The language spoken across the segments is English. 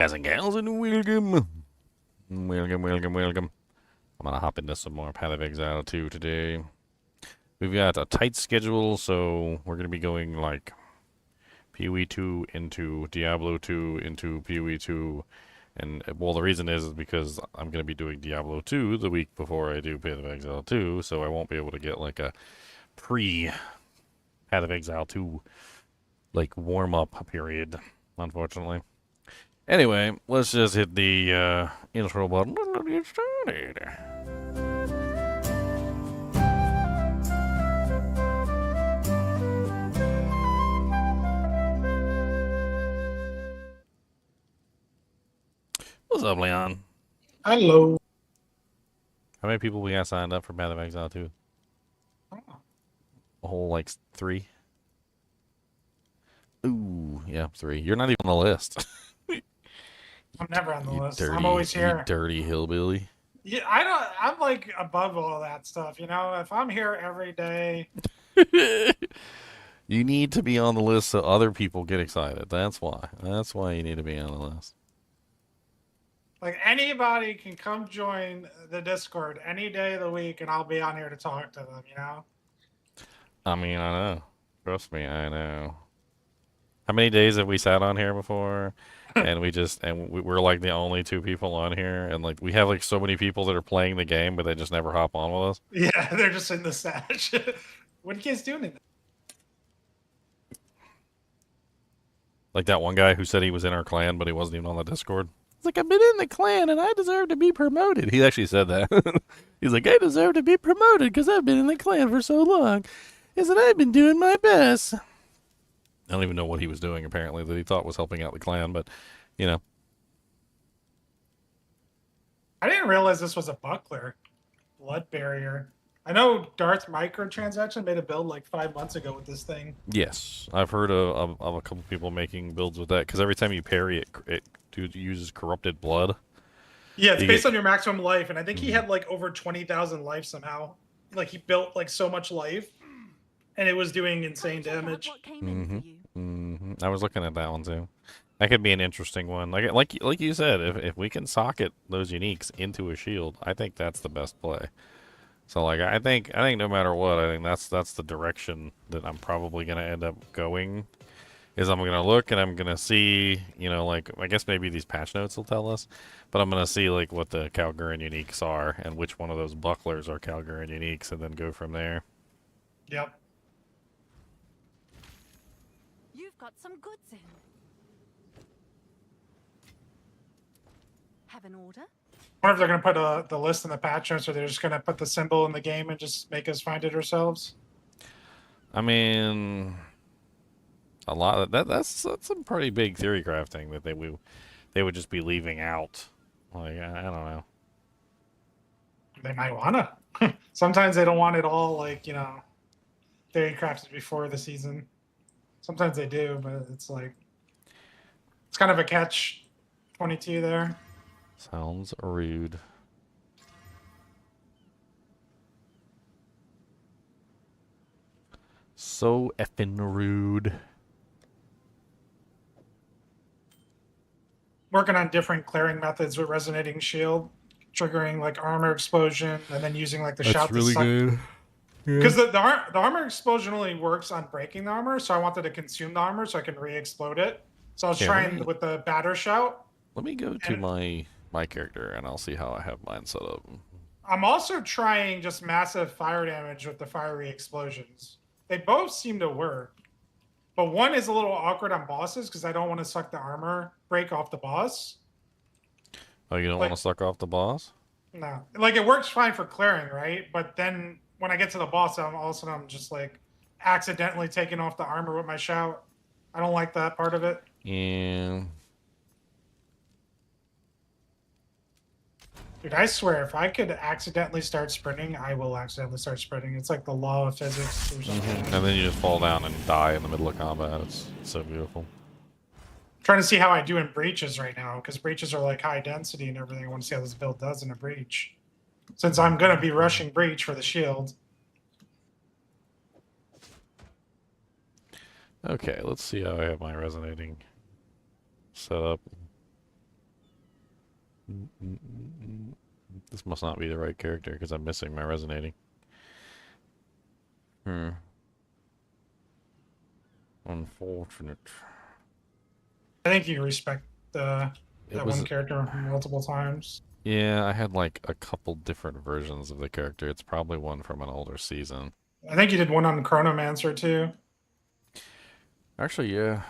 Guys and gals, and welcome. Welcome. I'm gonna hop into some more Path of Exile 2 today. We've got a tight schedule, so we're gonna be going like PoE 2 into Diablo 2 into PoE 2. And, well, the reason is because I'm gonna be doing Diablo 2 the week before I do Path of Exile 2, so I won't be able to get like a pre Path of Exile 2 like warm-up period, unfortunately. Anyway, let's just hit the intro button and get started. What's up, Leon? Hello. How many people we got signed up for Path of Exile 2? A whole, like, 3? Ooh, yeah, 3. You're not even on the list. I'm never on the You list. I'm dirty, always you here. dirty hillbilly. Yeah, I don't. I'm like above all that stuff. You know, if I'm here every day, You need to be on the list so other people get excited. That's why. That's why you need to be on the list. like anybody can come join the Discord any day of the week, and I'll be on here to talk to them. You know. I mean, I know. Trust me, I know. How many days have we sat on here before? And we're like the only two people on here, and like we have like so many people that are playing the game, but they just never hop on with us. Yeah, they're just in the stash. What are you guys doing? Like that one guy who said he was in our clan, but he wasn't even on the Discord. He's like, I've been in the clan and I deserve to be promoted. He actually said that. He's like, I deserve to be promoted because I've been in the clan for so long. He said, I've been doing my best. I don't even know what he was doing, apparently, that he thought was helping out the clan, but, you know. I didn't realize this was a buckler, blood barrier. I know Darth Microtransaction made a build like 5 months ago with this thing. Yes, I've heard of a couple people making builds with that, because every time you parry it, it uses corrupted blood. Yeah, it's You based get, on your maximum life, and I think he mm, had like over 20,000 life somehow. Like he built like so much life, and it was doing insane damage. I was looking at that one too. That could be an interesting one. Like you said, if we can socket those uniques into a shield, I think that's the best play. So like I think no matter what, I think that's the direction that I'm probably gonna end up going. Is I'm gonna look and I'm gonna see, like I guess maybe these patch notes will tell us, but I'm gonna see like what the Calgarian uniques are and which one of those bucklers are Calgarian uniques, and then go from there. Yep. You've got some goods in. Have an order? I wonder if they're going to put the list in the patch notes, or they're just going to put the symbol in the game and just make us find it ourselves. I mean, a lot of that's some pretty big theory crafting that they would just be leaving out. Like I don't know. They might want to. Sometimes they don't want it all, like, theory crafted before the season. Sometimes they do, but it's like, it's kind of a catch 22 there. Sounds rude. So effing rude. Working on different clearing methods with resonating shield, triggering like armor explosion, and then using like the That's shout really to suck. good. Because the armor explosion only works on breaking the armor, so I wanted to consume the armor so I can re-explode it. So I was trying with the batter shout. Let me go to my character and I'll see how I have mine set up. I'm also trying just massive fire damage with the fiery explosions. They both seem to work. But one is a little awkward on bosses because I don't want to suck the armor break off the boss. Oh, you don't want to suck off the boss? No. Like, it works fine for clearing, right? But then when I get to the boss, I'm just like accidentally taking off the armor with my shout. I don't like that part of it. Yeah. Dude, I swear, if I could accidentally start sprinting, I will accidentally start sprinting. It's like the law of physics or something. And then you just fall down and die in the middle of combat. It's so beautiful. Trying to see how I do in breaches right now, because breaches are like high density and everything. I want to see how this build does in a breach. Since I'm going to be rushing breach for the shield. Okay, let's see how I have my resonating set up. This must not be the right character because I'm missing my resonating. Unfortunate. I think you respect It that was one character multiple times. Yeah, I had like a couple different versions of the character. It's probably one from an older season. I think you did one on Chronomancer too. Actually, yeah.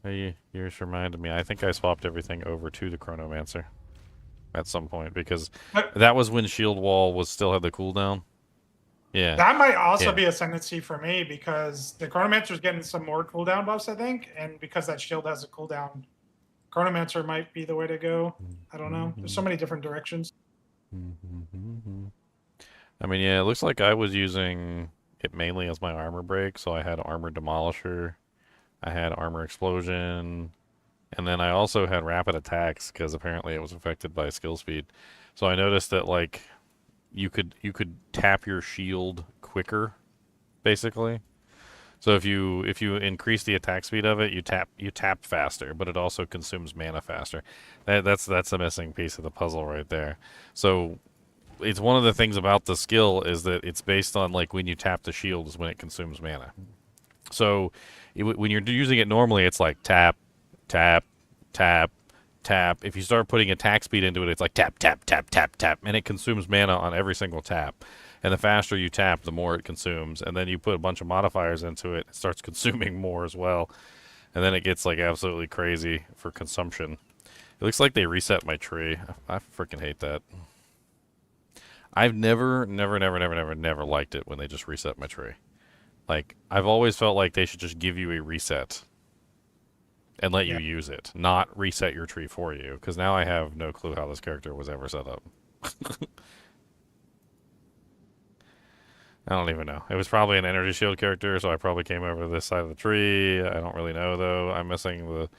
You just reminded me. I think I swapped everything over to the Chronomancer at some point because But that was when Shield Wall was still had the cooldown. Yeah. that might also Yeah. be a ascendancy for me because the Chronomancer's getting some more cooldown buffs, I think, and because that shield has a cooldown, Chronomancer might be the way to go. I don't know. There's so many different directions. I mean, yeah, it looks like I was using it mainly as my armor break, so I had Armor Demolisher, I had Armor Explosion, and then I also had Rapid Attacks because apparently it was affected by skill speed. So I noticed that like you could tap your shield quicker, basically. So if you increase the attack speed of it, you tap faster, but it also consumes mana faster. That's a missing piece of the puzzle right there. So it's one of the things about the skill is that it's based on like when you tap the shield is when it consumes mana. So when you're using it normally, it's like tap, tap, tap, tap. If you start putting attack speed into it, it's like tap, tap, tap, tap, tap, and it consumes mana on every single tap. And the faster you tap, the more it consumes. And then you put a bunch of modifiers into it, it starts consuming more as well. And then it gets like absolutely crazy for consumption. It looks like they reset my tree. I freaking hate that. I've never liked it when they just reset my tree. Like, I've always felt like they should just give you a reset and let you use it, not reset your tree for you, because now I have no clue how this character was ever set up. I don't even know. It was probably an energy shield character, so I probably came over to this side of the tree. I don't really know, though. I'm missing the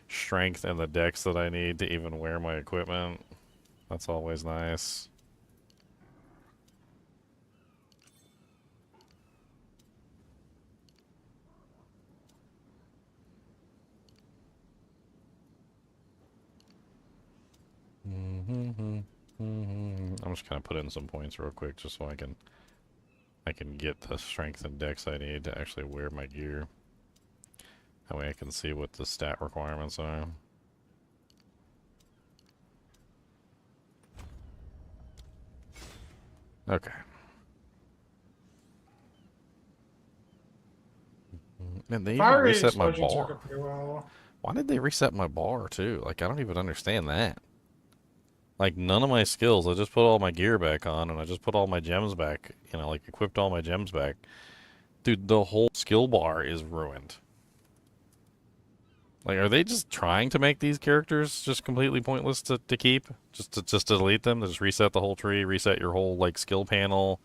strength and the dex that I need to even wear my equipment. That's always nice. I'm just gonna put in some points real quick just so I can get the strength and dex I need to actually wear my gear. That way I can see what the stat requirements are. Okay. Man, they even Fire rate reset my explosion took bar. it pretty well. Why did they reset my bar too? Like, I don't even understand that. Like, none of my skills. I just put all my gear back on and I just put all my gems back. You know, like, equipped all my gems back. Dude, the whole skill bar is ruined. Like, are they just trying to make these characters just completely pointless to keep? Just to delete them? To just reset the whole tree, reset your whole, like, skill panel?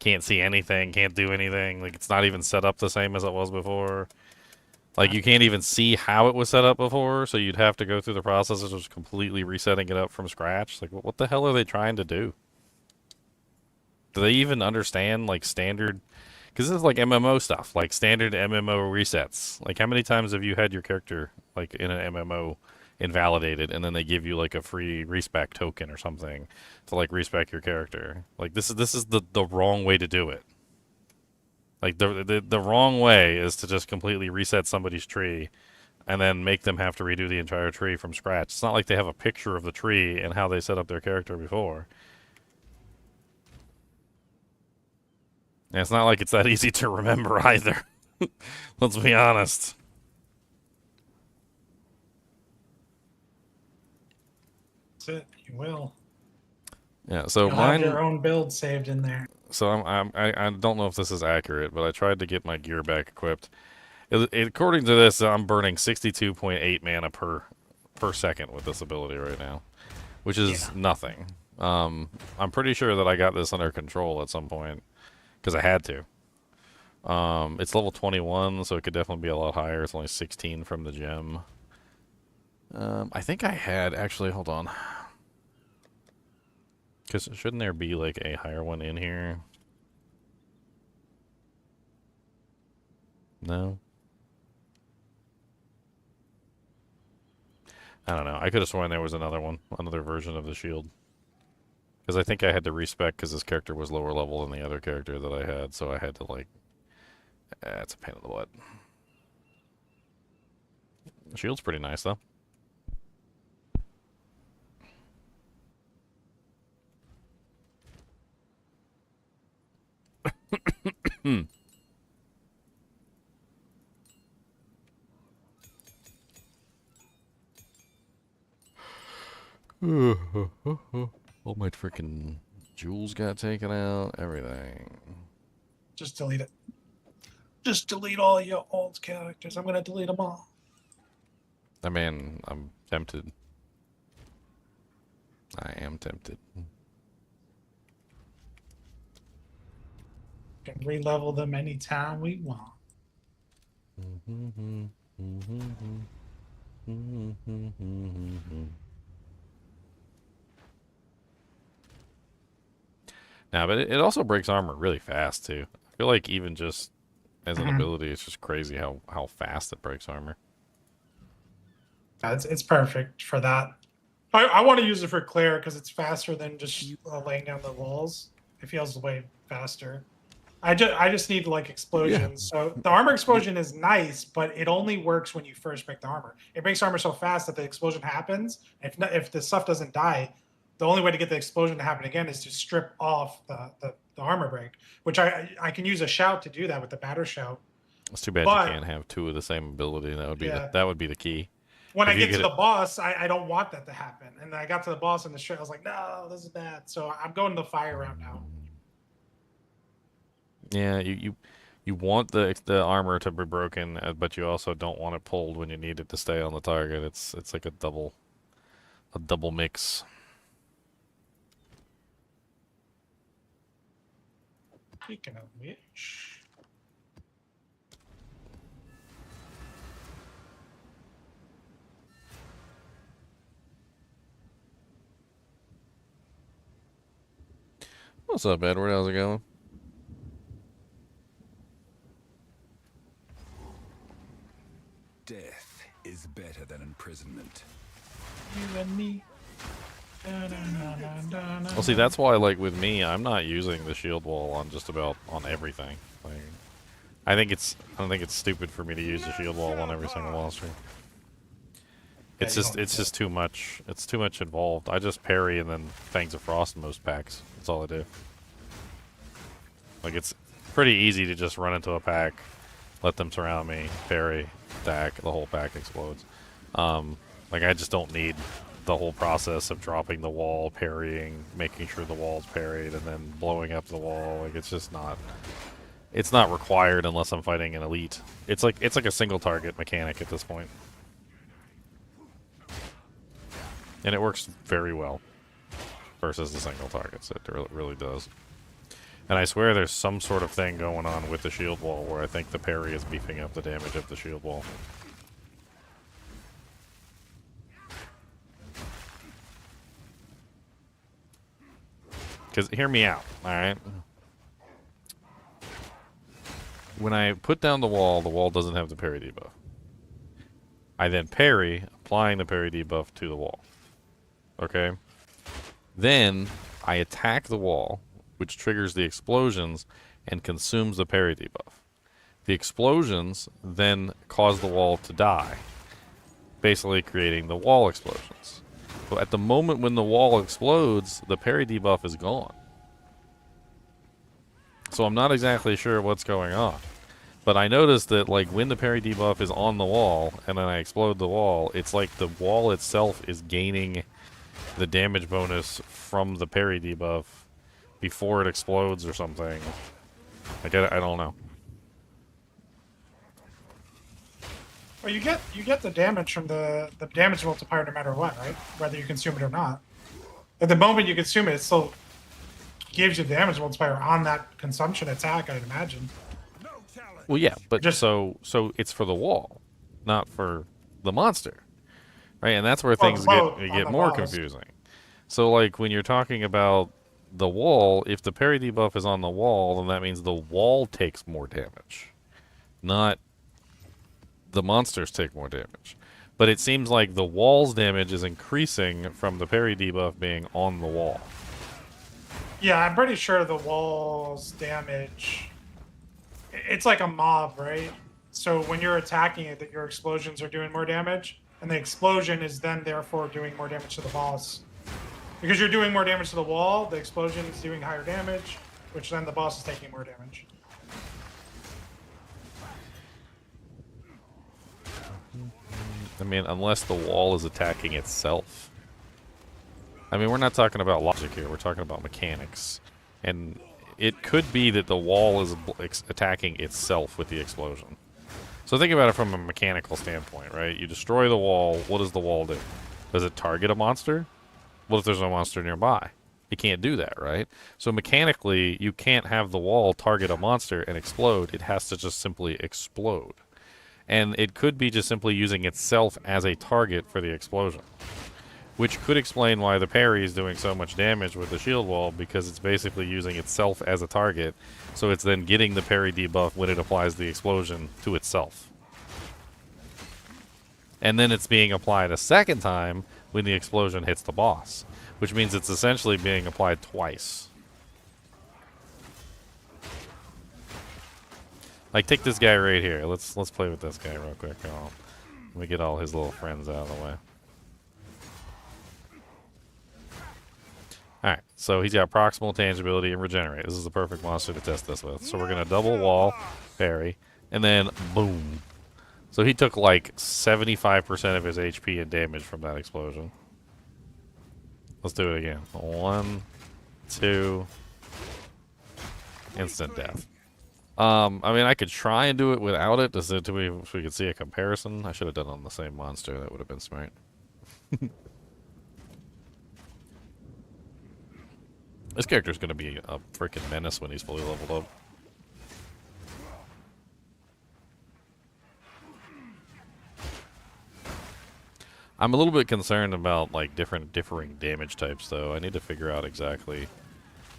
Can't see anything, can't do anything. Like, it's not even set up the same as it was before. Like, you can't even see how it was set up before, so you'd have to go through the process of just completely resetting it up from scratch. Like, what the hell are they trying to do? Do they even understand, like, standard... Because this is like MMO stuff, like standard MMO resets. Like, how many times have you had your character, like, in an MMO invalidated, and then they give you, like, a free respec token or something to, like, respec your character? Like, this is the wrong way to do it. Like, the wrong way is to just completely reset somebody's tree and then make them have to redo the entire tree from scratch. It's not like they have a picture of the tree and how they set up their character before. And it's not like it's that easy to remember either. Let's be honest. That's it. You will. Yeah, so You'll have your own build saved in there. So I don't know if this is accurate, but I tried to get my gear back equipped. According to this, I'm burning 62.8 mana per second with this ability right now, which is nothing. I'm pretty sure that I got this under control at some point because I had to. It's level 21, so it could definitely be a lot higher. It's only 16 from the gem. I think I had actually. Hold on. Because shouldn't there be, like, a higher one in here? No? I don't know. I could have sworn there was another one, another version of the shield. Because I think I had to respec because this character was lower level than the other character that I had, so I had to like. It's a pain in the butt. The shield's pretty nice though. All my freaking jewels got taken out. Everything. Just delete it. Just delete all your old characters. I'm gonna delete them all. I mean, I'm tempted. I am tempted. Can re-level them anytime we want. Now, but it also breaks armor really fast too. I feel like even just as an ability, it's just crazy how fast it breaks armor. It's perfect for that. I want to use it for Claire because it's faster than just laying down the walls. It feels way faster. I just need like explosions. Yeah. So the armor explosion is nice, but it only works when you first make the armor. It makes armor so fast that the explosion happens. If the stuff doesn't die, the only way to get the explosion to happen again is to strip off the armor break, which I can use a shout to do that with the batter shout. It's too bad you can't have two of the same ability. That would be that would be the key. When I get to the boss, I don't want that to happen. And then I got to the boss in the straight, I was like, no, this is bad. So I'm going the fire route now. Yeah, you want the armor to be broken, but you also don't want it pulled when you need it to stay on the target. It's like a double mix. Speaking of which, what's up, Edward? How's it going? Death is better than imprisonment. You and me. Well, see, that's why, like, with me, I'm not using the shield wall on just about on everything. Like, I don't think it's stupid for me to use the shield wall on every single monster. It's just too much. It's too much involved. I just parry and then Fangs of Frost in most packs. That's all I do. Like, it's pretty easy to just run into a pack, let them surround me, parry, attack, the whole pack explodes. Like, I just don't need the whole process of dropping the wall, parrying, making sure the wall's parried, and then blowing up the wall. Like, it's just not... It's not required unless I'm fighting an elite. It's like a single target mechanic at this point. And it works very well versus the single targets. It really does. And I swear there's some sort of thing going on with the shield wall where I think the parry is beefing up the damage of the shield wall. Because, hear me out, alright? When I put down the wall doesn't have the parry debuff. I then parry, applying the parry debuff to the wall. Okay? Then, I attack the wall, which triggers the explosions and consumes the parry debuff. The explosions then cause the wall to die, basically creating the wall explosions. So at the moment when the wall explodes, the parry debuff is gone. So I'm not exactly sure what's going on. But I noticed that, like, when the parry debuff is on the wall, and then I explode the wall, it's like the wall itself is gaining the damage bonus from the parry debuff before it explodes or something. Like, I don't know. Well, you get the damage from the damage multiplier no matter what, right? Whether you consume it or not. At the moment you consume it, it still gives you the damage multiplier on that consumption attack, I'd imagine. Well, yeah, but so it's for the wall, not for the monster, right? And that's where things get more confusing. So, like, when you're talking about the wall, if the parry debuff is on the wall, then that means the wall takes more damage, not the monsters take more damage. But it seems like the wall's damage is increasing from the parry debuff being on the wall. Yeah, I'm pretty sure the wall's damage. It's like a mob, right? So when you're attacking it, that your explosions are doing more damage, and the explosion is then therefore doing more damage to the boss. Because you're doing more damage to the wall, the explosion is doing higher damage, which then the boss is taking more damage. I mean, unless the wall is attacking itself. I mean, we're not talking about logic here. We're talking about mechanics. And it could be that the wall is attacking itself with the explosion. So think about it from a mechanical standpoint, right? You destroy the wall. What does the wall do? Does it target a monster? What if there's no monster nearby? You can't do that, right? So mechanically, you can't have the wall target a monster and explode. It has to just simply explode. And it could be just simply using itself as a target for the explosion. Which could explain why the parry is doing so much damage with the shield wall, because it's basically using itself as a target. So it's then getting the parry debuff when it applies the explosion to itself. And then it's being applied a second time when the explosion hits the boss. Which means it's essentially being applied twice. Like, take this guy right here. Let's play with this guy real quick. Let me get all his little friends out of the way. Alright, so he's got proximal, tangibility, and regenerate. This is the perfect monster to test this with. So we're going to double wall, parry, and then boom. So he took like 75% of his HP and damage from that explosion. Let's do it again. 1, 2, instant death. I mean, I could try and do it without it, just so we could see a comparison. I should have done it on the same monster. That would have been smart. This character's going to be a freaking menace when he's fully leveled up. I'm a little bit concerned about like differing damage types, though. I need to figure out exactly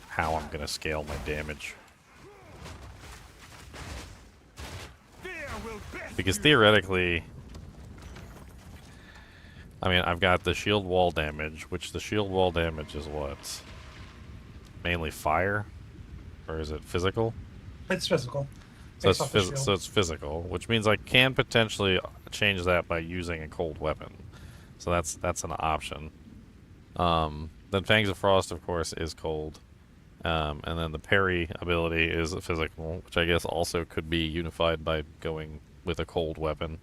how I'm going to scale my damage. Because theoretically, I mean, I've got the shield wall damage, which the shield wall damage is what? Mainly fire? Or is it physical? It's physical. So Based off the it's, shield. so it's physical, which means I can potentially change that by using a cold weapon. So that's an option. Then Fangs of Frost, of course, is cold. And then the parry ability is physical, which I guess also could be unified by going with a cold weapon.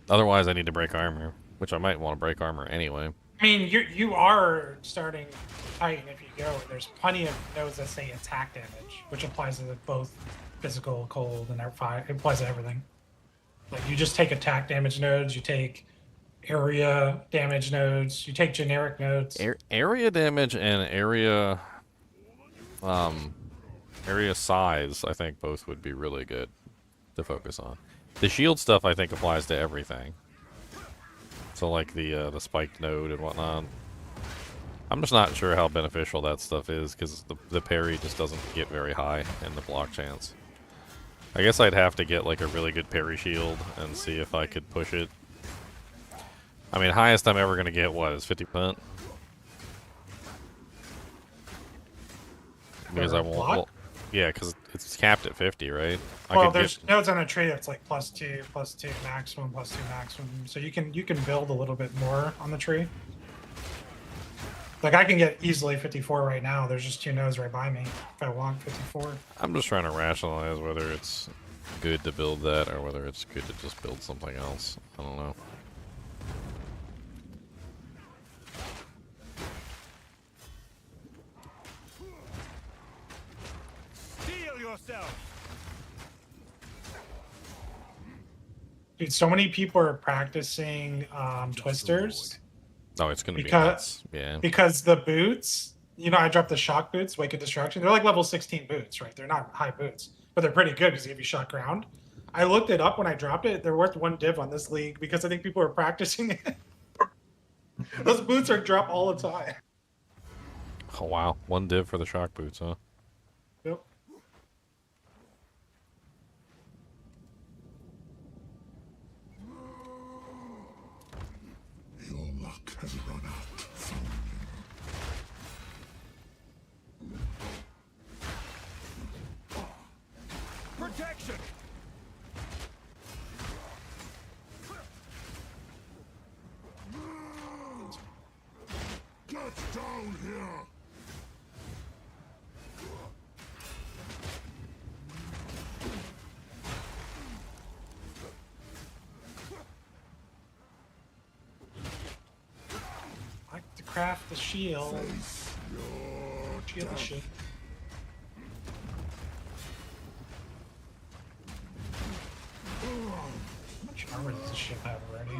Otherwise, I need to break armor, which I might want to break armor anyway. I mean, you are starting Titan if you go. There's plenty of nodes that say attack damage, which applies to both physical, cold, and fire. It applies to everything. Like, you just take attack damage nodes, you take area damage nodes, you take generic nodes. Area damage and area size, I think both would be really good to focus on. The shield stuff, I think, applies to everything. So like the spiked node and whatnot. I'm just not sure how beneficial that stuff is, because the parry just doesn't get very high in the block chance. I guess I'd have to get like a really good parry shield and see if I could push it. I mean, highest I'm ever going to get, what, is 50%? Because I won't... Well, yeah, because it's capped at 50, right? Well, there's nodes on a tree that's like +2, +2 maximum, +2 maximum. So you can build a little bit more on the tree. Like, I can get easily 54 right now. There's just 2 nodes right by me if I want 54. I'm just trying to rationalize whether it's good to build that or whether it's good to just build something else. I don't know. Dude, so many people are practicing twisters. Oh, it's going to be nuts. Yeah. Because the boots, you know, I dropped the shock boots, Wake of Destruction. They're like level 16 boots, right? They're not high boots, but they're pretty good because they give you shock ground. I looked it up when I dropped it. They're worth 1 div on this league because I think people are practicing it. Those boots are drop all the time. Oh, wow. 1 div for the shock boots, huh? Yep. protection. Get down here. I like to craft the shield. Shield the shit. How much armor does this ship have already?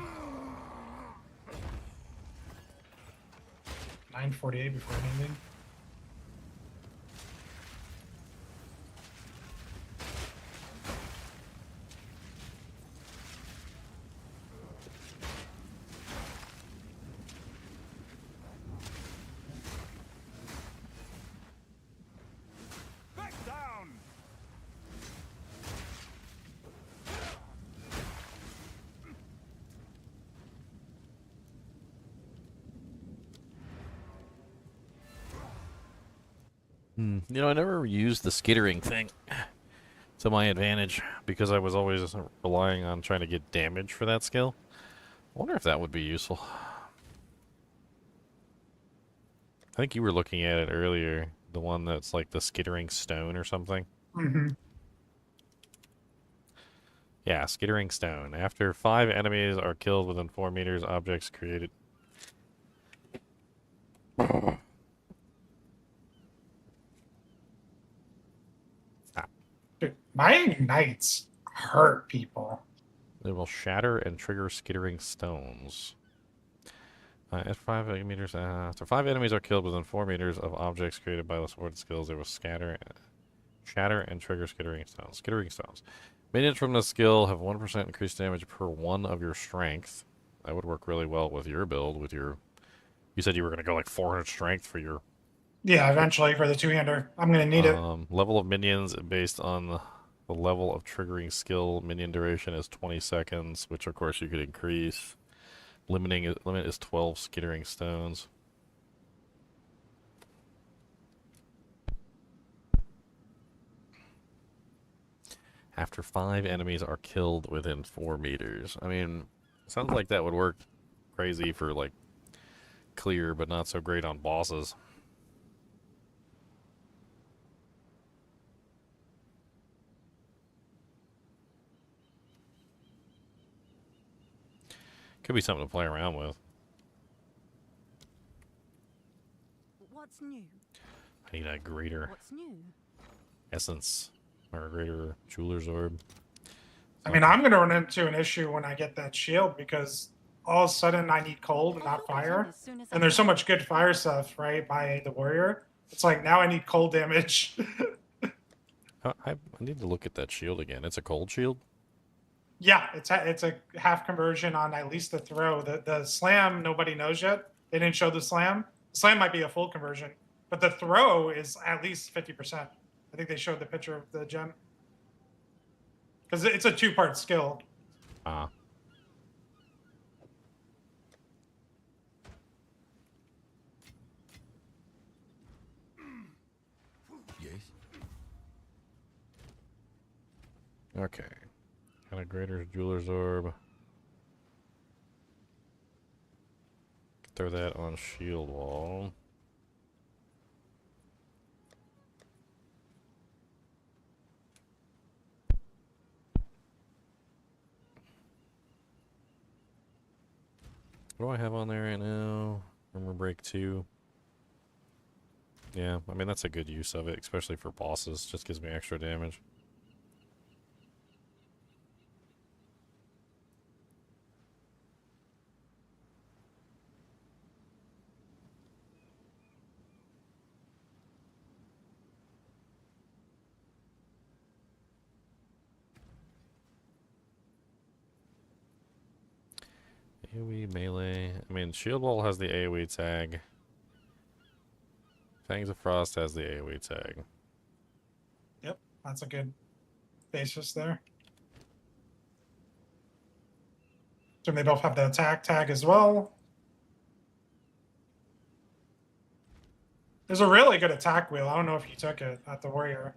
948 before anything. Back down. You know, I never used the skittering thing to my advantage because I was always relying on trying to get damage for that skill. I wonder if that would be useful. I think you were looking at it earlier, the one that's like the skittering stone or something. Mm-hmm. Yeah, skittering stone. After 5 enemies are killed within 4 meters, objects created. Dude, my ignites hurt people. They will shatter and trigger skittering stones. At 5 meters, after 5 enemies are killed within 4 meters of objects created by the sword skills, they will shatter, and trigger skittering stones. Skittering stones. Minions from this skill have 1% increased damage per 1 of your strength. That would work really well with your build. With your, you said you were going to go like 400 strength for your. Yeah, eventually for the two-hander. I'm going to need it. Level of minions based on the level of triggering skill. Minion duration is 20 seconds, which of course you could increase. Limit is 12 skittering stones. After 5 enemies are killed within 4 meters. I mean, sounds like that would work crazy for like clear, but not so great on bosses. Could be something to play around with. What's new? I need a greater What's new? essence or a greater jeweler's orb. I mean, I'm going to run into an issue when I get that shield because all of a sudden I need cold and I'll not look at fire. it as soon as I And there's so can. much good fire stuff, right, by the warrior. It's like now I need cold damage. I need to look at that shield again. It's a cold shield? Yeah, it's a half conversion on at least the throw. The slam, nobody knows yet. They didn't show the slam. The slam might be a full conversion, but the throw is at least 50%. I think they showed the picture of the gem. Because it's a 2-part skill. Yes. Okay. Got a greater jeweler's orb. Throw that on shield wall. What do I have on there right now? Armor break 2. Yeah, I mean that's a good use of it, especially for bosses. Just gives me extra damage. AoE melee. I mean, Shield Wall has the AoE tag. Fangs of Frost has the AoE tag. Yep, that's a good basis there. So they both have the attack tag as well. There's a really good attack wheel. I don't know if you took it at the warrior.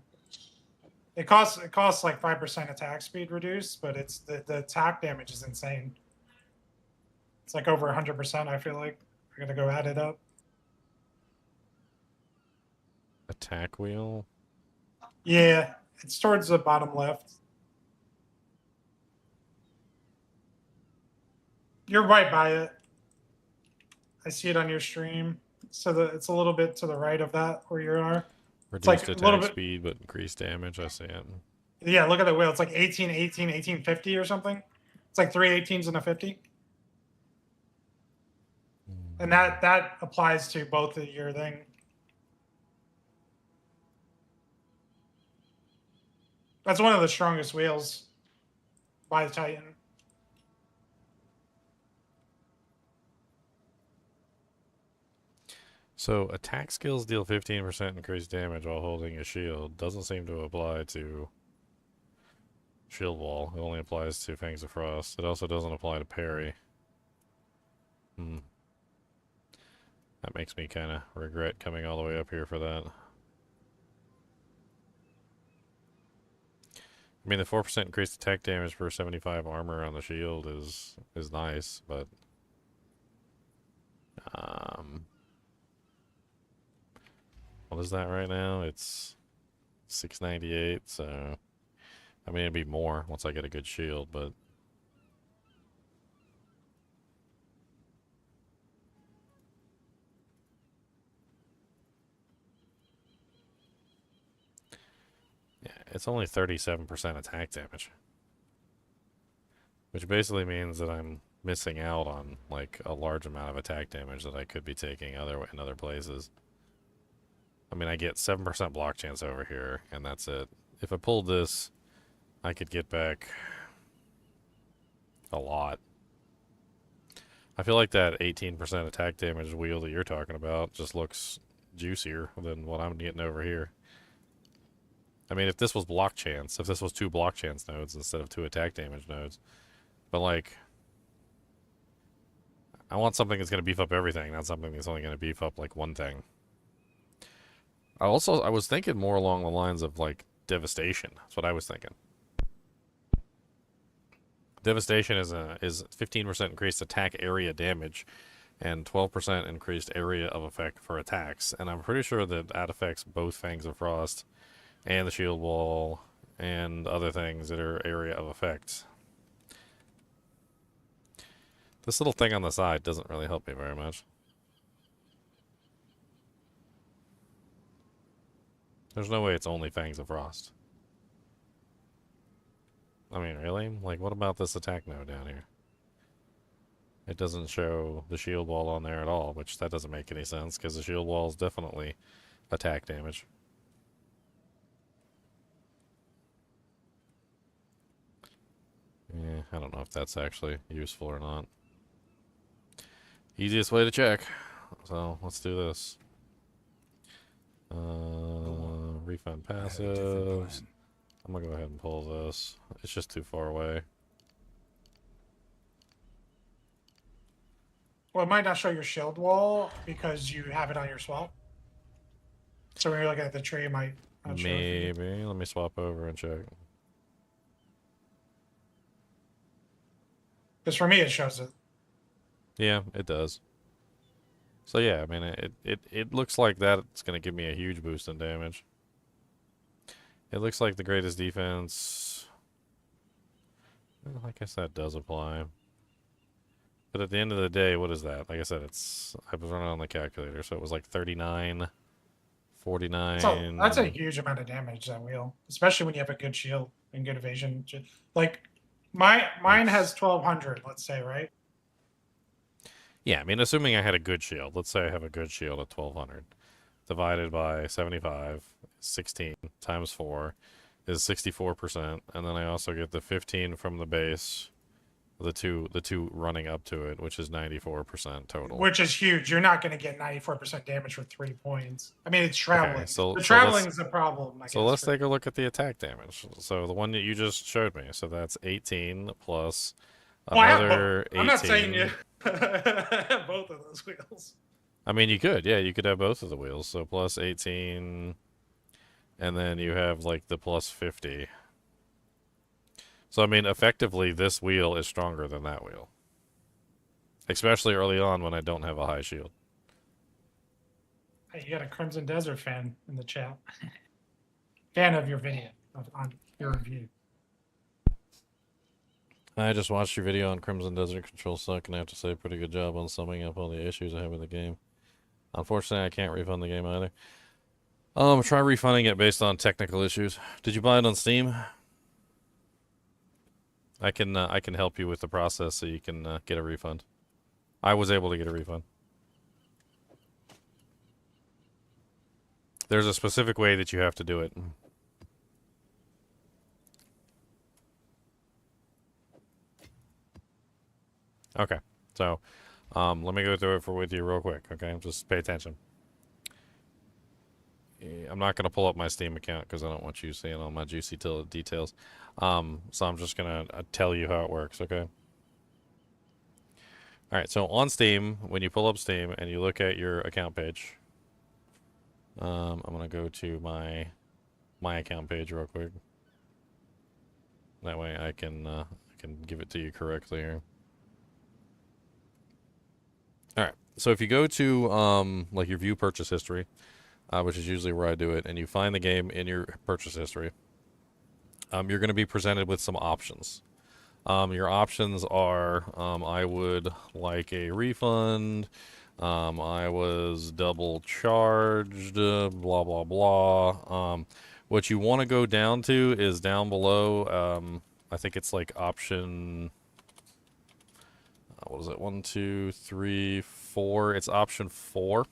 It costs like 5% attack speed reduced, but it's the attack damage is insane. It's like over 100%. I feel like I gotta go add it up. Attack wheel. Yeah, it's towards the bottom left. You're right by it. I see it on your stream. So it's a little bit to the right of that where you are. Reduced like a little attack bit- speed, but increased damage. I see it. Yeah, look at the wheel. It's like 18, 18, 18, 50 or something. It's like 3 18s and a 50. And that applies to both of your thing. That's one of the strongest wheels by the Titan. So attack skills deal 15% increased damage while holding a shield. Doesn't seem to apply to shield wall. It only applies to Fangs of Frost. It also doesn't apply to parry. That makes me kind of regret coming all the way up here for that. I mean, the 4% increased attack damage per 75 armor on the shield is nice, but what is that right now? It's 698, so I mean it'd be more once I get a good shield, but yeah, it's only 37% attack damage. Which basically means that I'm missing out on like a large amount of attack damage that I could be taking in other places. I mean, I get 7% block chance over here, and that's it. If I pulled this, I could get back a lot. I feel like that 18% attack damage wheel that you're talking about just looks juicier than what I'm getting over here. I mean, if this was block chance, if this was 2 block chance nodes instead of 2 attack damage nodes, but like, I want something that's going to beef up everything, not something that's only going to beef up like one thing. I was thinking more along the lines of like devastation. That's what I was thinking. Devastation is 15% increased attack area damage and 12% increased area of effect for attacks. And I'm pretty sure that affects both Fangs of Frost and the shield wall and other things that are area of effect. This little thing on the side doesn't really help me very much. There's no way it's only Fangs of Frost. I mean, really? Like, what about this attack node down here? It doesn't show the shield wall on there at all, which that doesn't make any sense, because the shield wall is definitely attack damage. Yeah, I don't know if that's actually useful or not. Easiest way to check. So, let's do this. Refund passives. I'm gonna go ahead and pull this. It's just too far away. Well, it might not show your shield wall because you have it on your swap. So when you're looking at the tree, it might not show it for you. Maybe. Let me swap over and check. Because for me, it shows it. Yeah, it does. So yeah, I mean, it looks like that's going to give me a huge boost in damage. It looks like the greatest defense. Well, I guess that does apply. But at the end of the day, what is that? Like I said, I was running on the calculator, so it was like 39, 49. So that's a huge amount of damage, that wheel. Especially when you have a good shield and good evasion. Like, mine has 1200, let's say, right? Yeah, I mean, assuming I had a good shield. Let's say I have a good shield at 1200. Divided by 75, 16 times 4 is 64%. And then I also get the 15 from the base, the two running up to it, which is 94% total. Which is huge. You're not going to get 94% damage for 3 points. I mean, it's traveling. Okay, so traveling is a problem. I so guess, let's take a look at the attack damage. So the one that you just showed me. So that's 18 plus another 18. I'm not saying you both of those wheels. I mean, you could. Yeah, you could have both of the wheels. So plus 18 and then you have like the plus 50. So I mean, effectively, this wheel is stronger than that wheel, especially early on when I don't have a high shield. Hey, you got a Crimson Desert fan in the chat. Fan of your video, on your review. I just watched your video on Crimson Desert. Control suck, and I have to say, pretty good job on summing up all the issues I have with the game. Unfortunately, I can't refund the game either. Try refunding it based on technical issues. Did you buy it on Steam? I can help you with the process so you can get a refund. I was able to get a refund. There's a specific way that you have to do it. Okay, so let me go through it with you real quick. Okay, just pay attention. I'm not going to pull up my Steam account because I don't want you seeing all my juicy details. So I'm just going to tell you how it works. Okay. All right. So on Steam, when you pull up Steam and you look at your account page, I'm going to go to my account page real quick. That way I can give it to you correctly here. All right. So if you go to like your view purchase history, which is usually where I do it, and you find the game in your purchase history, you're going to be presented with some options. Your options are, I would like a refund, I was double charged, blah, blah, blah. What you want to go down to is down below, I think it's like option, what is it, 1, 2, 3, 4, it's option 4.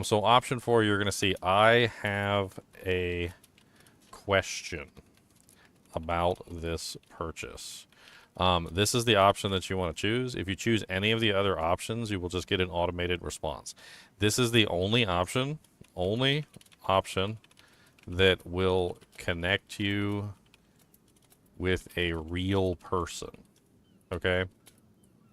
So option 4, you're going to see, I have a question about this purchase. This is the option that you want to choose. If you choose any of the other options, you will just get an automated response. This is the only option that will connect you with a real person. Okay?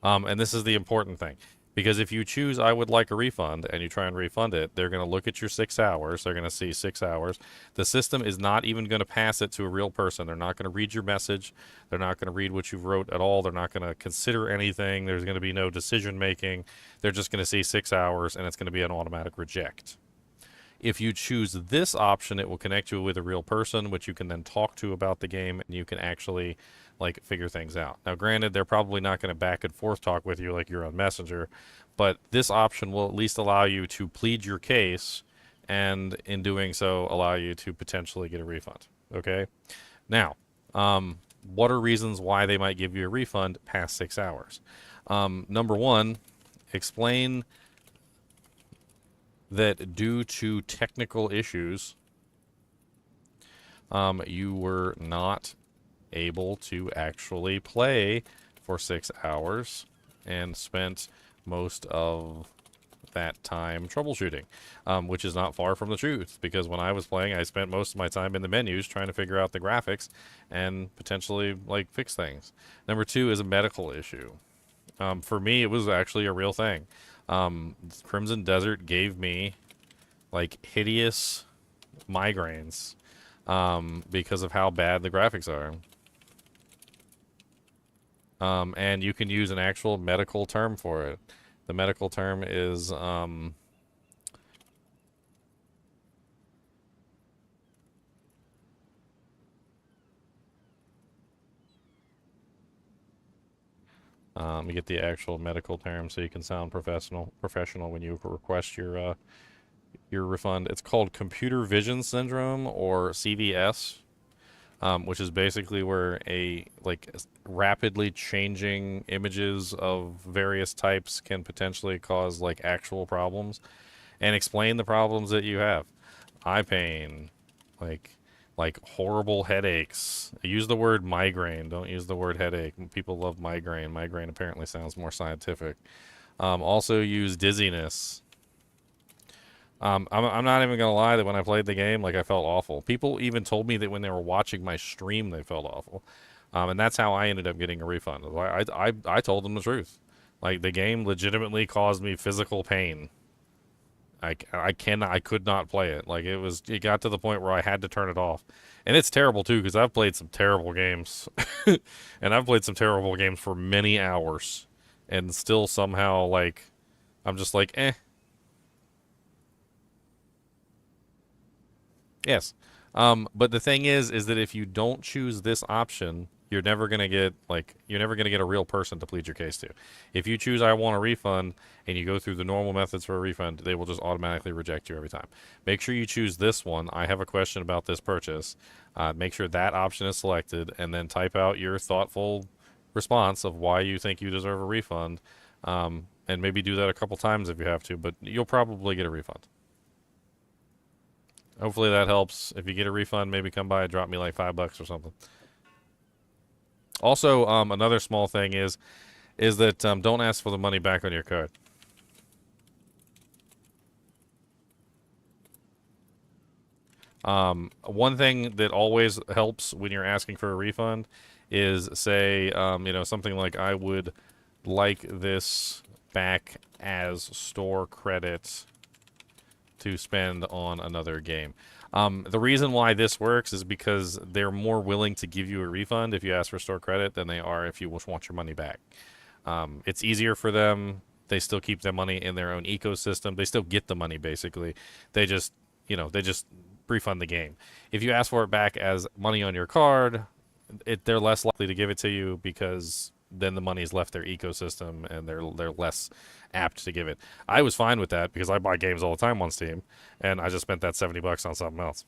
And this is the important thing. Because if you choose I would like a refund and you try and refund it, they're going to look at your 6 hours. They're going to see 6 hours. The system is not even going to pass it to a real person. They're not going to read your message. They're not going to read what you wrote at all. They're not going to consider anything. There's going to be no decision making. They're just going to see 6 hours and it's going to be an automatic reject. If you choose this option, it will connect you with a real person, which you can then talk to about the game, and you can actually like figure things out. Now, granted, they're probably not going to back and forth talk with you like you're on Messenger, but this option will at least allow you to plead your case, and in doing so, allow you to potentially get a refund. Okay? Now, what are reasons why they might give you a refund past 6 hours? Number one, explain that due to technical issues, you were not able to actually play for 6 hours and spent most of that time troubleshooting, which is not far from the truth, because when I was playing, I spent most of my time in the menus trying to figure out the graphics and potentially like fix things. Number two is a medical issue. For me, it was actually a real thing. Crimson Desert gave me like hideous migraines because of how bad the graphics are. And you can use an actual medical term for it. The medical term is you get the actual medical term so you can sound professional when you request your refund. It's called computer vision syndrome, or CVS, which is basically where rapidly changing images of various types can potentially cause like actual problems. And explain the problems that you have. Eye pain, like horrible headaches. Use the word migraine. Don't use the word headache. People love migraine. Migraine apparently sounds more scientific. Also use dizziness. I'm not even gonna lie that when I played the game, like, I felt awful. People even told me that when they were watching my stream, they felt awful. And that's how I ended up getting a refund. I told them the truth. Like, the game legitimately caused me physical pain. I could not play it. Like it got to the point where I had to turn it off. And it's terrible too because I've played some terrible games. And I've played some terrible games for many hours and still somehow like I'm just like, eh. Yes. But the thing is that if you don't choose this option, you're never gonna get a real person to plead your case to. If you choose I want a refund and you go through the normal methods for a refund, they will just automatically reject you every time. Make sure you choose this one. I have a question about this purchase. Make sure that option is selected, and then type out your thoughtful response of why you think you deserve a refund. And maybe do that a couple times if you have to, but you'll probably get a refund. Hopefully that helps. If you get a refund, maybe come by and drop me like $5 or something. Also, another small thing is that don't ask for the money back on your card. One thing that always helps when you're asking for a refund is say, something like, I would like this back as store credit to spend on another game. The reason why this works is because they're more willing to give you a refund if you ask for store credit than they are if you want your money back. It's easier for them. They still keep their money in their own ecosystem. They still get the money, basically. They just refund the game. If you ask for it back as money on your card, they're less likely to give it to you because then the money's left their ecosystem and they're less apt to give it. I was fine with that because I buy games all the time on Steam, and I just spent that $70 on something else.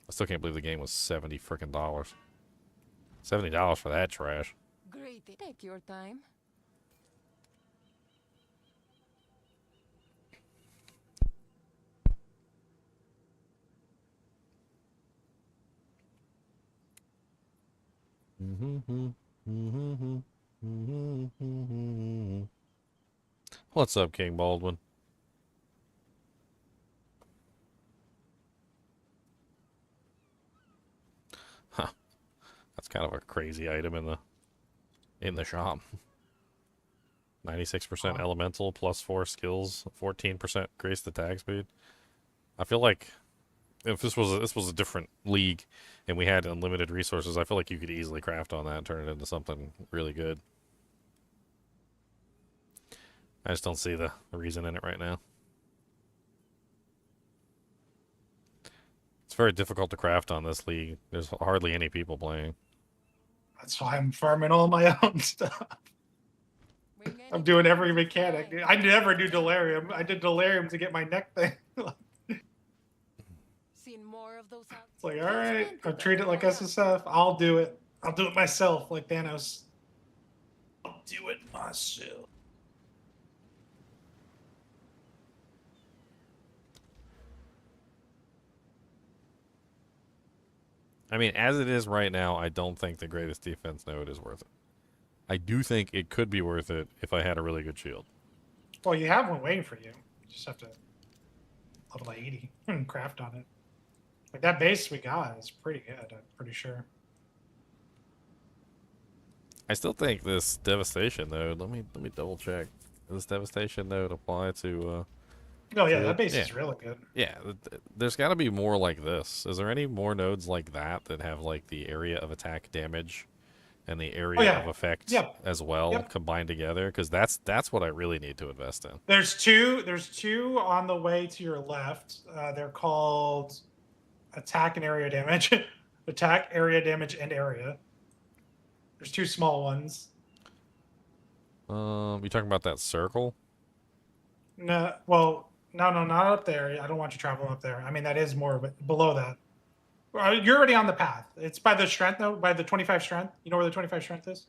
I still can't believe the game was $70 frickin' dollars. $70 for that trash. Great. Take your time. What's up, King Baldwin? Huh. That's kind of a crazy item in the shop. 96% elemental, plus 4 skills, 14% increased attack speed. I feel like if this was a different league and we had unlimited resources, I feel like you could easily craft on that and turn it into something really good. I just don't see the reason in it right now. It's very difficult to craft on this league. There's hardly any people playing. That's why I'm farming all my own stuff. I'm doing every mechanic. I never do delirium. I did delirium to get my neck thing. Seen more of those out. It's like, all right, I'll treat it like SSF. I'll do it. I'll do it myself, like Thanos. I'll do it myself. I mean, as it is right now, I don't think the greatest defense node is worth it. I do think it could be worth it if I had a really good shield. Well, you have one waiting for you. You just have to level 80 and craft on it. Like that base we got is pretty good, I'm pretty sure. I still think this devastation node. Let me double check. Does this devastation node apply to? Oh yeah, that base is really good. Yeah, there's got to be more like this. Is there any more nodes like that have like the area of attack damage and the area of effect as well combined together? Because that's what I really need to invest in. There's two on the way to your left. They're called attack and area damage. Attack, area damage, and area. There's two small ones. You talking about that circle? No, well, no, not up there. I don't want you traveling up there. I mean, that is more below that. You're already on the path. It's by the strength, though, by the 25 strength. You know where the 25 strength is?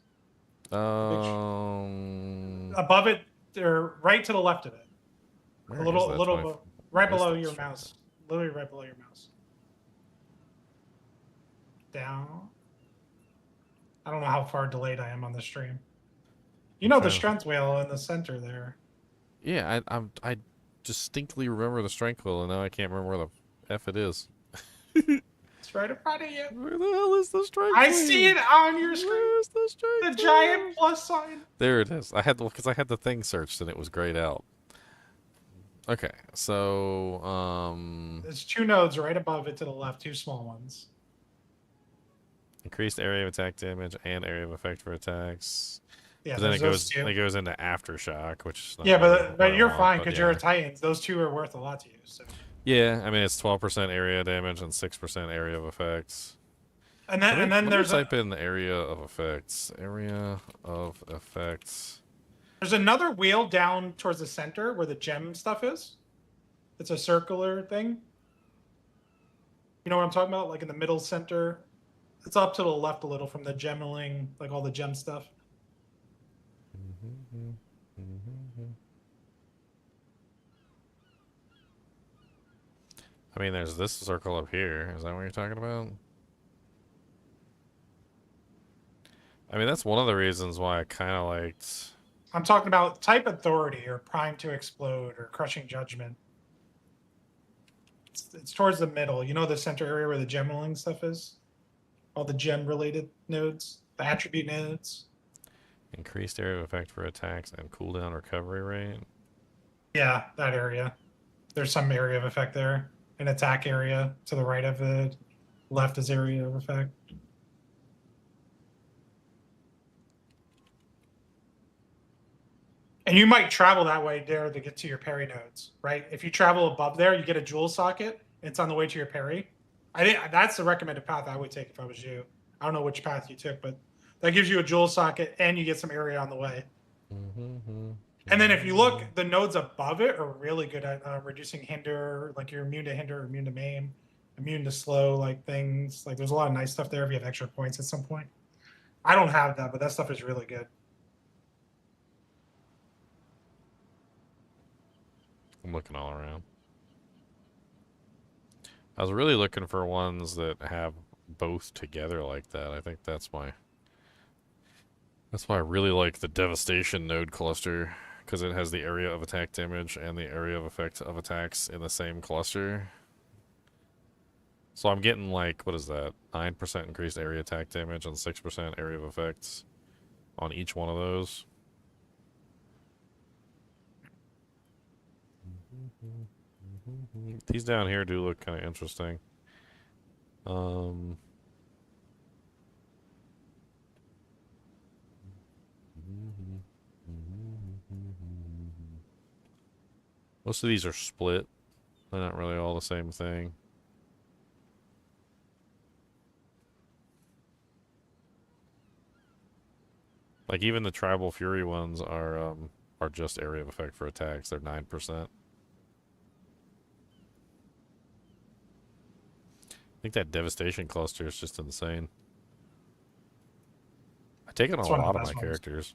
Above it, or right to the left of it. Where a little, right below your mouse. Literally right below your mouse. Down. I don't know how far delayed I am on the stream. You know the strength wheel in the center there. Yeah, I distinctly remember the strength wheel, and now I can't remember where the F it is. It's right in front of you. Where the hell is the strength I wheel? see it on your screen. Where's the strength The wheel? giant plus sign. There it is. Because I had the thing searched and it was grayed out. Okay, so There's 2 nodes right above it to the left, 2 small ones. increased area of attack damage and area of effect for attacks. Yeah, But then there's those 2. it goes into aftershock, which is not Yeah, really but what I you're want, fine but because yeah. you're a Titans. Those 2 are worth a lot to you. So. Yeah, I mean it's 12% area damage and 6% area of effects. And then Let me there's type in area of effects. Area of effects. there's another wheel down towards the center where the gem stuff is. It's a circular thing. You know what I'm talking about? Like in the middle center. It's up to the left a little from the gemmeling, like all the gem stuff. I mean, there's this circle up here. Is that what you're talking about? I mean, that's one of the reasons why I kind of liked... I'm talking about type authority or prime to explode or crushing judgment. It's towards the middle. You know the center area where the gemmeling stuff is? All the gem related nodes, the attribute nodes. Increased area of effect for attacks and cooldown recovery rate. Yeah, that area. There's some area of effect there. An attack area to the right of it. Left is area of effect. And you might travel that way there to get to your parry nodes, right? If you travel above there, you get a jewel socket. It's on the way to your parry. I think that's the recommended path I would take if I was you. I don't know which path you took, but that gives you a jewel socket and you get some area on the way. And then if you look, the nodes above it are really good at reducing hinder, like you're immune to hinder, immune to maim, immune to slow, like things. Like there's a lot of nice stuff there if you have extra points at some point. I don't have that, but that stuff is really good. I'm looking all around. I was really looking for ones that have both together like that. I think that's why I really like the Devastation node cluster, because it has the area of attack damage and the area of effect of attacks in the same cluster. So I'm getting like, what is that? 9% increased area attack damage and 6% area of effects on each one of those. These down here do look kind of interesting. Most of these are split. They're not really all the same thing. Like even the Tribal Fury ones are just area of effect for attacks. They're 9%. I think that Devastation cluster is just insane. I take it on a lot of my characters.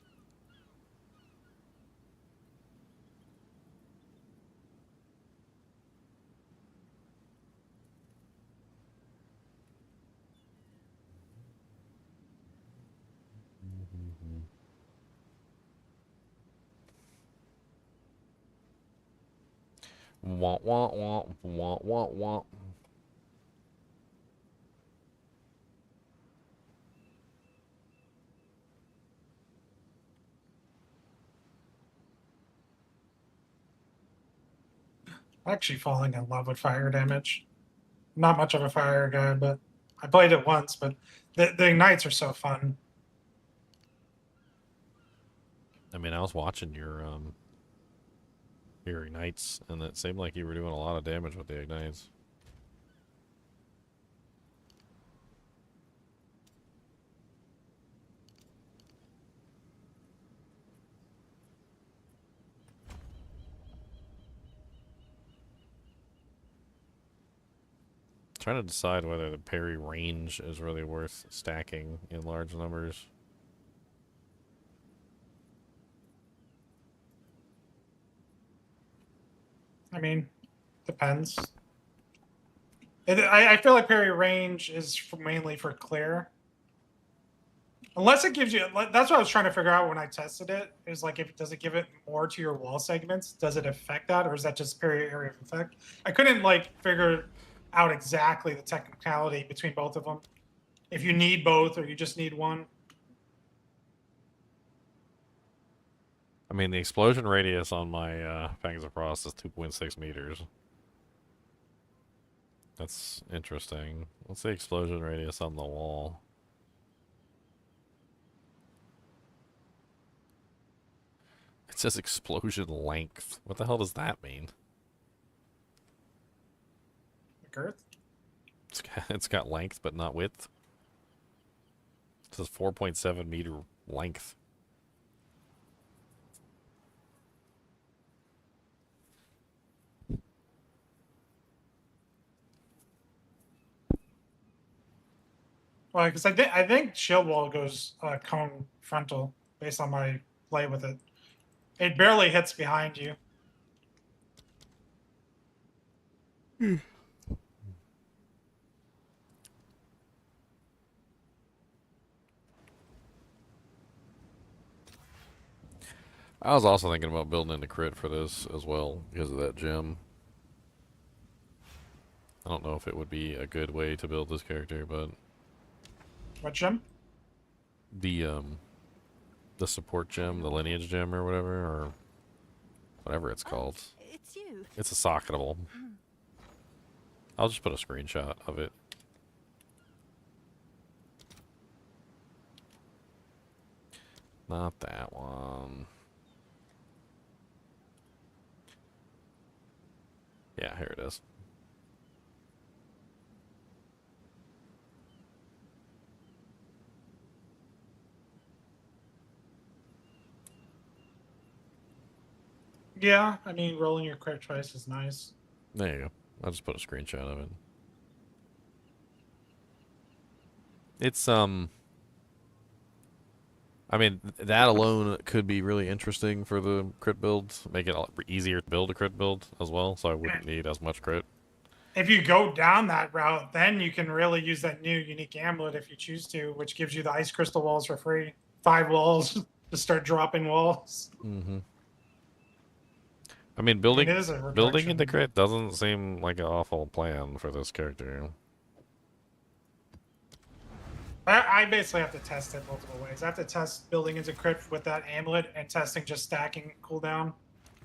Wah wah wah wah wah wah. Actually falling in love with fire damage. Not much of a fire guy, but I played it once, but the ignites are so fun. I mean, I was watching your ignites, and it seemed like you were doing a lot of damage with the ignites. Trying to decide whether the parry range is really worth stacking in large numbers. I mean, depends. I feel like parry range is mainly for clear. Unless it gives you, that's what I was trying to figure out when I tested it. Is like, does it give it more to your wall segments? Does it affect that, or is that just parry area of effect? I couldn't like figure out exactly the technicality between both of them. If you need both, or you just need one. mean, the explosion radius on my Fangs of Frost is 2.6 meters. That's interesting. What's the explosion radius on the wall? It says explosion length. What the hell does that mean? Girth? It's got length, but not width. It says 4.7 meter length. Well, because I think shield wall goes cone frontal based on my play with it. It barely hits behind you. I was also thinking about building into crit for this as well because of that gem. I don't know if it would be a good way to build this character, but What gem? the support gem, the lineage gem or whatever it's called. It's you. It's a socketable. I'll just put a screenshot of it. Not that one. Yeah, here it is. Yeah, I mean, rolling your crit twice is nice. There you go. I'll just put a screenshot of it. It's I mean, that alone could be really interesting for the crit builds. Make it a lot easier to build a crit build as well, so I wouldn't need as much crit. If you go down that route, then you can really use that new unique amulet if you choose to, which gives you the ice crystal walls for free. 5 walls to start dropping walls. Mm-hmm. I mean, building It is a building reduction. into crit doesn't seem like an awful plan for this character. I basically have to test it multiple ways. I have to test building into crit with that amulet and testing just stacking cooldown.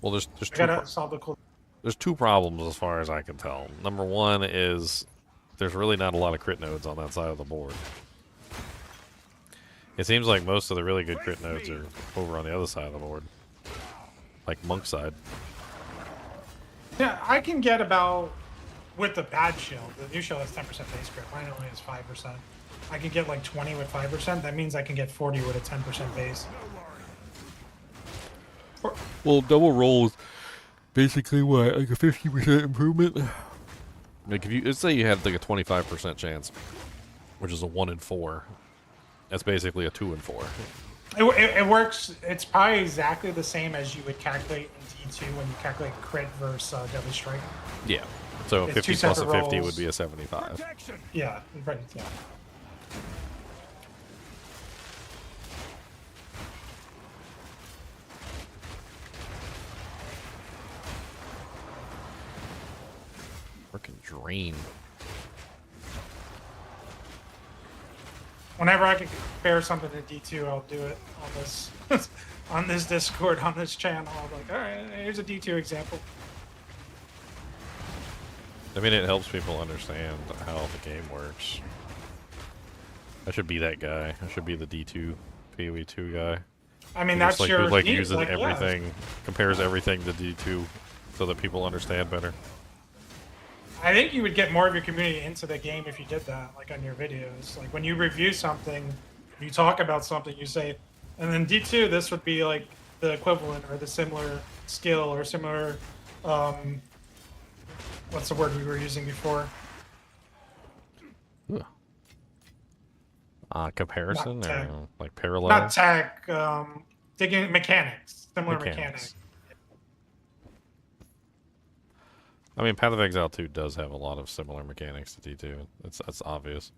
Well, there's I two gotta solve the cooldown. there's two problems as far as I can tell. Number one is there's really not a lot of crit nodes on that side of the board. It seems like most of the really good crit nodes are over on the other side of the board, like monk side. Yeah, I can get about, with the bad shield, the new shield has 10% base crit. Mine only has 5%. I can get like 20 with 5%. That means I can get 40 with a 10% base. Well, double roll is basically what, like a 50% improvement? Like if you, let's say you had like a 25% chance, which is a 1 in 4. That's basically a 2 in 4. It works. It's probably exactly the same as you would calculate in D2 when you calculate crit versus Deadly Strike. Yeah. So It's 50 two plus a separate 50 would rolls. be a 75. Protection. Yeah, right. Yeah. Freaking drain. Whenever I can compare something to D2, I'll do it on this on this Discord, on this channel. I'm like, all right, here's a D2 example. I mean, it helps people understand how the game works. I should be that guy. I should be the D2, PoE 2 guy. I mean, Who that's just, your who, like need, uses like, yeah. everything, compares everything to D2, so that people understand better. I think you would get more of your community into the game if you did that, like on your videos. Like when you review something, you talk about something, you say, and then D2, this would be like the equivalent or the similar skill or similar, what's the word we were using before? Comparison Not or tech. like parallel? Not tech, digging mechanics, similar mechanics. I mean, Path of Exile 2 does have a lot of similar mechanics to D2. That's obvious.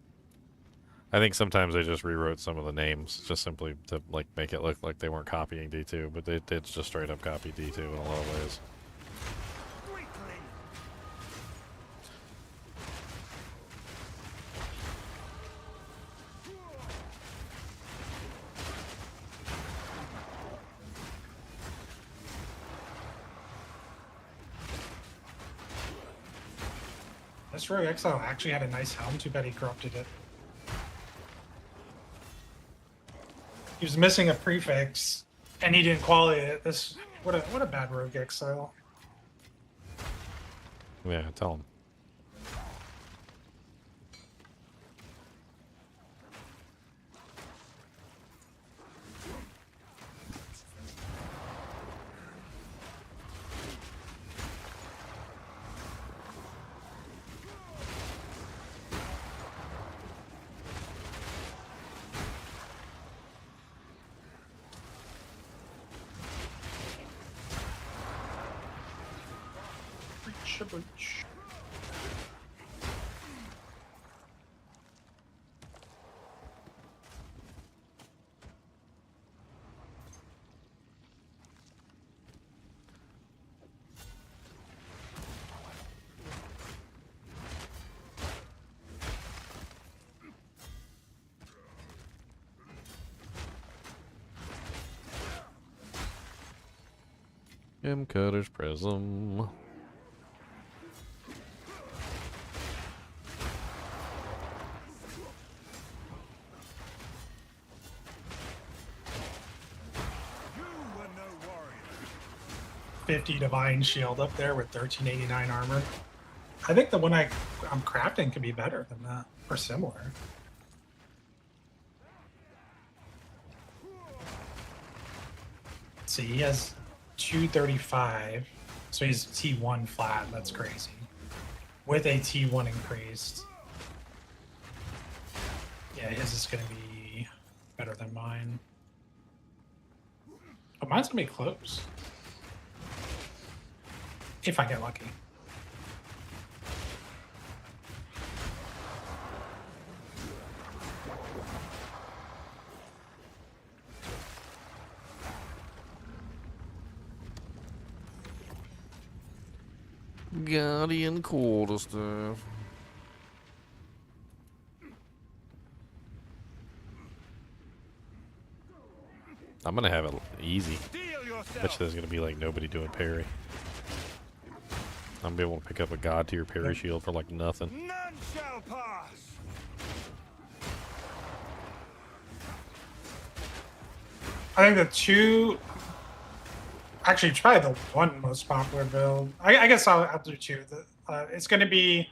I think sometimes they just rewrote some of the names just simply to like make it look like they weren't copying D2, but they did just straight up copy D2 in a lot of ways. This Rogue Exile actually had a nice helm. Too bad he corrupted it. He was missing a prefix, and he didn't quality it. This what a bad Rogue Exile. Yeah, tell him. Cutter's Prism. You were no warrior. 50 Divine Shield up there with 1389 armor. I think the one I'm crafting could be better than that, or similar. See, he has 235, so he's T1 flat. That's crazy. With a T1 increased. Yeah, his is going to be better than mine. But mine's going to be close. If I get lucky. Guardian Quarterstaff. I'm gonna have it easy. Steel Bet you yourself. there's gonna be like nobody doing parry. I'm gonna be able to pick up a god tier parry shield for like nothing. None shall pass. I think the two, actually, it's probably the one most popular build. I guess I'll do two. It's going to be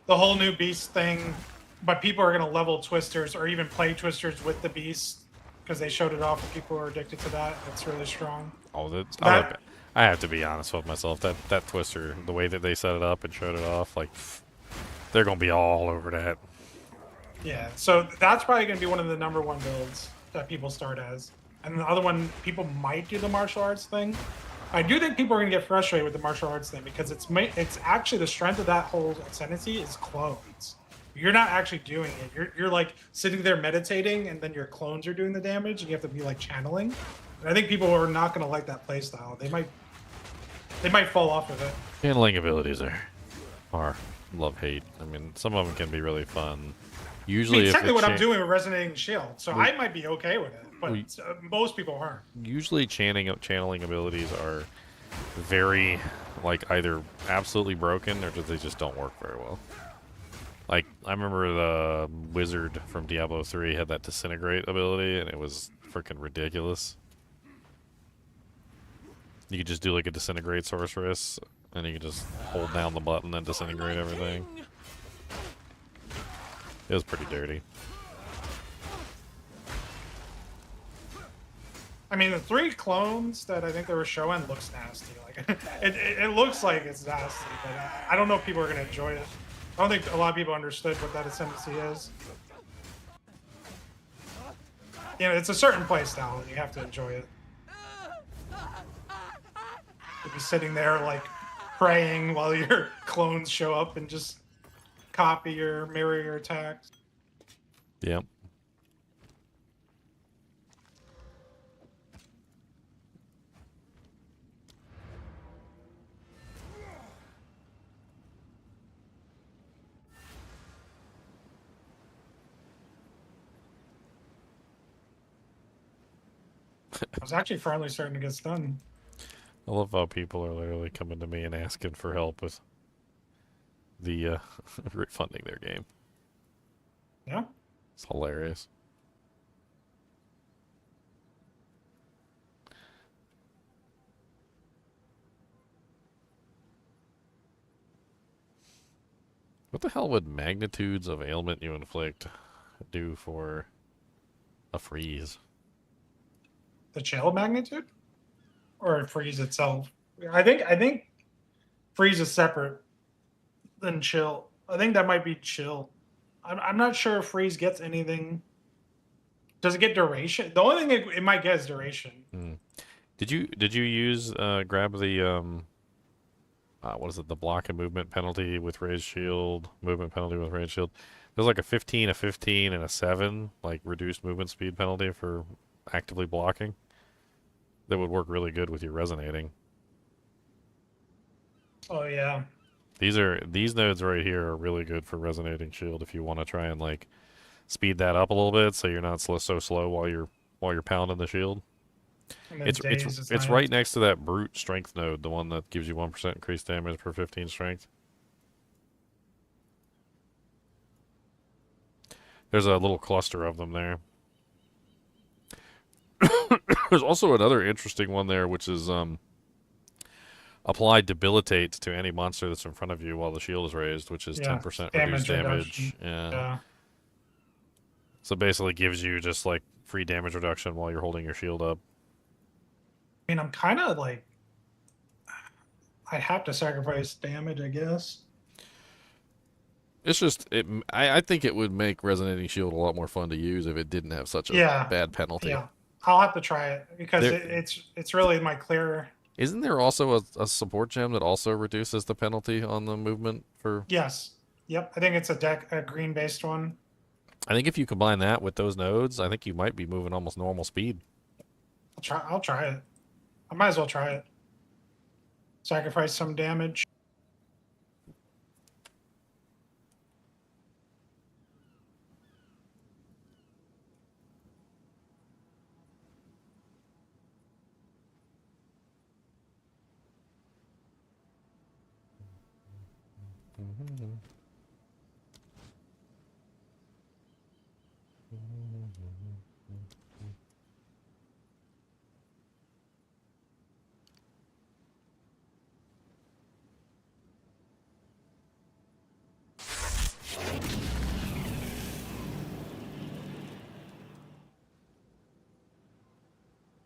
the whole new beast thing, but people are going to level twisters or even play twisters with the beast because they showed it off and people are addicted to that. It's really strong. Oh, That- I have to be honest with myself. That twister, the way that they set it up and showed it off, like they're gonna be all over that. Yeah, so that's probably going to be one of the number one builds that people start as. And the other one, people might do the martial arts thing. I do think people are going to get frustrated with the martial arts thing because it's actually the strength of that whole ascendancy is clones. You're not actually doing it. You're like sitting there meditating, and then your clones are doing the damage, and you have to be like channeling. And I think people are not going to like that playstyle. They might fall off of it. Handling abilities are love-hate. I mean, some of them can be really fun. I Usually, mean, if technically it what I'm cha- doing with Resonating Shield, so I might be okay with it, but most people aren't. usually channeling abilities are very like either absolutely broken or they just don't work very well. Like I remember the wizard from Diablo 3 had that disintegrate ability and it was freaking ridiculous. You could just do like a disintegrate sorceress and you could just hold down the button and disintegrate everything. It was pretty dirty. I mean, the 3 clones that I think they were showing looks nasty. Like it looks like it's nasty, but I don't know if people are going to enjoy it. I don't think a lot of people understood what that ascendancy is. You know, it's a certain play style, and you have to enjoy it. You'll be sitting there like praying while your clones show up and just copy or mirror your attacks. Yep. I was actually finally starting to get stunned. I love how people are literally coming to me and asking for help with the refunding their game. Yeah. It's hilarious. What the hell would magnitudes of ailment you inflict do for a freeze? The chill magnitude, or freeze itself. I think freeze is separate than chill. I think that might be chill. I'm not sure if freeze gets anything. Does it get duration? The only thing it might get is duration. Hmm. Did you use grab the what is it, the block and movement penalty with raised shield, movement penalty with raised shield? There's like a 15, a 15, and a 7, like reduced movement speed penalty for actively blocking. That would work really good with your resonating. Oh yeah. These nodes right here are really good for resonating shield if you want to try and like speed that up a little bit so you're not so slow while you're pounding the shield. And then It's days is it's nice. right next to that brute strength node, the one that gives you 1% increased damage per 15 strength. There's a little cluster of them there. There's also another interesting one there, which is apply debilitate to any monster that's in front of you while the shield is raised, which is 10% reduced damage damage. reduction. Yeah. Yeah. So basically gives you just like free damage reduction while you're holding your shield up. I mean, I'm kind of like, I have to sacrifice damage, I guess. It's just I think it would make resonating shield a lot more fun to use if it didn't have such a Yeah. bad penalty. Yeah, I'll have to try it because There- it's really my clear. Isn't there also a support gem that also reduces the penalty on the movement for? Yes. Yep. I think it's a green based one. I think if you combine that with those nodes, I think you might be moving almost normal speed. I'll try it. I might as well try it. Sacrifice some damage.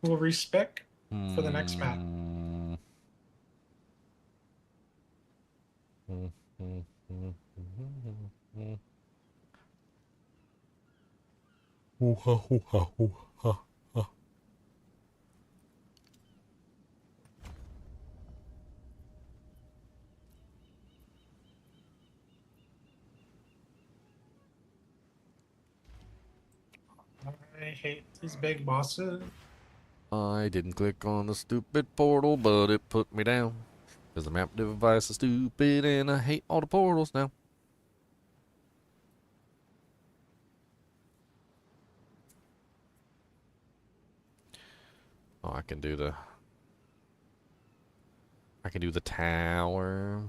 We'll respec for the next map. I hate these big bosses. I didn't click on the stupid portal, but it put me down. Because the map device is stupid and I hate all the portals now. Oh, I can do the tower.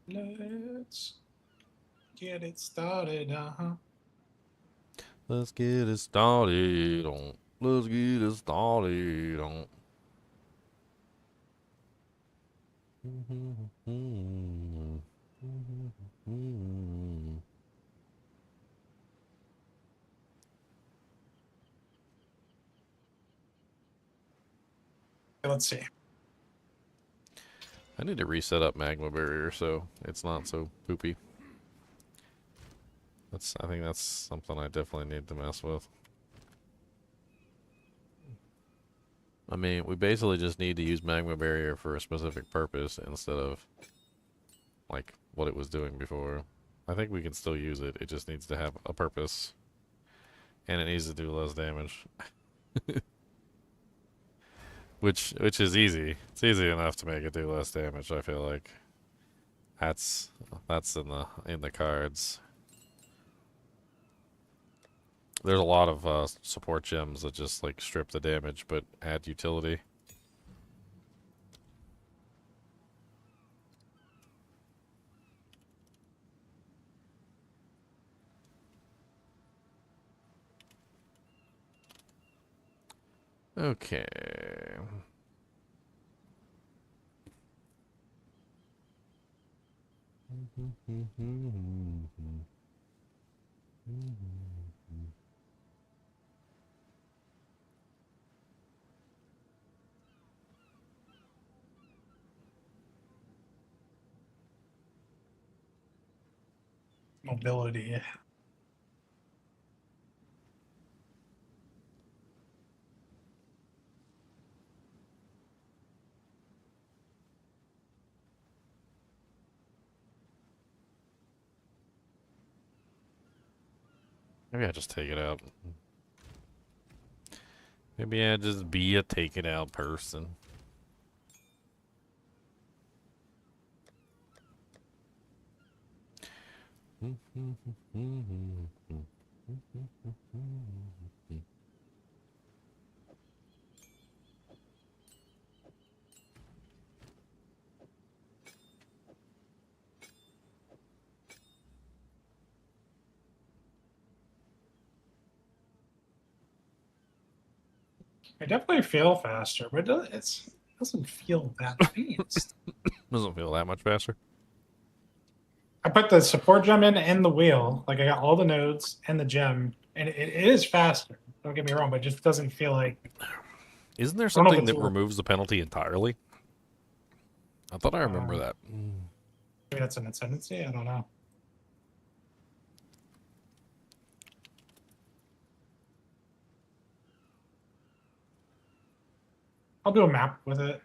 Let's get it started. Let's get it started on. Let's get it started on. Let's see. I need to reset up magma barrier so it's not so poopy. I think that's something I definitely need to mess with. I mean, we basically just need to use magma barrier for a specific purpose instead of like what it was doing before. I think we can still use it. It just needs to have a purpose. And it needs to do less damage. Which is easy. It's easy enough to make it do less damage, I feel like. That's in the cards. There's a lot of support gems that just like strip the damage but add utility. Okay. Mobility. Maybe I just take it out. Maybe I just be a take it out person. I definitely feel faster, but it doesn't feel that fast. Doesn't feel that much faster. I put the support gem in and the wheel. Like I got all the nodes and the gem, and it is faster. Don't get me wrong, but it just doesn't feel like. Isn't there don't know if something it's that a- removes the penalty entirely? I thought I remember Uh, that. Maybe that's an ascendancy. I don't know. I'll do a map with it.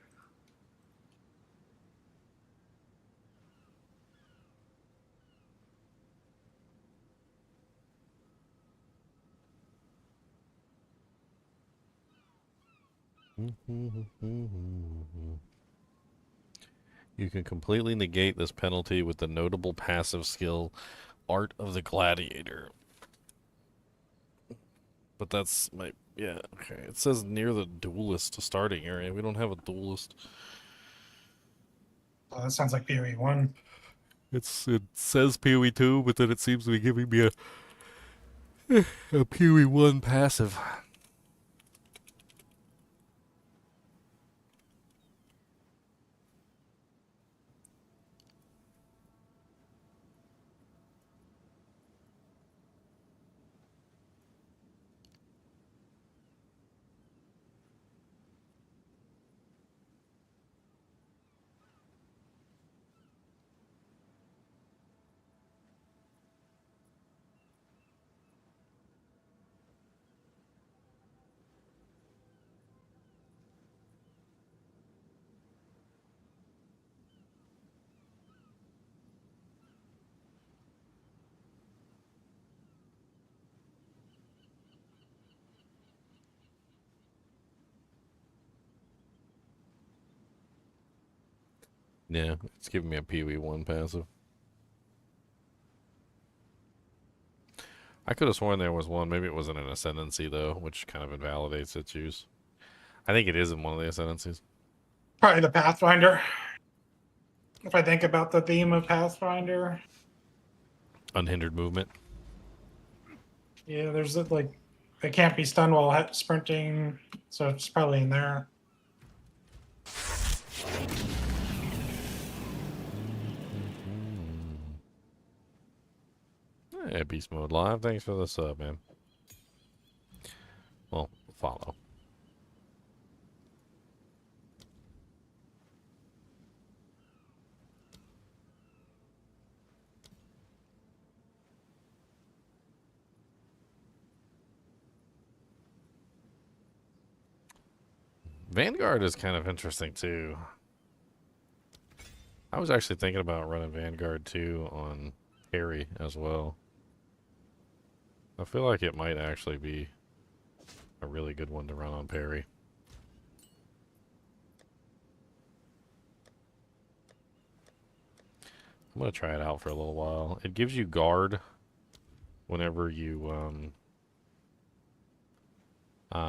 You can completely negate this penalty with the notable passive skill, Art of the Gladiator. But that's my... Yeah, okay. It says near the duelist starting area. We don't have a duelist. Oh, that sounds like PoE 1. It says PoE 2, but then it seems to be giving me a PoE 1 passive. Yeah, it's giving me a PoE 1 passive. I could have sworn there was one. Maybe it wasn't an ascendancy, though, which kind of invalidates its use. I think it is in one of the ascendancies. Probably the Pathfinder. If I think about the theme of Pathfinder, Unhindered movement. yeah, there's like they can't be stunned while sprinting, so it's probably in there. Hey, Beast Mode Live. Thanks for the sub, man. Well, follow. Vanguard is kind of interesting, too. I was actually thinking about running Vanguard, too, on Harry as well. I feel like it might actually be a really good one to run on Perry. I'm going to try it out for a little while. It gives you guard whenever you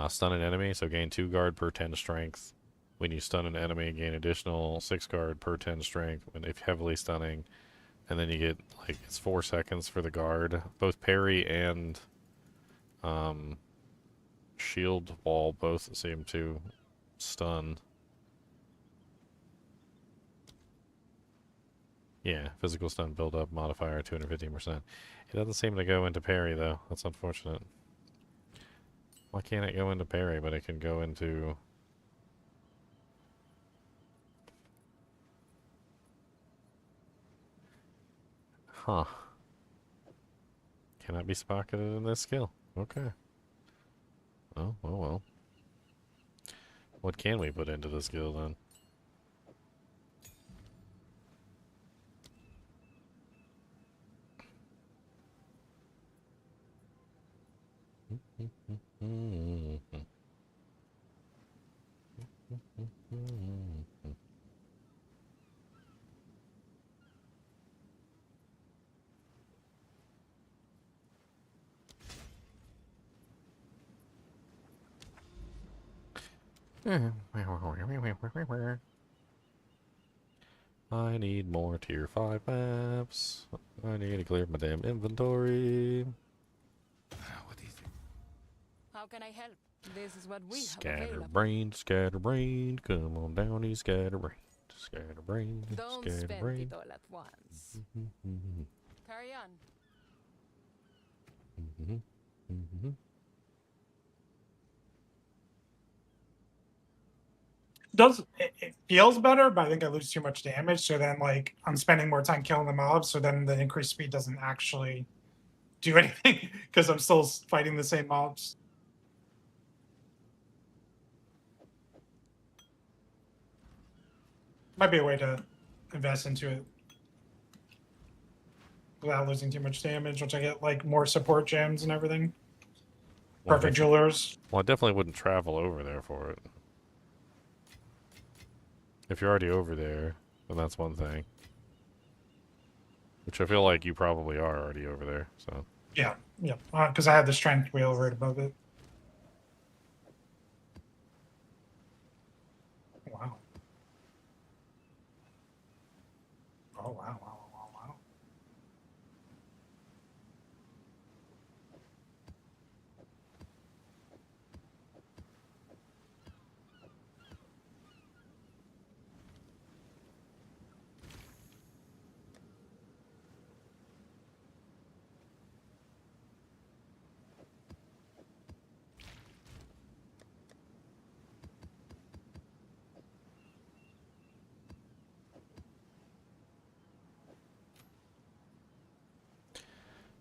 Stun an enemy, so gain 2 guard per 10 strength. When you stun an enemy, gain additional 6 guard per 10 strength when if heavily stunning. And then you get, like, it's 4 seconds for the guard. Both parry and shield wall both seem to stun. Yeah, physical stun build up modifier 215%. It doesn't seem to go into parry, though. That's unfortunate. Why can't it go into parry, but it can go into... Huh. Cannot be spocketed in this skill. Okay. Oh, well, well. What can we put into the skill, then? I need more tier 5 maps. I need to clear my damn inventory. What do you think? How can I help? This is what we have Scatterbrained, scatterbrained. Come on down, you scatterbrained. Scatterbrained, Don't spend scatterbrained. it all at once. Carry on. It feels better, but I think I lose too much damage. So then, like, I'm spending more time killing the mobs. So then the increased speed doesn't actually do anything because I'm still fighting the same mobs. Might be a way to invest into it without losing too much damage, which I get like more support gems and everything. Well, Perfect jewelers. Well, I definitely wouldn't travel over there for it. If you're already over there, then that's one thing. Which I feel like you probably are already over there, so... Yeah, yeah. Because I have the strength wheel right above it. Wow. Oh, wow, wow, wow, wow.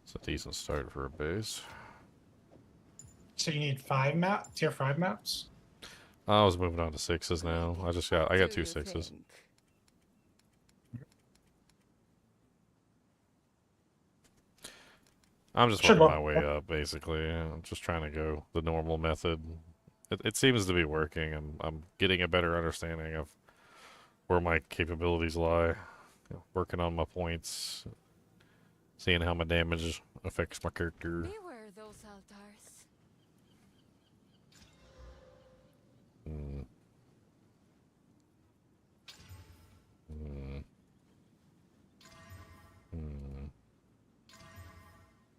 It's a decent start for a base. So you need tier 5 maps? I was moving on to 6s now. I got Do 2 you 6s. think? I'm just Should working work. my way up, basically. I'm just trying to go the normal method. It seems to be working. I'm getting a better understanding of where my capabilities lie. Working on my points. Seeing how my damage affects my character. Beware those altars. Hmm. Hmm. Hmm.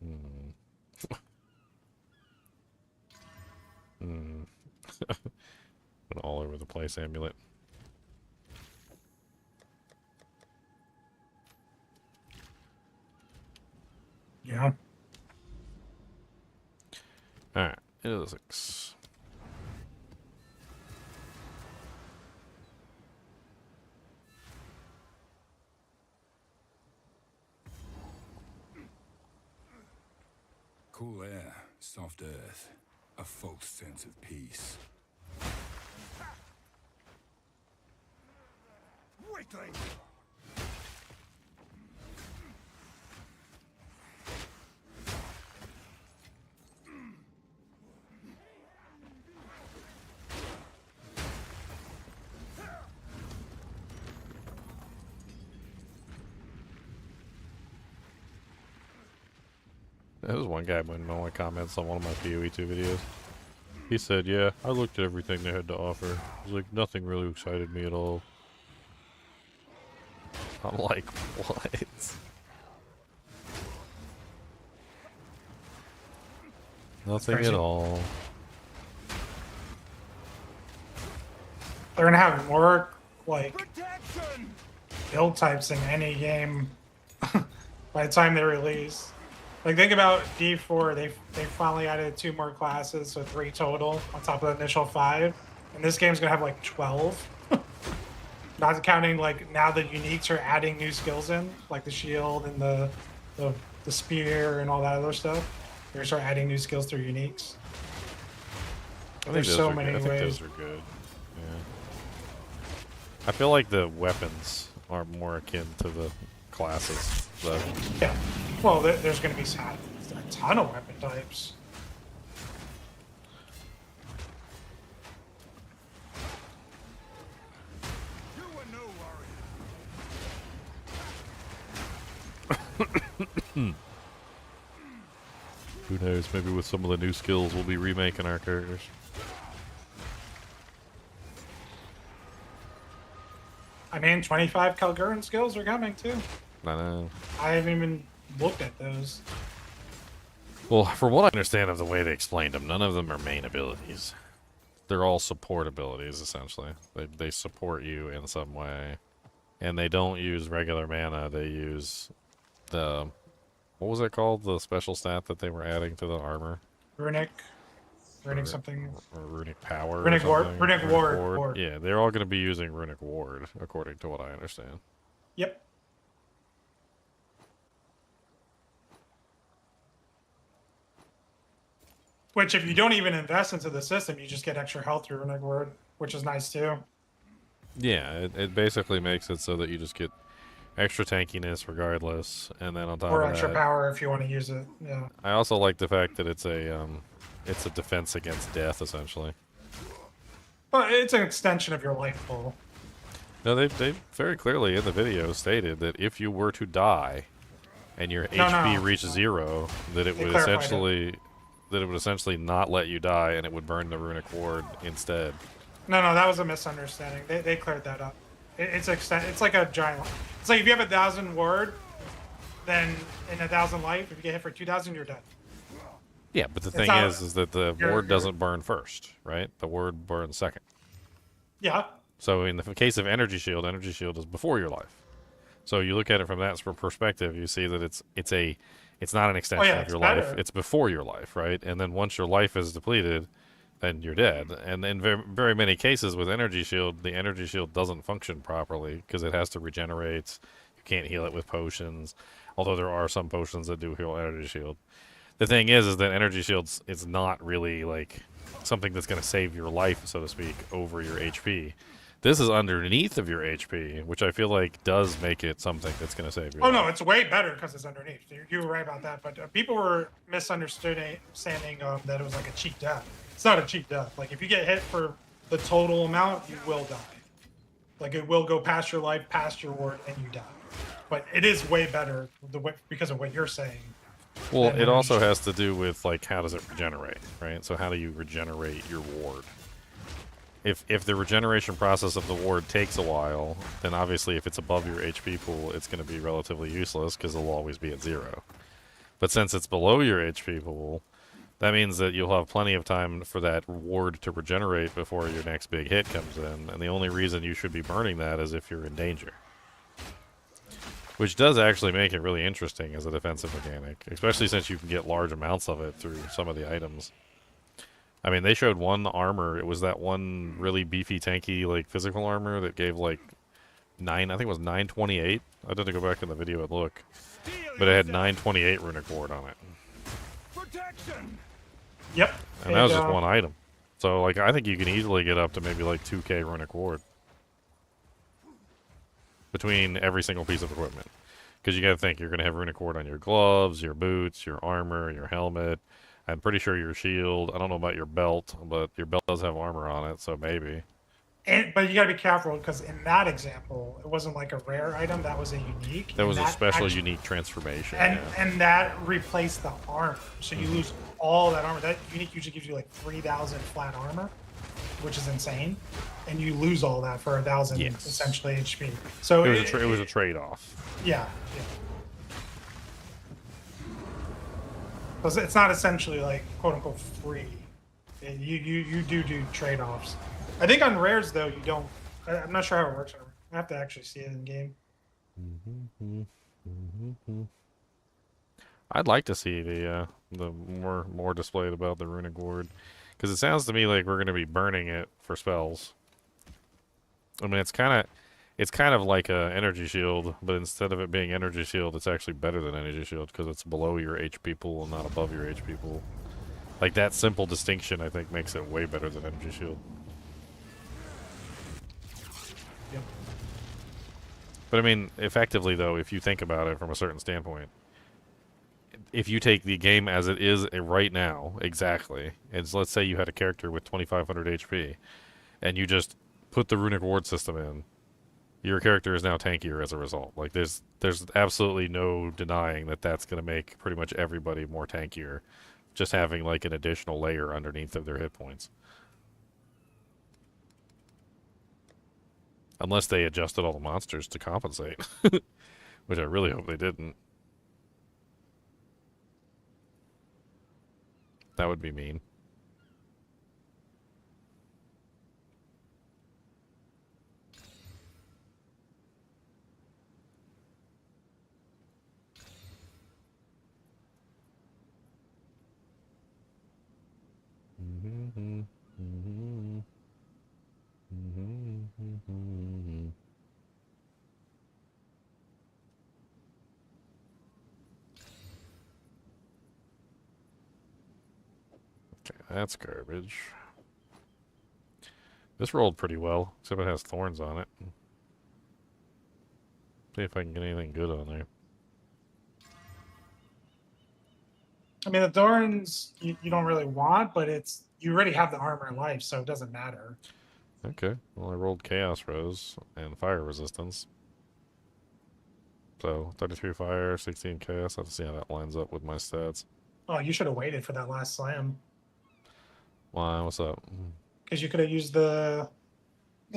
Hmm. Hmm. An all over the place amulet. Yeah. Alright, into the 6. Cool air, soft earth, a false sense of peace. Weakling! There was one guy putting all my comments on one of my PoE2 videos. He said, yeah, I looked at everything they had to offer. It was like, nothing really excited me at all. I'm like, what? Nothing crazy. at all. They're gonna have more like build types in any game by the time they release. Like think about D4, they finally added 2 more classes, so 3 total on top of the initial 5. And this game's gonna have like 12. Not counting like now the uniques are adding new skills in, like the shield and the spear and all that other stuff. They're gonna start adding new skills through uniques. There's so many I think ways. those are good. Yeah. I feel like the weapons are more akin to the classes. So. Yeah. Well, there's going to be a ton of weapon types. Who knows? Maybe with some of the new skills, we'll be remaking our characters. I mean, 25 Kalguran skills are coming too. I know. I haven't even looked at those. Well, from what I understand of the way they explained them, none of them are main abilities. They're all support abilities, essentially. They support you in some way. And they don't use regular mana, they use the... What was it called? The special stat that they were adding to the armor? Runic something. Or runic power. Runic or ward. something? Runic ward. Yeah, they're all going to be using runic ward, according to what I understand. Yep. Which, if you don't even invest into the system, you just get extra health through Runic ward, which is nice too. Yeah, it basically makes it so that you just get extra tankiness regardless, and then on top Or of extra that, power if you want to use it. Yeah. I also like the fact that it's a defense against death, essentially. Well, it's an extension of your life pool. No, they very clearly in the video stated that if you were to die and your HP reached 0, that it would essentially not let you die, and it would burn the runic ward instead. No, that was a misunderstanding. They cleared that up. It's like a giant. It's like if you have 1,000 ward, then in 1,000 life, if you get hit for 2,000, you're dead. Yeah, but the thing is that the ward doesn't burn first, right? The ward burns second. Yeah. So in the case of energy shield is before your life. So you look at it from that perspective, you see that it's not an extension of your life. It's before your life, right? And then once your life is depleted, then you're dead. And in very many cases with energy shield, the energy shield doesn't function properly because it has to regenerate. You can't heal it with potions, although there are some potions that do heal energy shield. The thing is that energy shields is not really like something that's going to save your life, so to speak, over your HP. This is underneath of your HP, which I feel like does make it something that's going to save your life. No, it's way better because it's underneath. You were right about that, but people were misunderstanding that it was like a cheap death. It's not a cheap death. Like if you get hit for the total amount, you will die. Like it will go past your life, past your ward, and you die. But it is way better because of what you're saying. Well, it also has to do with like how does it regenerate, right? So how do you regenerate your ward? If the regeneration process of the ward takes a while, then obviously if it's above your HP pool, it's going to be relatively useless because it'll always be at 0. But since it's below your HP pool, that means that you'll have plenty of time for that ward to regenerate before your next big hit comes in, and the only reason you should be burning that is if you're in danger. Which does actually make it really interesting as a defensive mechanic, especially since you can get large amounts of it through some of the items. I mean, they showed one armor. It was that one really beefy, tanky, like, physical armor that gave, like, I think it was 928. I had to go back in the video and look. But it had 928 runic ward on it. Protection. Yep. And that was just one item. So, like, I think you can easily get up to maybe, like, 2k runic ward. Between every single piece of equipment. Because you gotta think, you're gonna have runic ward on your gloves, your boots, your armor, your helmet. I'm pretty sure your shield, I don't know about your belt, but your belt does have armor on it, so maybe. But you gotta be careful because in that example, it wasn't like a rare item. That was a unique. That and was a special, actually- unique transformation. And Yeah. and that replaced the armor, so you lose all that armor. That unique usually gives you like 3,000 flat armor, which is insane, and you lose all that for 1,000 Yes. essentially HP. So It was a trade-off. yeah. Because it's not essentially like quote unquote free. You do trade offs. I think on rares though you don't. I'm not sure how it works. I have to actually see it in game. I'd like to see the more displayed about the runic ward, because it sounds to me like we're going to be burning it for spells. I mean, it's kind of like a energy shield, but instead of it being energy shield, it's actually better than energy shield because it's below your HP pool and not above your HP pool. Like that simple distinction, I think, makes it way better than energy shield. Yep. But I mean, effectively though, if you think about it from a certain standpoint, if you take the game as it is right now, exactly, and let's say you had a character with 2,500 HP, and you just put the runic ward system in, your character is now tankier as a result. Like there's absolutely no denying that that's going to make pretty much everybody more tankier, just having like an additional layer underneath of their hit points. Unless they adjusted all the monsters to compensate, which I really hope they didn't. That would be mean. Okay, that's garbage. This rolled pretty well, except it has thorns on it. See if I can get anything good on there. I mean the thorns you don't really want, but you already have the armor in life, so it doesn't matter. Okay, well I rolled Chaos Rose and Fire Resistance. So 33 Fire, 16 Chaos. I'll have to see how that lines up with my stats. Oh, you should have waited for that last slam Why? What's up? because you could have used the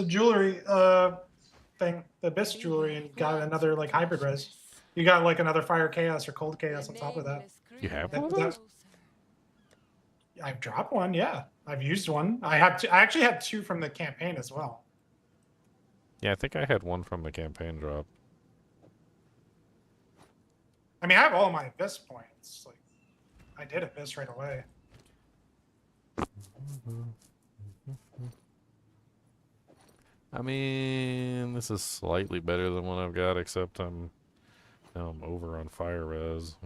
jewelry thing, the Abyss jewelry, and got another like hybrid res. You got like another fire chaos or cold chaos on top of that. You have That- one of those? I've dropped one, yeah. I've used one. I actually had two from the campaign as well. Yeah, I think I had one from the campaign drop. I mean, I have all my Abyss points. Like, I did Abyss right away. I mean, this is slightly better than what I've got, except now I'm over on fire res.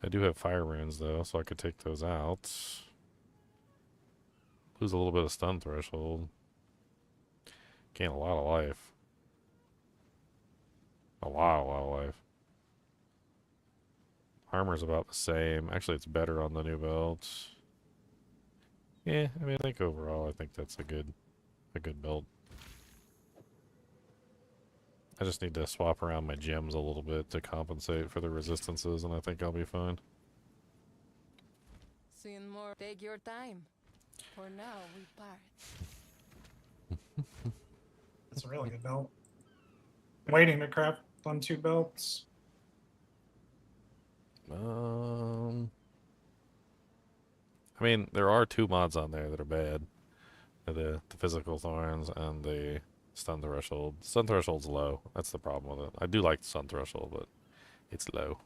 I do have fire runes though, so I could take those out. Lose a little bit of stun threshold. Gain a lot of life. A lot of life. Armor's about the same. Actually, it's better on the new belt. Yeah, I mean, I think overall, I think that's a good build. I just need to swap around my gems a little bit to compensate for the resistances, and I think I'll be fine. Soon more. Take your time. For now, we part. It's a really good belt. Waiting to craft on 2 belts. I mean, there are 2 mods on there that are bad. The physical thorns and the stun threshold. Stun threshold's low. That's the problem with it. I do like the stun threshold, but it's low.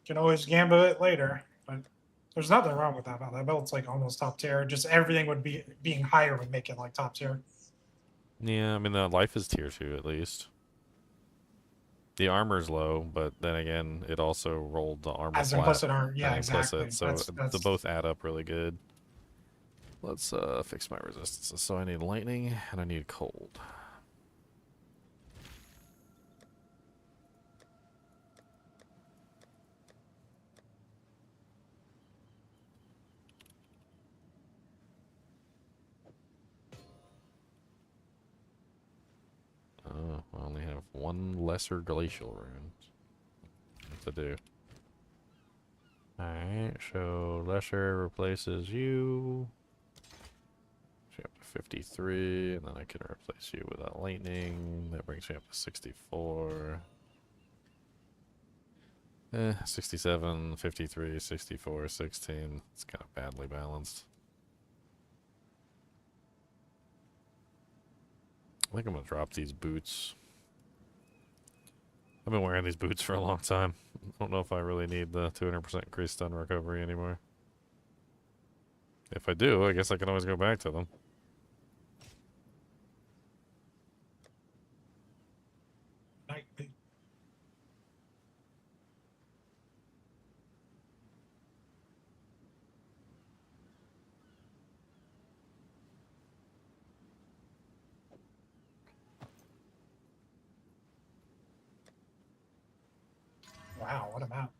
Can always gamble it later, but there's nothing wrong with that belt. That belt's like almost top tier. Just everything would be being higher would make it like top tier. Yeah, I mean, the life is tier 2 at least. The armor's low, but then again, it also rolled the armor As flat implicit armor, yeah, and exactly. implicit, so they both add up really good. Let's fix my resistances. So I need lightning and I need cold. one lesser glacial rune. What to do? Alright, so lesser replaces you. So you up to 53, and then I can replace you with that lightning. That brings me up to 64. 67, 53, 64, 16. It's kind of badly balanced. I think I'm gonna drop these boots. I've been wearing these boots for a long time. I don't know if I really need the 200% increased stun recovery anymore. If I do, I guess I can always go back to them. Nightly. Wow, what a map.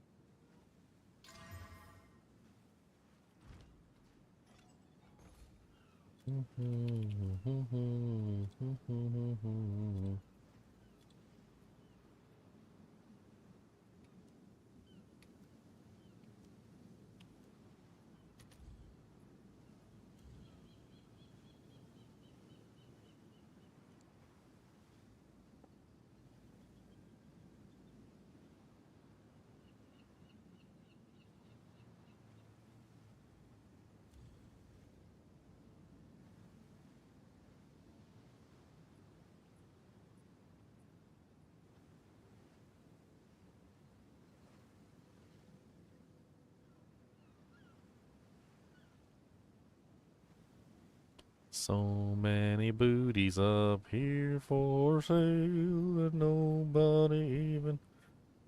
So many booties up here for sale that nobody even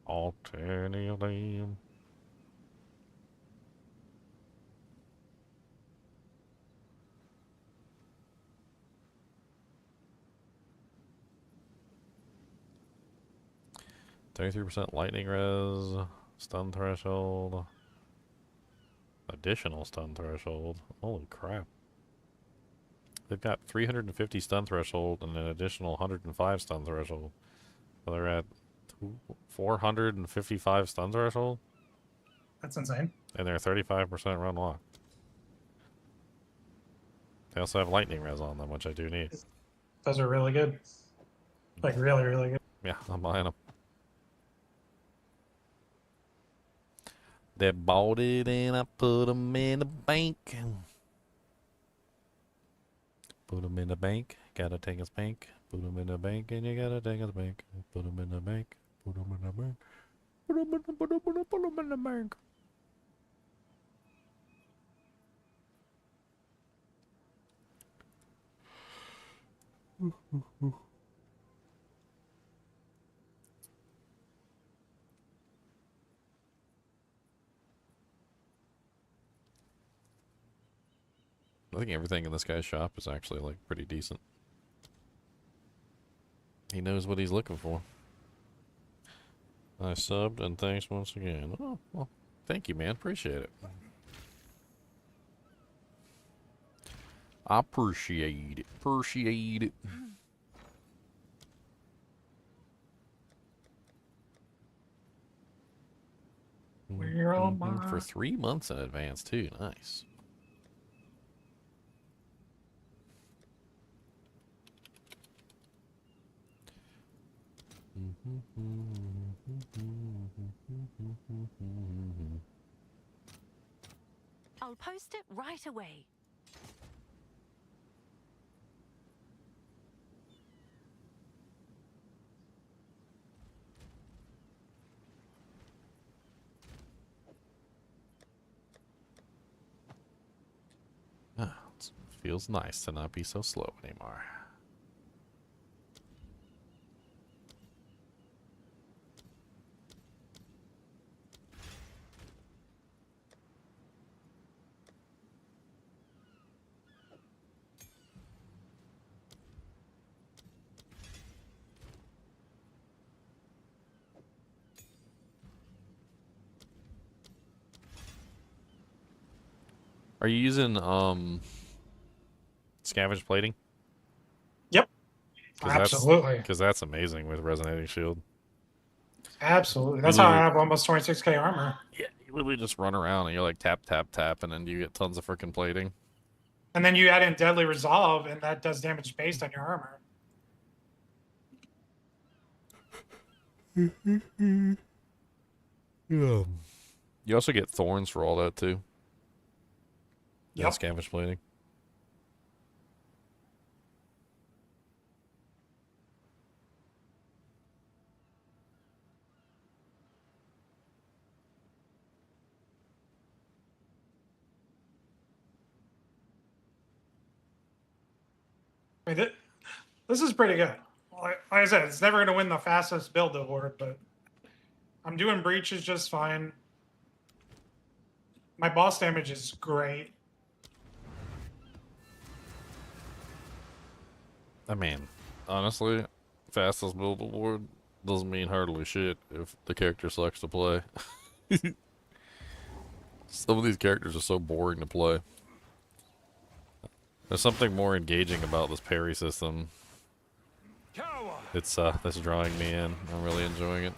ought any of them. %, lightning res, stun threshold, additional stun threshold. Holy crap. They've got 350 stun threshold and an additional 105 stun threshold. So they're at 455 stun threshold, That's insane. and they're 35% run lock. They also have lightning res on them, which I do need. Those are really good. Like, really, really good. Yeah, I'm buying them. They bought it and I put them in the bank. Put them in the bank. Gotta take his bank. Put them in the bank and you gotta take his bank. Put them in the bank. Put them in the bank. Put them in the bank. I think everything in this guy's shop is actually like pretty decent. He knows what he's looking for. I subbed and thanks once again. Oh, well, thank you, man. Appreciate it. I appreciate it. Appreciate it. We're on my... For 3 months in advance, too. Nice. I'll post it right away. Ah, it feels nice to not be so slow anymore. Are you using scavenge plating? Yep. Absolutely. Because that's amazing with Resonating Shield. Absolutely. That's how I have almost 26k armor. Yeah, you literally just run around and you're like tap, tap, tap, and then you get tons of freaking plating. And then you add in Deadly Resolve, and that does damage based on your armor. Yeah. You also get thorns for all that too. Yep. That's damage plating. I mean, this is pretty good. Like I said, it's never going to win the fastest build award, but I'm doing breaches just fine. My boss damage is great. I mean, honestly, fastest build award doesn't mean hardly shit if the character selects to play. Some of these characters are so boring to play. There's something more engaging about this parry system. It's that's drawing me in. I'm really enjoying it.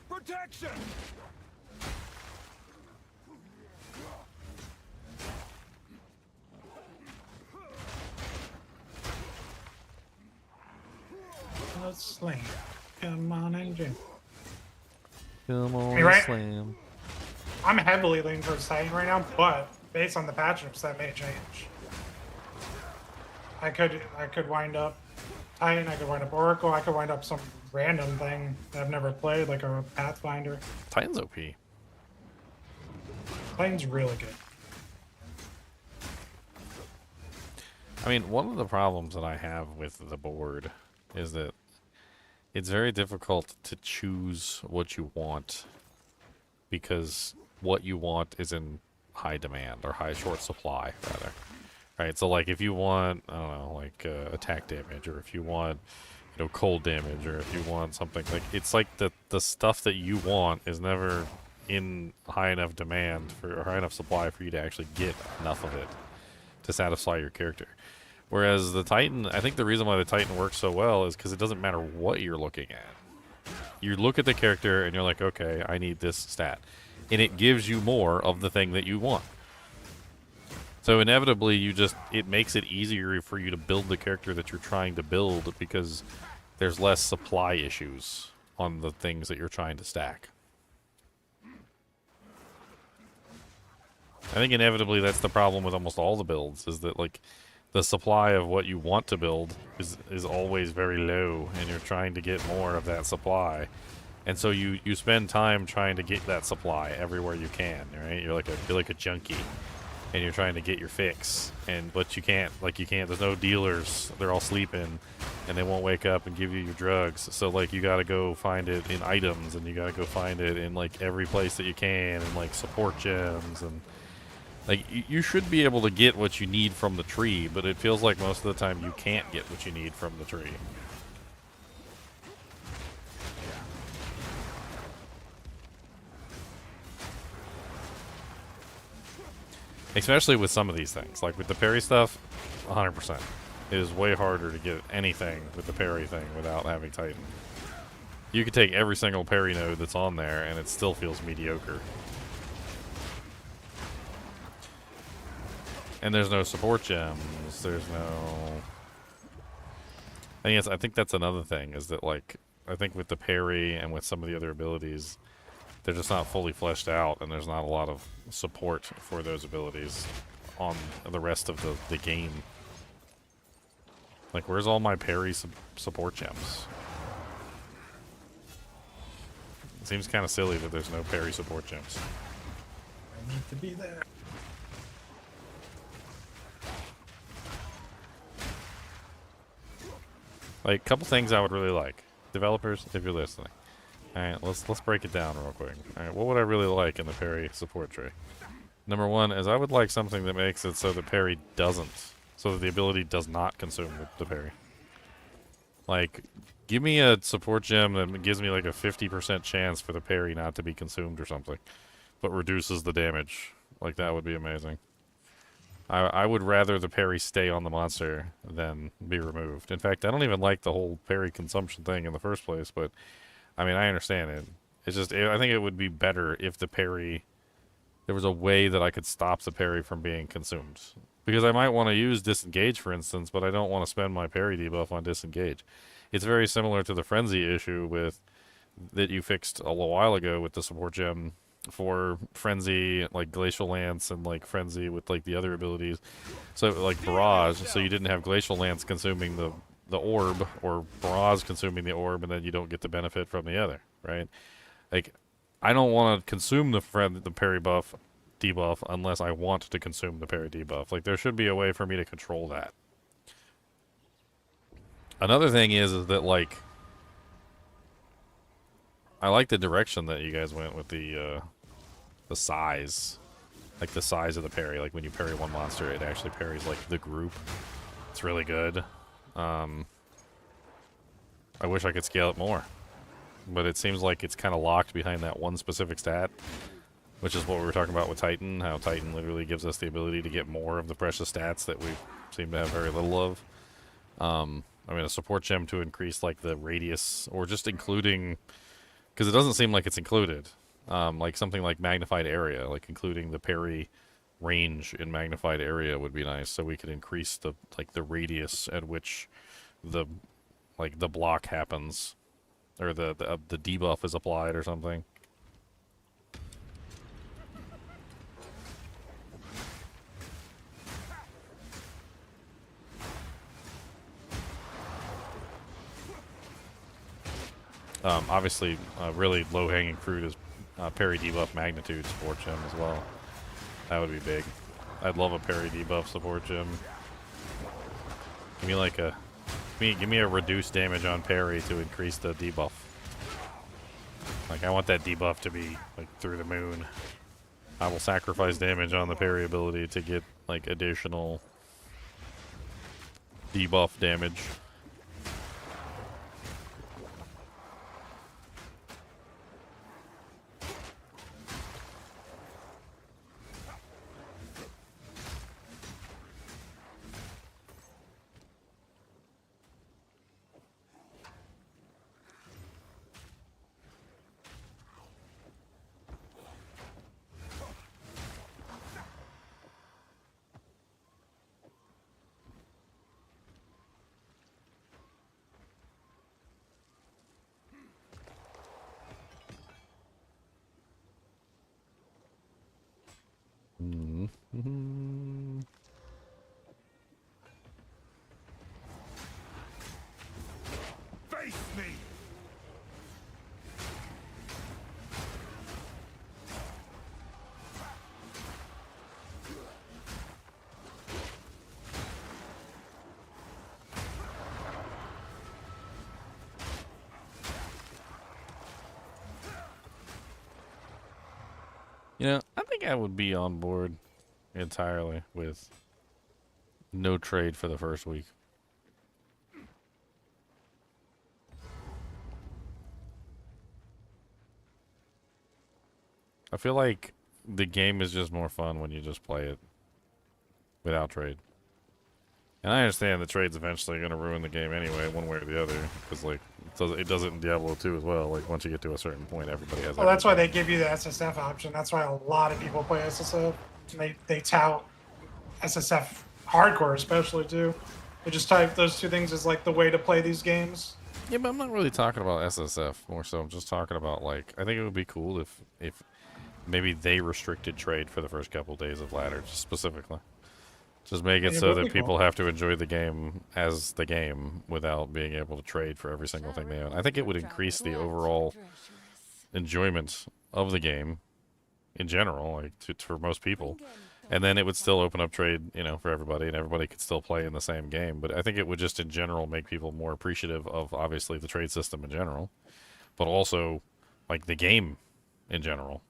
Protection! Let's slam. Come on, engine. Come on, You're right. slam. I'm heavily leaning towards Titan right now, but based on the patch ups, that may change. I could wind up Titan, I could wind up Oracle, I could wind up some random thing that I've never played, like a Pathfinder. Titan's OP. Titan's really good. I mean, one of the problems that I have with the board is that it's very difficult to choose what you want because what you want is in high demand or high short supply, rather. Right? So, like, if you want, I don't know, like attack damage, or if you want, you know, cold damage, or if you want something like, it's like the stuff that you want is never in high enough demand for or high enough supply for you to actually get enough of it to satisfy your character. Whereas the Titan, I think the reason why the Titan works so well is because it doesn't matter what you're looking at. You look at the character and you're like, okay, I need this stat. And it gives you more of the thing that you want. So inevitably, it makes it easier for you to build the character that you're trying to build because there's less supply issues on the things that you're trying to stack. I think inevitably that's the problem with almost all the builds, is that, like, the supply of what you want to build is always very low, and you're trying to get more of that supply. And so you spend time trying to get that supply everywhere you can, right? You're like a junkie, and you're trying to get your fix, but you can't. There's no dealers. They're all sleeping, and they won't wake up and give you your drugs. So, like, you got to go find it in items, and you got to go find it in, like, every place that you can, and, like, support gems, and like, you should be able to get what you need from the tree, but it feels like most of the time you can't get what you need from the tree. Especially with some of these things. Like with the parry stuff, 100%. It is way harder to get anything with the parry thing without having Titan. You could take every single parry node that's on there and it still feels mediocre. And there's no support gems. There's no... I think that's another thing, is that, like, I think with the parry and with some of the other abilities, they're just not fully fleshed out, and there's not a lot of support for those abilities on the rest of the game. Like, where's all my parry support gems? It seems kind of silly that there's no parry support gems. I need to be there. Like, a couple things I would really like. Developers, if you're listening. Alright, let's break it down real quick. Alright, what would I really like in the parry support tree? Number one is I would like something that makes it so the parry doesn't. So that the ability does not consume the parry. Like, Give me a support gem that gives me like a 50% chance for the parry not to be consumed or something, but reduces the damage. Like, that would be amazing. I would rather the parry stay on the monster than be removed. In fact, I don't even like the whole parry consumption thing in the first place, but I mean, I understand it. It's just, I think it would be better if the parry, there was a way that I could stop the parry from being consumed. Because I might want to use disengage, for instance, but I don't want to spend my parry debuff on disengage. It's very similar to the frenzy issue with that you fixed a little while ago with the support gem for frenzy, like glacial lance, and like frenzy with like the other abilities. So like barrage, so you didn't have glacial lance consuming the orb, or barrage consuming the orb, and then you don't get the benefit from the other, right? Like, I don't want to consume the parry buff debuff unless I want to consume the parry debuff. Like, there should be a way for me to control that. Another thing is that like, I like the direction that you guys went with the size, like the size of the parry. Like, when you parry one monster, it actually parries like the group. It's really good. I wish I could scale it more, but it seems like it's kind of locked behind that one specific stat, which is what we were talking about with Titan. How Titan literally gives us the ability to get more of the precious stats that we seem to have very little of. I mean, a support gem to increase like the radius, or just including, because it doesn't seem like it's included. Like something like magnified area, like including the parry range in magnified area would be nice, so we could increase the like the radius at which the like the block happens, or the debuff is applied or something. Obviously, really low-hanging fruit is parry debuff magnitude support gem as well. That would be big. I'd love a parry debuff support gem. Give me like a, give me a reduced damage on parry to increase the debuff. Like, I want that debuff to be like through the moon. I will sacrifice damage on the parry ability to get like additional debuff damage. Face me! You know, I think I would be on board entirely with no trade for the first week. I feel like the game is just more fun when you just play it without trade. And I understand the trade's eventually going to ruin the game anyway, one way or the other, because like it does it in Diablo 2 as well. Like, once you get to a certain point, everybody has. Well, that's why they give you the SSF option. That's why a lot of people play SSF. And they tout SSF hardcore, especially too. They just type those two things as like the way to play these games. Yeah, but I'm not really talking about SSF. More so, I'm just talking about, like, I think it would be cool if maybe they restricted trade for the first couple days of ladder, just specifically. Just make it so that people have to enjoy the game as the game without being able to trade for every single thing they own. I think it would increase the overall enjoyment of the game in general, like for most people. And then it would still open up trade, you know, for everybody, and everybody could still play in the same game. But I think it would just in general make people more appreciative of, obviously, the trade system in general, but also like the game in general.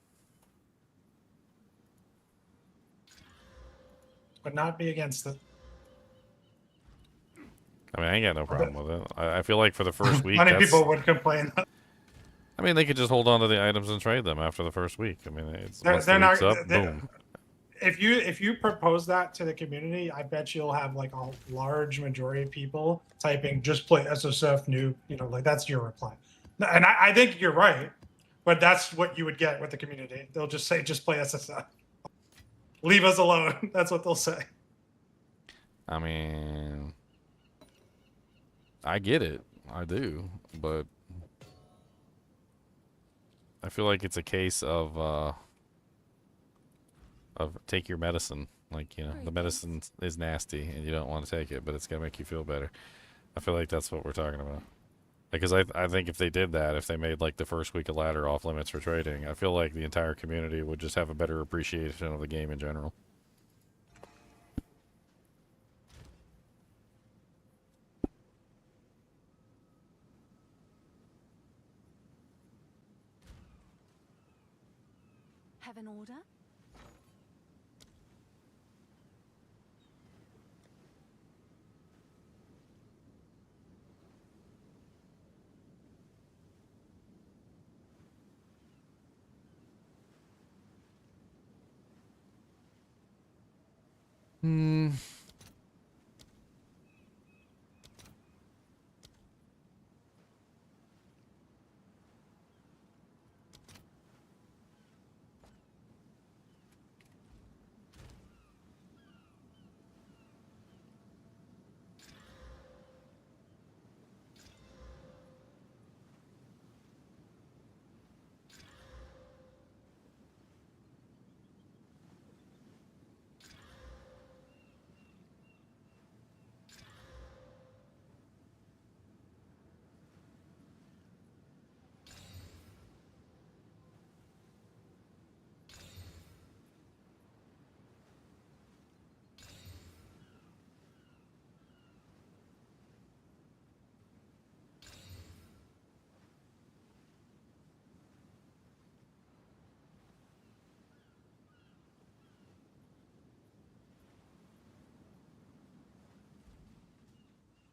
But not be against it. I mean, I ain't got no problem with it. I feel like for the first week, Many that's... people would complain. I mean, they could just hold on to the items and trade them after the first week. I mean, it's once the They're week's not. up, boom. If you propose that to the community, I bet you'll have like a large majority of people typing just play SSF new. You know, like that's your reply. And I think you're right, but that's what you would get with the community. They'll just say just play SSF. Leave us alone. That's what they'll say. I mean, I get it. I do, but I feel like it's a case of take your medicine. Like, you know, the medicine is nasty and you don't want to take it, but it's gonna make you feel better. I feel like that's what we're talking about. Because I think if they did that, if they made like the first week of ladder off limits for trading, I feel like the entire community would just have a better appreciation of the game in general. Have an order? Hmm.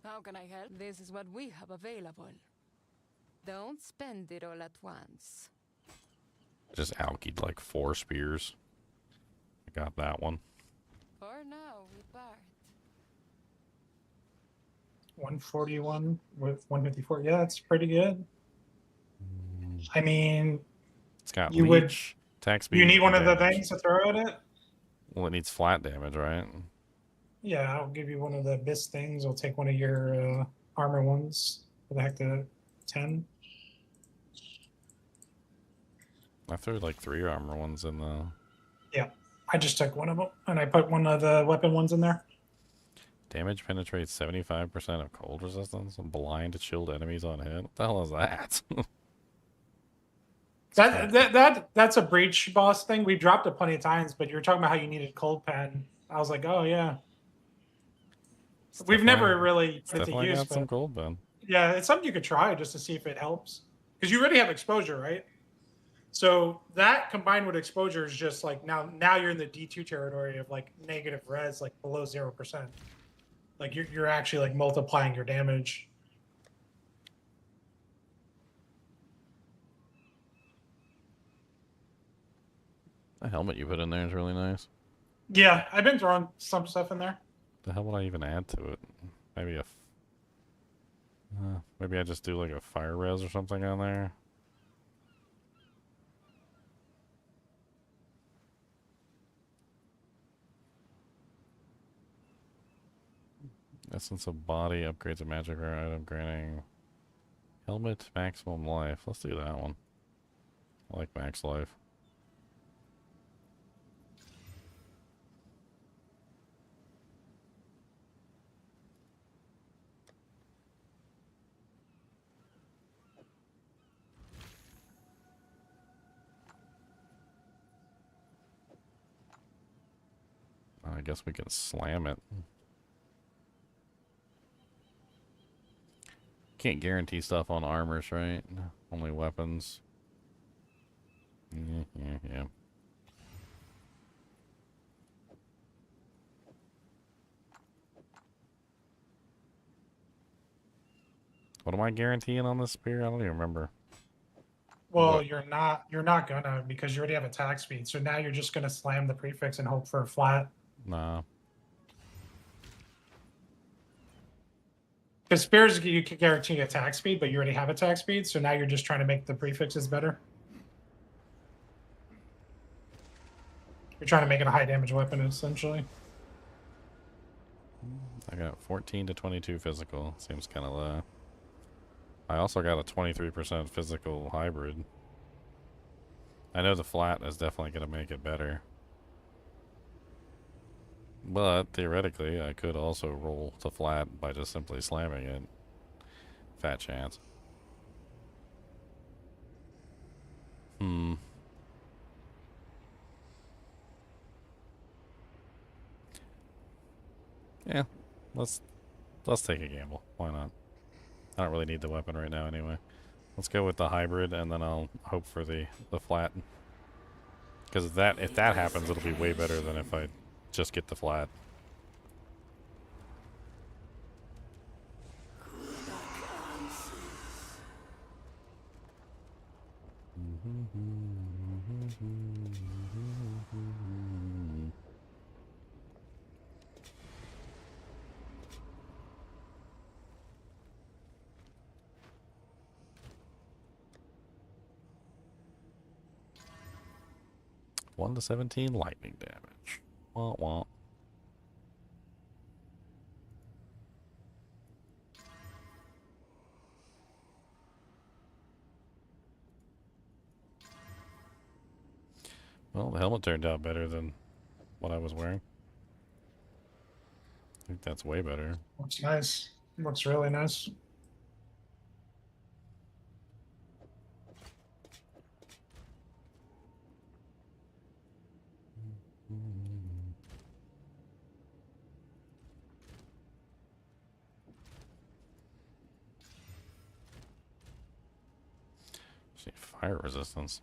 How can I help? This is what we have available. Don't spend it all at once. Just alkied like 4 spears. I got that one. For now, we part. 141 with 154. Yeah, that's pretty good. I mean, It's got you would. leech, attack speed, You need one and of the damage. things to throw at it. Well, it needs flat damage, right? Yeah, I'll give you one of the abyss things. I'll take one of your armor ones for the heck to 10. I threw like 3 armor ones in the... Yeah, I just took one of them, and I put one of the weapon ones in there. Damage penetrates 75% of cold resistance and blind chilled enemies on hit. What the hell is that? That's a breach boss thing. We dropped it plenty of times, but you were talking about how you needed cold pen. I was like, oh yeah. We've never really put it to definitely use, got some but gold then. yeah, it's something you could try just to see if it helps. Because you already have exposure, right? So that combined with exposure is just like now you're in the D2 territory of like negative res, like below 0%. Like you're actually like multiplying your damage. The helmet you put in there is really nice. Yeah, I've been throwing some stuff in there. The hell would I even add to it? Maybe maybe I just do like a fire res or something on there. Essence of body upgrades a magic rare item granting helmet maximum life. Let's do that one. I like max life. I guess we can slam it. Can't guarantee stuff on armors, right? Only weapons. Yeah. What am I guaranteeing on this spear? I don't even remember. Well, What? you're not gonna because you already have attack speed. So now you're just gonna slam the prefix and hope for a flat. Nah. Because spears you can guarantee attack speed, but you already have attack speed, so now you're just trying to make the prefixes better. You're trying to make it a high damage weapon, essentially. I got 14 to 22 physical. Seems kind of low. I also got a 23% physical hybrid. I know the flat is definitely going to make it better. But theoretically, I could also roll to flat by just simply slamming it. Fat chance. Yeah, let's take a gamble. Why not? I don't really need the weapon right now anyway. Let's go with the hybrid, and then I'll hope for the flat. Because if that happens, it'll be way better than if I just get the flat. One to 17 lightning damage. Wah wah. Well, the helmet turned out better than what I was wearing. I think that's way better. Looks nice. Looks really nice. See, fire resistance.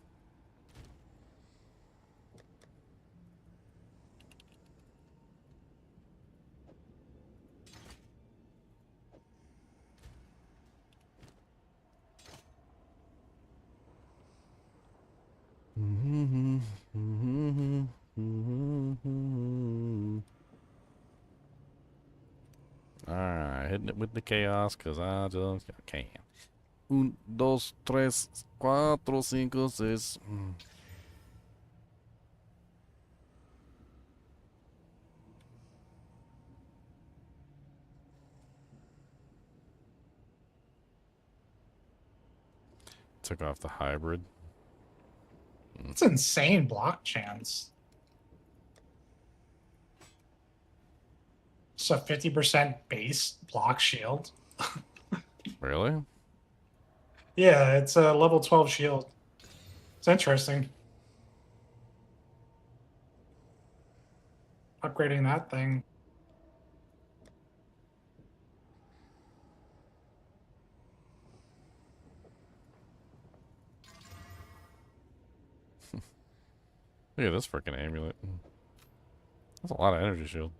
Alright, hitting it with the chaos because I just can. Un, dos, tres, cuatro, cinco, seis. Took off the hybrid. It's insane block chance. It's a 50% base block shield. Really? Yeah, it's a level 12 shield. It's interesting. Upgrading that thing. Look at this freaking amulet. That's a lot of energy shield.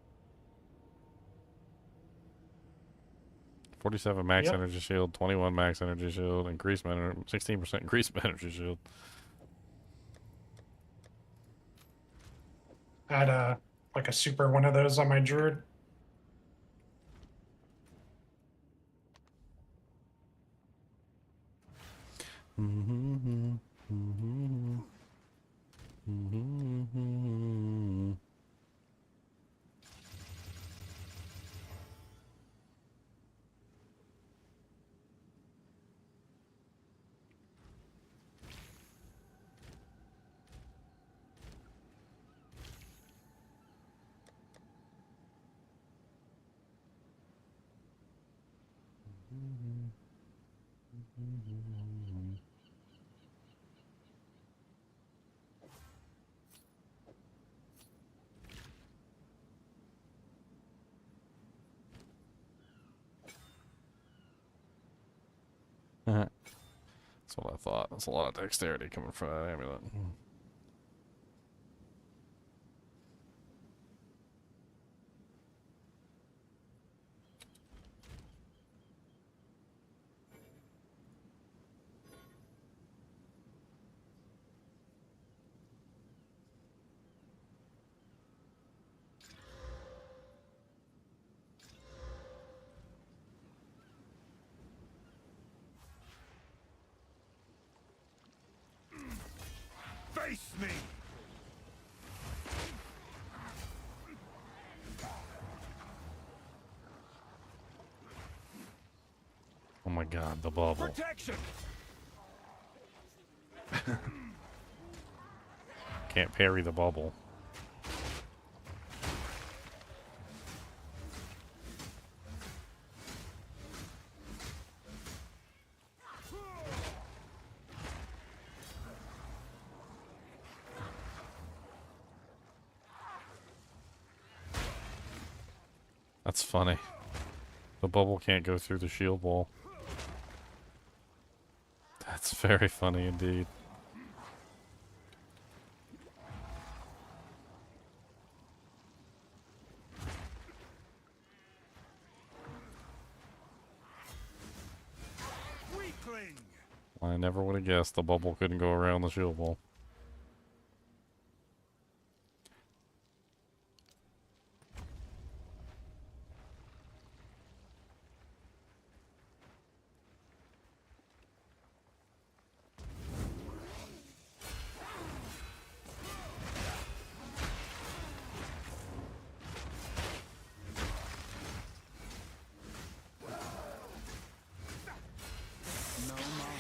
47 max Yep. energy shield, 21 max energy shield, 16% increased energy shield. I had like a super one of those on my druid. That's what I thought. That's a lot of dexterity coming from that amulet. me. Oh my god, the bubble. Protection. Can't parry the bubble. That's funny. The bubble can't go through the shield wall. That's very funny indeed. Weakling. I never would have guessed the bubble couldn't go around the shield wall. No mana.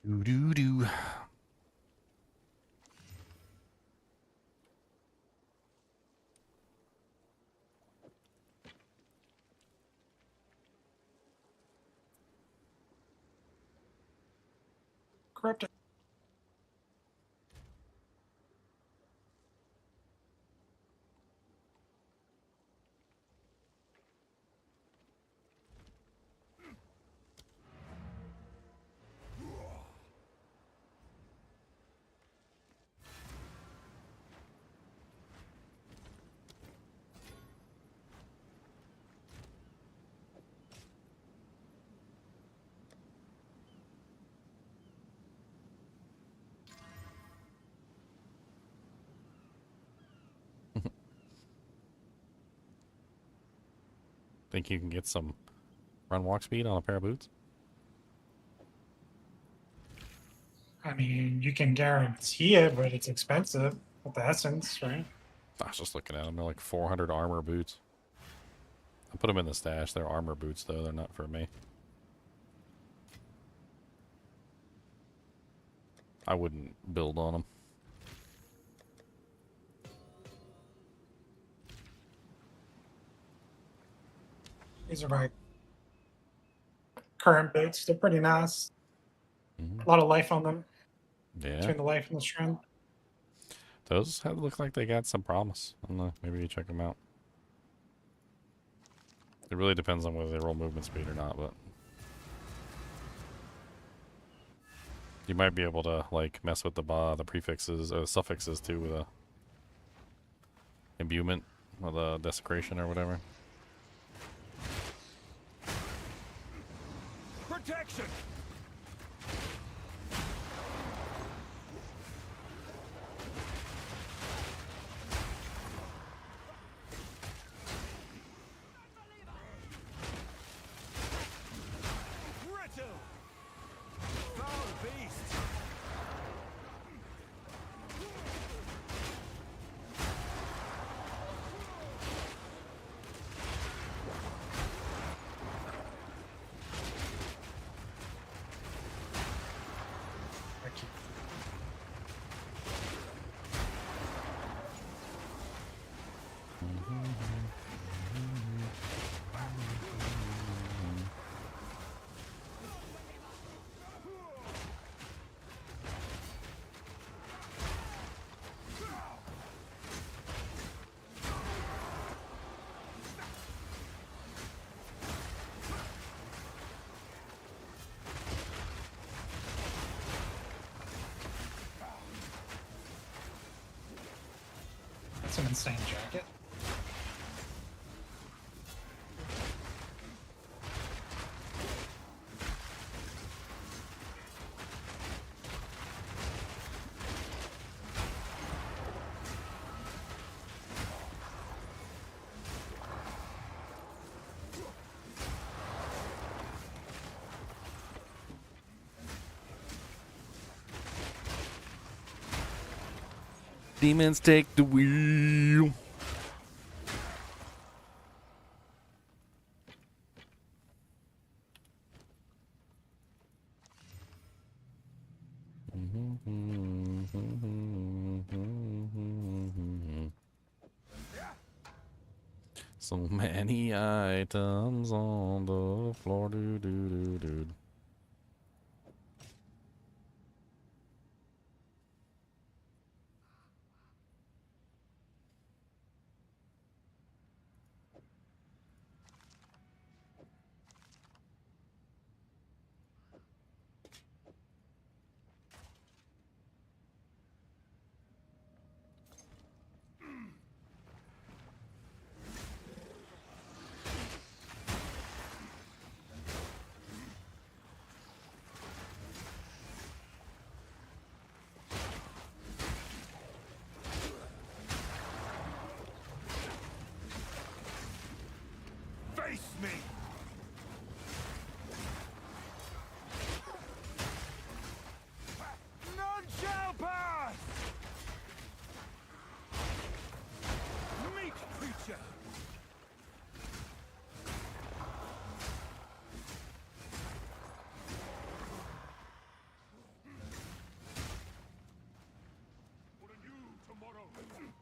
Doo doo doo. Corrupted. Think you can get some run walk speed on a pair of boots? I mean, you can guarantee it, but it's expensive with the essence, right? I was just looking at them. They're like 400 armor boots. I put them in the stash. They're armor boots, though. They're not for me. I wouldn't build on them. These are my current boots. They're pretty nice. Mhm. A lot of life on them. Yeah. Between the life and the strength. Those look like they got some promise. I don't know. Maybe you check them out. It really depends on whether they roll movement speed or not, but you might be able to like mess with the prefixes or suffixes too with a imbuement or the desecration or whatever. Protection. Brittle. Foul beast. That's an insane jacket. Demons take the wheel. So many items on the floor. Do do do do. Face me! None shall pass! Meat creature!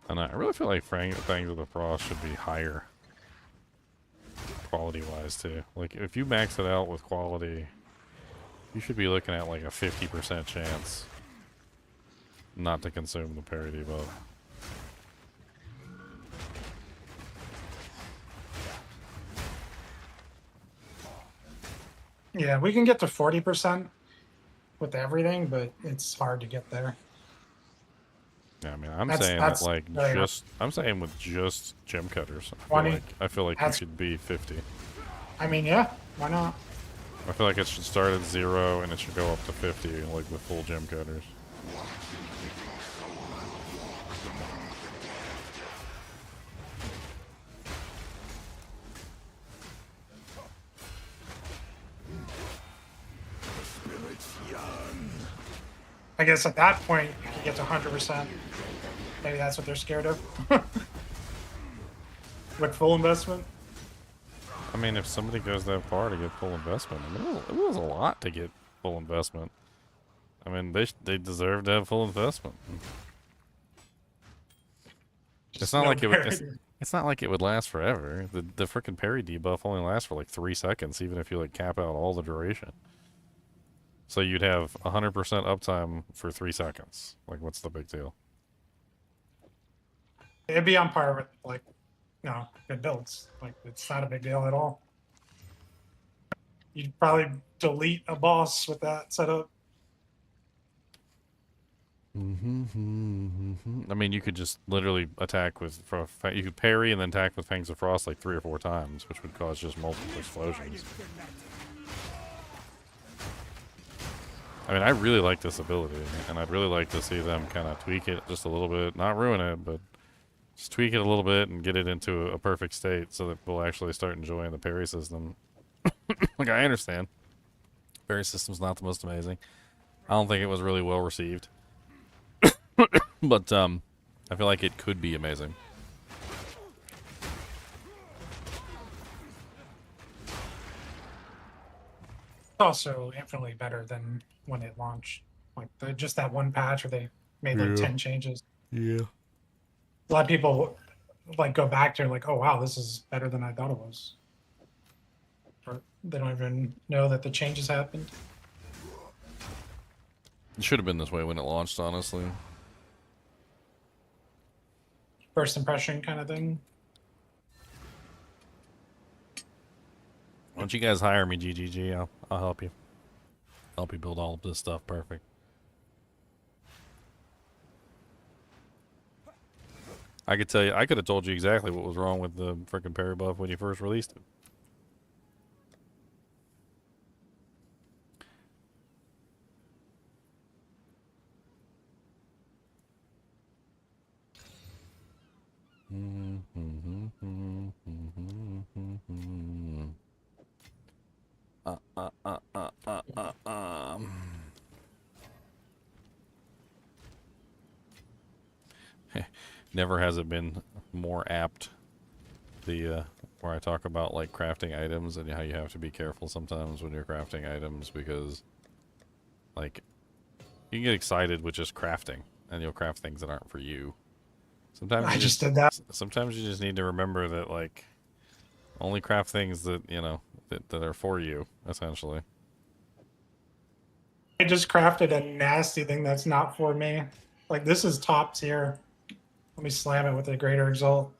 And I really feel like Fangs of the Frost should be higher. Quality-wise, too. Like, if you max it out with quality, you should be looking at like a 50% chance not to consume the parry debuff. Yeah, we can get to 40% with everything, but it's hard to get there. Yeah, I mean, I'm That's- saying that's that like very hard. I'm saying with just gem cutters, 20. I feel like you That's- should be 50. I mean, yeah, why not? I feel like it should start at 0 and it should go up to 50, like with full gem cutters. I guess at that point, you can get to 100%. Maybe that's what they're scared of. With full investment. I mean, if somebody goes that far to get full investment, I mean, it was a lot to get full investment. I mean, they deserve to have full investment. It's not like it would. It's not like it would last forever. The freaking parry debuff only lasts for like 3 seconds, even if you like cap out all the duration. So you'd have 100% uptime for 3 seconds. Like, what's the big deal? It'd be on par with, like, you know, good builds. Like, it's not a big deal at all. You'd probably delete a boss with that setup. I mean, you could just literally attack with... You could parry and then attack with Fangs of Frost like 3 or 4 times, which would cause just multiple explosions. I mean, I really like this ability, and I'd really like to see them kind of tweak it just a little bit. Not ruin it, but just tweak it a little bit and get it into a perfect state so that we'll actually start enjoying the parry system. Like, I understand. Parry system's not the most amazing. I don't think it was really well received. But, I feel like it could be amazing. Also infinitely better than when it launched. Like, just that one patch where they made like 10 changes. Yeah. A lot of people like go back to it like, oh wow, this is better than I thought it was. Or they don't even know that the changes happened. It should have been this way when it launched, honestly. First impression kind of thing. Why don't you guys hire me, GGG? I'll help you. Help you build all of this stuff perfect. I could tell you, I could have told you exactly what was wrong with the freaking parry buff when you first released it. Never has it been more apt. The where I talk about like crafting items and how you have to be careful sometimes when you're crafting items because like you can get excited with just crafting and you'll craft things that aren't for you. Sometimes I you just did that. sometimes you just need to remember that like only craft things that you know that are for you essentially. I just crafted a nasty thing that's not for me. Like this is top tier. Let me slam it with a greater exalt.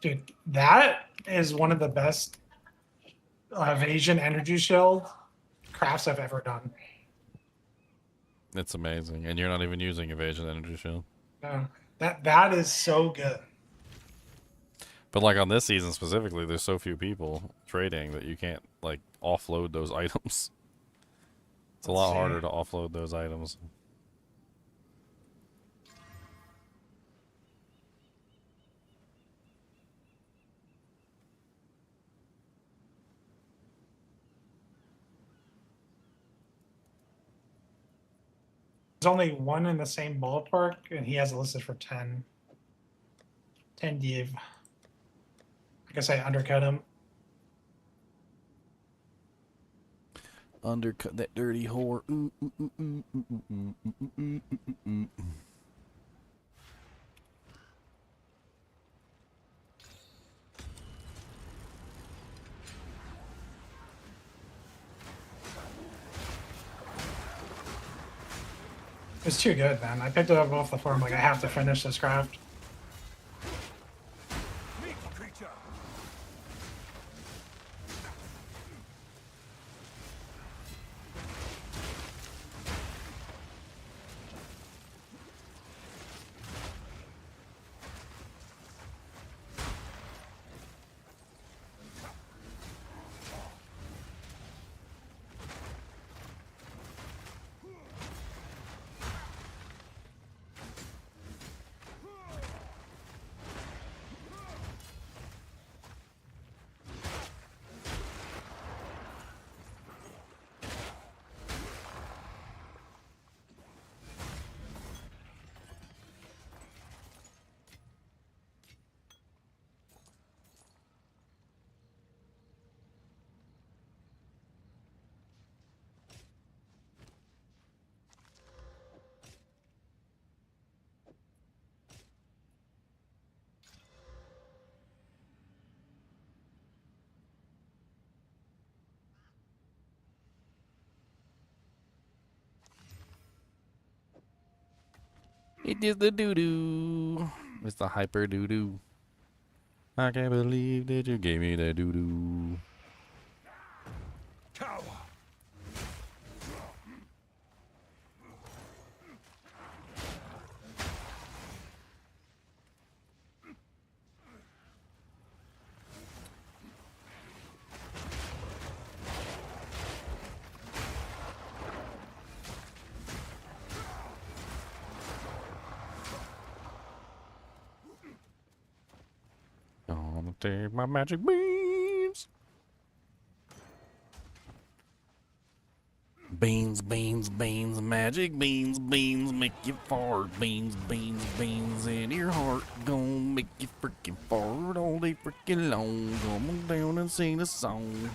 Dude, that is one of the best evasion energy shield crafts I've ever done. It's amazing, and you're not even using evasion energy shield. No, that is so good. But like on this season specifically, there's so few people trading that you can't like offload those items. It's a lot harder to offload those items. There's only one in the same ballpark, and he has it listed for 10. 10 div. I guess I undercut him. Undercut that dirty whore. It's too good, man. I picked it up off the floor. I'm like, I have to finish this craft. Creature. It is the doo-doo. It's the hyper doo-doo. I can't believe that you gave me that doo-doo. Cower. Gonna take my magic beans. Beans, beans, beans, magic beans, beans, make you fart. Beans, beans, beans in your heart. Gonna make you freaking fart all day freaking long. Come on down and sing a song.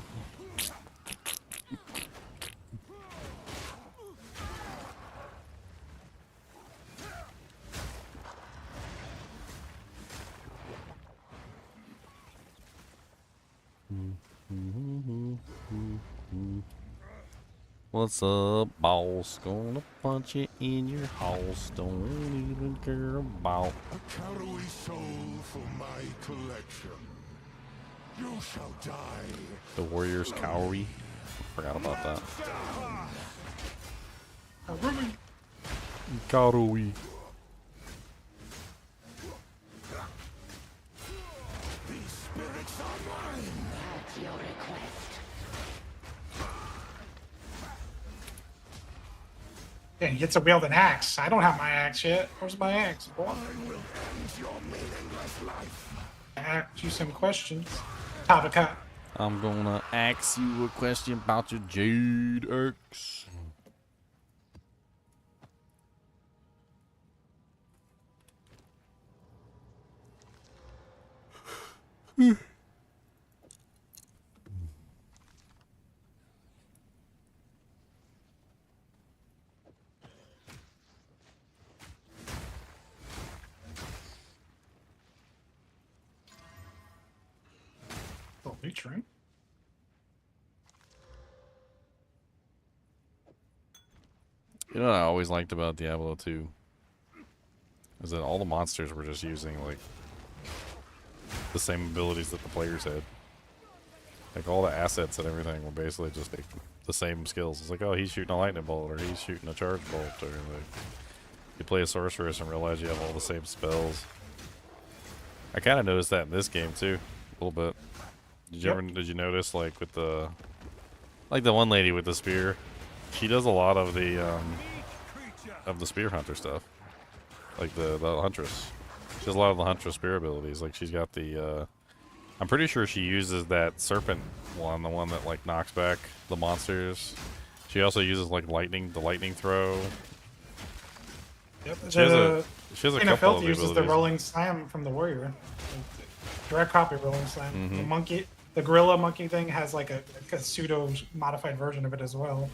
What's up, boss? Gonna punch you in your house. Don't even care about. A cowardly soul for my collection. You shall die. The warrior's cowrie. Forgot about that. Cowrie. These spirits are mine. At your request. Yeah, he gets to wield an axe. I don't have my axe yet. Where's my axe? Boy? I will end your meaningless life. Ask you some questions. Totk. I'm gonna ask you a question about your Jade X. Oh, featuring. You know what I always liked about Diablo 2? Is that all the monsters were just using, like, the same abilities that the players had. Like, all the assets and everything were basically just like, the same skills. It's like, oh, he's shooting a lightning bolt, or he's shooting a charge bolt, or like, you play a sorceress and realize you have all the same spells. I kind of noticed that in this game, too, a little bit. Did you notice, like, with the, like, the one lady with the spear? She does a lot of the spear hunter stuff. Like, the huntress. She has a lot of the huntress spear abilities. Like, she's got the, I'm pretty sure she uses that serpent one, the one that, like, knocks back the monsters. She also uses, like, the lightning throw. Yep. She has a couple Filth of uses the abilities. rolling slam from the warrior. Direct copy rolling slam. Mm-hmm. The monkey, the gorilla monkey thing has like a pseudo modified version of it as well,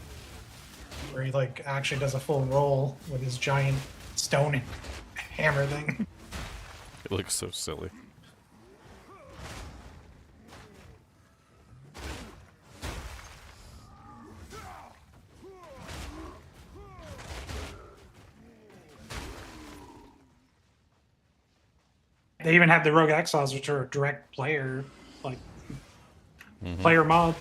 where he like actually does a full roll with his giant stone hammer thing. It looks so silly. They even have the Rogue Exiles, which are a direct player, like Mm-hmm. player mod.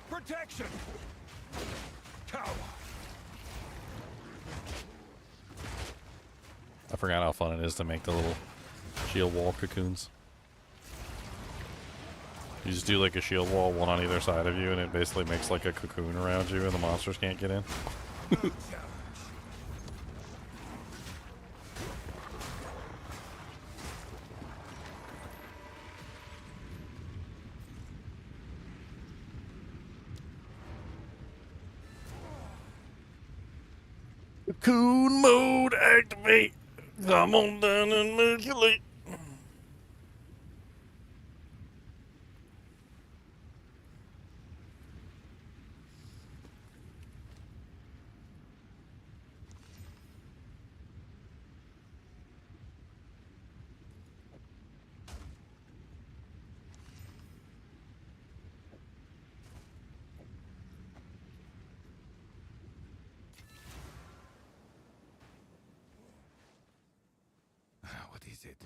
Protection! Cower! I forgot how fun it is to make the little shield wall cocoons. You just do like a shield wall, one on either side of you, and it basically makes like a cocoon around you, and the monsters can't get in. Cocoon mode activate. Come on down and manipulate. What is it?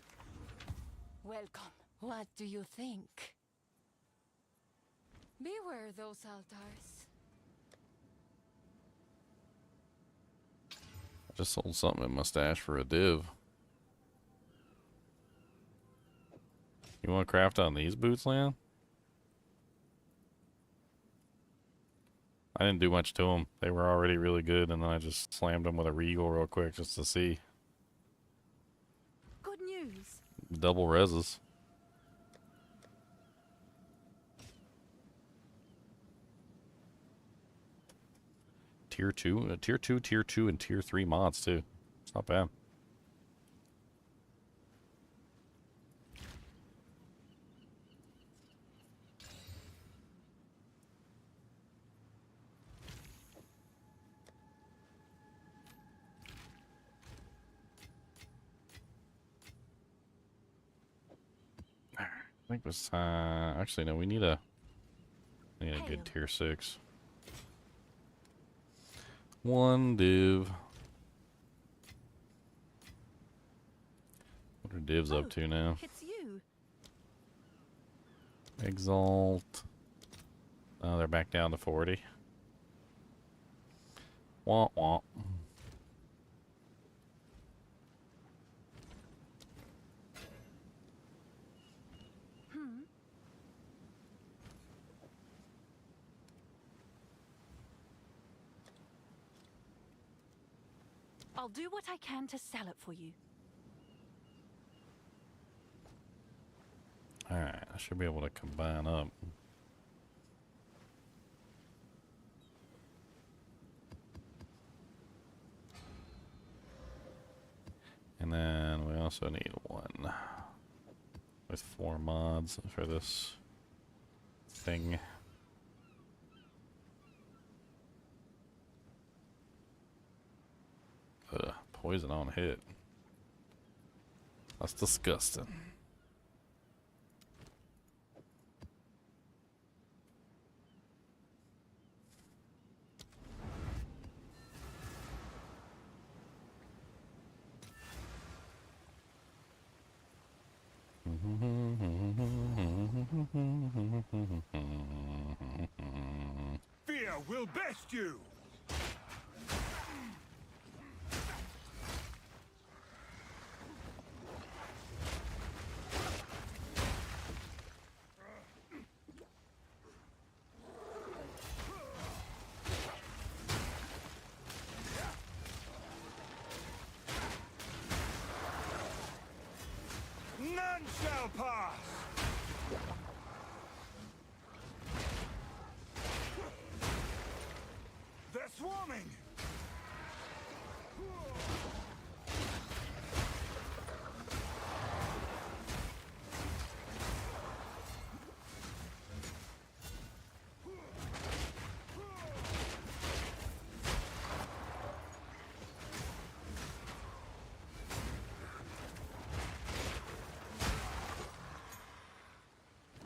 Welcome. What do you think? Beware those altars. I just sold something in my stash for a div. You want to craft on these boots, Leon? I didn't do much to them. They were already really good, and then I just slammed them with a regal real quick just to see. Good news. Double reses. Tier 2, tier 2, tier 2, and tier 3 mods too. It's not bad. I think this, actually no, we need a good tier 6. One div. What are divs up to now? It's you. Exalt. Oh, they're back down to 40. Wah wah. I'll do what I can to sell it for you. Alright, I should be able to combine up. And then we also need one with 4 mods for this thing. Ugh, poison on hit. That's disgusting. Fear will best you! None shall pass! They're swarming!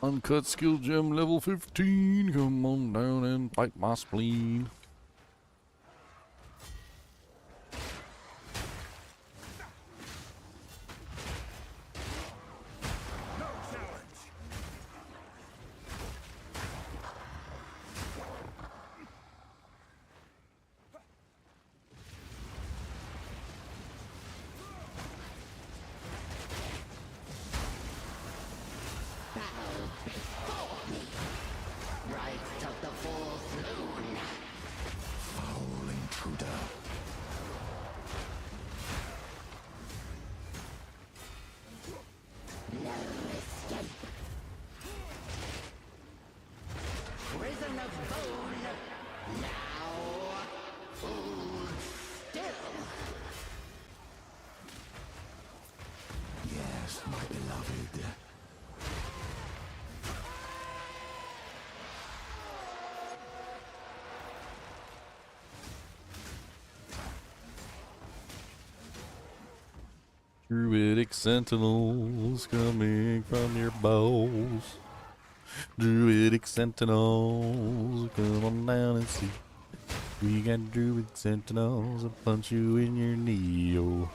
Uncut skill gem level 15. Come on down and fight my spleen. No challenge! Right of the full moon. Foul intruder. No escape. Prison of bone. Now hold still. Yes, my beloved. Druidic sentinels coming from your bowels. Druidic sentinels, come on down and see. We got druid sentinels that punch you in your knee. Oh.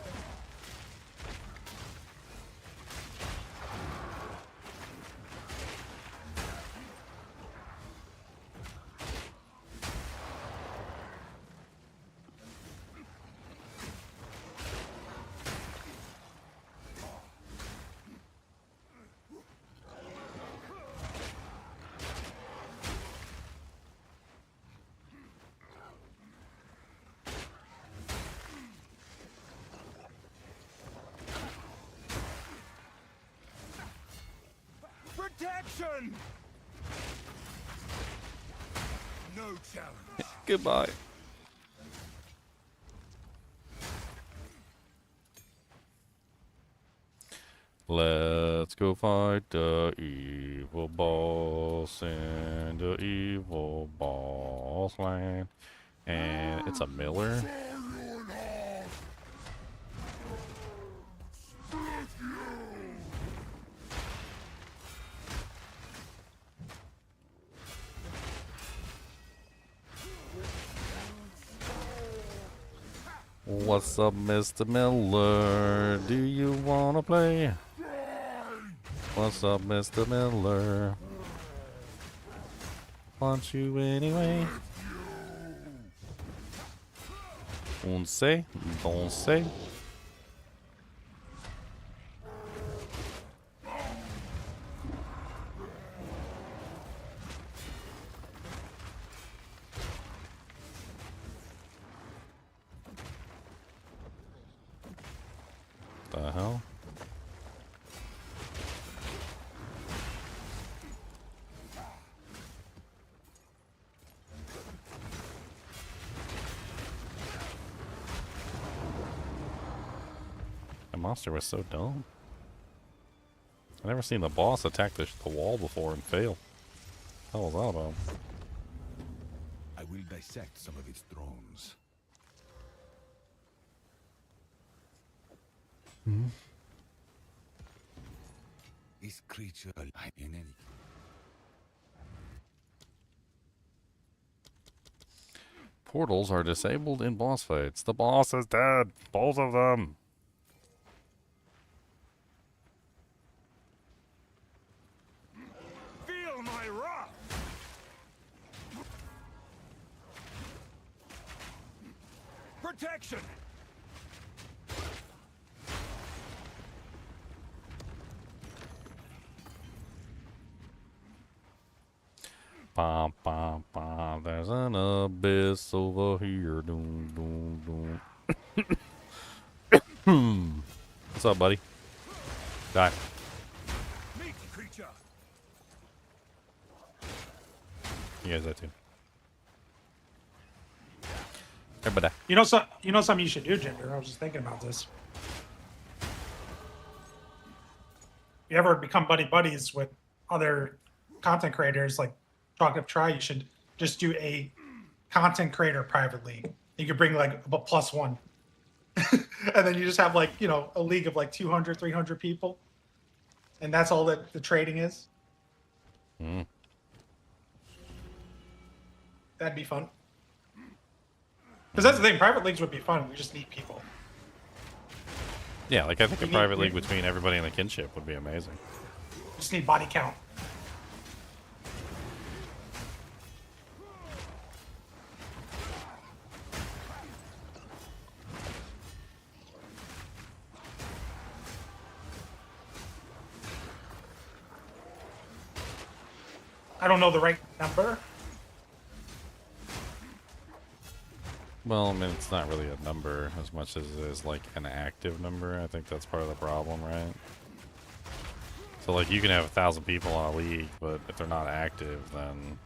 Protection! No challenge. Goodbye. Let's go fight the evil boss in the evil boss land. And it's a miller. What's up, Mr. Miller? Do you wanna play? What's up, Mr. Miller? Want you anyway? On say, don't say. monster was so dumb. I never seen the boss attack the wall before and fail. What was that about? I will dissect some of its thrones. This creature alive in any. Portals are disabled in boss fights. The boss is dead. Both of them. Feel my wrath! Protection! Bum, bum, bum. There's an abyss over here. Doom, doom, doom. What's up, buddy? Die. Meat creature! You guys that too. Everybody. You know something you should do, Ginger. I was just thinking about this. You ever become buddies with other content creators like Talk of Try, you should just do a content creator private league. You could bring like a +1. And then you just have like, a league of like 200, 300 people. And that's all that the trading is. Mm. That'd be fun. Because that's the thing, private leagues would be fun. We just need people. Yeah, like I think a We private need- league between everybody in the kinship would be amazing. Just need body count. I don't know the right number. Well, I mean, it's not really a number as much as it is like an active number. I think that's part of the problem, right? So, like, you can have 1,000 people on a league, but if they're not active, then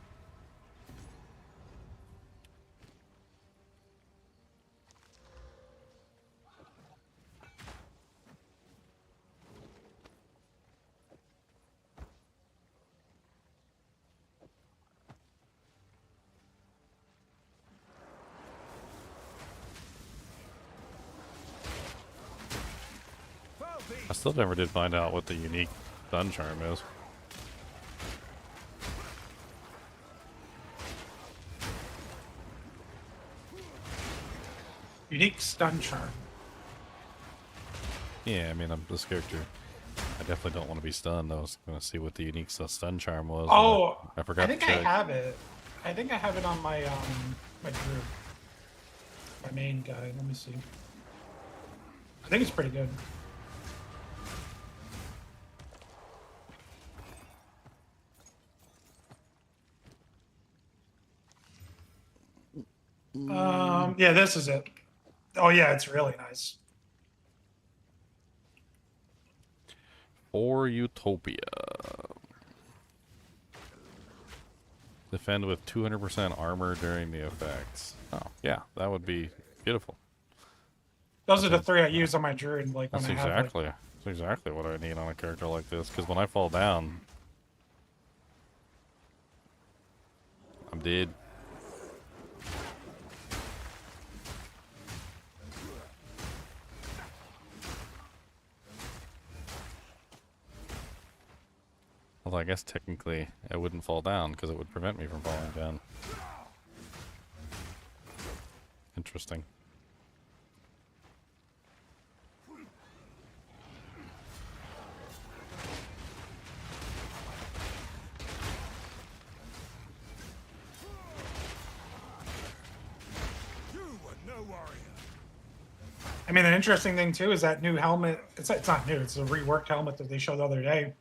I still never did find out what the unique stun charm is. Unique stun charm. Yeah, I mean, I'm this character. I definitely don't want to be stunned. I was going to see what the unique stun charm was. Oh, I forgot I think to I check. have it. I think I have it on my my group. My main guy. Let me see. I think it's pretty good. Yeah, this is it. Oh yeah, it's really nice. For Utopia. Defend with 200% armor during the effects. Oh, yeah, that would be beautiful. Those are the three I use on my druid. Like That's when I have, exactly, that's exactly what I need on a character like this. Because when I fall down, I'm dead. Although I guess technically I wouldn't fall down because it would prevent me from falling down. Interesting. You were no warrior. I mean, the interesting thing too is that new helmet. It's not new. It's a reworked helmet that they showed the other day.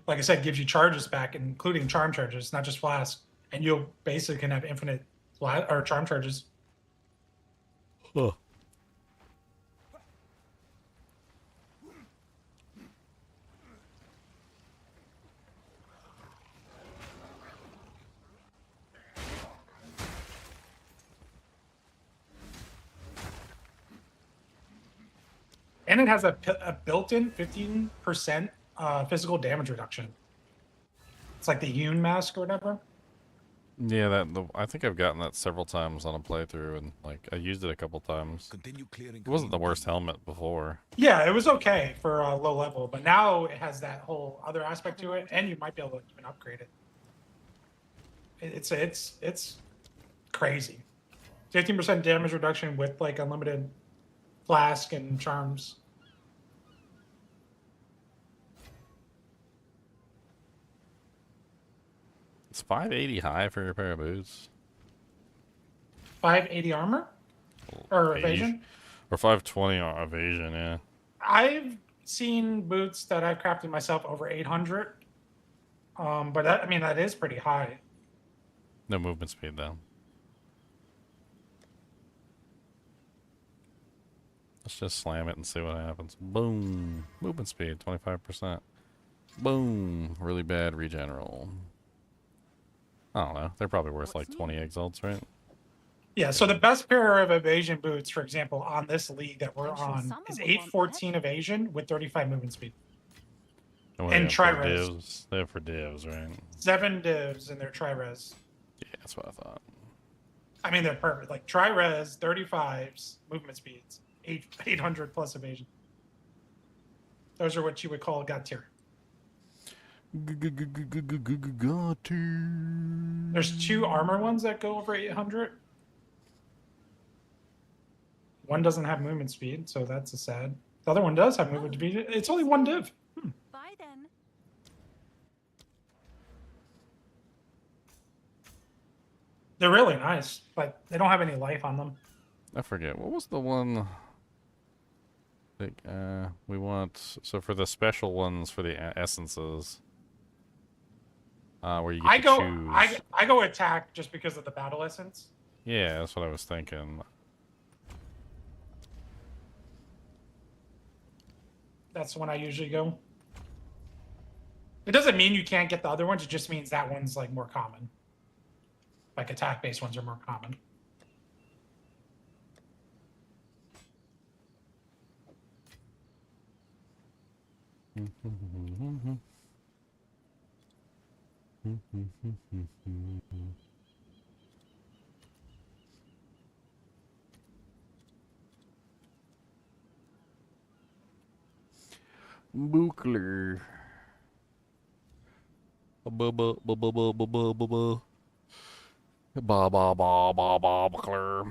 Like I said, gives you charges back, including charm charges, not just flask. And you'll basically can have infinite or charm charges. Huh. And it has a built-in 15% physical damage reduction. It's like the Yoon mask or whatever. Yeah, I think I've gotten that several times on a playthrough, and like I used it a couple times. Continue clearing. It wasn't the worst helmet before. Yeah, it was okay for a low level, but now it has that whole other aspect to it, and you might be able to even upgrade it. It's crazy. 15% damage reduction with like unlimited flask and charms. It's 580 high for your pair of boots. 580 armor or evasion. Or 520 evasion, yeah. I've seen boots that I've crafted myself over 800. But that, I mean, that is pretty high. No movement speed though. Let's just slam it and see what happens. Boom. Movement speed, 25%. Boom. Really bad regen roll. I don't know. They're probably worth like 20 exalts, right? Yeah, so the best pair of evasion boots, for example, on this league that we're I'm sure on someone is would want 814 evasion with 35 movement speed. what And they have for tri-res. divs. They have for divs, right? 7 divs in their tri-res. Yeah, that's what I thought. I mean, they're perfect. Like tri-res, 35s, movement speeds, 800 plus evasion. Those are what you would call god tier. Got to. There's 2 armor ones that go over 800. One doesn't have movement speed, so that's a sad. The other one does have movement speed. It's only 1 div. Bye then. They're really nice, but they don't have any life on them. I forget. What was the one? Like, we want so for the special ones for the essences. Where you get to choose. I go attack just because of the battle essence. Yeah, that's what I was thinking. That's when I usually go. It doesn't mean you can't get the other ones. It just means that one's like more common. Like attack-based ones are more common. Buchler. Ba ba ba ba ba ba ba ba ba. Ba ba ba ba ba Buchler.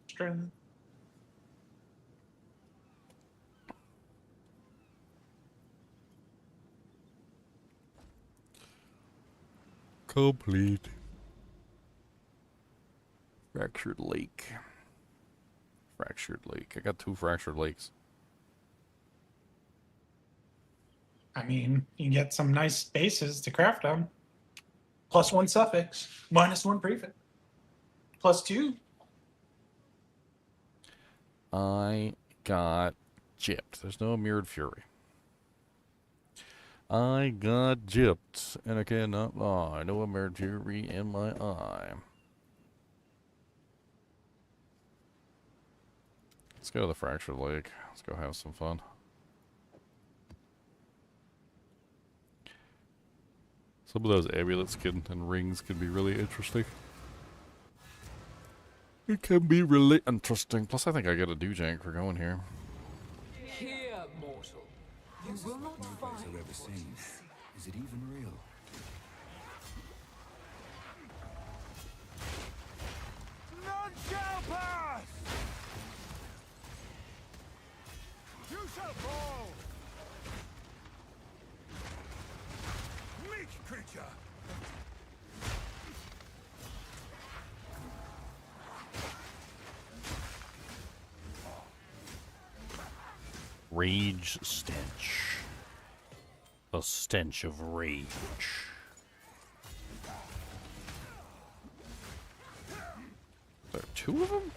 Strength. Complete. Fractured Lake. Fractured Lake. I got 2 fractured lakes. I mean, you can get some nice bases to craft them. +1 suffix, -1 prefix, +2. I got gypped. There's no Mirrored Fury. I got gypped, and I cannot lie. No Mirrored Fury in my eye. Let's go to the Fractured Lake. Let's go have some fun. Some of those amulets and rings can be really interesting. It can be really interesting. Plus, I think I get a doojank for going here. Here, mortal. You will not find I've ever seen. Is it even real? None shall pass! You shall fall! Meek creature! Rage stench. The stench of rage. There are 2 of them?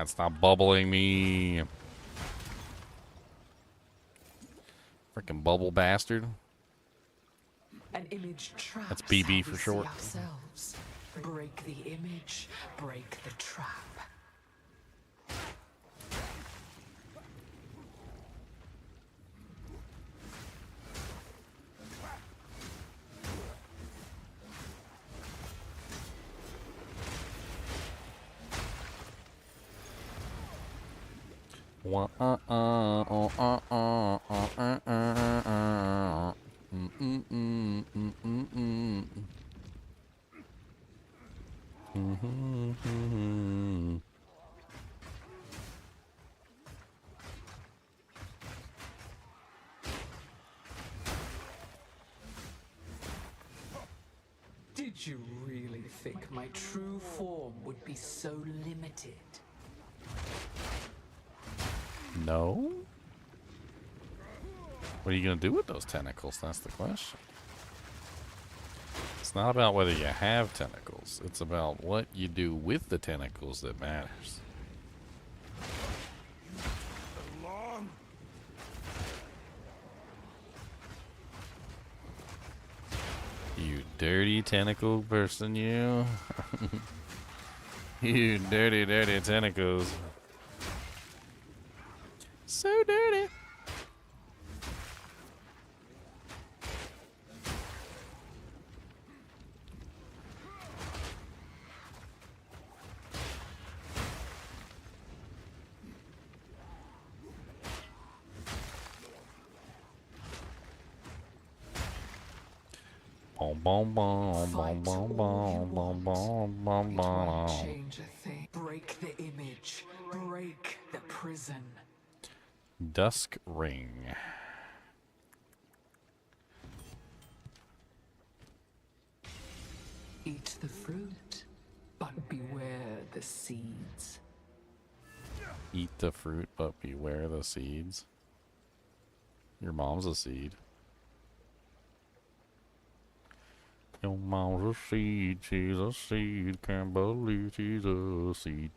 God, stop bubbling me. Freaking bubble bastard. An image trap. That's BB for we short. See ourselves. Break the image, break the trap. Did you really think my true form would be so limited? No? What are you going to do with those tentacles? That's the question. It's not about whether you have tentacles. It's about what you do with the tentacles that matters. Long. You dirty tentacle person, you. You dirty, dirty tentacles. So dirty. Bom bom bom bom bom bom bom bom It won't bom. change a thing. Break the image, break the prison. Dusk ring. Eat the fruit, but beware the seeds. Eat the fruit, but beware the seeds. Your mom's a seed. Your mom's a seed, she's a seed, can't believe she's a seed.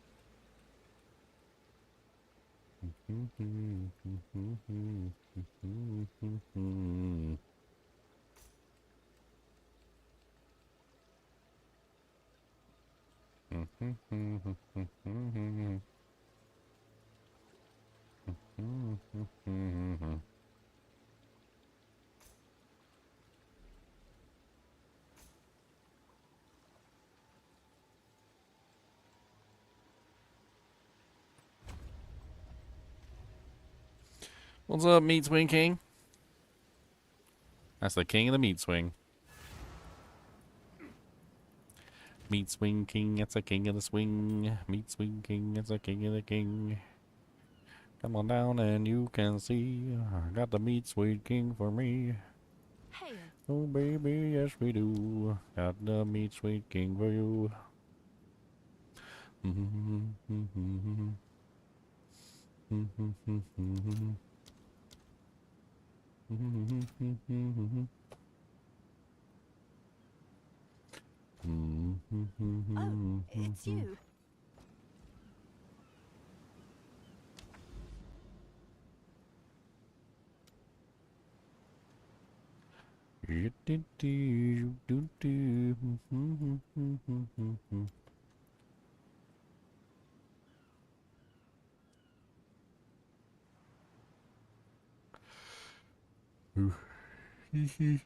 What's up, Meat Swing King? That's the king of the meat swing. Meat Swing King, that's the king of the swing. Meat Swing King, that's the king of the king. Come on down and you can see. I got the Meat Swing King for me. Hey, Oh baby, yes we do. Got the Meat Swing King for you. oh, it's you.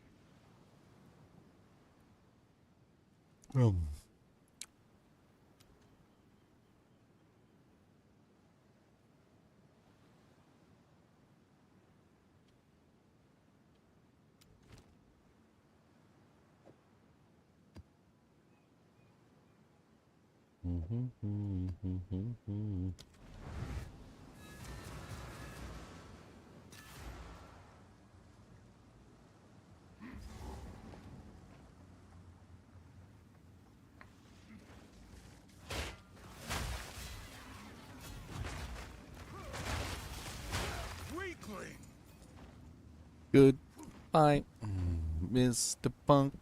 Weakling. Goodbye, Mr. Punk.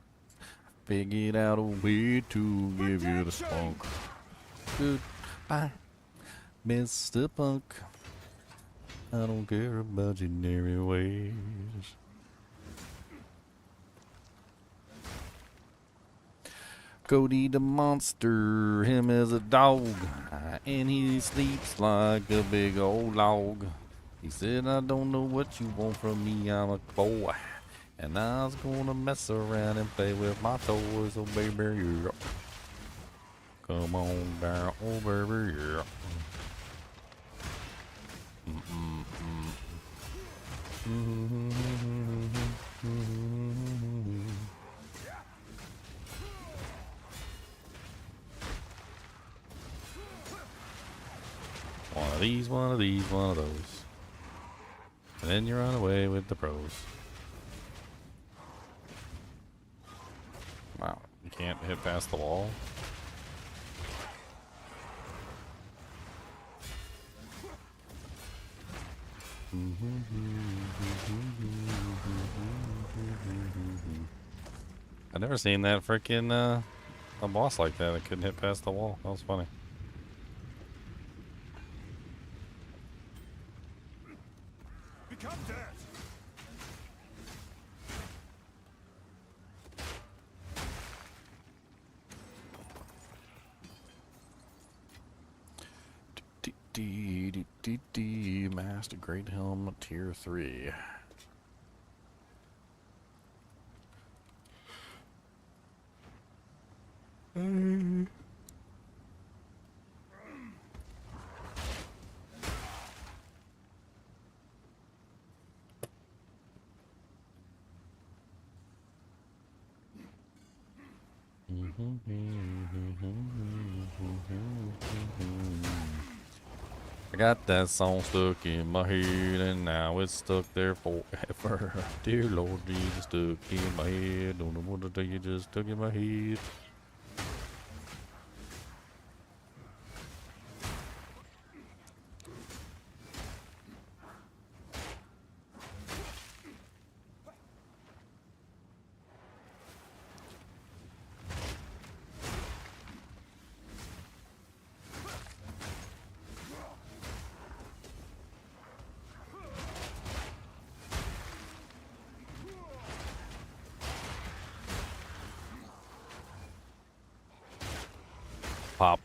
Figured out a way to give you the spunk. Goodbye, Mr. Punk. I don't care about your merry ways. Cody the monster, him is a dog, and he sleeps like a big old log. He said, I don't know what you want from me, I'm a boy, and I was gonna mess around and play with my toys, oh baby, yeah. Come on down, oh baby, yeah. One of these, one of these, one of those. And then you run away with the pros. Wow, you can't hit past the wall? I've never seen that freaking a boss like that that couldn't hit past the wall. That was funny. Become dead. Master Great Helm Tier 3. I got that song stuck in my head, and now it's stuck there forever. Dear Lord Jesus, stuck in my head. Don't know what to tell you, just stuck in my head. Pop.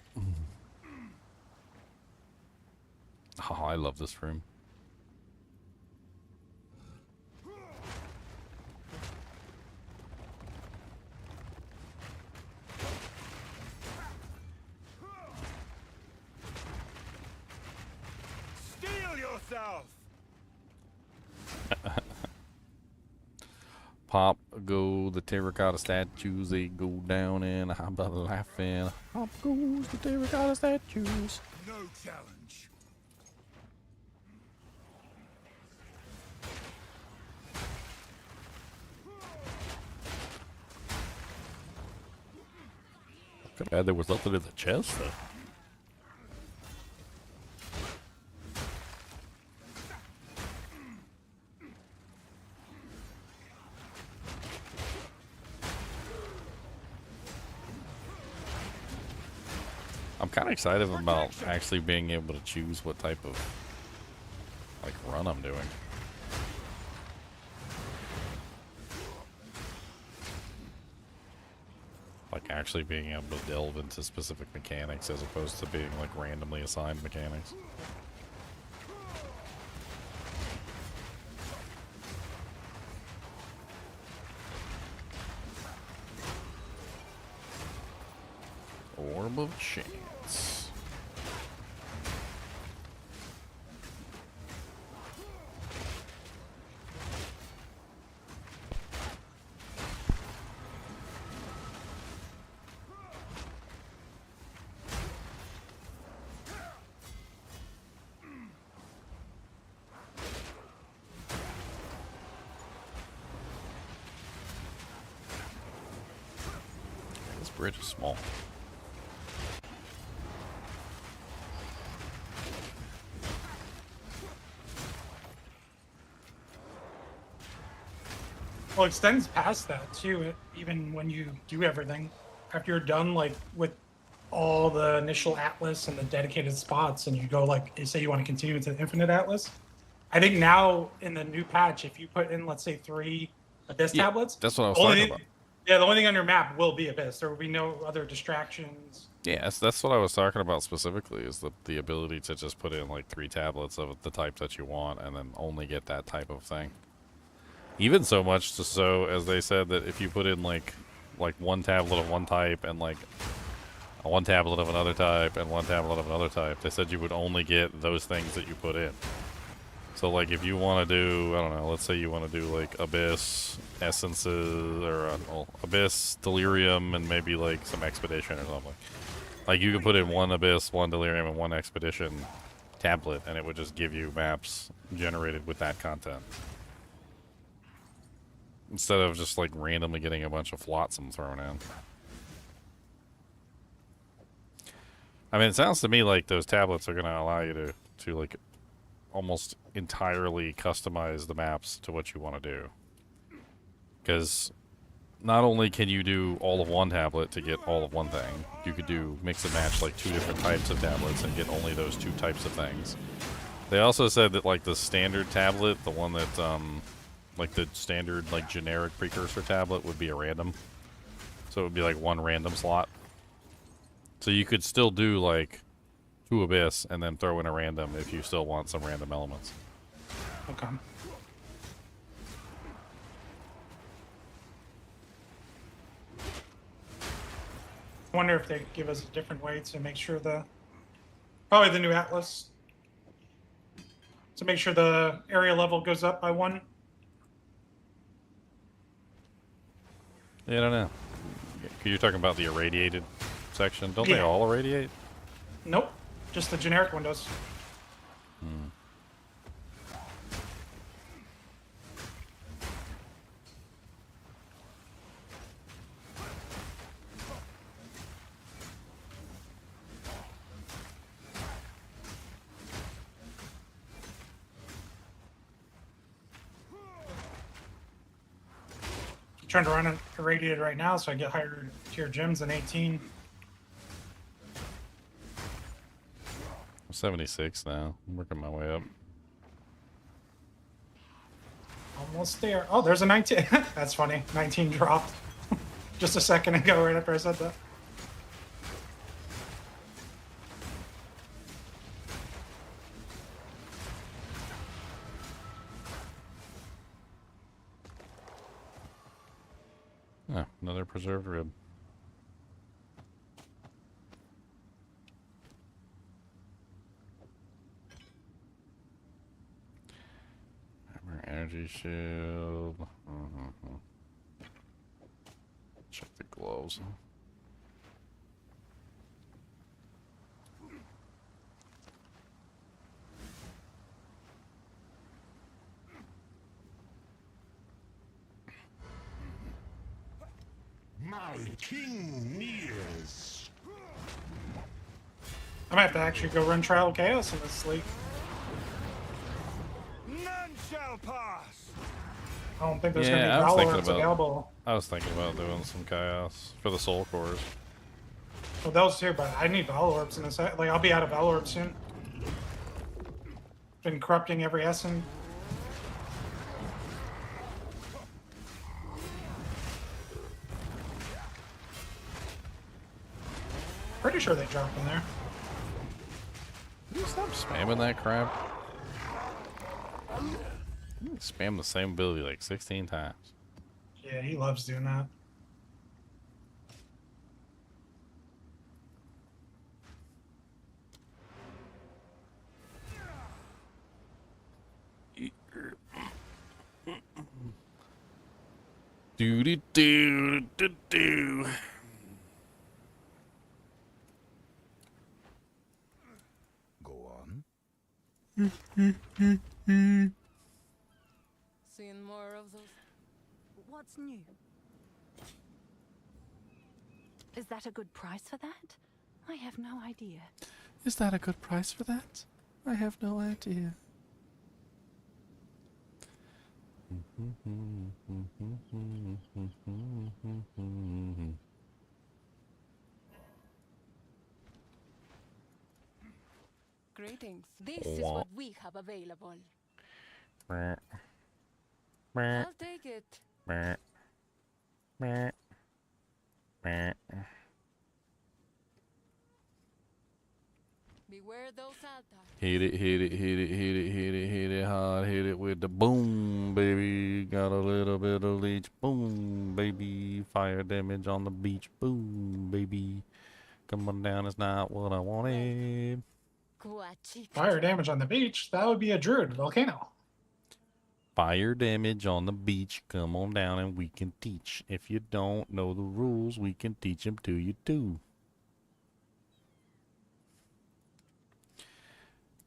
Oh, I love this room. Steel yourself. Pop go the terracotta statues, they go down and I'm about laughing. Pop goes the terracotta statues. No challenge. Too bad there was nothing in the chest though. I'm kind of excited about actually being able to choose what type of like run I'm doing. Like actually being able to delve into specific mechanics as opposed to being like randomly assigned mechanics. Orb of Chance. This bridge is small. Well, it extends past that too. Even when you do everything, after you're done, like with all the initial atlas and the dedicated spots, and you go like, you say you want to continue into the infinite atlas. I think now in the new patch, if you put in, let's say, 3 abyss Yeah, tablets, that's what I was only talking thing- about. Yeah, the only thing on your map will be abyss. There will be no other distractions. Yeah, that's what I was talking about specifically, is the ability to just put in like 3 tablets of the type that you want and then only get that type of thing. Even so much so as they said that if you put in like 1 tablet of one type and like 1 tablet of another type and 1 tablet of another type, they said you would only get those things that you put in. So like if you want to do, I don't know, let's say you want to do like Abyss, Essences, or Abyss, Delirium, and maybe like some Expedition or something. Like you could put in 1 Abyss, 1 Delirium, and 1 Expedition tablet, and it would just give you maps generated with that content. Instead of just like randomly getting a bunch of flotsam thrown in. I mean, it sounds to me like those tablets are going to allow you to like almost entirely customize the maps to what you want to do. Because not only can you do all of 1 tablet to get all of 1 thing, you could do mix and match like 2 different types of tablets and get only those 2 types of things. They also said that like the standard tablet, the one that like the standard like generic precursor tablet, would be a random. So it would be like 1 random slot. So you could still do like 2 Abyss and then throw in a random if you still want some random elements. Okay. I wonder if they give us a different way to make sure probably the new atlas, to make sure the area level goes up by 1. Yeah, I don't know. You're talking about the irradiated section. Don't they Yeah. all irradiate? Nope, just the generic one does. I'm trying to run it irradiated right now, so I get higher tier gems than 18. I'm 76 now. I'm working my way up. Almost there. Oh, there's a 19. That's funny. 19 dropped just a second ago, right after I said that. Ah, another preserved rib. Hammer energy shield. Check the gloves. My king nears. I might have to actually go run Trial of Chaos in this league. None shall pass. I don't think there's Yeah, going I to be was thinking Valorants about- available. I was thinking about doing some chaos for the soul cores. Well, those too, but I need Valorbs in a sec. Like, I'll be out of Valorbs soon. Been corrupting every Essen. Pretty sure they dropped in there. Can you stop spamming that crap? You spam the same ability like 16 times. Yeah, he loves doing that. Do do do do do. Go on. Seen more of those? What's new? Is that a good price for that? I have no idea. Is that a good price for that? I have no idea. Greetings. This is Wah. what we have available. Meh. Meh. I'll take it. Meh. Meh. Meh. Beware those altars. Hit it, hit it, hit it, hit it, hit it, hit it hard, hit it with the boom, baby. Got a little bit of leech, boom, baby. Fire damage on the beach, boom, baby. Coming down is not what I wanted. Guachita. Fire damage on the beach. That would be a druid volcano. Fire damage on the beach, come on down and we can teach. If you don't know the rules, we can teach them to you too.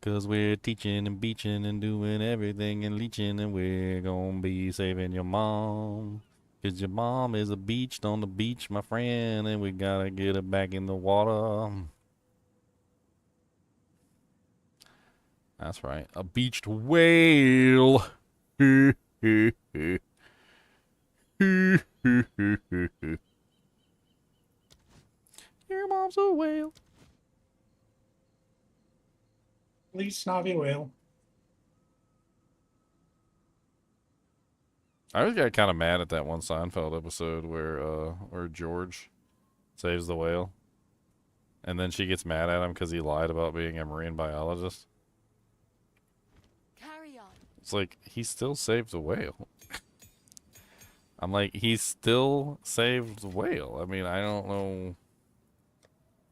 Cause we're teaching and beaching and doing everything and leeching, and we're gonna be saving your mom. Cause your mom is a beached on the beach, my friend, and we gotta get her back in the water. That's right, a beached whale. Your mom's a whale. Least snobby whale. I always got kind of mad at that one Seinfeld episode where George saves the whale, and then she gets mad at him because he lied about being a marine biologist. Carry on. It's like, he still saved the whale. I'm like, he still saved the whale. I mean, I don't know.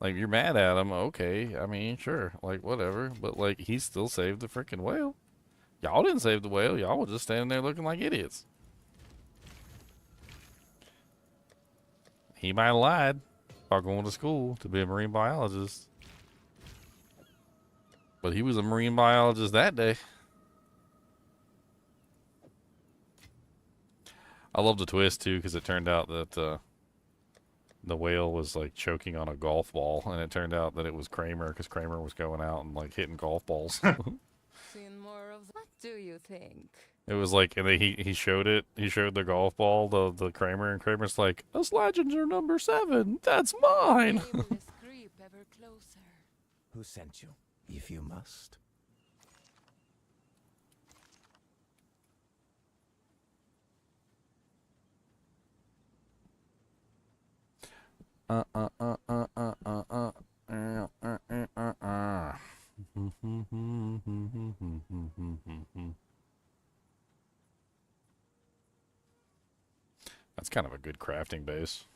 Like, you're mad at him, okay. I mean, sure, like, whatever. But, like, he still saved the freaking whale. Y'all didn't save the whale. Y'all were just standing there looking like idiots. He might have lied about going to school to be a marine biologist. But he was a marine biologist that day. I love the twist, too, because it turned out that the whale was, like, choking on a golf ball, and it turned out that it was Kramer, because Kramer was going out and, like, hitting golf balls. Seen more of. What do you think? It was like, and then he showed it. He showed the golf ball, the Kramer, and Kramer's like, "Us legends are number 7. That's mine." Nameless creep ever closer. Who sent you? If you must. That's kind of a good crafting base.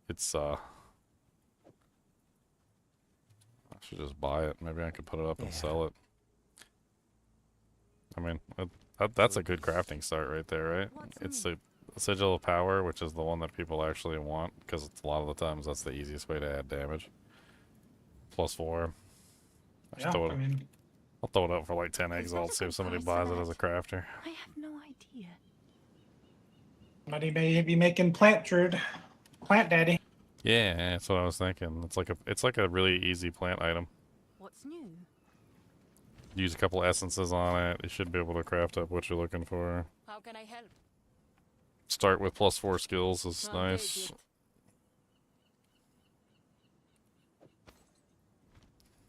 It's I should just buy it. Maybe I could put it up and sell it. I mean, that's a good crafting start right there, right? It's a Sigil of Power, which is the one that people actually want, because a lot of the times that's the easiest way to add damage. +4. Yeah, I mean, I'll throw it up for like 10 Exile, see if somebody buys it as a crafter. I have no idea. somebody may be making plant druid, plant daddy. Yeah, that's what I was thinking. It's like a really easy plant item. What's new? Use a couple essences on it. You should be able to craft up what you're looking for. How can I help? Start with +4 skills is I'll nice. take it.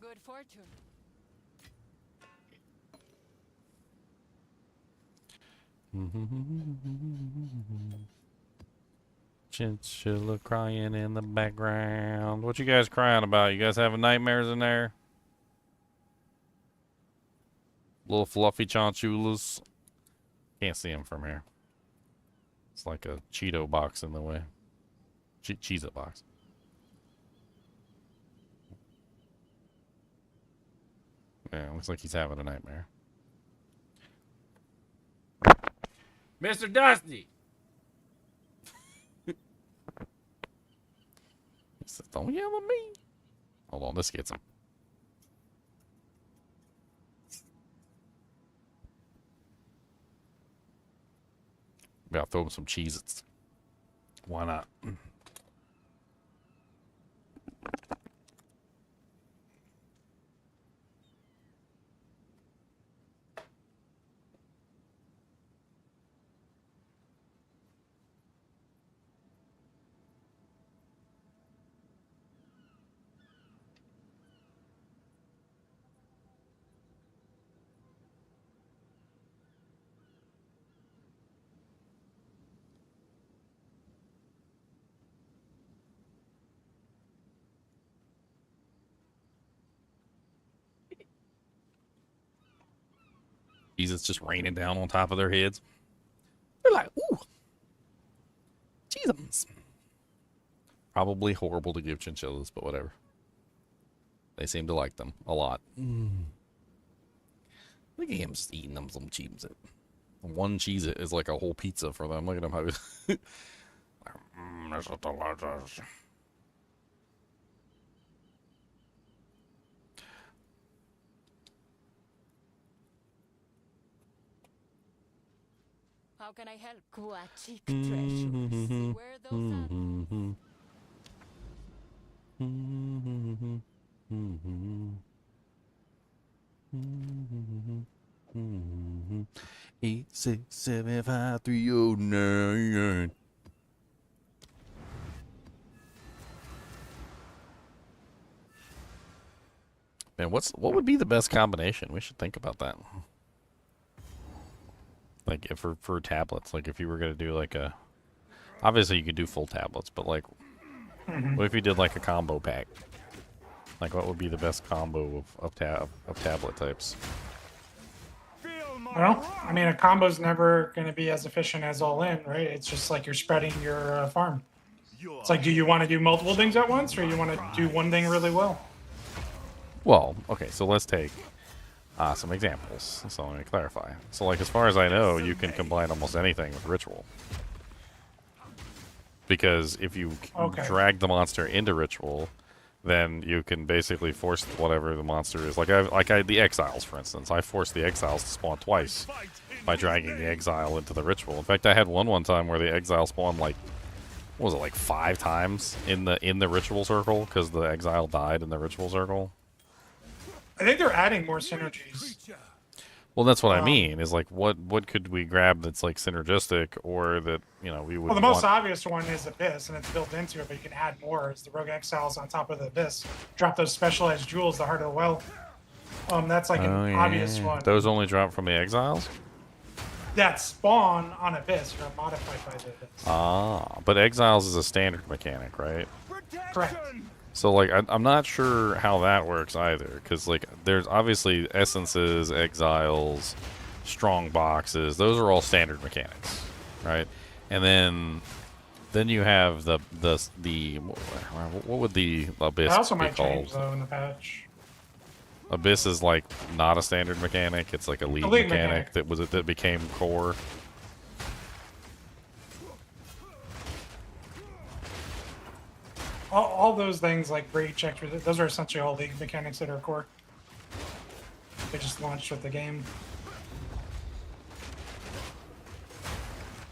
Good fortune. Chinchilla crying in the background. What you guys crying about? You guys having nightmares in there? Little fluffy chanchullas. Can't see them from here. It's like a Cheeto box in the way. Cheez-It box. Yeah, looks like he's having a nightmare. Mr. Dusty! He says, "Don't yell at me." Hold on, this gets him. Maybe I'll throw him some Cheez-Its. Why not? Jesus just raining down on top of their heads. They're like, ooh, Jesus. Probably horrible to give chinchillas, but whatever. They seem to like them a lot. Look at him just eating them some Cheez-It. One Cheez-It is like a whole pizza for them. Look at him how he's... This is delicious. How can I help? Aquatic treasures. See where those are? 8675309. Man, what would be the best combination? We should think about that. Like if for tablets, like if you were gonna do like a, obviously you could do full tablets, but like, what if you did like a combo pack? Like what would be the best combo of tablet types? Well, I mean, a combo's never going to be as efficient as all in, right? It's just like you're spreading your farm. It's like, do you want to do multiple things at once, or you want to do one thing really well? Well, okay, so let's take some examples. So let me clarify. So like as far as I know, you can combine almost anything with ritual. Because if you drag the monster into ritual, then you can basically force whatever the monster is. Like the exiles, for instance. I forced the exiles to spawn twice by dragging the exile into the ritual. In fact, I had one time where the exile spawned like, what was it, like 5 times in the ritual circle because the exile died in the ritual circle. I think they're adding more synergies. Well, that's what I mean. Is like, what could we grab that's like synergistic, or that we would. Well, the most obvious one is Abyss, and it's built into it, but you can add more. As the Rogue Exiles on top of the Abyss drop those specialized jewels, the Heart of the Well. That's like an obvious one. Those only drop from the exiles. That spawn on Abyss are modified by the Abyss. Ah, but exiles is a standard mechanic, right? Correct. So, like, I'm not sure how that works either, because, like, there's obviously essences, exiles, strong boxes. Those are all standard mechanics, right? And then you have the what would the Abyss That also be might called? change, though, in the patch. Abyss is, like, not a standard mechanic. It's, like, a lead mechanic that became core. All those things like breach, those are essentially all league mechanics that are core. They just launched with the game.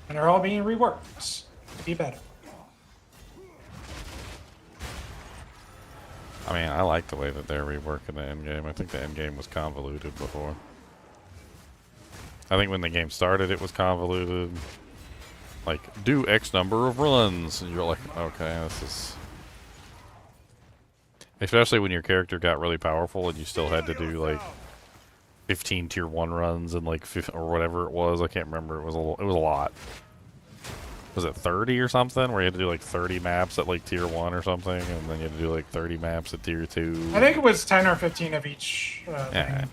And they're all being reworked to be better. I mean, I like the way that they're reworking the endgame. I think the endgame was convoluted before. I think when the game started, it was convoluted. Like, do X number of runs. And you're like, okay, this is... Especially when your character got really powerful and you still had to do, like, 15 tier 1 runs and, like, or whatever it was. I can't remember. It was a lot. Was it 30 or something? Where you had to do, like, 30 maps at, like, tier 1 or something, and then you had to do, like, 30 maps at tier 2. I think it was 10 or 15 of each Yeah. thing.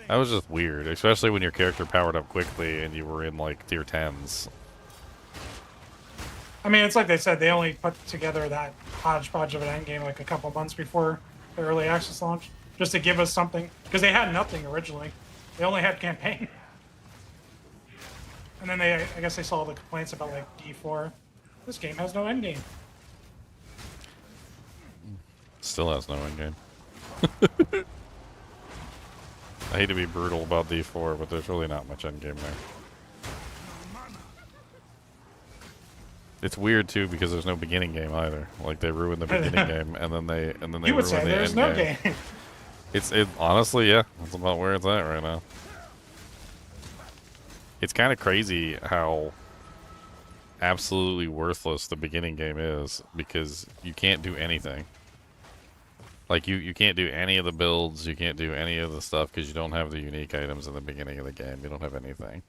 That was just weird, especially when your character powered up quickly and you were in, like, tier 10s. I mean, it's like they said, they only put together that hodgepodge of an endgame like a couple months before the early access launch, just to give us something, because they had nothing originally. They only had campaign. And then I guess they saw the complaints about like D4. This game has no endgame. Still has no endgame. I hate to be brutal about D4, but there's really not much endgame there. It's weird too because there's no beginning game either. Like they ruined the beginning game and then they You would ruined say the there's end no game. game. It honestly, yeah, that's about where it's at right now. It's kind of crazy how absolutely worthless the beginning game is because you can't do anything. Like you can't do any of the builds, you can't do any of the stuff because you don't have the unique items in the beginning of the game. You don't have anything.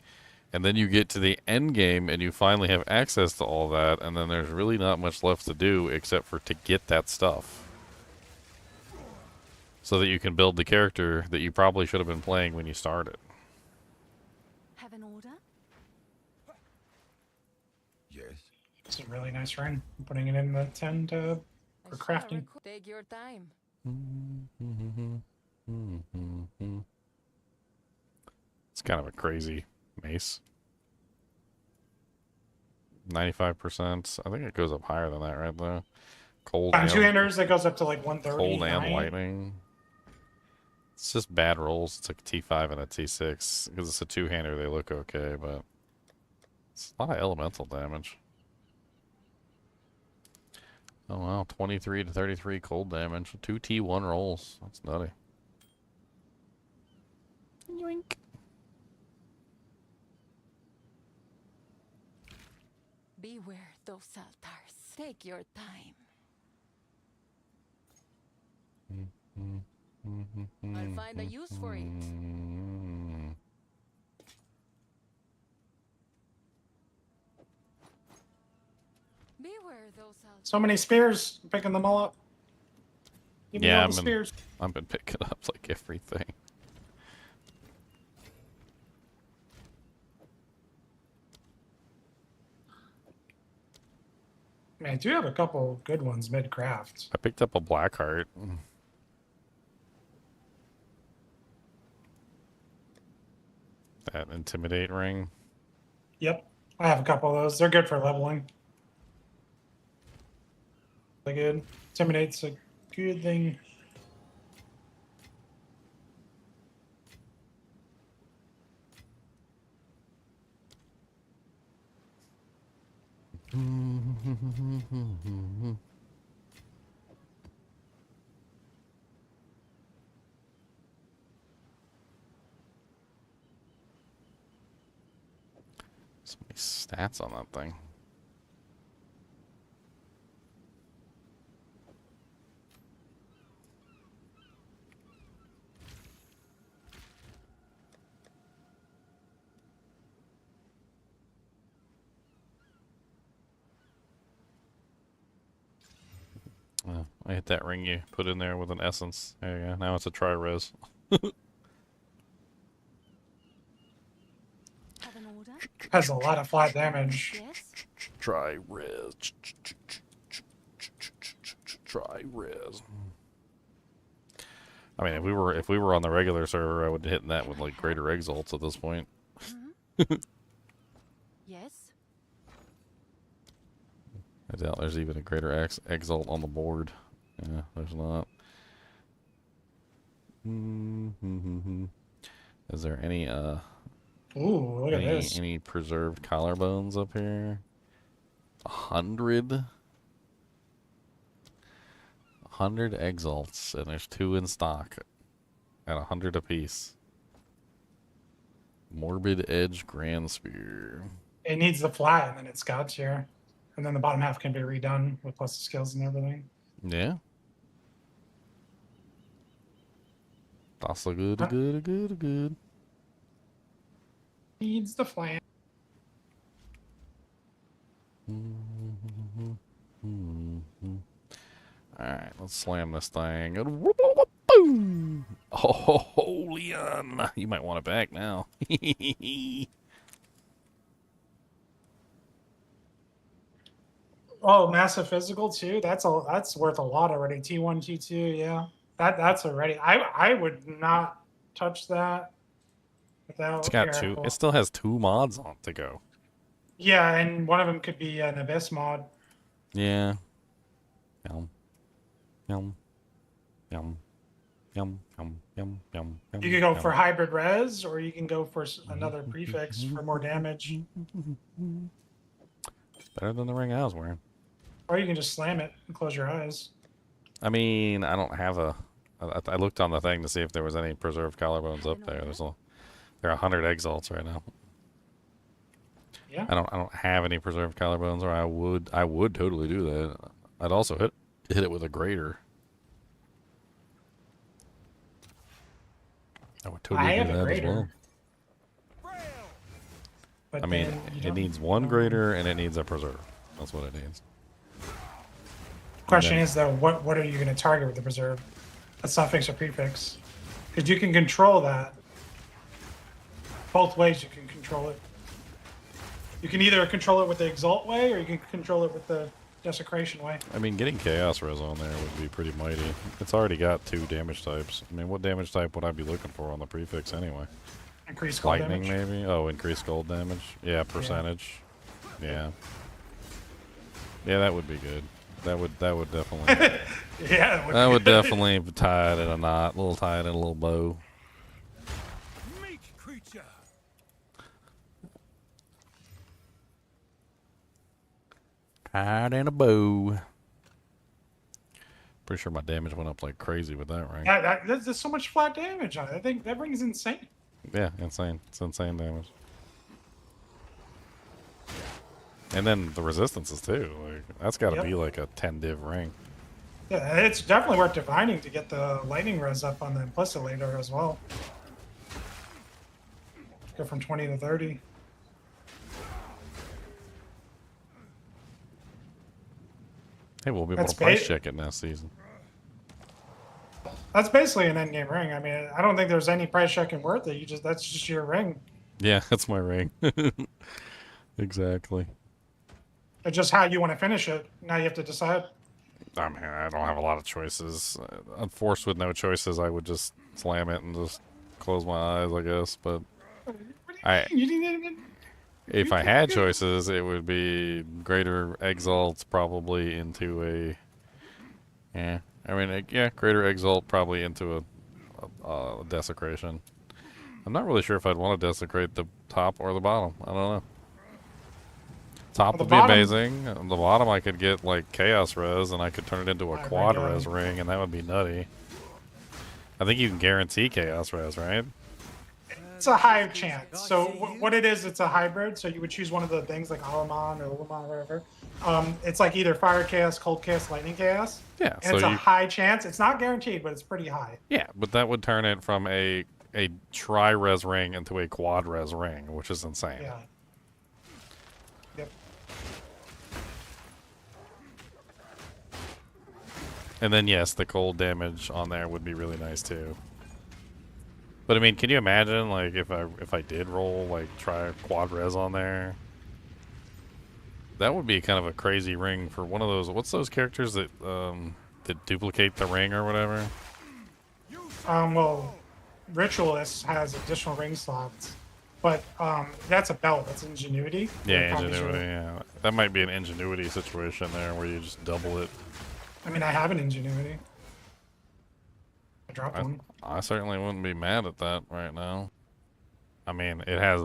And then you get to the end game and you finally have access to all that, and then there's really not much left to do except for to get that stuff. So that you can build the character that you probably should have been playing when you started. It's a really nice ring. I'm putting it in the 10 to for crafting. Take your time. It's kind of a crazy mace. 95%. I think it goes up higher than that, right there. Cold On and two-handers, it goes up to like 130. cold and lightning. It's just bad rolls. It's like a T5 and a T6. Because it's a two-hander, they look okay, but it's a lot of elemental damage. Oh wow, 23 to 33 cold damage. 2 T1 rolls. That's nutty. Yoink. Beware those altars. Take your time. I'll find a use for it. Beware those altars. So many spears. I'm picking them all up. Give me Yeah, all the spears. I've been picking up like everything. Man, I do have a couple good ones mid-craft. I picked up a black heart. That intimidate ring. Yep. I have a couple of those. They're good for leveling. Really good. Intimidate's a good thing. So many stats on that thing. I hit that ring you put in there with an essence. There you go. Now it's a tri-res. Have an order? Has a lot of flat damage. Yes? Tri-res. Tri-res. I mean, if we were on the regular server, I would hit that with like greater exalts at this point. Yes? I doubt there's even a greater exalt on the board. Yeah, there's not. Is there any Ooh, look at this. any preserved collarbones up here? 100? 100 exalts, and there's 2 in stock at 100 apiece. Morbid Edge Grand Spear. It needs the flat, and then it's got here. And then the bottom half can be redone with plus the skills and everything. Yeah. That's a good. Needs the flat. Alright, let's slam this thing. Boom! Oh, Leon! You might want it back now. Oh, massive physical too. That's worth a lot already. T1, T2, yeah. That's already. I would not touch that without. It's got Miracle. 2. It still has 2 mods on it to go. Yeah, and one of them could be an Abyss mod. Yeah. Yum. Yum. Yum. Yum. Yum. Yum. Yum. You could go for hybrid res, or you can go for another prefix for more damage. It's better than the ring I was wearing. Or you can just slam it and close your eyes. I mean, I don't have a. I looked on the thing to see if there was any preserved collarbones up there. There are 100 exalts right now. Yeah. I don't have any preserved collarbones, or I would totally do that. I'd also hit it with a grater. I would totally do that as well. But I mean, then you it don't- needs 1 grater and it needs a preserve. That's what it needs. Question is though, what are you going to target with the preserve? A suffix or prefix? Because you can control that. Both ways you can control it. You can either control it with the Exalt way, or you can control it with the Desecration way. I mean, getting Chaos Res on there would be pretty mighty. It's already got 2 damage types. I mean, what damage type would I be looking for on the prefix anyway? Increased cold Lightning, damage. maybe? Oh, increased gold damage? Yeah, percentage. Yeah. Yeah, that would be good. That would definitely... Yeah, that would definitely tie it in a knot. Tie it in a little bow. Meek creature. Tie it in a bow. Pretty sure my damage went up like crazy with that ring. Yeah, there's so much flat damage on it. I think that ring's insane. Yeah, insane. It's insane damage. And then the resistances too. Like, that's got to be like a 10 div ring. Yeah, it's definitely worth divining to get the lightning res up on the implicit later as well. Go from 20 to 30. Hey, we'll be able That's to price bait. check it next season. That's basically an endgame ring. I mean, I don't think there's any price checking worth it. That's just your ring. Yeah, that's my ring. Exactly. It's just how you want to finish it. Now you have to decide. I mean, I don't have a lot of choices. I'm forced with no choices. I would just slam it and just close my eyes, I guess. But You didn't even... if I had choices, it would be greater exalts probably into a. Yeah, I mean, yeah, greater exalt probably into a desecration. I'm not really sure if I'd want to desecrate the top or the bottom. I don't know. Top would be amazing. On the bottom, I could get like Chaos Res, and I could turn it into a Quad Res ring, and that would be nutty. I think you can guarantee Chaos Res, right? It's a high chance. So what it is, it's a hybrid. So you would choose one of the things like Alamon or Ulamon or whatever. It's like either Fire Chaos, Cold Chaos, Lightning Chaos. Yeah. And it's a high chance. It's not guaranteed, but it's pretty high. Yeah, but that would turn it from a tri-res ring into a quad res ring, which is insane. Yeah. Yep. And then yes, the cold damage on there would be really nice too. But I mean, can you imagine like if I did roll like try quad res on there? That would be kind of a crazy ring for one of those. What's those characters that duplicate the ring or whatever? Well, Ritualist has additional ring slots, but that's a belt. That's Ingenuity. Yeah, Ingenuity. Yeah, that might be an Ingenuity situation there where you just double it. I mean, I have an Ingenuity. I dropped one. I certainly wouldn't be mad at that right now. I mean, it has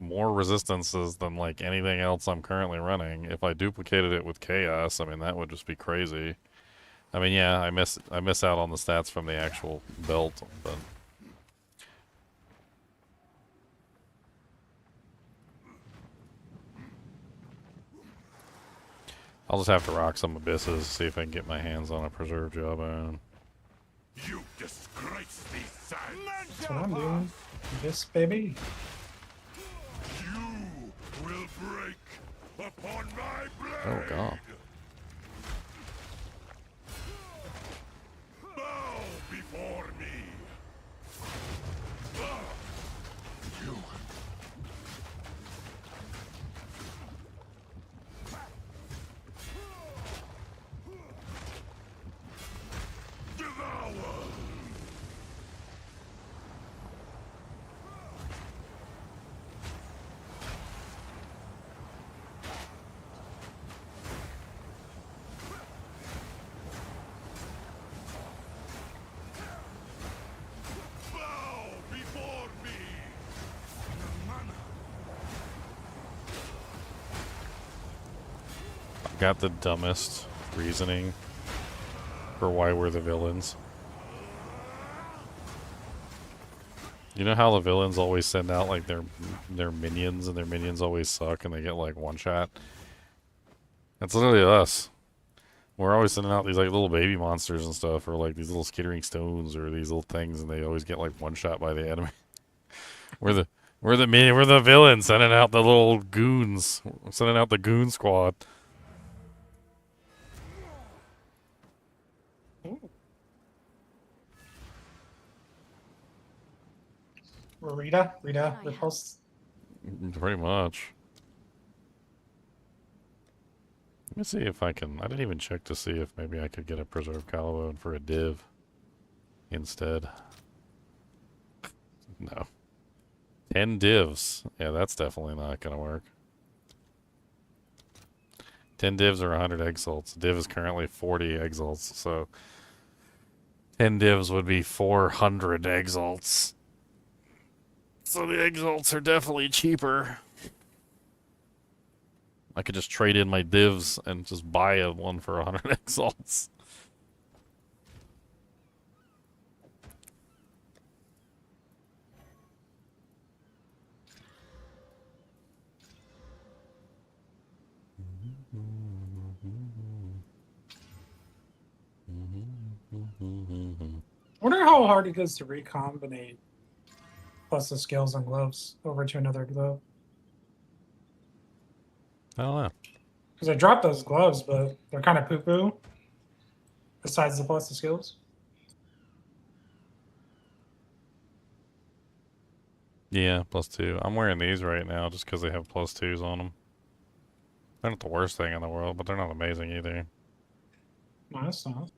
more resistances than like anything else I'm currently running. If I duplicated it with Chaos, I mean, that would just be crazy. I mean, yeah, I miss out on the stats from the actual belt, but I'll just have to rock some abysses, see if I can get my hands on a preserve jawbone. You disgrace these sands. That's what I'm doing. This baby. You will break upon my blade. Oh god. Bow before me. You. Devour. Bow before me. I've got the dumbest reasoning for why we're the villains. You know how the villains always send out like their minions, and their minions always suck, and they get like one shot? That's literally us. We're always sending out these like little baby monsters and stuff, or like these little skittering stones, or these little things, and they always get like one shot by the enemy. we're the villains sending out the little goons, sending out the goon squad. Rita repulse. Pretty much. Let me see if I can. I didn't even check to see if maybe I could get a preserved collarbone for a div instead. No. 10 divs. Yeah, that's definitely not gonna work. 10 divs are 100 exalts. Div is currently 40 exalts, so 10 divs would be 400 exalts. So the exalts are definitely cheaper. I could just trade in my divs and just buy a one for 100 exalts. I wonder how hard it is to recombinate plus the scales and gloves over to another glove. I don't know. Because I dropped those gloves, but they're kind of poo-poo. Besides the plus the skills. Yeah, +2. I'm wearing these right now just because they have +2s on them. They're not the worst thing in the world, but they're not amazing either. No, that's not.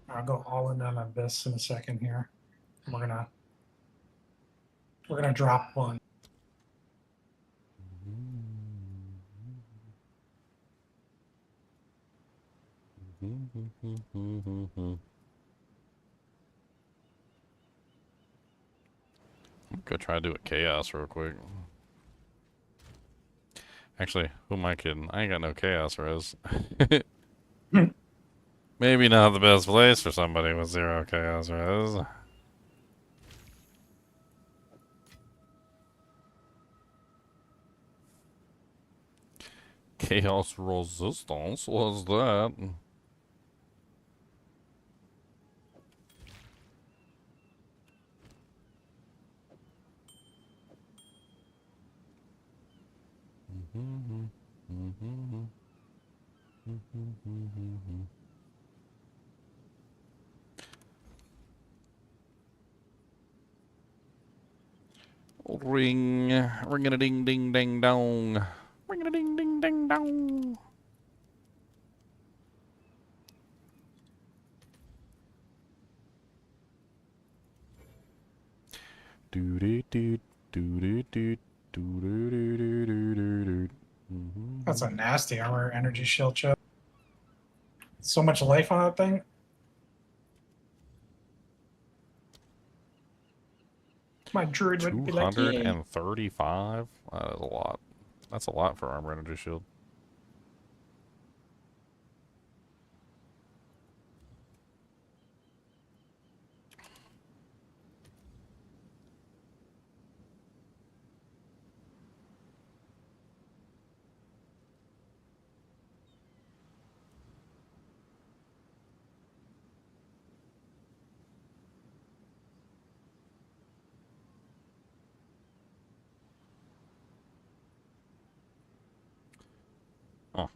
I'll go all in on Abyss in a second here. We're gonna drop one. I'm gonna try to do a chaos real quick. Actually, who am I kidding? I ain't got no chaos res. Maybe not the best place for somebody with 0 chaos res. Chaos resistance? What's that? Ring, ring a ding ding ding dong, ring a ding ding ding dong. Do do do do do do do do do do do do. That's a nasty armor energy shield chip. So much life on that thing. My druid would be like, yay. 235? That is a lot. That's a lot for armor energy shield. Oh.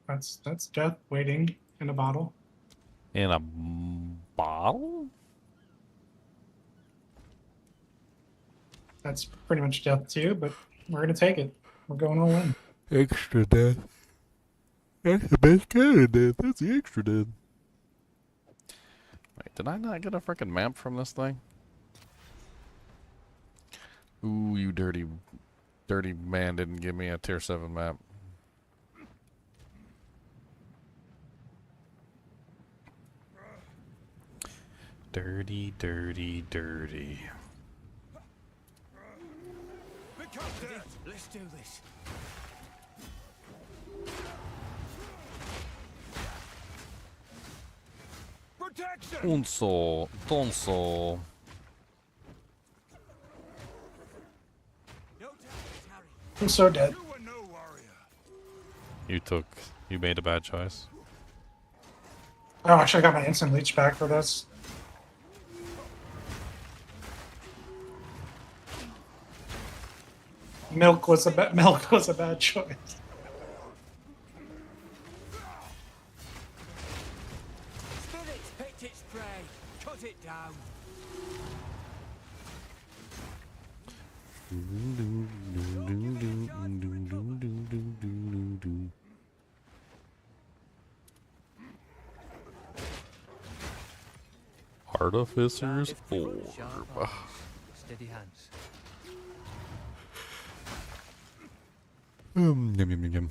That's death waiting in a bottle. In a bottle? That's pretty much death too, but we're gonna take it. We're going all in. Extra death. That's the best kind of death. That's the extra death. Wait, did I not get a freaking map from this thing? Ooh, you dirty man didn't give me a tier 7 map. Dirty, dirty, dirty. Let's do this. Unso, tonso. I'm so dead. You were no warrior. You made a bad choice. Oh, I should have got my instant leech back for this. Milk was a bad choice. Spirits picked its prey. Cut it down. Artificer's Orb. Steady hands. Yum, yum, yum, yum.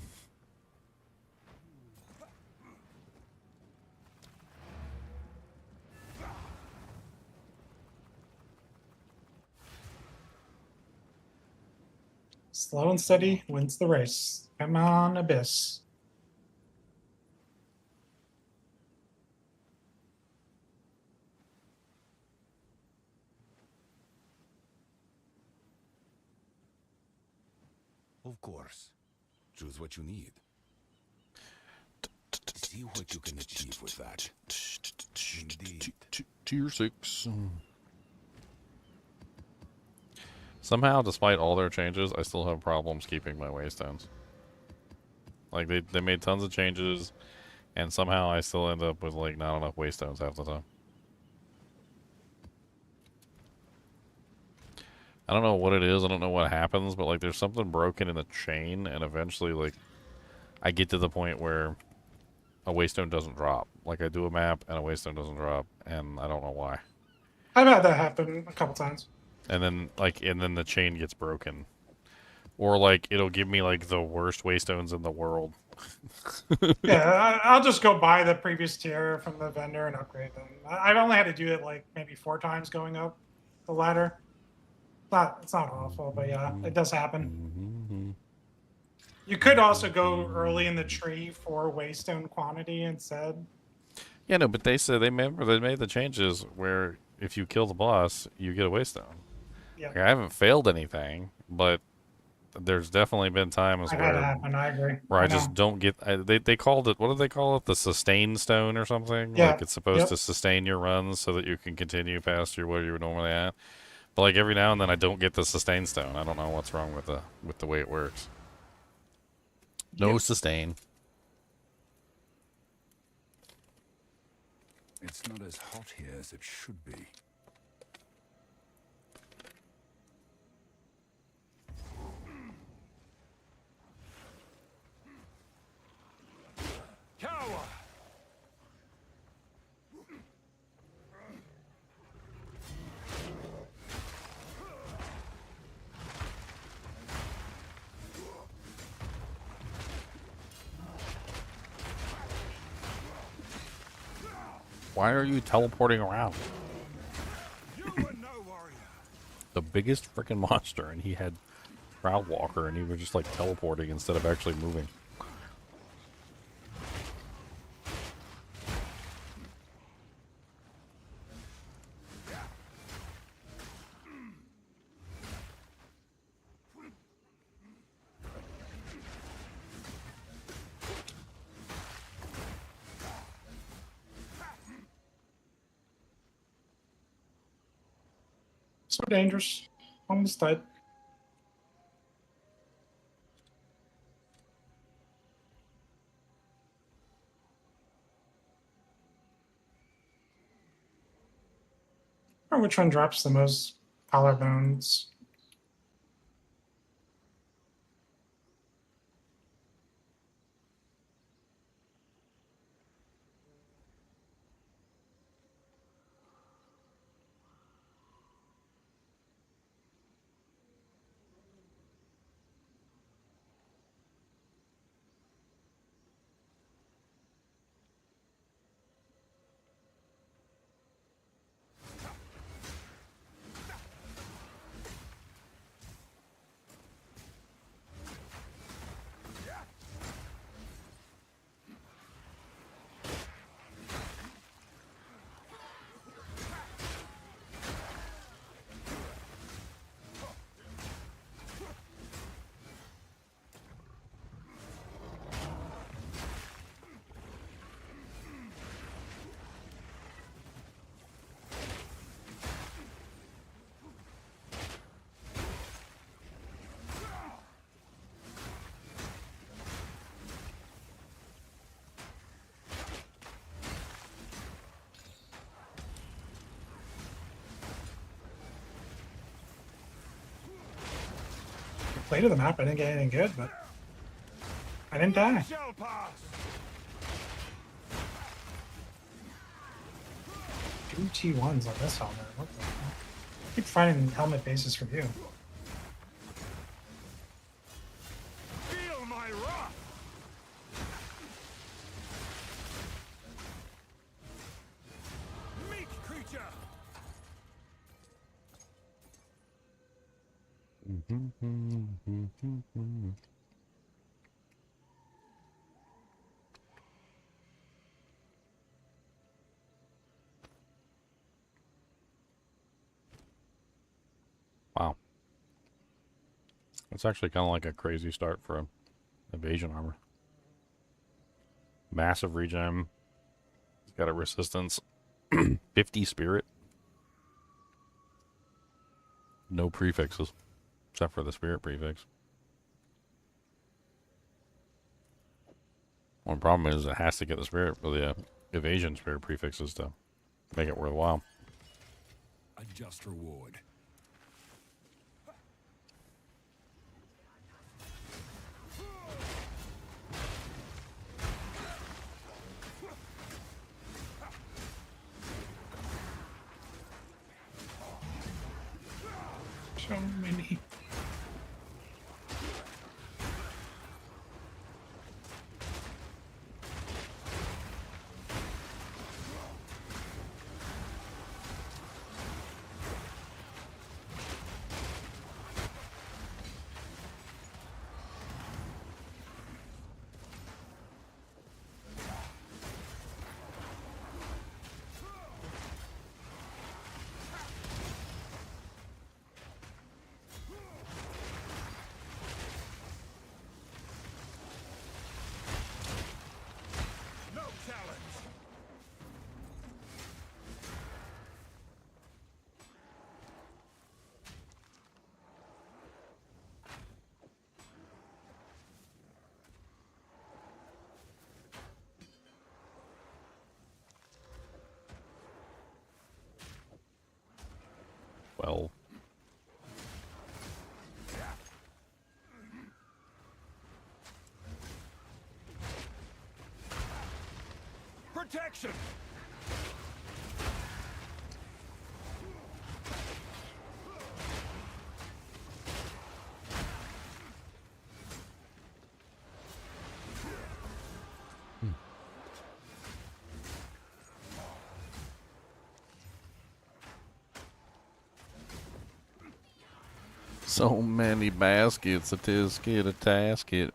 Slow and steady wins the race. Come on, Abyss. Of course. Choose what you need. See what you can achieve with that. Indeed. Tier 6. Somehow, despite all their changes, I still have problems keeping my waystones. Like, they made tons of changes, and somehow I still end up with, like, not enough waystones half the time. I don't know what it is, I don't know what happens, but, like, there's something broken in the chain, and eventually, like, I get to the point where a waystone doesn't drop. Like, I do a map, and a waystone doesn't drop, and I don't know why. I've had that happen a couple times. And then the chain gets broken. Or, like, it'll give me, like, the worst waystones in the world. Yeah, I'll just go buy the previous tier from the vendor and upgrade them. I've only had to do it, like, maybe 4 times going up the ladder. It's not awful, but yeah, it does happen. You could also go early in the tree for waystone quantity instead. Yeah, no, but they said they made the changes where if you kill the boss, you get a waystone. Yeah, Like, I haven't failed anything, but there's definitely been times I've had it where happen. I agree. I know. just don't get. They called it, what did they call it? The sustain stone or something? Yeah, Like, it's supposed yep. to sustain your runs so that you can continue past where you were normally at. But, like, every now and then I don't get the sustain stone. I don't know what's wrong with the way it works. No sustain. It's not as hot here as it should be. Cower! Why are you teleporting around? You were no warrior. The biggest freaking monster, and he had Proud Walker, and he was just, like, teleporting instead of actually moving. So dangerous. Almost died. Or which one drops the most collarbones? played of the map. I didn't get anything good, but I didn't die. Shall pass. 2 T1s on this helmet. What the fuck? I keep finding helmet bases from you. Feel my wrath. Meat creature. Wow. It's actually kind of like a crazy start for a evasion armor. Massive regen. It's got a resistance. 50 spirit. No prefixes. Except for the spirit prefix. One problem is it has to get the spirit for the evasion spirit prefixes to make it worthwhile. A just reward. So many. No challenge. Well, Protection. so many baskets, a tisket, a tasket.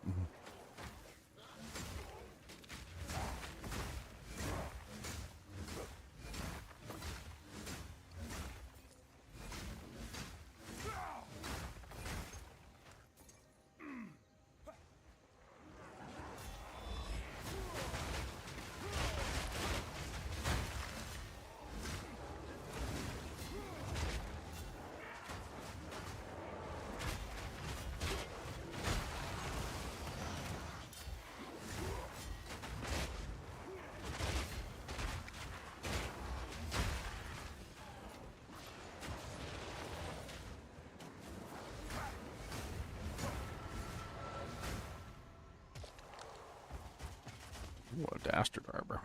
Ooh, a dastard arbor.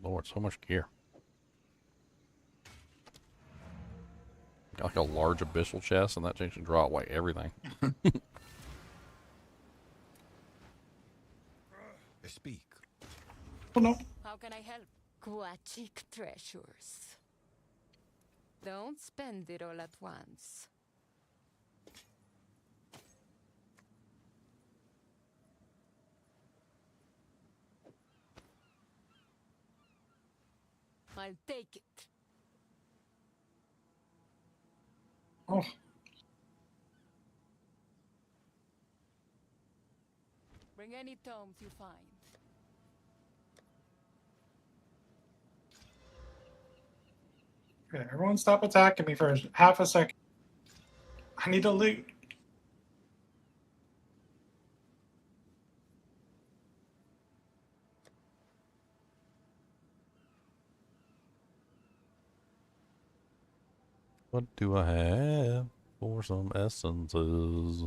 Lord, so much gear. Got like a large abyssal chest, and that changed to draw away everything. Speak. Oh no. How can I help? Aquatic treasures. Don't spend it all at once. I'll take it. Oh, Bring any tomes you find. Okay, everyone stop attacking me for half a second. I need to loot. What do I have for some essences?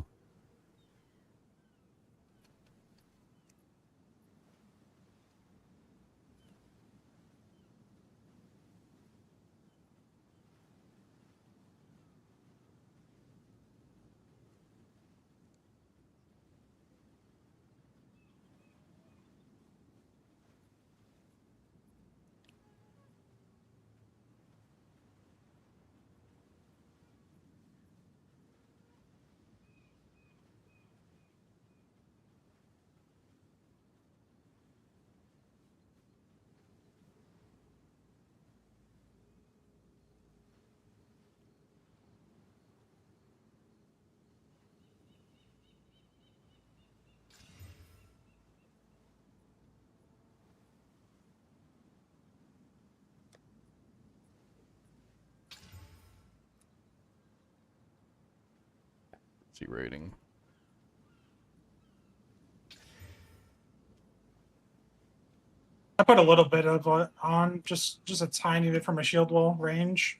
C rating. I put a little bit of it on, just a tiny bit from a shield wall range.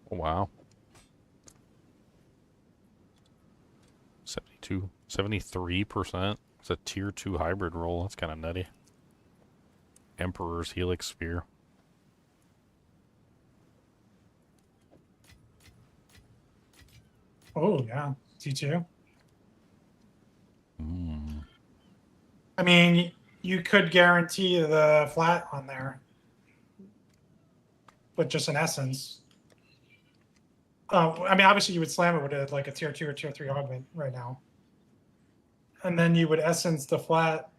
Oh, wow. 72, 73%. It's a tier 2 hybrid roll. That's kind of nutty. Emperor's Helix Spear. Oh yeah, T2. Mm. I mean, you could guarantee the flat on there, with just an essence. I mean, obviously you would slam it with like a tier 2 or tier 3 augment right now, and then you would essence the flat,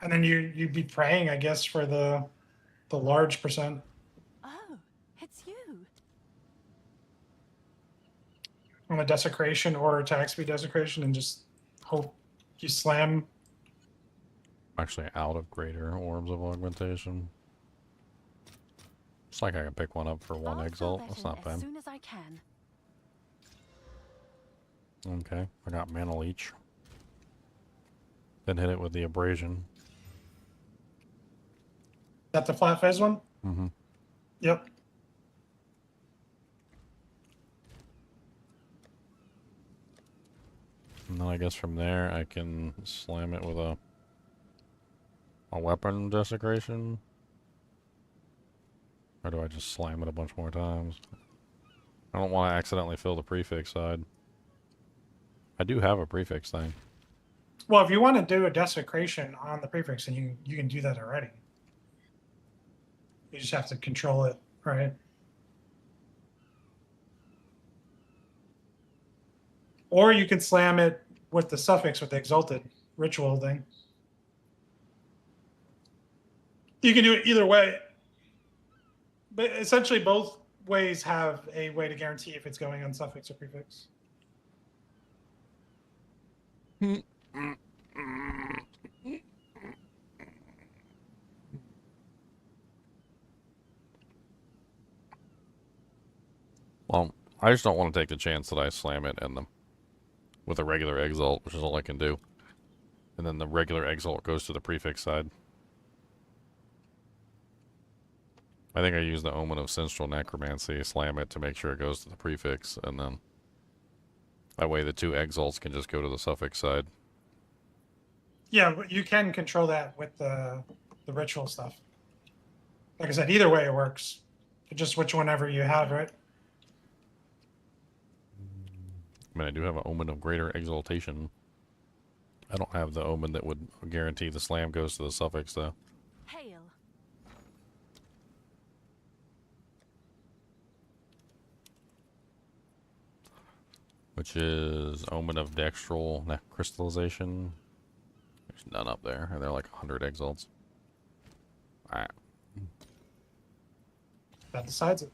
and then you'd be praying, I guess, for the large percent. Oh, it's you. On a desecration or attack speed desecration, and just hope you slam. Actually out of greater orbs of augmentation. It's like I can pick one up for one I'll exalt. fill that That's in not as bad. soon as I can. Okay, I got mana leech. Then hit it with the abrasion. Is that the flat phase one? Mm-hmm. Yep. And then I guess from there I can slam it with a weapon desecration. Or do I just slam it a bunch more times? I don't want to accidentally fill the prefix side. I do have a prefix thing. Well, if you want to do a desecration on the prefix, then you can do that already. You just have to control it, right? Or you can slam it with the suffix with the exalted ritual thing. You can do it either way. But essentially both ways have a way to guarantee if it's going on suffix or prefix. Well, I just don't want to take the chance that I slam it and with a regular exalt, which is all I can do. And then the regular exalt goes to the prefix side. I think I use the Omen of Sensual Necromancy, slam it to make sure it goes to the prefix, and then that way the two exalts can just go to the suffix side. Yeah, but you can control that with the ritual stuff. Like I said, either way it works. Just which whenever you have, right? I mean, I do have an Omen of Greater Exaltation. I don't have the Omen that would guarantee the slam goes to the suffix, though. Hail. Which is Omen of Dextral Crystallization. There's none up there, and they're like 100 exalts. Alright. That decides it.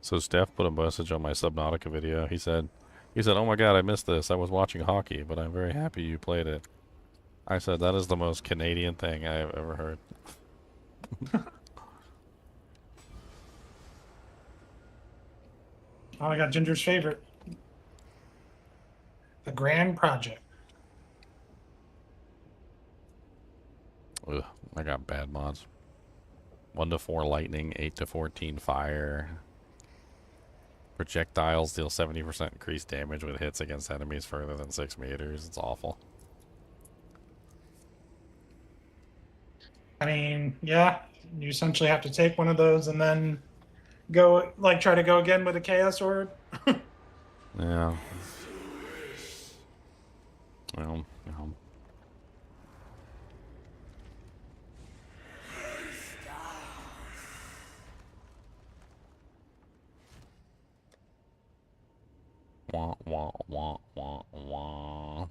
So Steph put a message on my Subnautica video. He said, "Oh my God, I missed this. I was watching hockey, but I'm very happy you played it." I said, "That is the most Canadian thing I have ever heard." Oh, I got Ginger's favorite. The Grand Project. Ugh, I got bad mods. 1 to 4 lightning, 8 to 14 fire. Projectiles deal 70% increased damage with hits against enemies further than 6 meters. It's awful. I mean, yeah, you essentially have to take one of those and then go, like, try to go again with a Chaos Sword. Yeah. Well, no. Wah, wah, wah, wah, wah.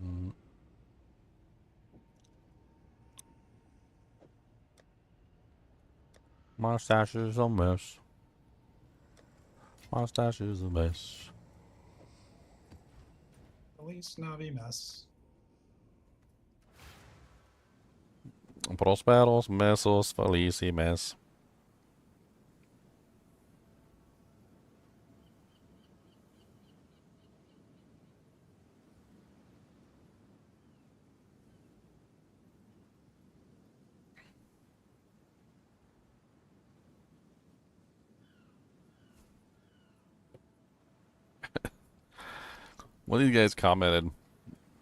Mm. Mustache is a mess. Mustache is a mess. Really snobby mess. Prosperos mesos felicimes. One of you guys commented,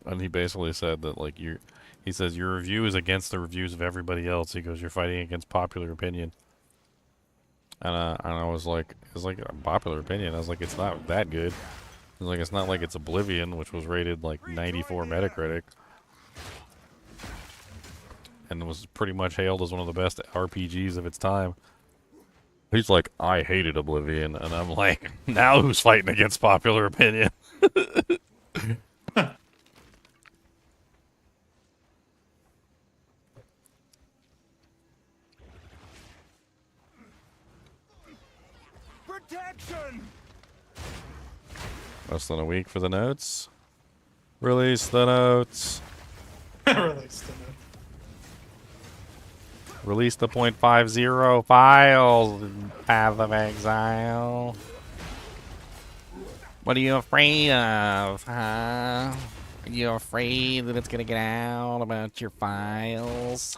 and he basically said that, like, he says, your review is against the reviews of everybody else. He goes, you're fighting against popular opinion. And I was like, it's like a popular opinion. I was like, it's not that good. I was like, it's not like it's Oblivion, which was rated like 94 Metacritic. And was pretty much hailed as one of the best RPGs of its time. He's like, I hated Oblivion. And I'm like, now who's fighting against popular opinion? Protection! Less than a week for the notes. Release the notes. Released in it. Release the .50 files in Path of Exile. What are you afraid of, huh? Are you afraid that it's gonna get out about your files?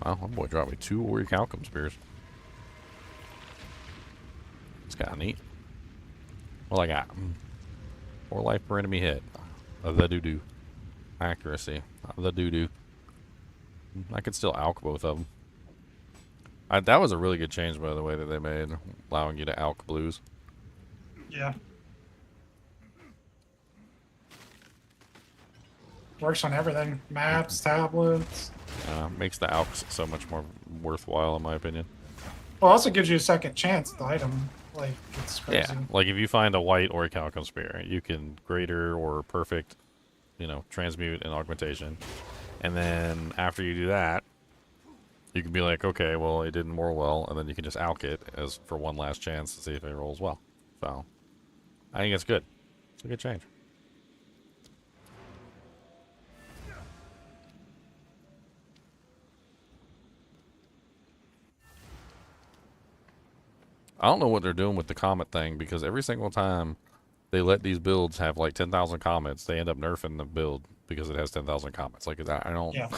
Wow, my boy dropped me 2 Warrior Calcum Spears. It's kind of neat. Well, I got 4 life per enemy hit. The doo-doo. Accuracy. The doo-doo. I could still alch both of them. That was a really good change, by the way, that they made, allowing you to alch blues. Yeah. Works on everything. Maps, tablets. Makes the alchs so much more worthwhile, in my opinion. Well, also gives you a second chance at the item. Like, it's crazy. Yeah, like if you find a white or a Calcum Spear, you can greater or perfect, transmute and augmentation. And then after you do that, you can be like, okay, well, it didn't roll well, and then you can just alch it as for one last chance to see if it rolls well. So, I think it's good. It's a good change. I don't know what they're doing with the comet thing, because every single time they let these builds have like 10,000 comets, they end up nerfing the build because it has 10,000 comets. Like, I don't... Yeah.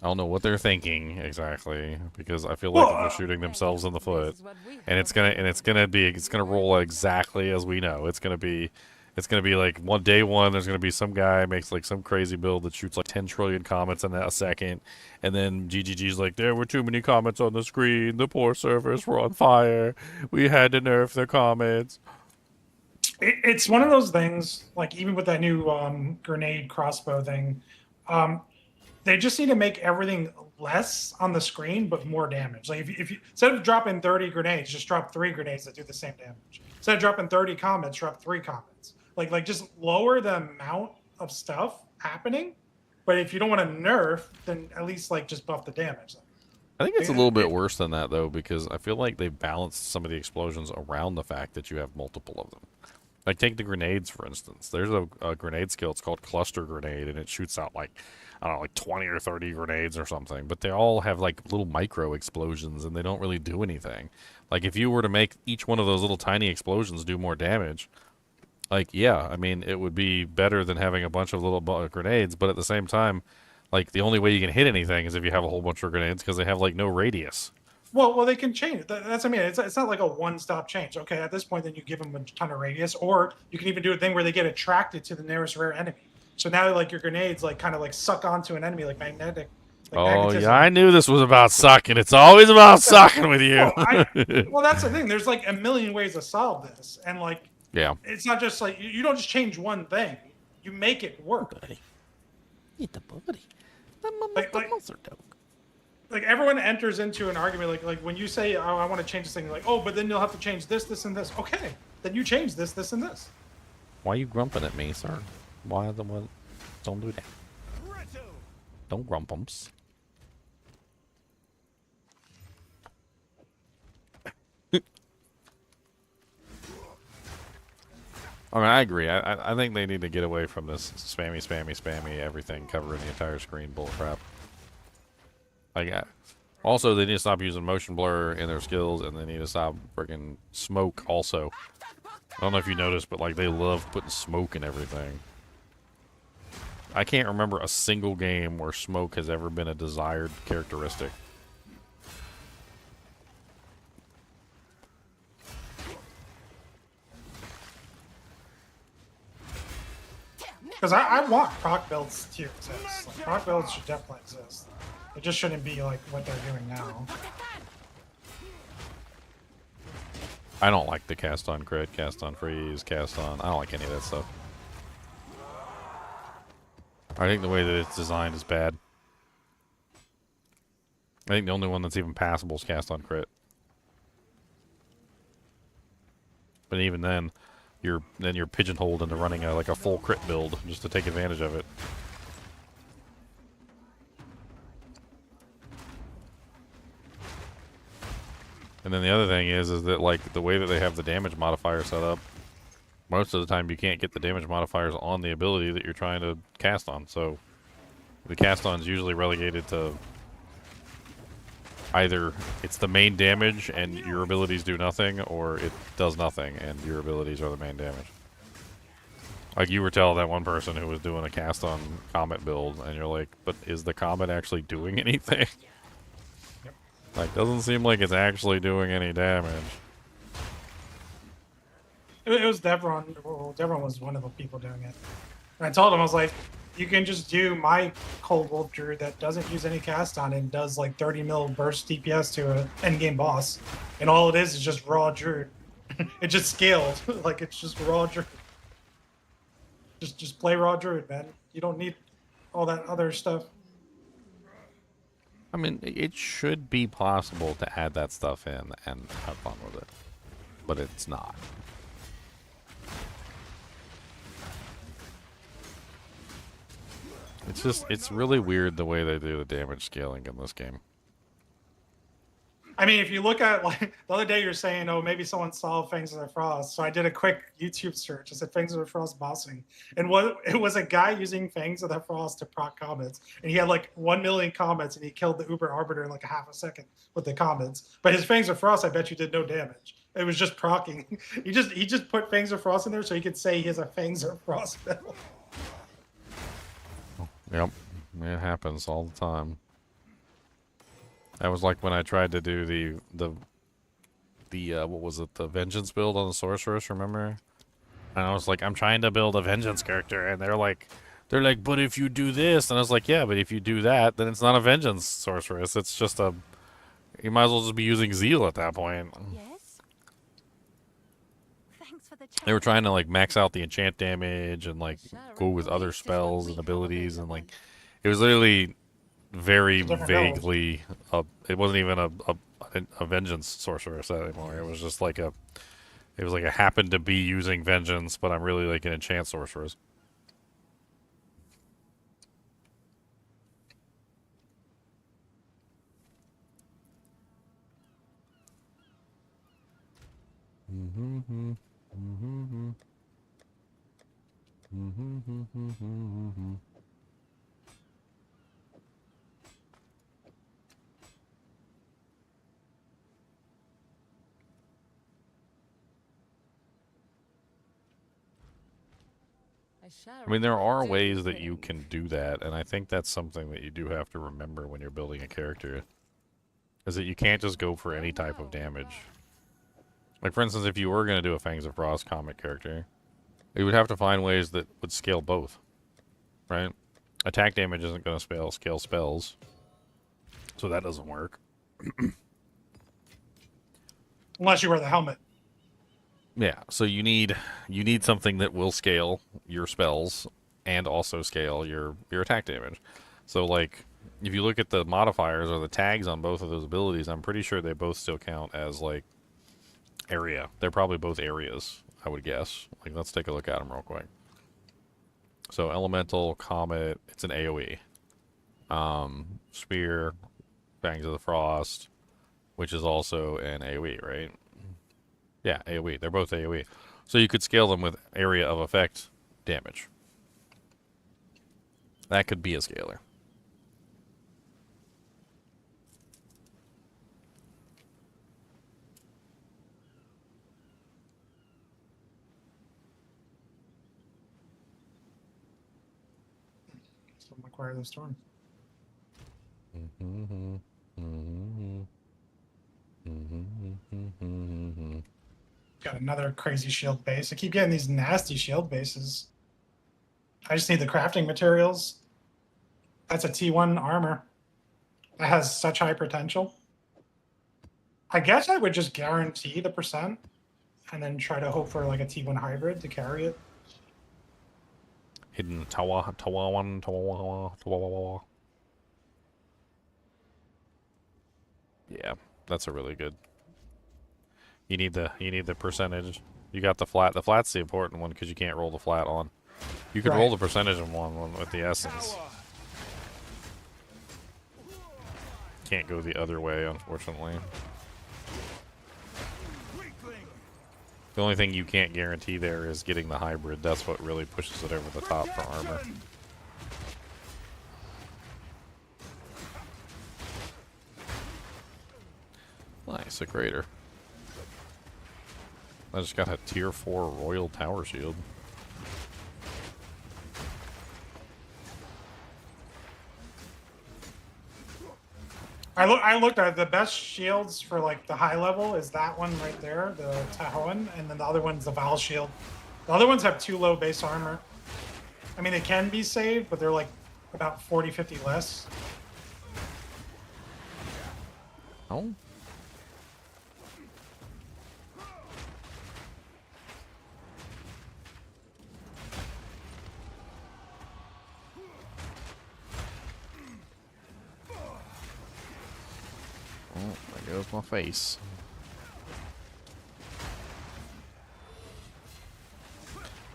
I don't know what they're thinking exactly, because I feel like they're shooting themselves in the foot, and it's gonna roll exactly as we know. It's gonna be like day one. There's gonna be some guy makes like some crazy build that shoots like 10 trillion comets in a second, and then GGG's like, there were too many comets on the screen. The poor servers were on fire. We had to nerf their comets. It's one of those things. Like even with that new grenade crossbow thing, they just need to make everything less on the screen but more damage. Like if you instead of dropping 30 grenades, just drop 3 grenades that do the same damage. Instead of dropping 30 comets, drop 3 comets. Like just lower the amount of stuff happening. But if you don't want to nerf, then at least like just buff the damage. I think it's a little bit worse than that though, because I feel like they balanced some of the explosions around the fact that you have multiple of them. Like take the grenades for instance. There's a grenade skill. It's called cluster grenade, and it shoots out like, I don't know, like 20 or 30 grenades or something. But they all have like little micro explosions, and they don't really do anything. Like if you were to make each one of those little tiny explosions do more damage, like yeah, I mean it would be better than having a bunch of little grenades. But at the same time, like the only way you can hit anything is if you have a whole bunch of grenades, because they have like no radius. Well, they can change it. That's what I mean. It's not like a one-stop change. Okay, at this point, then you give them a ton of radius, or you can even do a thing where they get attracted to the nearest rare enemy. So now, like your grenades, like kind of like suck onto an enemy, like magnetic. Like Oh magnetism. yeah, I knew this was about sucking. It's always about sucking with you. Well, that's the thing. There's like a million ways to solve this, and like Yeah. it's not just like you don't just change one thing. You make it work. Buddy. Eat the buddy. Like everyone enters into an argument, like when you say, "Oh, I want to change this thing," like, "Oh, but then you'll have to change this, this, and this." Okay, then you change this, this, and this. Why are you grumping at me, sir? Why the one? Don't do that. Don't grumpums. I mean, I agree. I think they need to get away from this spammy everything covering the entire screen bullcrap. Also, they need to stop using motion blur in their skills, and they need to stop freaking smoke also. I don't know if you noticed, but like they love putting smoke in everything. I can't remember a single game where smoke has ever been a desired characteristic. Because I want proc builds to exist. Like, proc builds should definitely exist. It just shouldn't be like what they're doing now. I don't like the cast on crit, cast on freeze, cast on. I don't like any of that stuff. I think the way that it's designed is bad. I think the only one that's even passable is cast on crit. But even then, you're pigeonholed into running like a full crit build just to take advantage of it. And then the other thing is that like the way that they have the damage modifier set up, most of the time you can't get the damage modifiers on the ability that you're trying to cast on. So the cast on is usually relegated to either it's the main damage and your abilities do nothing, or it does nothing and your abilities are the main damage. Like you were telling that one person who was doing a cast on Comet build, and you're like, but is the Comet actually doing anything? Like, doesn't seem like it's actually doing any damage. It was Devron. Well, Devron was one of the people doing it. And I told him, I was like, you can just do my Cold Wolf Druid that doesn't use any cast on and does like 30 mil burst DPS to an endgame boss. And all it is just raw Druid. It just scaled. Like, it's just raw Druid. Just play raw Druid, man. You don't need all that other stuff. I mean, it should be possible to add that stuff in and have fun with it. But it's not. It's really weird the way they do the damage scaling in this game. I mean, if you look at, like, the other day you're saying, oh, maybe someone saw Fangs of the Frost. So I did a quick YouTube search. I said Fangs of the Frost bossing. And it was a guy using Fangs of the Frost to proc comets. And he had like 1 million comets, and he killed the Uber Arbiter in like a half a second with the comets. But his Fangs of Frost, I bet you, did no damage. It was just procking. he just put Fangs of Frost in there so he could say he has a Fangs of Frost build. Yep. It happens all the time. That was like when I tried to do the what was it, the vengeance build on the sorceress, remember? And I was like, I'm trying to build a vengeance character, and they're like, but if you do this, and I was like, yeah, but if you do that, then it's not a vengeance sorceress. It's just a, you might as well just be using zeal at that point. Yes? Thanks for the They were chat. trying to like max out the enchant damage and like Shall go with other this is what spells we and have abilities, and available. like it was literally very It's a different build. vaguely. It wasn't even a vengeance sorceress anymore. It was just like a. It was like I happened to be using vengeance, but I'm really like an enchant sorceress. I mean, there are ways that you can do that, and I think that's something that you do have to remember when you're building a character. Is that you can't just go for any type of damage. Like, for instance, if you were going to do a Fangs of Frost comic character, you would have to find ways that would scale both, right? Attack damage isn't going to scale spells, so that doesn't work. Unless you wear the helmet. Yeah, so you need something that will scale your spells and also scale your attack damage. So like if you look at the modifiers or the tags on both of those abilities, I'm pretty sure they both still count as like area. They're probably both areas, I would guess. Like let's take a look at them real quick. So elemental, comet, it's an AoE. Spear, Fangs of the Frost, which is also an AoE, right? Yeah, AoE. They're both AoE. So you could scale them with area of effect damage. That could be a scaler. So acquire the storm. Got another crazy shield base. I keep getting these nasty shield bases. I just need the crafting materials. That's a T1 armor. That has such high potential. I guess I would just guarantee the percent and then try to hope for like a T1 hybrid to carry it. Hidden Tawa. Yeah, that's a really good. You need the percentage. You got the flat. The flat's the important one because you can't roll the flat on. You could roll the percentage on one with the essence. Can't go the other way, unfortunately. The only thing you can't guarantee there is getting the hybrid. That's what really pushes it over the top for armor. Nice, a crater. I just got a tier 4 Royal Tower Shield. I looked at the best shields for like the high level is that one right there, the Tahoan, and then the other one's the Val shield. The other ones have too low base armor. I mean, it can be saved, but they're like about 40, 50 less. Oh. Oh, there goes my face.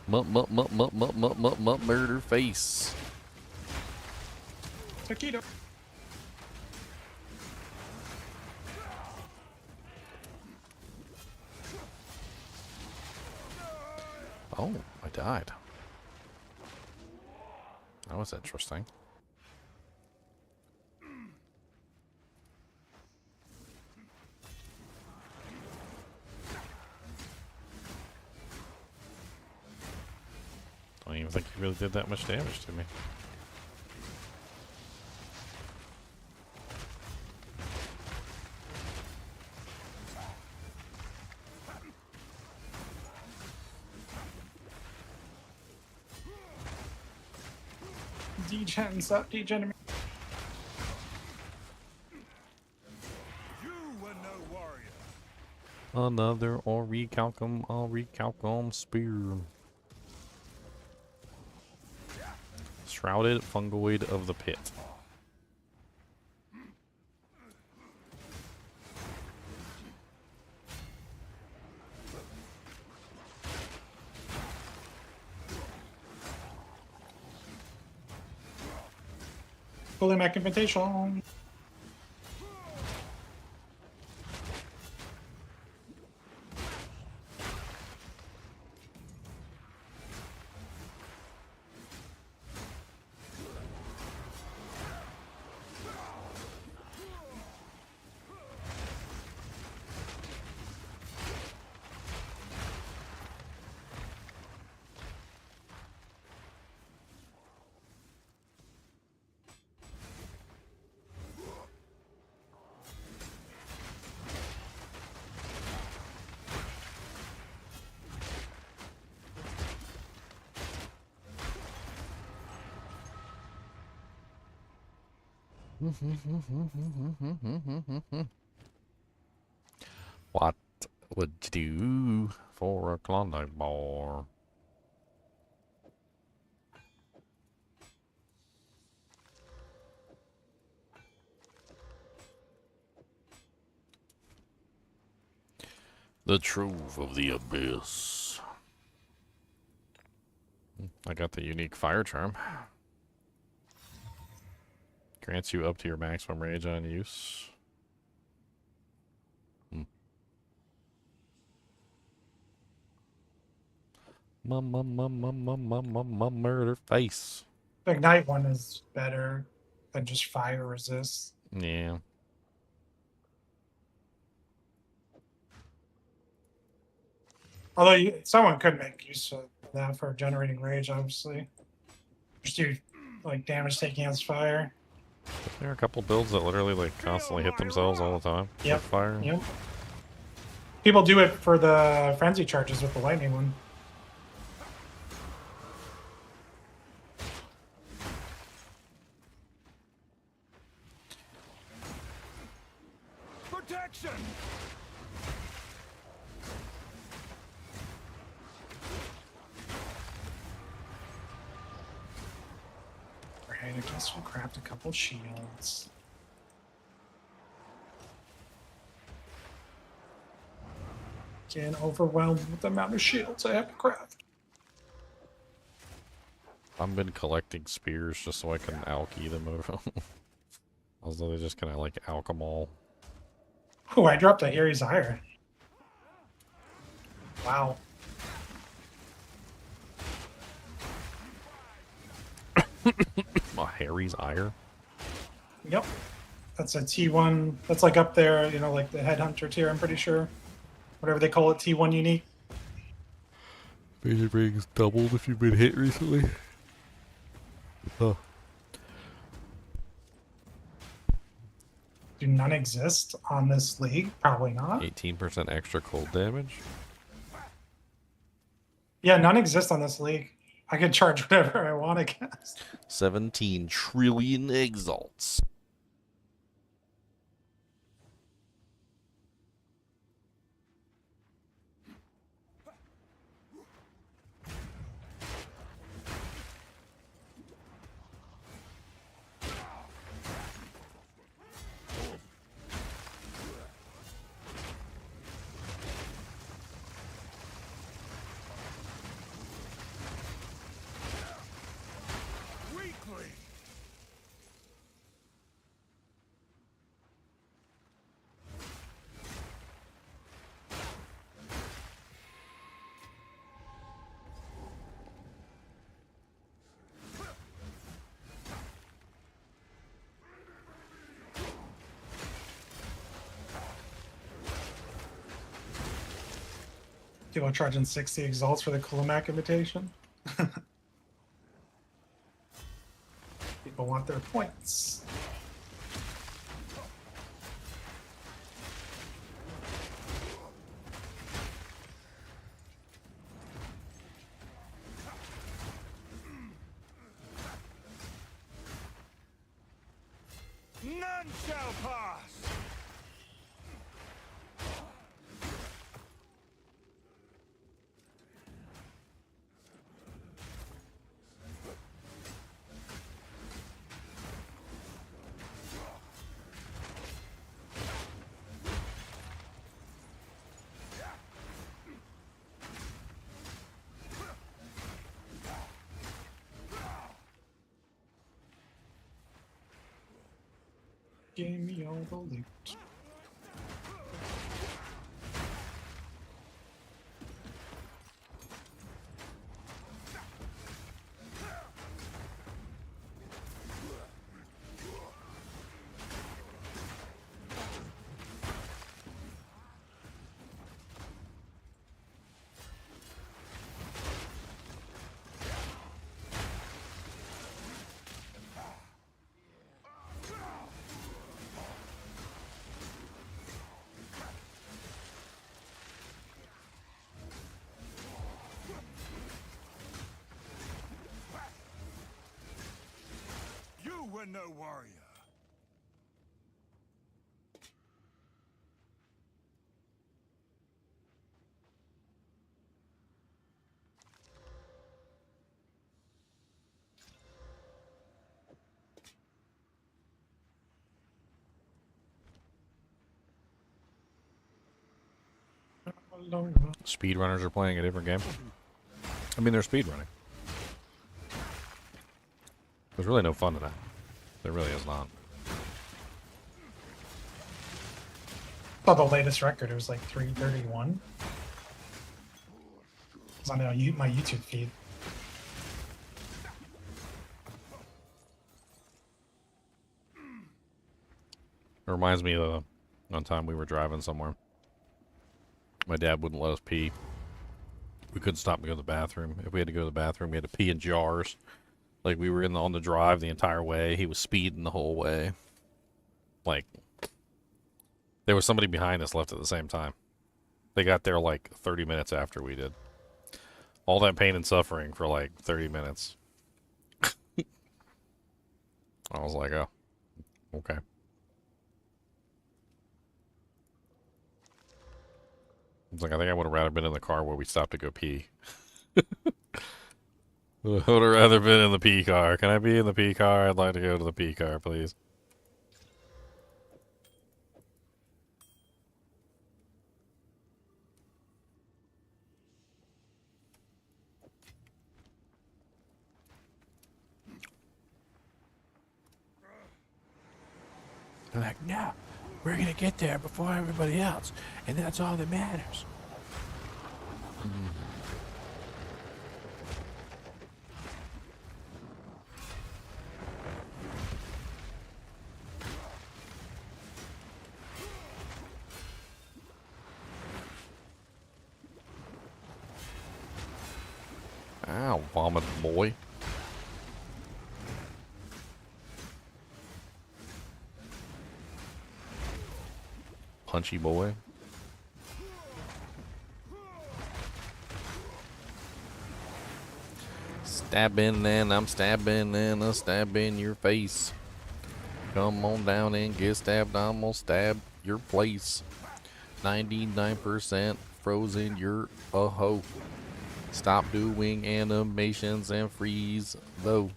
Murder face. Taquito. Oh, I died. That was interesting. Don't even think he really did that much damage to me. Degen, stop degen. You were no warrior. Another Auricalcum spear. Shrouded fungoid of the pit. Fully mech invitation. What would you do for a Klondike bar? The Trove of the Abyss. I got the unique fire charm. Grants you up to your maximum rage on use. Murder face. The Ignite one is better than just fire resist. Yeah. Although someone could make use of that for generating rage, obviously. Just do like damage taking against fire. There are a couple builds that literally like constantly hit themselves all the time Yep. with fire. Yep. People do it for the frenzy charges with the lightning one. Protection! Right, I guess we'll craft a couple shields. Getting overwhelmed with the amount of shields I have to craft. I've been collecting spears just so I can alky them over. Although they just kind of like alk them all. Oh, I dropped a Ares Ire. Wow. Oh, Harry's ire. Yep. That's a T1. That's like up there, you know, like the Headhunter tier, I'm pretty sure. Whatever they call it, T1 unique. Vision rings doubled if you've been hit recently. Huh. Do none exist on this league? Probably not. 18% extra cold damage. Yeah, none exist on this league. I can charge whatever I want, I guess. 17 trillion exalts. Weakly! People are charging 60 exalts for the Kulamak invitation. People want their points. None shall pass! Give me all the loot. You were no warrior. Speedrunners are playing a different game. I mean, they're speedrunning. There's really no fun to that. There really is not. Oh, the latest record, it was like 331. It's on my YouTube feed. It reminds me of the one time we were driving somewhere. My dad wouldn't let us pee. We couldn't stop and go to the bathroom. If we had to go to the bathroom, we had to pee in jars. Like, we were on the drive the entire way. He was speeding the whole way. Like, there was somebody behind us left at the same time. They got there like 30 minutes after we did. All that pain and suffering for like 30 minutes. I was like, oh, okay. I was like, I think I would have rather been in the car where we stopped to go pee. I would have rather been in the pee car. Can I be in the pee car? I'd like to go to the pee car, please. They're like, no, we're gonna get there before everybody else, and that's all that matters. Ow, vomit boy. Punchy boy. Stabbing and I'm stabbing and I'm stabbing your face. Come on down and get stabbed. I'm gonna stab your place. 99% frozen, you're a hoe. Stop doing animations and freeze though.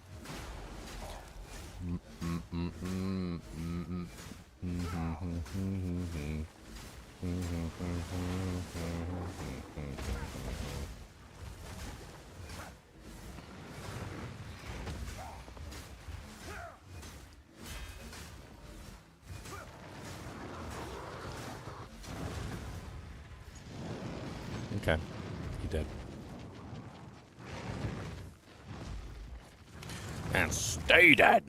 Okay, he did. And stay dead.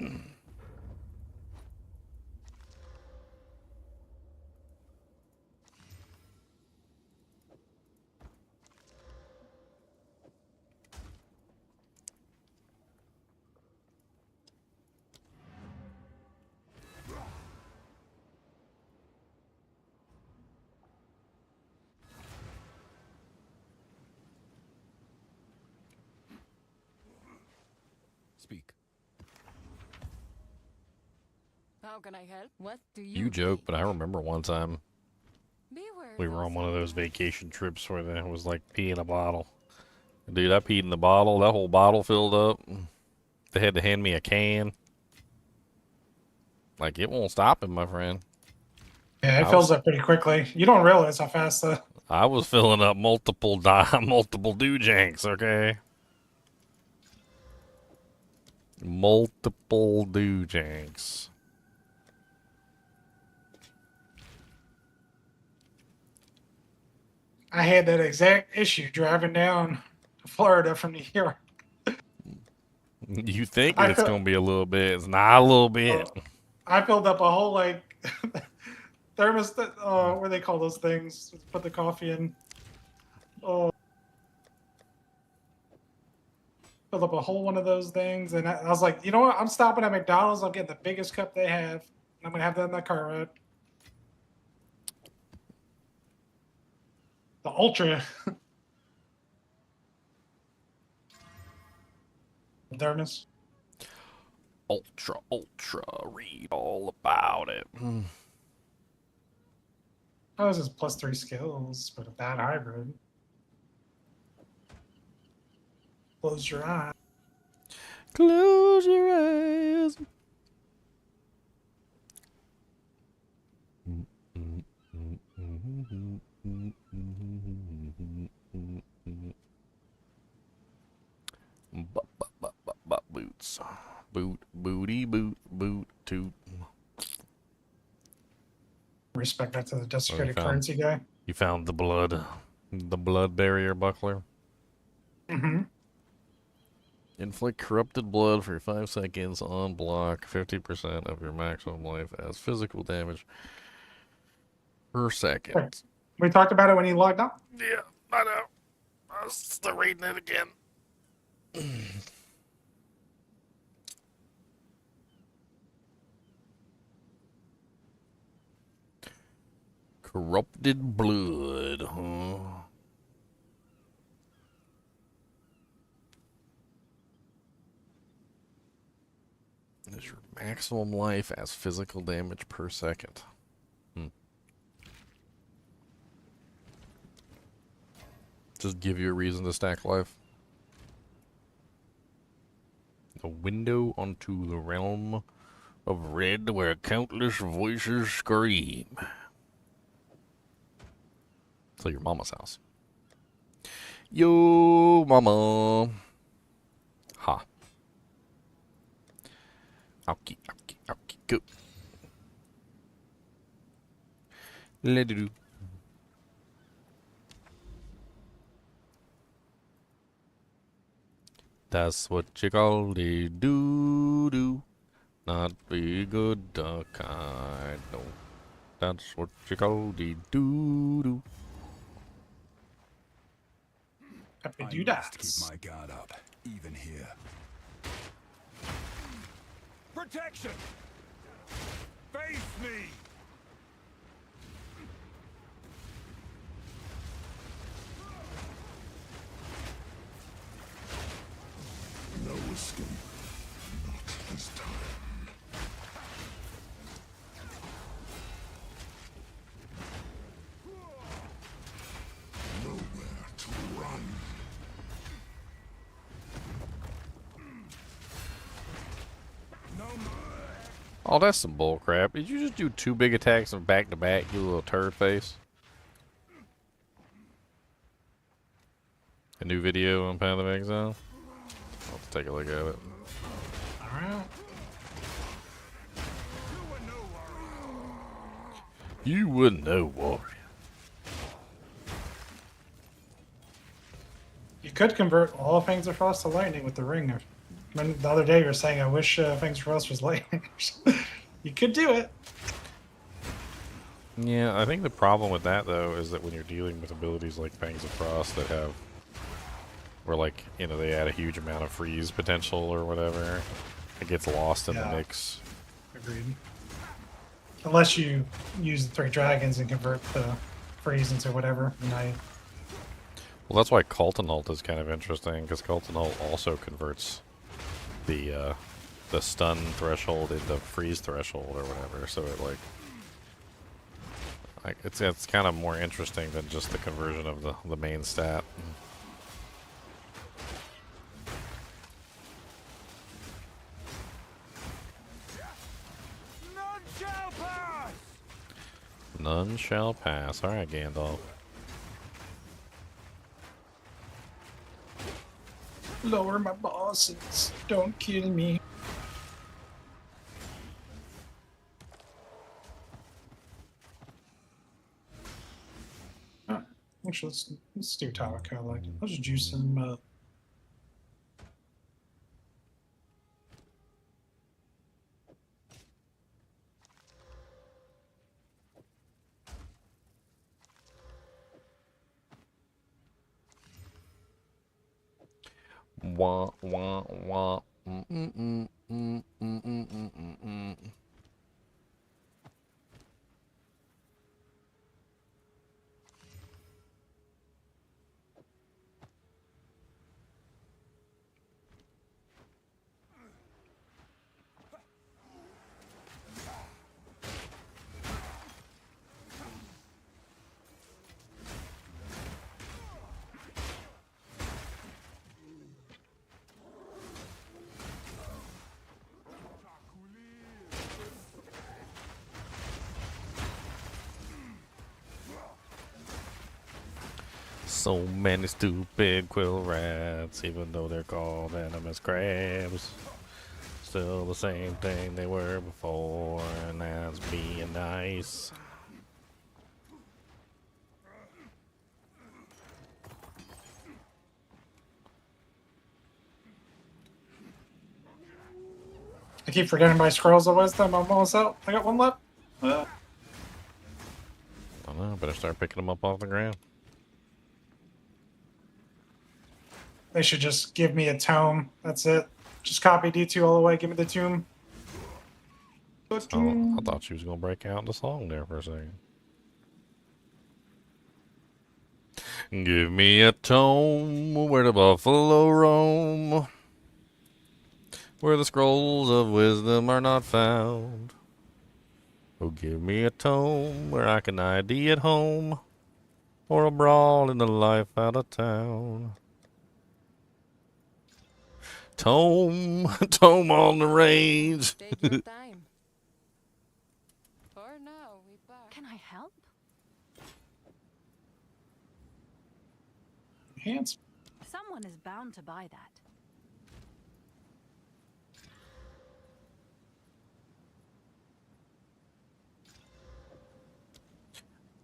Speak. How can I help? What do You joke, but I remember one time Beware we were on one of those outside. vacation trips where there was like pee in a bottle. Dude, I peed in the bottle. That whole bottle filled up. They had to hand me a can. Like, it won't stop him, my friend. Yeah, it I fills was up pretty quickly. You don't realize how fast the. I was filling up multiple multiple doojanks, okay? Multiple doojanks. I had that exact issue driving down to Florida from New York. You think I it's feel, gonna be a little bit? It's not a little bit. I filled up a whole like thermos. What do they call those things? Put the coffee in. Oh, filled up a whole one of those things, and I was like, you know what? I'm stopping at McDonald's. I'm getting the biggest cup they have. I'm gonna have that in that car ride. The ultra thermos. Ultra, read all about it. Oh, this is +3 skills, but a bad hybrid. Close your eye. Close your eyes. Boots. Boot, toot. Respect that to the desecrated found? currency guy. You found the blood barrier buckler. Mm-hmm. Inflict corrupted blood for 5 seconds on block, 50% of your maximum life as physical damage per second. We talked about it when he logged on. Yeah, I know. I was still reading it again. Corrupted blood, huh? Is your maximum life as physical damage per second. Just give you a reason to stack life. A window onto the realm of red where countless voices scream. So your mama's house. Yo, mama. Ha. Oukie, go. Let it do. That's what you call the doo-doo. Not be good duck, I know. That's what you call the doo-doo. Happy I do must that. keep my guard up, even here. Protection! Face me! No escape. Not this time. Nowhere to run. Oh, that's some bull crap. Did you just do 2 big attacks back to back, you little turd face? A new video on Path of Exile? I'll have to take a look at it. Alright. You wouldn't know, warrior. You could convert all Fangs of Frost to lightning with the ring. The other day you were saying, I wish Fangs of Frost was lightning. You could do it. Yeah, I think the problem with that, though, is that when you're dealing with abilities like Fangs of Frost that have... where, like, you know, they add a huge amount of freeze potential or whatever, it gets lost in the mix. Agreed. Unless you use the 3 dragons and convert the freeze into whatever. Well, that's why Cultinault is kind of interesting, because Cultinault also converts the the stun threshold into freeze threshold or whatever, so it like it's kind of more interesting than just the conversion of the main stat. None shall pass! None shall pass. All right, Gandalf. Lower my bosses. Don't kill me. Actually, let's do Totk. I like it. I'll just juice him. Wah wah wah. Mm mm mm mm mm mm mm mm. So many stupid quill rats, even though they're called venomous crabs. Still the same thing they were before, and that's being nice. I keep forgetting my scrolls of wisdom. I'm almost out. I got one left. I don't know, better start picking them up off the ground. They should just give me a tome. That's it. Just copy D2 all the way. Give me the tomb. Oh, I thought she was gonna break out into song there for a second. Give me a tome where the buffalo roam, where the scrolls of wisdom are not found. Oh, give me a tome where I can ID at home, or a brawl in the life out of town. Tome, tome on the range. Take your time. For now, we part. Can I help? Hands. Someone is bound to buy that.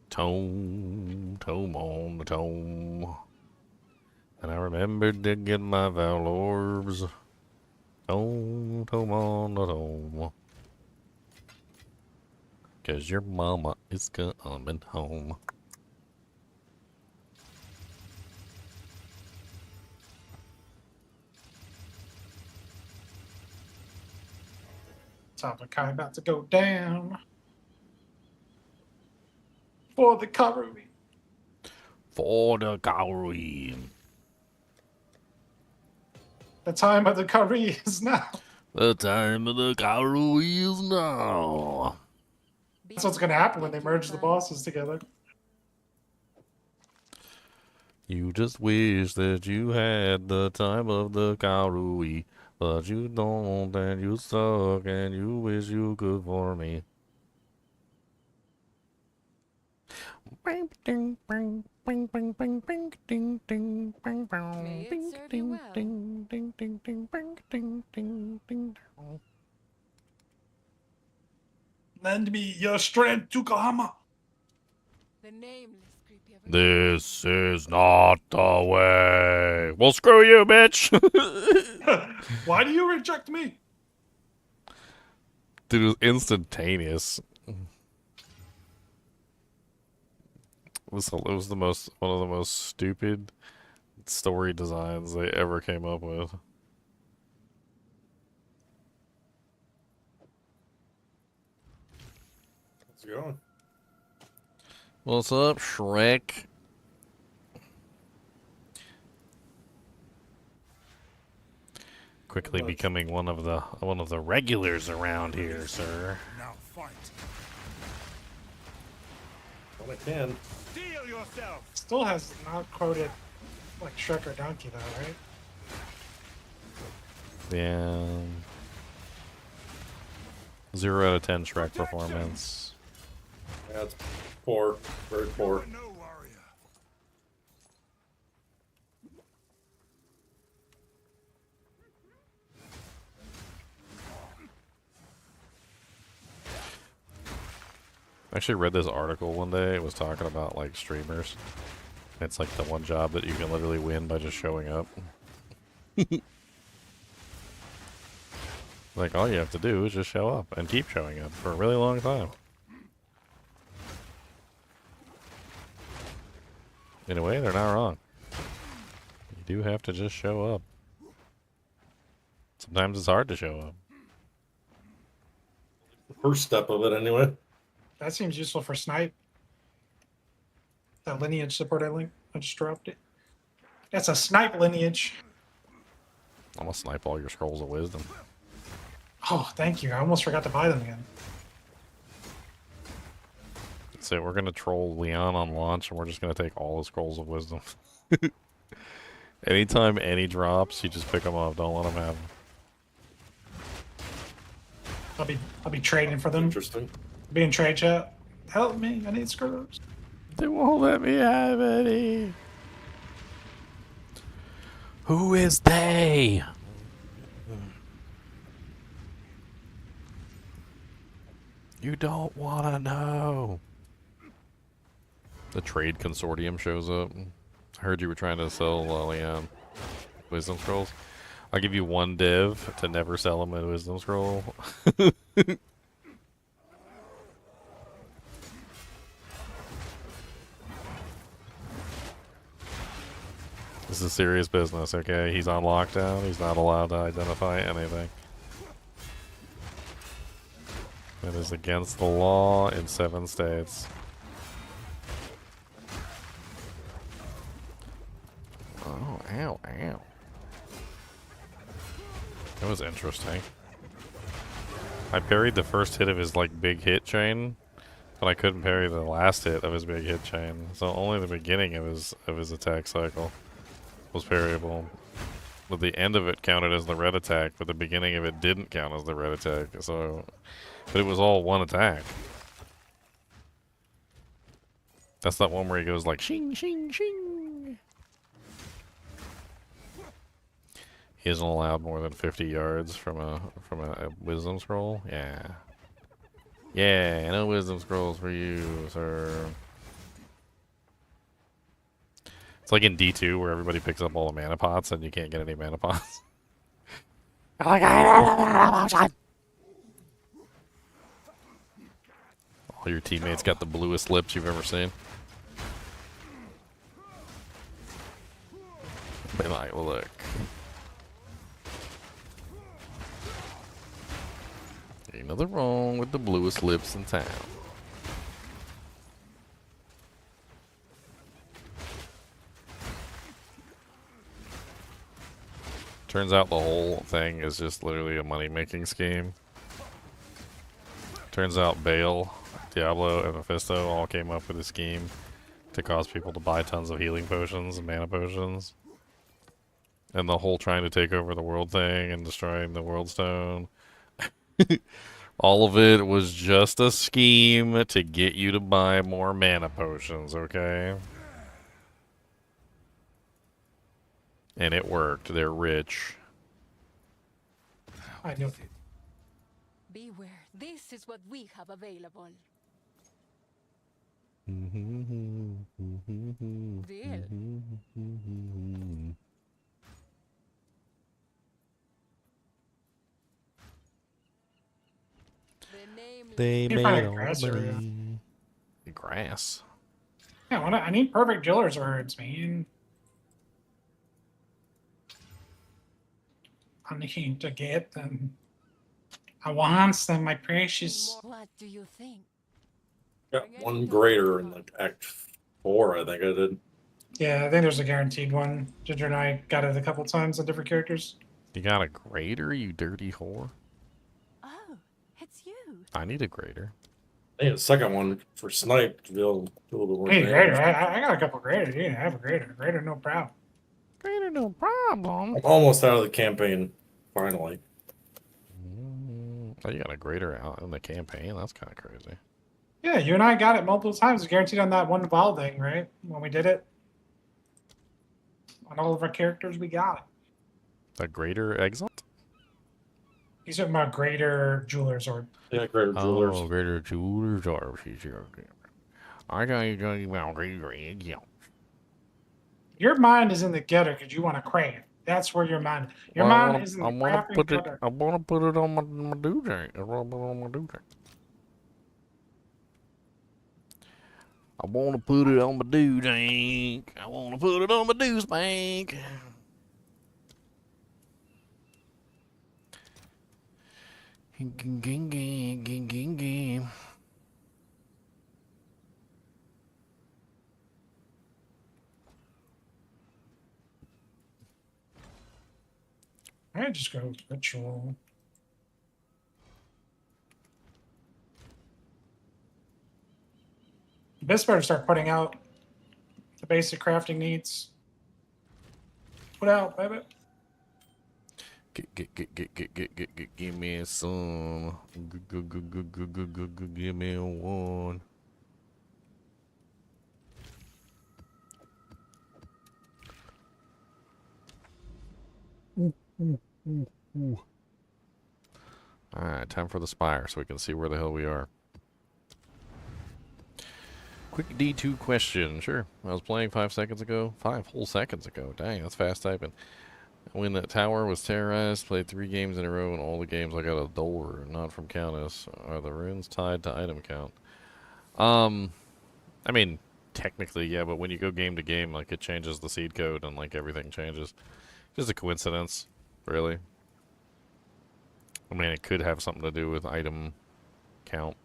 Tome, tome on the tome. And I remembered to get my Val orbs. Tome, tome on the tome. 'Cause your mama is coming home. Totk about to go down. For the Karui. For the Kauri. The time of the Karui is now. The time of the Kauri is now. That's what's going to happen when they merge the bosses together. You just wish that you had the time of the Kauri, but you don't, and you suck, and you wish you could for me. May it serve you well. Lend me your strength, Tukahama. The nameless creepy ever. This is not the way. Well, screw you, bitch. Why do you reject me? Dude, it was instantaneous. It was one of the most stupid story designs they ever came up with. How's it going? What's up, Shrek? quickly becoming one of the regulars around here, sir. Now fight. Well, I can. Steel yourself. Still has not quoted like Shrek or Donkey though, right? Yeah. 0 out of 10 Shrek performance. Yeah, it's poor. Very poor. No warrior. I actually read this article one day. It was talking about like streamers. It's like the one job that you can literally win by just showing up. Like all you have to do is just show up and keep showing up for a really long time. In a way, they're not wrong. You do have to just show up. Sometimes it's hard to show up. The first step of it, anyway. That seems useful for snipe. That lineage support I just dropped it. That's a snipe lineage. I'm gonna snipe all your scrolls of wisdom. Oh, thank you. I almost forgot to buy them again. So we're gonna troll Leon on launch, and we're just gonna take all the scrolls of wisdom. Anytime any drops, you just pick them up. Don't let them have them. I'll be trading for them. Interesting. Be in trade chat. Help me! I need screws. They won't let me have any. Who is they? You don't want to know. The trade consortium shows up. I heard you were trying to sell Leon wisdom scrolls. I'll give you one div to never sell him a wisdom scroll. This is serious business, okay? He's on lockdown. He's not allowed to identify anything. It is against the law in 7 states. Oh, ow, ow. That was interesting. I parried the first hit of his, like, big hit chain, but I couldn't parry the last hit of his big hit chain. So only the beginning of his attack cycle was parryable. But the end of it counted as the red attack, but the beginning of it didn't count as the red attack. So, but it was all one attack. That's that one where he goes like shing shing shing. He isn't allowed more than 50 yards from a wisdom scroll. Yeah. Yeah, no wisdom scrolls for you, sir. It's like in D2 where everybody picks up all the mana pots and you can't get any mana pots. All your teammates got the bluest lips you've ever seen. They like, look. Ain't nothing wrong with the bluest lips in town. Turns out the whole thing is just literally a money-making scheme. Turns out Bale, Diablo, and Mephisto all came up with a scheme to cause people to buy tons of healing potions and mana potions. And the whole trying to take over the world thing and destroying the world stone. All of it was just a scheme to get you to buy more mana potions, okay? And it worked. They're rich. I know. Beware, this is what we have available. Deal. They You made find a all grass the area. money. Grass. Yeah, I need perfect Jiller's words, man. I need to get them. I want them, my precious. What do you think? Got one greater in like Act 4, I think I did. Yeah, I think there's a guaranteed one. Ginger and I got it a couple times on different characters. You got a grader, you dirty whore? Oh, it's you. I need a grader. I need a second one for snipe to be able to do a little more Hey, grader. damage. I got a couple graders. You can have a grader. Grader, no problem. Grader, no problem. I'm almost out of the campaign, finally. Oh, you got a grader out in the campaign? That's kind of crazy. Yeah, you and I got it multiple times. It's guaranteed on that one ball thing, right? When we did it. On all of our characters, we got it. A grader Exile? He's talking about greater jewelers or Yeah, greater jewelers. Oh, grader jewelers are. I got you talking about grader Exile. your mind is in the gutter because you want to craft. That's where your mind. Your mind is in the crafting gutter. I want to put it on my dude tank. I want to put it on my dude tank. I want to put it on my dude tank. I want to put it on my dude's bank. I just go ritual. Best better start putting out the basic crafting needs. Put out, baby. Give me some. Give me one. Alright, time for the spire so we can see where the hell we are. Quick D2 question. Sure. I was playing 5 seconds ago. 5 whole seconds ago. Dang, that's fast typing. When that tower was terrorized, played 3 games in a row, and all the games I got a door, not from Countess. Are the runes tied to item count? I mean, technically, yeah, but when you go game to game, like, it changes the seed code and, like, everything changes. Just a coincidence, really. I mean, it could have something to do with item count.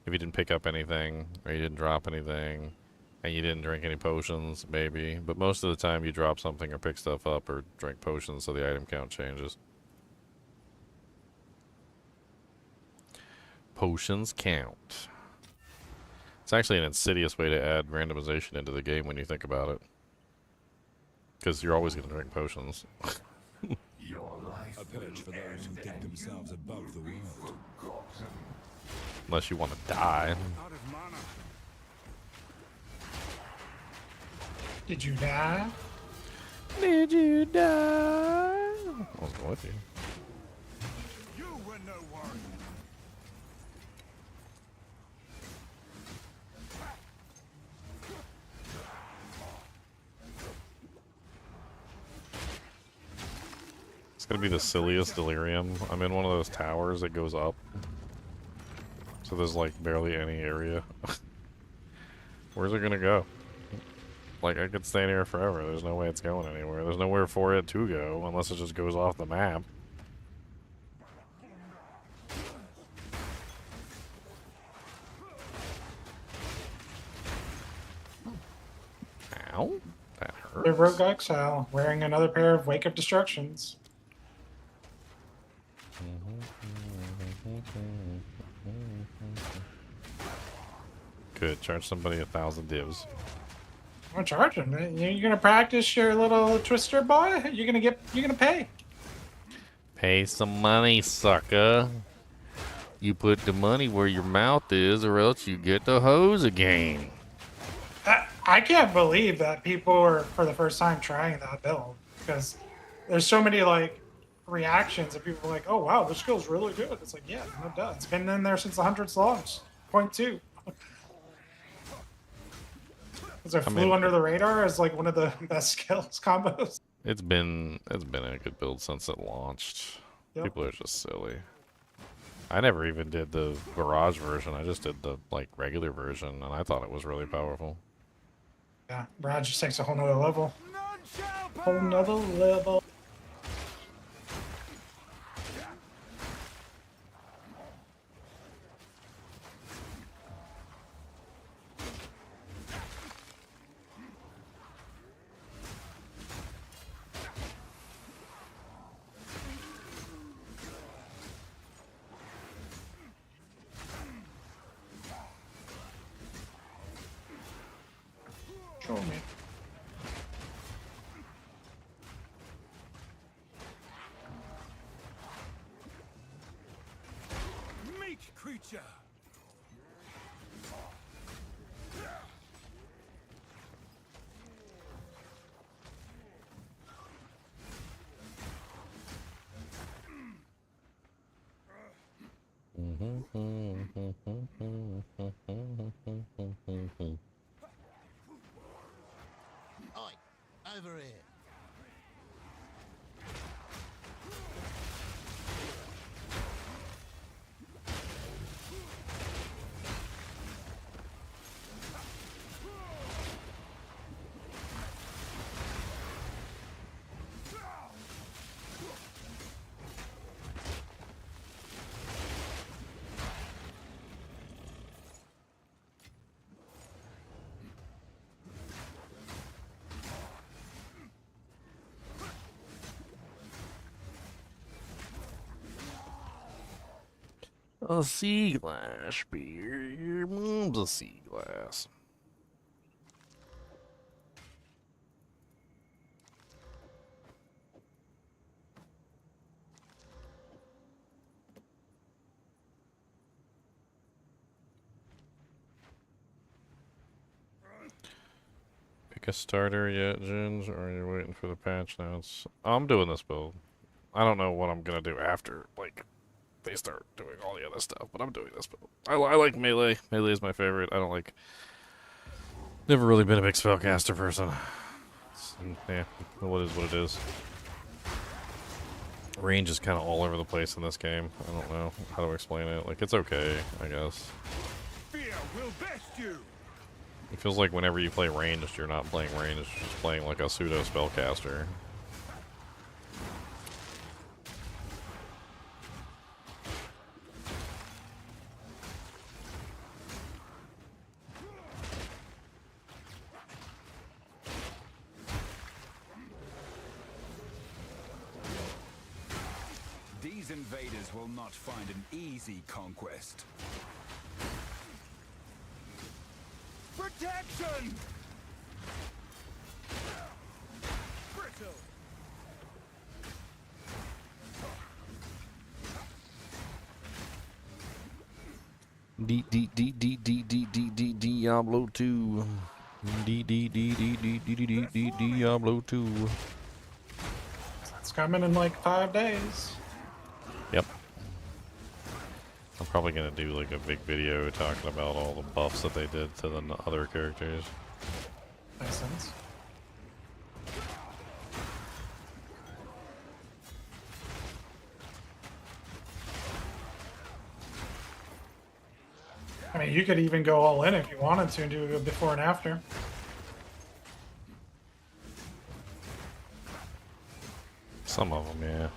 If you didn't pick up anything, or you didn't drop anything, and you didn't drink any potions, maybe. But most of the time you drop something or pick stuff up or drink potions, so the item count changes. Potions count. It's actually an insidious way to add randomization into the game when you think about it. Because you're always going to drink potions. Your life a purge for those who think themselves above the world. Unless you want to die. Did you die? Did you die? I was going with you. You were no one. It's going to be the silliest delirium. I'm in one of those towers that goes up. So there's like barely any area. Where's it going to go? Like, I could stay here forever. There's no way it's going anywhere. There's nowhere for it to go, unless it just goes off the map. Ow. That hurts. The Rogue Exile, wearing another pair of Wake of Destructions. Good. Charge somebody 1,000 divs. I'm gonna charge him. You're gonna practice your little twister, boy. You're gonna pay. Pay some money, sucker. You put the money where your mouth is, or else you get the hose again. I can't believe that people are for the first time trying that build because there's so many like reactions that people are like, "Oh wow, this skill's really good." It's like, yeah, no duh. It's been in there since the hundreds launch. Point 2. Because it flew under the radar as like one of the best skills combos. It's been a good build since it launched. Yep. People are just silly. I never even did the garage version. I just did the like regular version, and I thought it was really powerful. Yeah, Brad just takes a whole nother level. Whole nother level. weak creature. Oi, over here. A sea glass beer. Your mom's a sea glass. Pick a starter yet, Jins, or are you waiting for the patch notes? I'm doing this build. I don't know what I'm gonna do after, like, they start doing all the other stuff, but I'm doing this build. I like melee. Melee is my favorite. I don't like... Never really been a big spellcaster person. Yeah, what is what it is. Range is kind of all over the place in this game. I don't know how to explain it. Like, it's okay, I guess. Fear will best you. It feels like whenever you play ranged, you're not playing ranged, you're just playing like a pseudo spellcaster. These invaders will not find an easy conquest. Protection! Brittle! Diablo 2. Diablo 2. It's coming in like 5 days. Yep. I'm probably gonna do like a big video talking about all the buffs that they did to the other characters. Makes sense. I mean, you could even go all in if you wanted to and do a before and after. Some of them, yeah.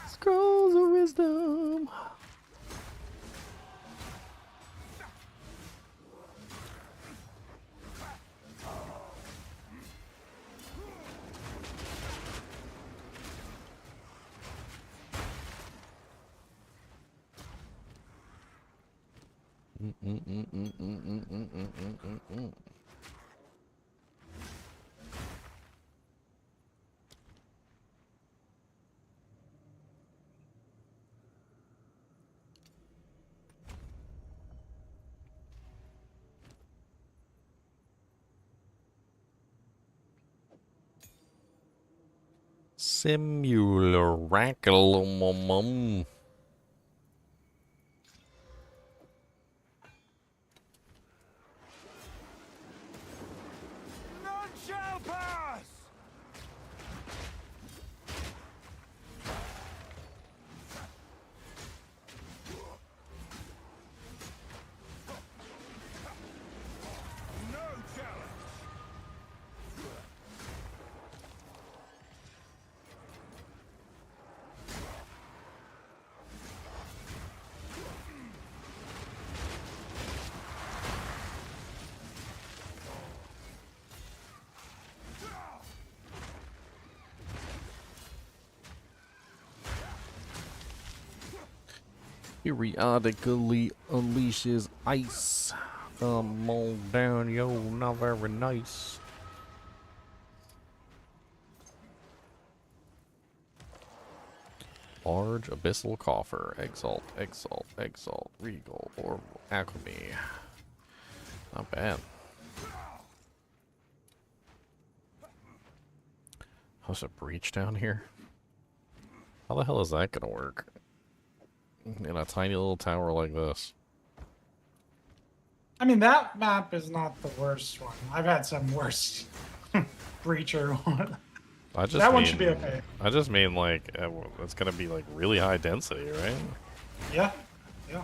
Scrolls of Wisdom. Simulacrum. None shall pass! No challenge! periodically unleashes ice. Come on down, yo, not very nice. Large abyssal coffer, exalt, exalt, exalt, regal, or alchemy. Not bad. There's a breach down here. How the hell is that gonna work? In a tiny little tower like this. I mean, that map is not the worst one. I've had some worse breacher one. That one should be okay. I just mean like it's gonna be like really high density, right? Yeah, yeah.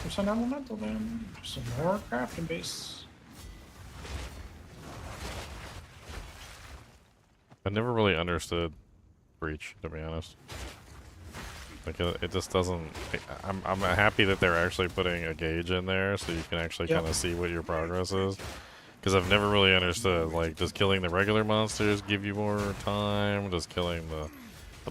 %, elemental damage. Some more crafting base. I never really understood breach, to be honest. Like it just doesn't. I'm happy that they're actually putting a gauge in there so you can actually kind of see what your progress is. Because I've never really understood, like, does killing the regular monsters give you more time? Does killing the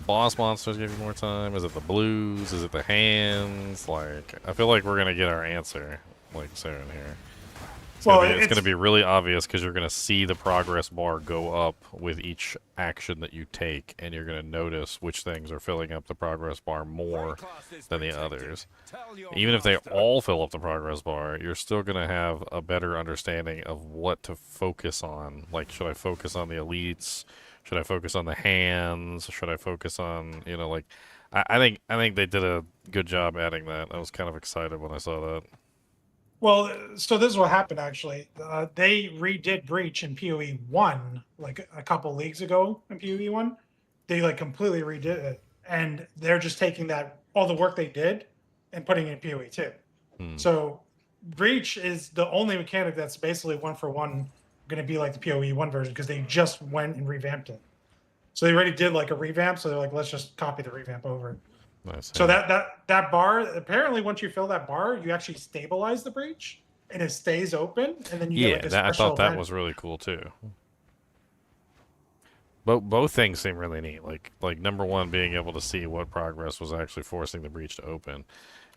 boss monsters give you more time? Is it the blues? Is it the hands? Like, I feel like we're gonna get our answer, like, soon here. It's gonna be really obvious because you're gonna see the progress bar go up with each action that you take, and you're gonna notice which things are filling up the progress bar more than the others. Even if they all fill up the progress bar, you're still gonna have a better understanding of what to focus on. Like, should I focus on the elites? Should I focus on the hands? Should I focus on, you know, like, I think they did a good job adding that. I was kind of excited when I saw that. Well, so this is what happened actually. They redid Breach in PoE 1 like a couple leagues ago in PoE 1. They like completely redid it, and they're just taking that all the work they did and putting it in PoE 2. So Breach is the only mechanic that's basically 1-for-1 going to be like the PoE 1 version because they just went and revamped it. So they already did like a revamp, so they're like, let's just copy the revamp over. Nice. So that bar, apparently once you fill that bar, you actually stabilize the breach and it stays open, and then you get like a special I thought that event. was really cool too. Both things seem really neat. Like number one, being able to see what progress was actually forcing the breach to open,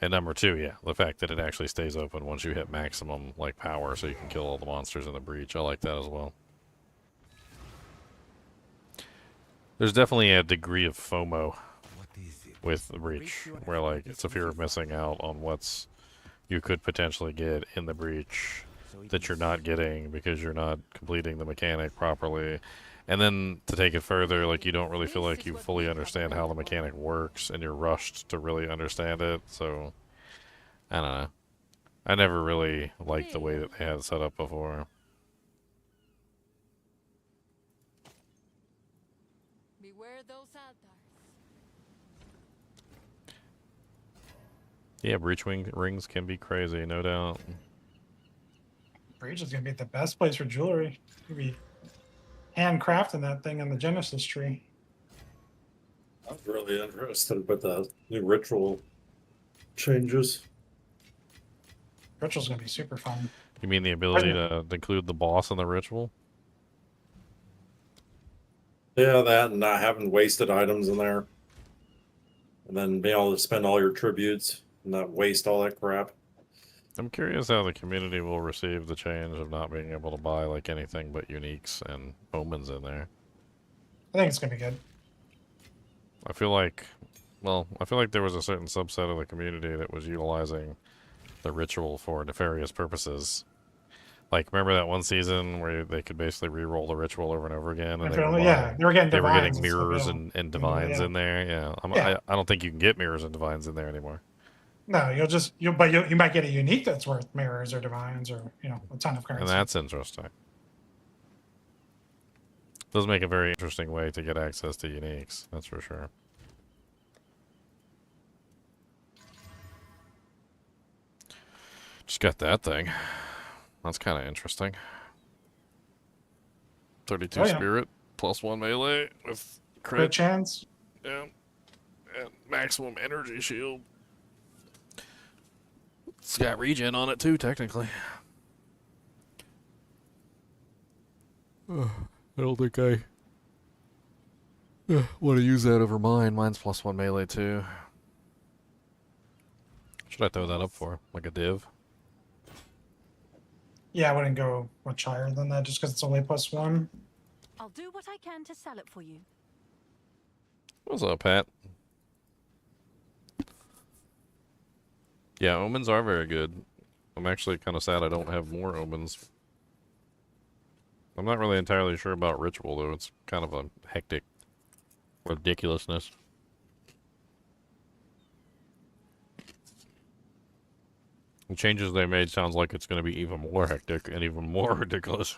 and number two, yeah, the fact that it actually stays open once you hit maximum like power, so you can kill all the monsters in the breach. I like that as well. There's definitely a degree of FOMO with the breach, where like it's a fear of missing out on what's you could potentially get in the breach that you're not getting because you're not completing the mechanic properly. And then to take it further, like you don't really feel like you fully understand how the mechanic works, and you're rushed to really understand it. So I don't know. I never really liked the way that they had it set up before. Beware those altars. Yeah, breach rings can be crazy, no doubt. Breach is gonna be the best place for jewelry. You'll be handcrafting that thing on the Genesis tree. I was really interested with the new ritual changes. Ritual's gonna be super fun. You mean the ability to include the boss in the ritual? Yeah, that and not having wasted items in there. And then being able to spend all your tributes and not waste all that crap. I'm curious how the community will receive the change of not being able to buy like anything but uniques and omens in there. I think it's gonna be good. I feel like there was a certain subset of the community that was utilizing the ritual for nefarious purposes. Like, remember that one season where they could basically re-roll the ritual over and over again? And they were getting mirrors and divines in there. Yeah, I don't think you can get mirrors and divines in there anymore. No, you might get a unique that's worth mirrors or divines or a ton of cards. And that's interesting. Does make a very interesting way to get access to uniques, that's for sure. Just got that thing. That's kind of interesting. 32 spirit, +1 melee with crit chance. Yeah. And maximum energy shield. It's got regen on it too, technically. I don't think I want to use that over mine. Mine's +1 melee too. Should I throw that up for? Like a div? Yeah, I wouldn't go much higher than that just because it's only +1. I'll do what I can to sell it for you. What's up, Pat? Yeah, omens are very good. I'm actually kind of sad I don't have more omens. I'm not really entirely sure about ritual, though. It's kind of a hectic ridiculousness. The changes they made sounds like it's going to be even more hectic and even more ridiculous.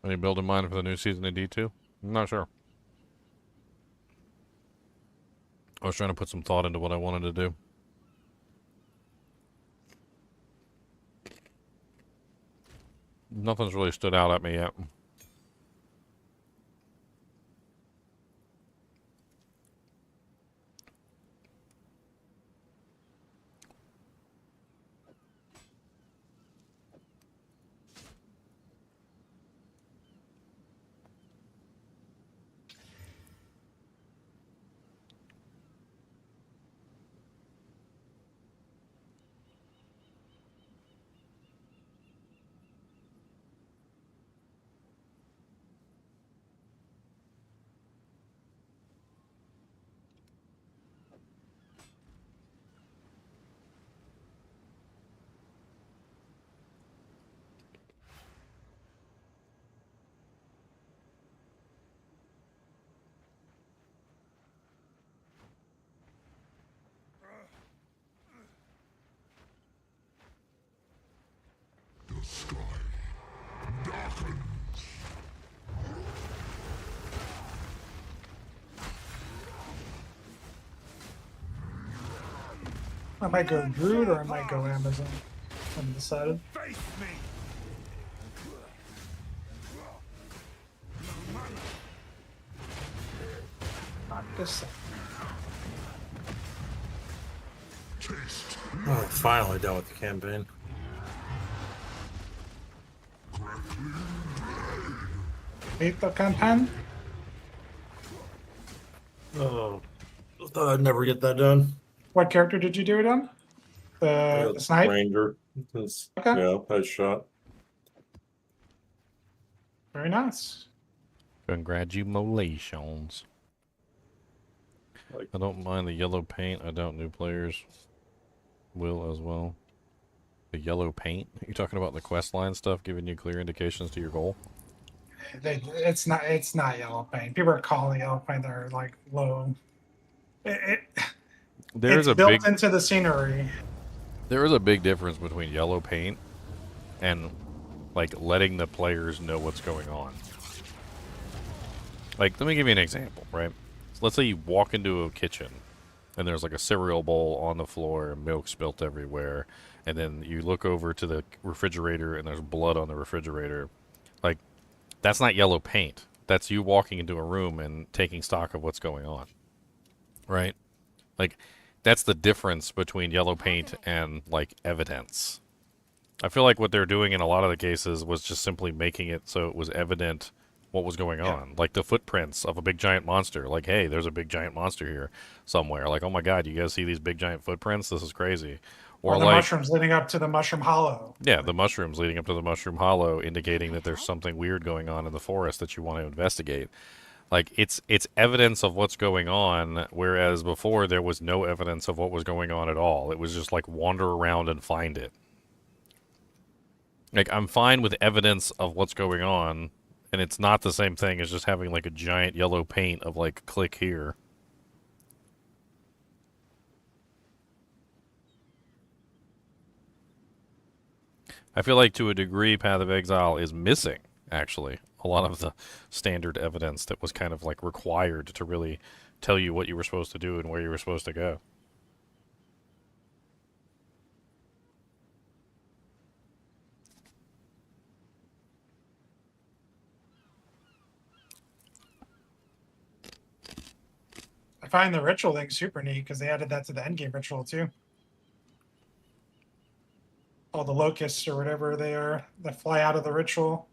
Any build in mind for the new season of D2? I'm not sure. I was trying to put some thought into what I wanted to do. Nothing's really stood out at me yet. The sky darkens. I might go Druid or I might go Amazon. I haven't decided. Face me. Not this. Taste. Oh, finally done with the campaign. Hate the campaign. Oh, I thought I'd never get that done. What character did you do it on? The snipe? Ranger. Okay. Yeah, nice shot. Very nice. Congratulations. Like, I don't mind the yellow paint. I doubt new players will as well. The yellow paint? Are you talking about the quest line stuff giving you clear indications to your goal? It's not yellow paint. People are calling yellow paint. They're like low. There's it's a built big into the scenery. There is a big difference between yellow paint and like letting the players know what's going on. Like, let me give you an example, right? So let's say you walk into a kitchen and there's like a cereal bowl on the floor and milk spilt everywhere, and then you look over to the refrigerator and there's blood on the refrigerator. Like, that's not yellow paint. That's you walking into a room and taking stock of what's going on. Right? Like, that's the difference between yellow paint and, like, evidence. I feel like what they're doing in a lot of the cases was just simply making it so it was evident what was going on. Like the footprints of a big giant monster. Like, hey, there's a big giant monster here somewhere. Like, oh my god, you guys see these big giant footprints? This is crazy. Or the like, mushrooms leading up to the Mushroom Hollow. yeah, the mushrooms leading up to the Mushroom Hollow, indicating that there's something weird going on in the forest that you want to investigate. Like, it's evidence of what's going on, whereas before there was no evidence of what was going on at all. It was just like wander around and find it. Like, I'm fine with evidence of what's going on, and it's not the same thing as just having like a giant yellow paint of like, click here. I feel like to a degree Path of Exile is missing, actually, a lot of the standard evidence that was kind of like required to really tell you what you were supposed to do and where you were supposed to go. I find the ritual thing super neat because they added that to the endgame ritual too. All the locusts or whatever they are that fly out of the ritual.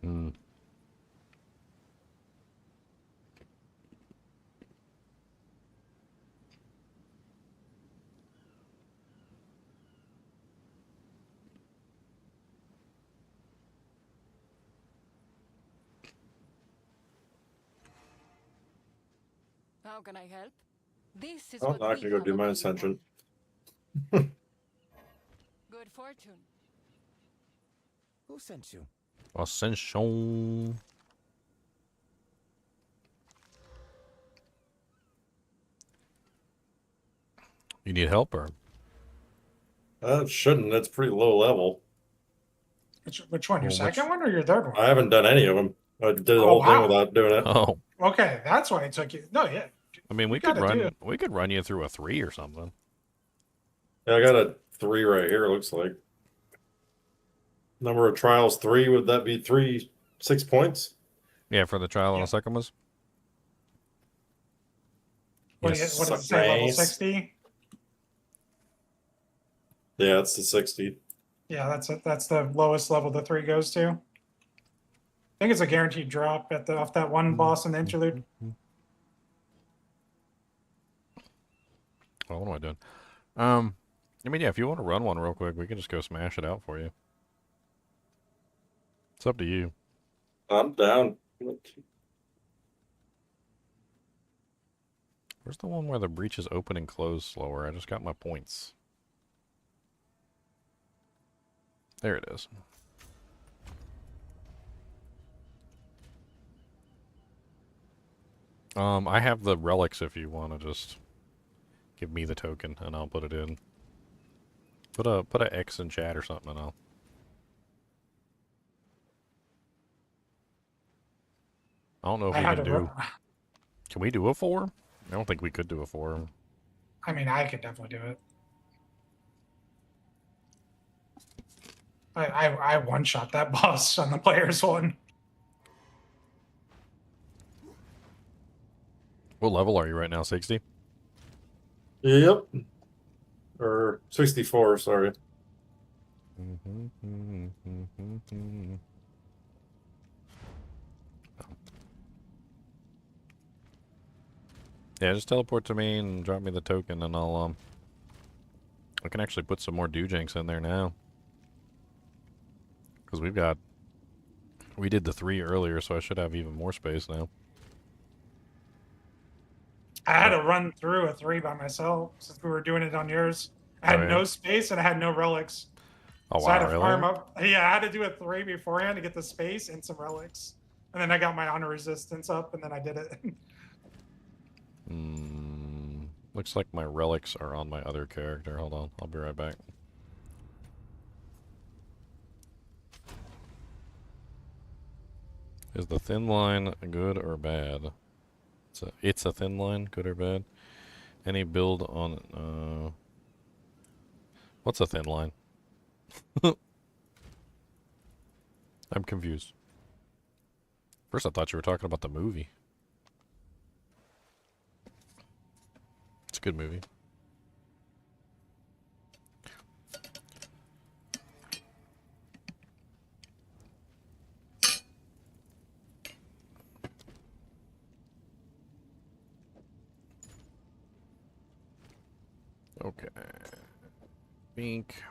Hmm. How can I help? This is Oh, what now I we can go have do my available. ascension. Good fortune. Who sent you? Ascension. You need help, or? It shouldn't. It's pretty low level. Which one? Your Well, second one or your third one? I haven't done any of them. I did the Oh, whole thing wow. without doing it. Oh. Okay, that's why it took you. No, yeah. I mean, You we could gotta run you through a 3 or something. Yeah, I got a 3 right here, looks like. Number of trials 3, would that be 6 points? Yeah, for the trial on Yeah. the second was. What, Yes, what does it say? Level nice. 60? Yeah, it's the 60. Yeah, that's the lowest level the 3 goes to. I think it's a guaranteed drop at the off that one boss in the interlude. Oh, what am I doing? I mean, yeah, if you want to run one real quick, we can just go smash it out for you. It's up to you. I'm down. Where's the one where the breaches open and close slower? I just got my points. There it is. I have the relics if you want to just give me the token and I'll put it in. Put a X in chat or something and I'll. I don't know if we can do. Can we do a 4? I don't think we could do a 4. I mean, I could definitely do it. I one-shot that boss on the player's one. What level are you right now? 60? Yep. Or 64, sorry. Yeah, just teleport to me and drop me the token and I'll, I can actually put some more Dewjanks in there now. Because we did the 3 earlier, so I should have even more space now. I had to run through a 3 by myself since we were doing it on yours. I had no space and I had no relics. Oh, so wow, I had to really? farm up. Yeah, I had to do a 3 beforehand to get the space and some relics. And then I got my honor resistance up and then I did it. Looks like my relics are on my other character. Hold on, I'll be right back. Is the thin line good or bad? It's a thin line, good or bad? Any build on, what's a thin line? I'm confused. First I thought you were talking about the movie. It's a good movie. Okay. Bink.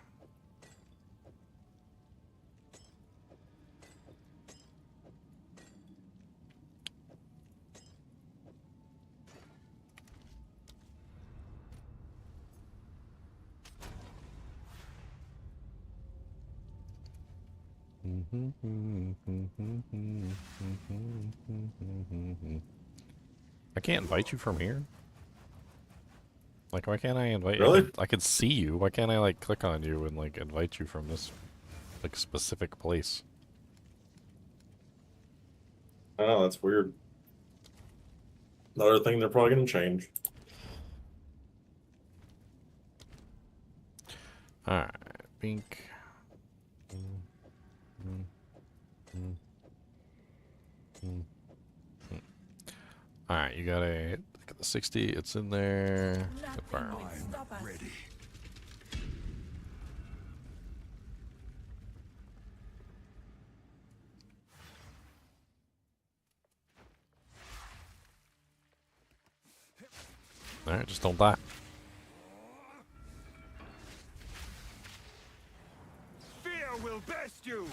I can't invite you from here? Like, why can't I invite you? Really? I could see you. Why can't I, like, click on you and, like, invite you from this, like, specific place? Oh, that's weird. Another thing they're probably going to change. Alright, Bink. Alright, You got a look at the 60. It's in there. Confirm. I'm ready. All right, just don't die. Fear will best you.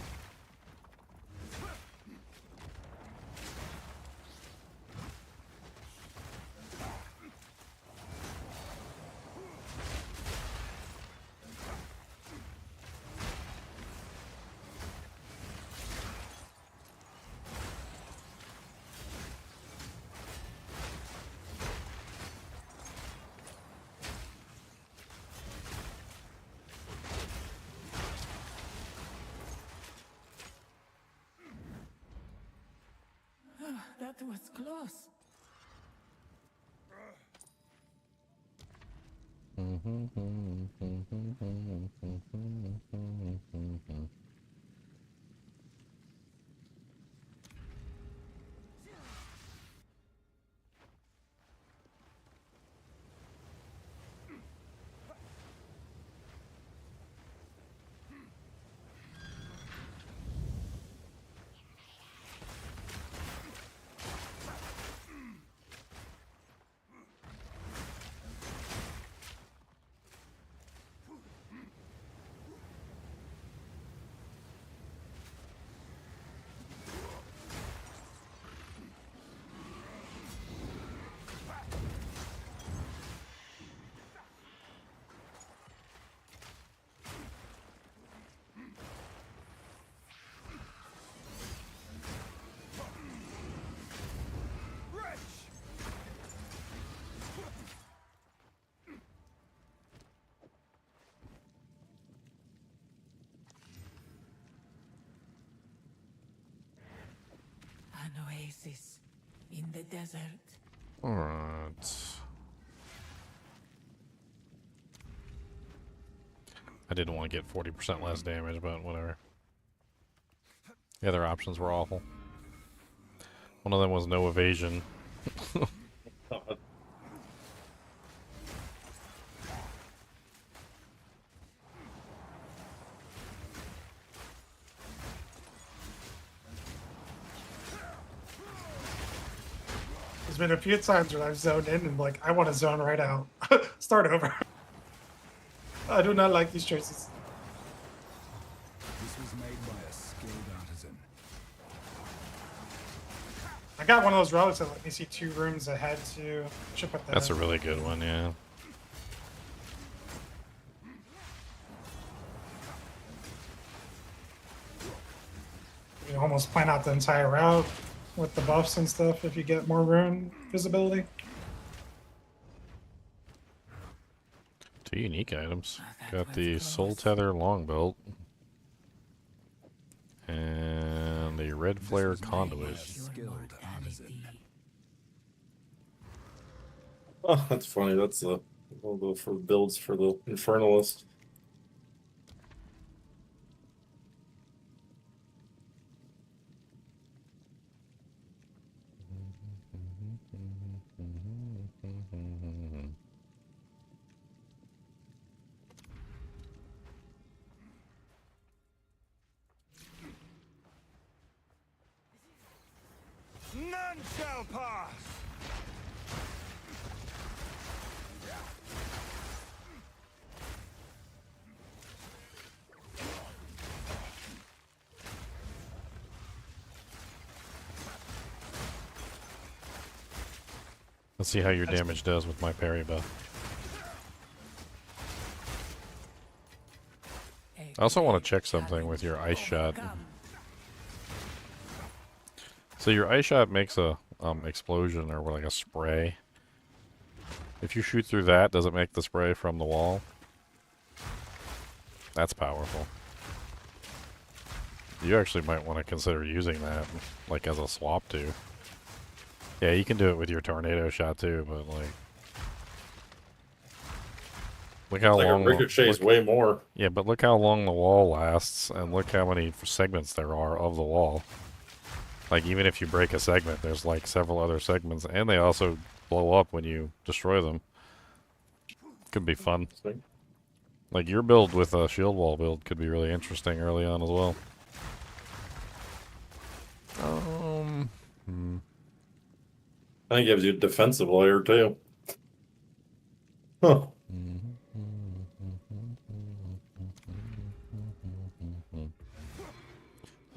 That was close. An oasis in the desert. All right. I didn't want to get 40% less damage, but whatever. The other options were awful. One of them was no evasion. There's been a few times where I've zoned in and like I want to zone right out. Start over. I do not like these choices. This was made by a skilled artisan. I got one of those relics that let me see 2 rooms ahead to chip at that. That's a really good one, yeah. You can almost plan out the entire route with the buffs and stuff if you get more rune visibility. 2 unique items. Got the Soul Tether long belt. And the Red Flare Conduit. Skilled artisan. Oh, that's funny. That's a little bit for builds for the Infernalist. None shall pass. Let's see how your damage does with my parry buff. I also want to check something with your ice shot. So your ice shot makes a explosion or like a spray. If you shoot through that, does it make the spray from the wall? That's powerful. You actually might want to consider using that, like as a swap too. Yeah, you can do it with your tornado shot too, but like, look how Like long. a ricochet's way more. Yeah, but look how long the wall lasts, and look how many segments there are of the wall. Like, even if you break a segment, there's like several other segments, and they also blow up when you destroy them. Could be fun. Like, your build with a shield wall build could be really interesting early on as well. I think it gives you a defensive layer too. Huh.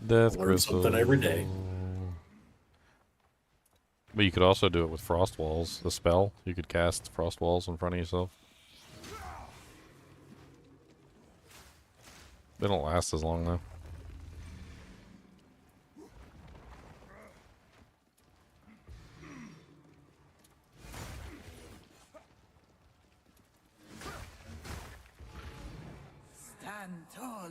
Death Learn crystal. something every day. But you could also do it with frost walls. The spell, you could cast frost walls in front of yourself. They don't last as long though. Stand tall.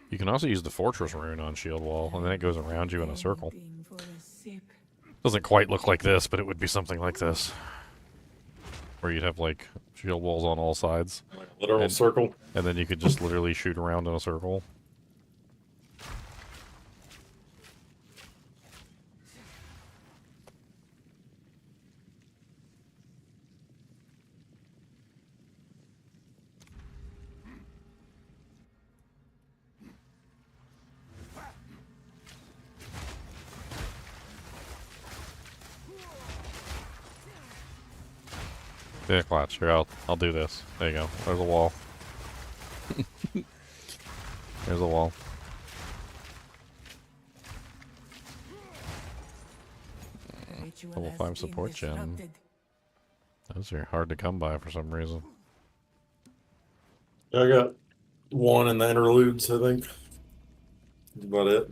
You can also use the fortress rune on shield wall, and then it goes around you in a circle. Doesn't quite look like this, but it would be something like this. Where you'd have like shield walls on all sides. Like a literal circle. And then you could just literally shoot around in a circle. Yeah, Clutch, here, I'll do this. There you go. There's a wall. There's a wall. Level 5 support gem. Those are hard to come by for some reason. Yeah, I got one in the interludes, I think. That's about it.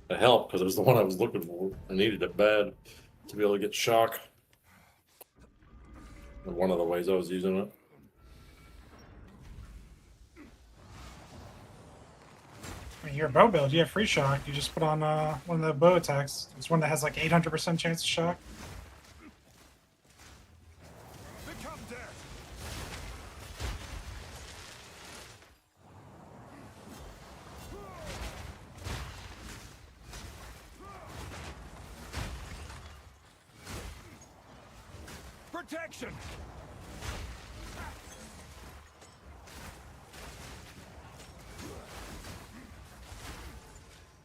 It helped because it was the one I was looking for. I needed it bad to be able to get shock. One of the ways I was using it. I mean, your bow build, you have free shock. You just put on one of the bow attacks. It's one that has like 800% chance of shock. Become death. Protection.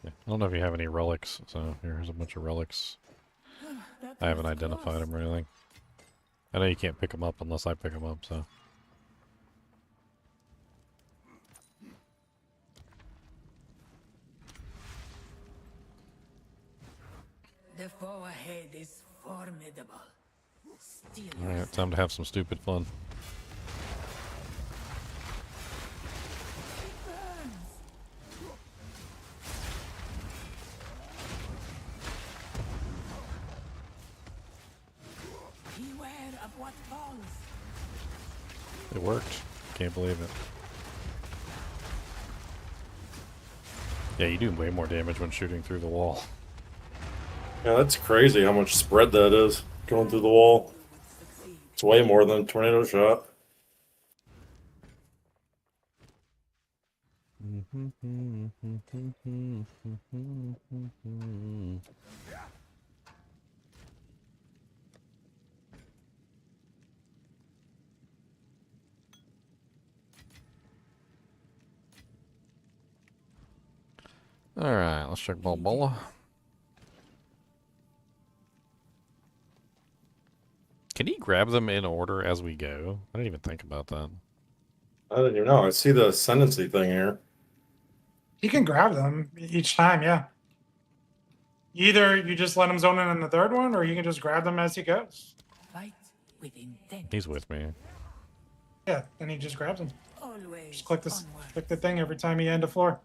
Yeah. I don't know if you have any relics, so here's a bunch of relics. I haven't identified them or anything. I know you can't pick them up unless I pick them up, so. The foe ahead is formidable. Alright, time to have some stupid fun. Beware of what falls. It worked. Can't believe it. Yeah, you do way more damage when shooting through the wall. Yeah, that's crazy how much spread that is going through the wall. It's way more than a tornado shot. Alright, let's check Balboa. Can he grab them in order as we go? I didn't even think about that. I didn't even know. I see the ascendancy thing here. You can grab them each time, yeah. Either you just let him zone in on the third one, or you can just grab them as he goes. Fight with intent. He's with me. Yeah, then he just grabs them. Always Just click this, onward. click the thing every time you end a floor.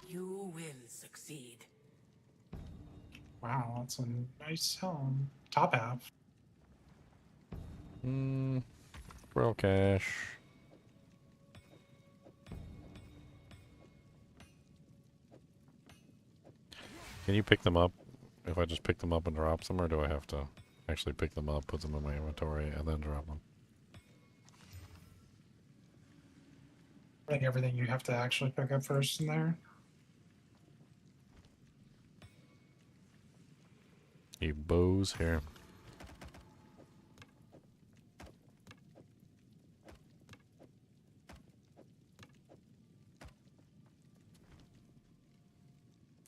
You will succeed. Wow, that's a nice top half. Royal cash. Can you pick them up if I just pick them up and drop them, or do I have to actually pick them up, put them in my inventory, and then drop them. I think everything you have to actually pick up first in there. A bow's here.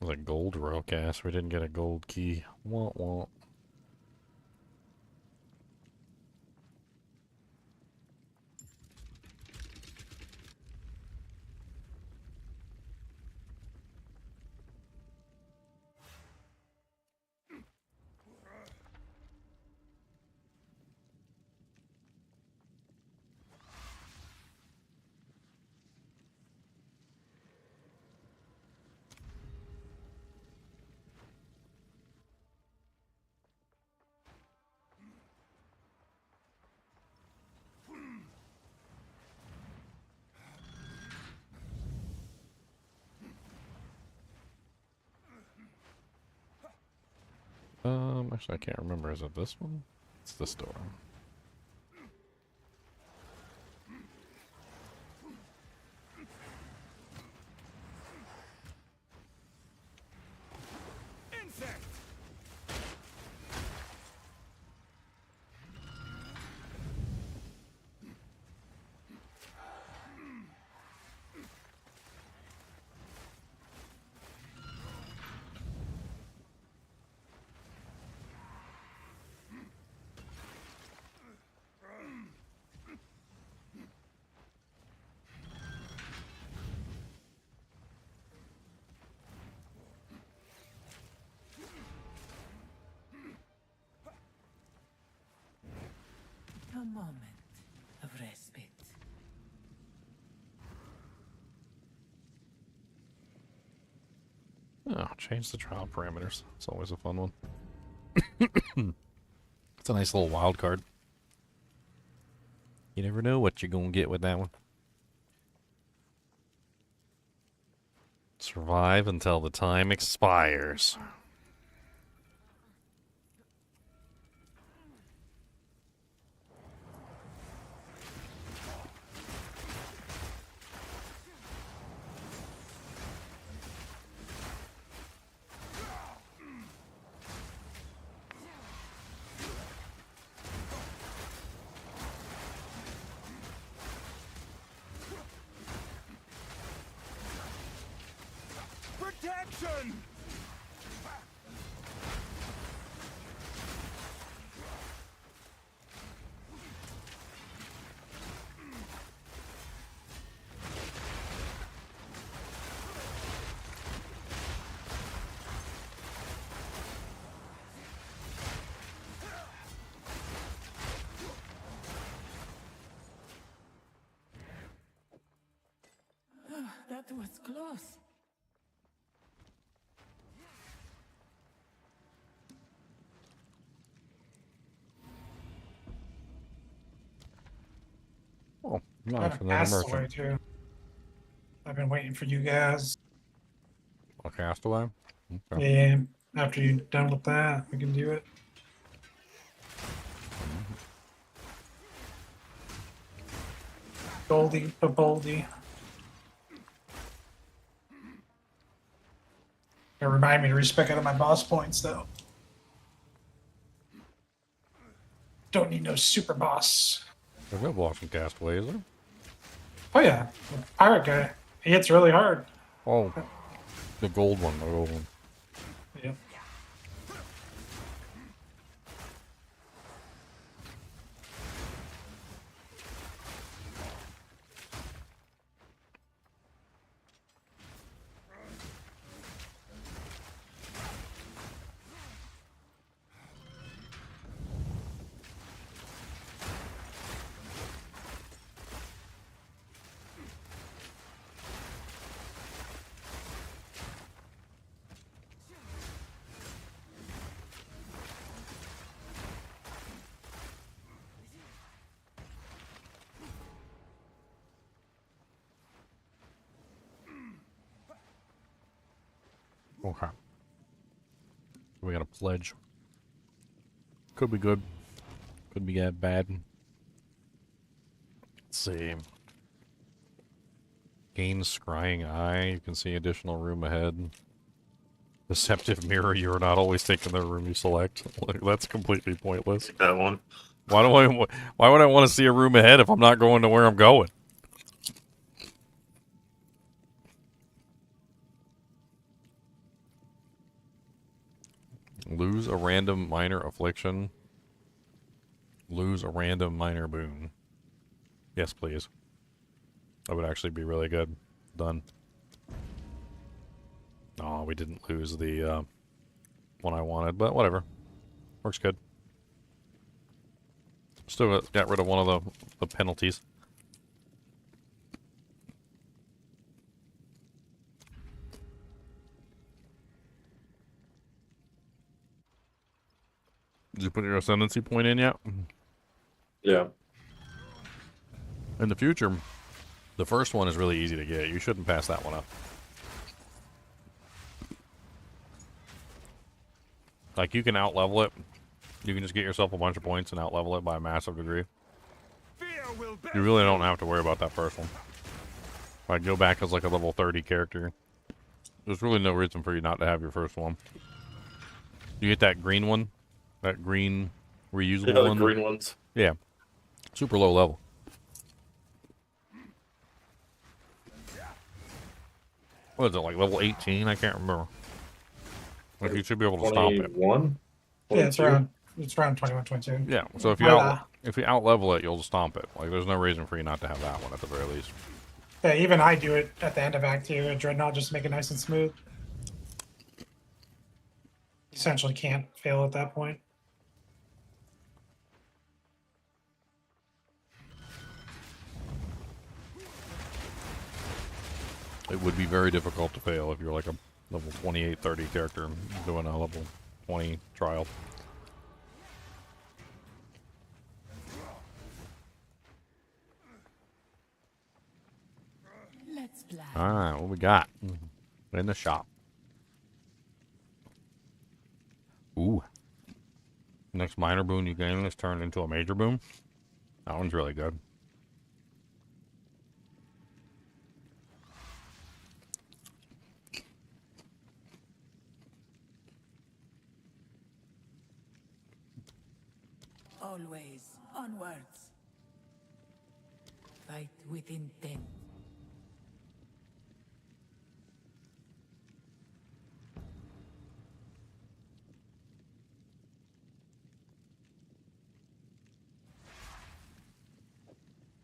It was a gold royal cast. We didn't get a gold key. Wah wah. Actually, I can't remember. Is it this one? It's this door. A moment of respite. Oh, change the trial parameters. It's always a fun one. It's a nice little wild card. You never know what you're going to get with that one. Survive until the time expires. Protection! That was close. Oh, I nice. haven't And then a passed away merchant. too. I've been waiting for you guys. A castaway? Okay. Yeah, after you're done with that, we can do it. Goldie, Baboldi. Remind me to respec out of my boss points though. Don't need no super boss. There's no boss in Castaway, is there? Oh yeah, the pirate guy. He hits really hard. Oh, the gold one. The gold one. Yep. Okay. We got a pledge. Could be good. Could be bad. Let's see. Gain scrying eye. You can see additional room ahead. Deceptive mirror. You are not always taking the room you select. Like, that's completely pointless. Take that one. Why would I want to see a room ahead if I'm not going to where I'm going? Lose a random minor affliction. Lose a random minor boon. Yes, please. That would actually be really good. Done. Oh, we didn't lose the one I wanted, but whatever. Works good. Still got rid of one of the penalties. Did you put your ascendancy point in yet? Yeah. In the future, the first one is really easy to get. You shouldn't pass that one up. Like, you can out-level it. You can just get yourself a bunch of points and out-level it by a massive degree. You really don't have to worry about that first one. Like, go back as like a level 30 character. There's really no reason for you not to have your first one. You get that green one? That green reusable one? The green ones. Yeah. Super low level. What is it, like level 18? I can't remember. Like, you should be able to stop it. 21? Yeah, it's around 21, 22. Yeah, so if you out level it, you'll stomp it. Like, there's no reason for you not to have that one at the very least. Yeah, even I do it at the end of Act 2 at Dreadnought just to make it nice and smooth. Essentially can't fail at that point. It would be very difficult to fail if you're like a level 28, 30 character doing a level 20 trial. Let's play. Alright, what we got in the shop? Ooh. Next minor boon you gain is turned into a major boon. That one's really good. Always onwards. Fight with intent.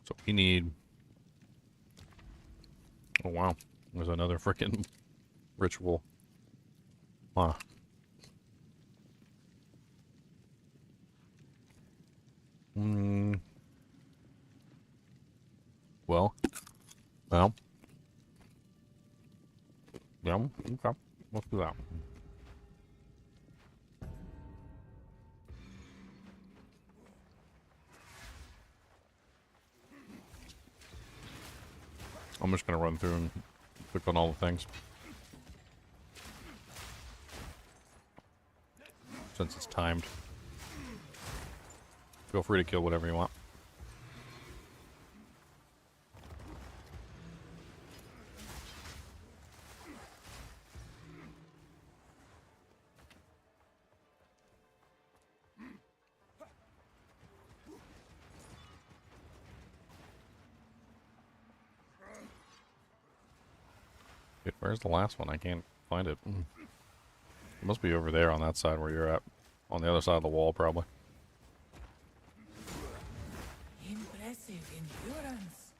So we need... Oh wow, there's another freaking ritual. Huh. Well. Yeah, okay. Let's do that. I'm just gonna run through and click on all the things. Since it's timed. Feel free to kill whatever you want. Dude, where's the last one? I can't find it. It must be over there on that side where you're at. On the other side of the wall, probably. Impressive endurance.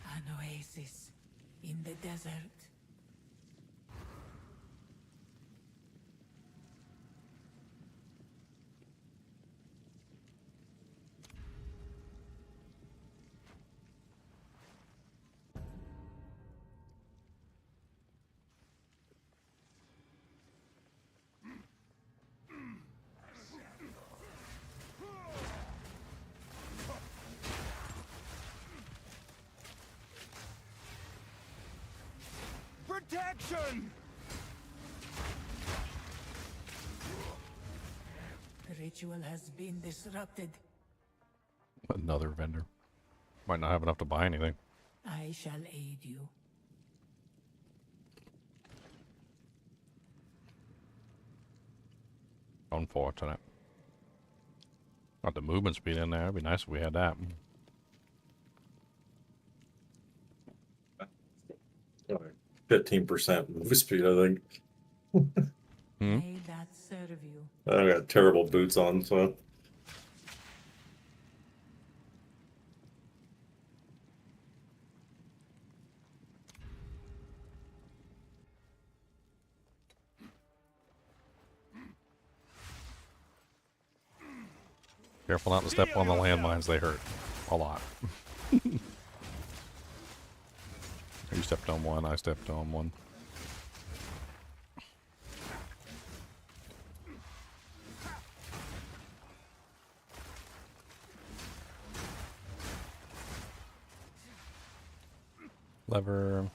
An oasis in the desert. protection! The ritual has been disrupted. Another vendor. Might not have enough to buy anything. I shall aid you. Unfortunate. Got the movement speed in there. It'd be nice if we had that. 15% move speed, I think. May that serve you. I got terrible boots on, so. Careful not to step on the landmines, they hurt. A lot. You stepped on one, I stepped on one. Lever.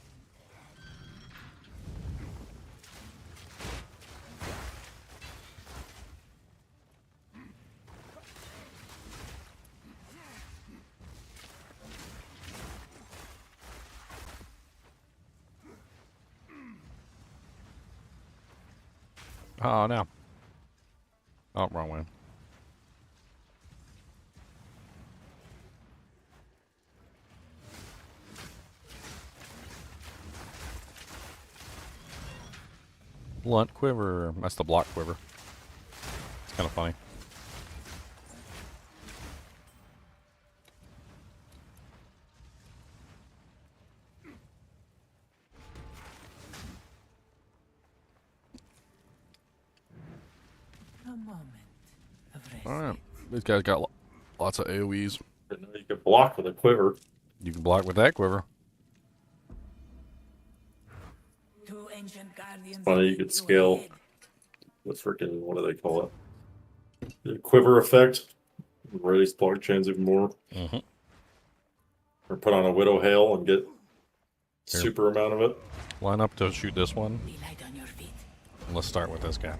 Oh, no. Oh, wrong way. Blunt quiver. That's the block quiver. It's kind of funny. A moment of rest. Alright. These guys got lots of AoEs. Didn't know you could block with a quiver. You can block with that quiver. Two ancient guardians. Funny, you could scale the freaking, what do they call it? The quiver effect. Raise block chains even more. Mm-hmm. Or put on a Widow Hail and get super amount of it. Line up to shoot this one. Be light on your feet. And let's start with this guy.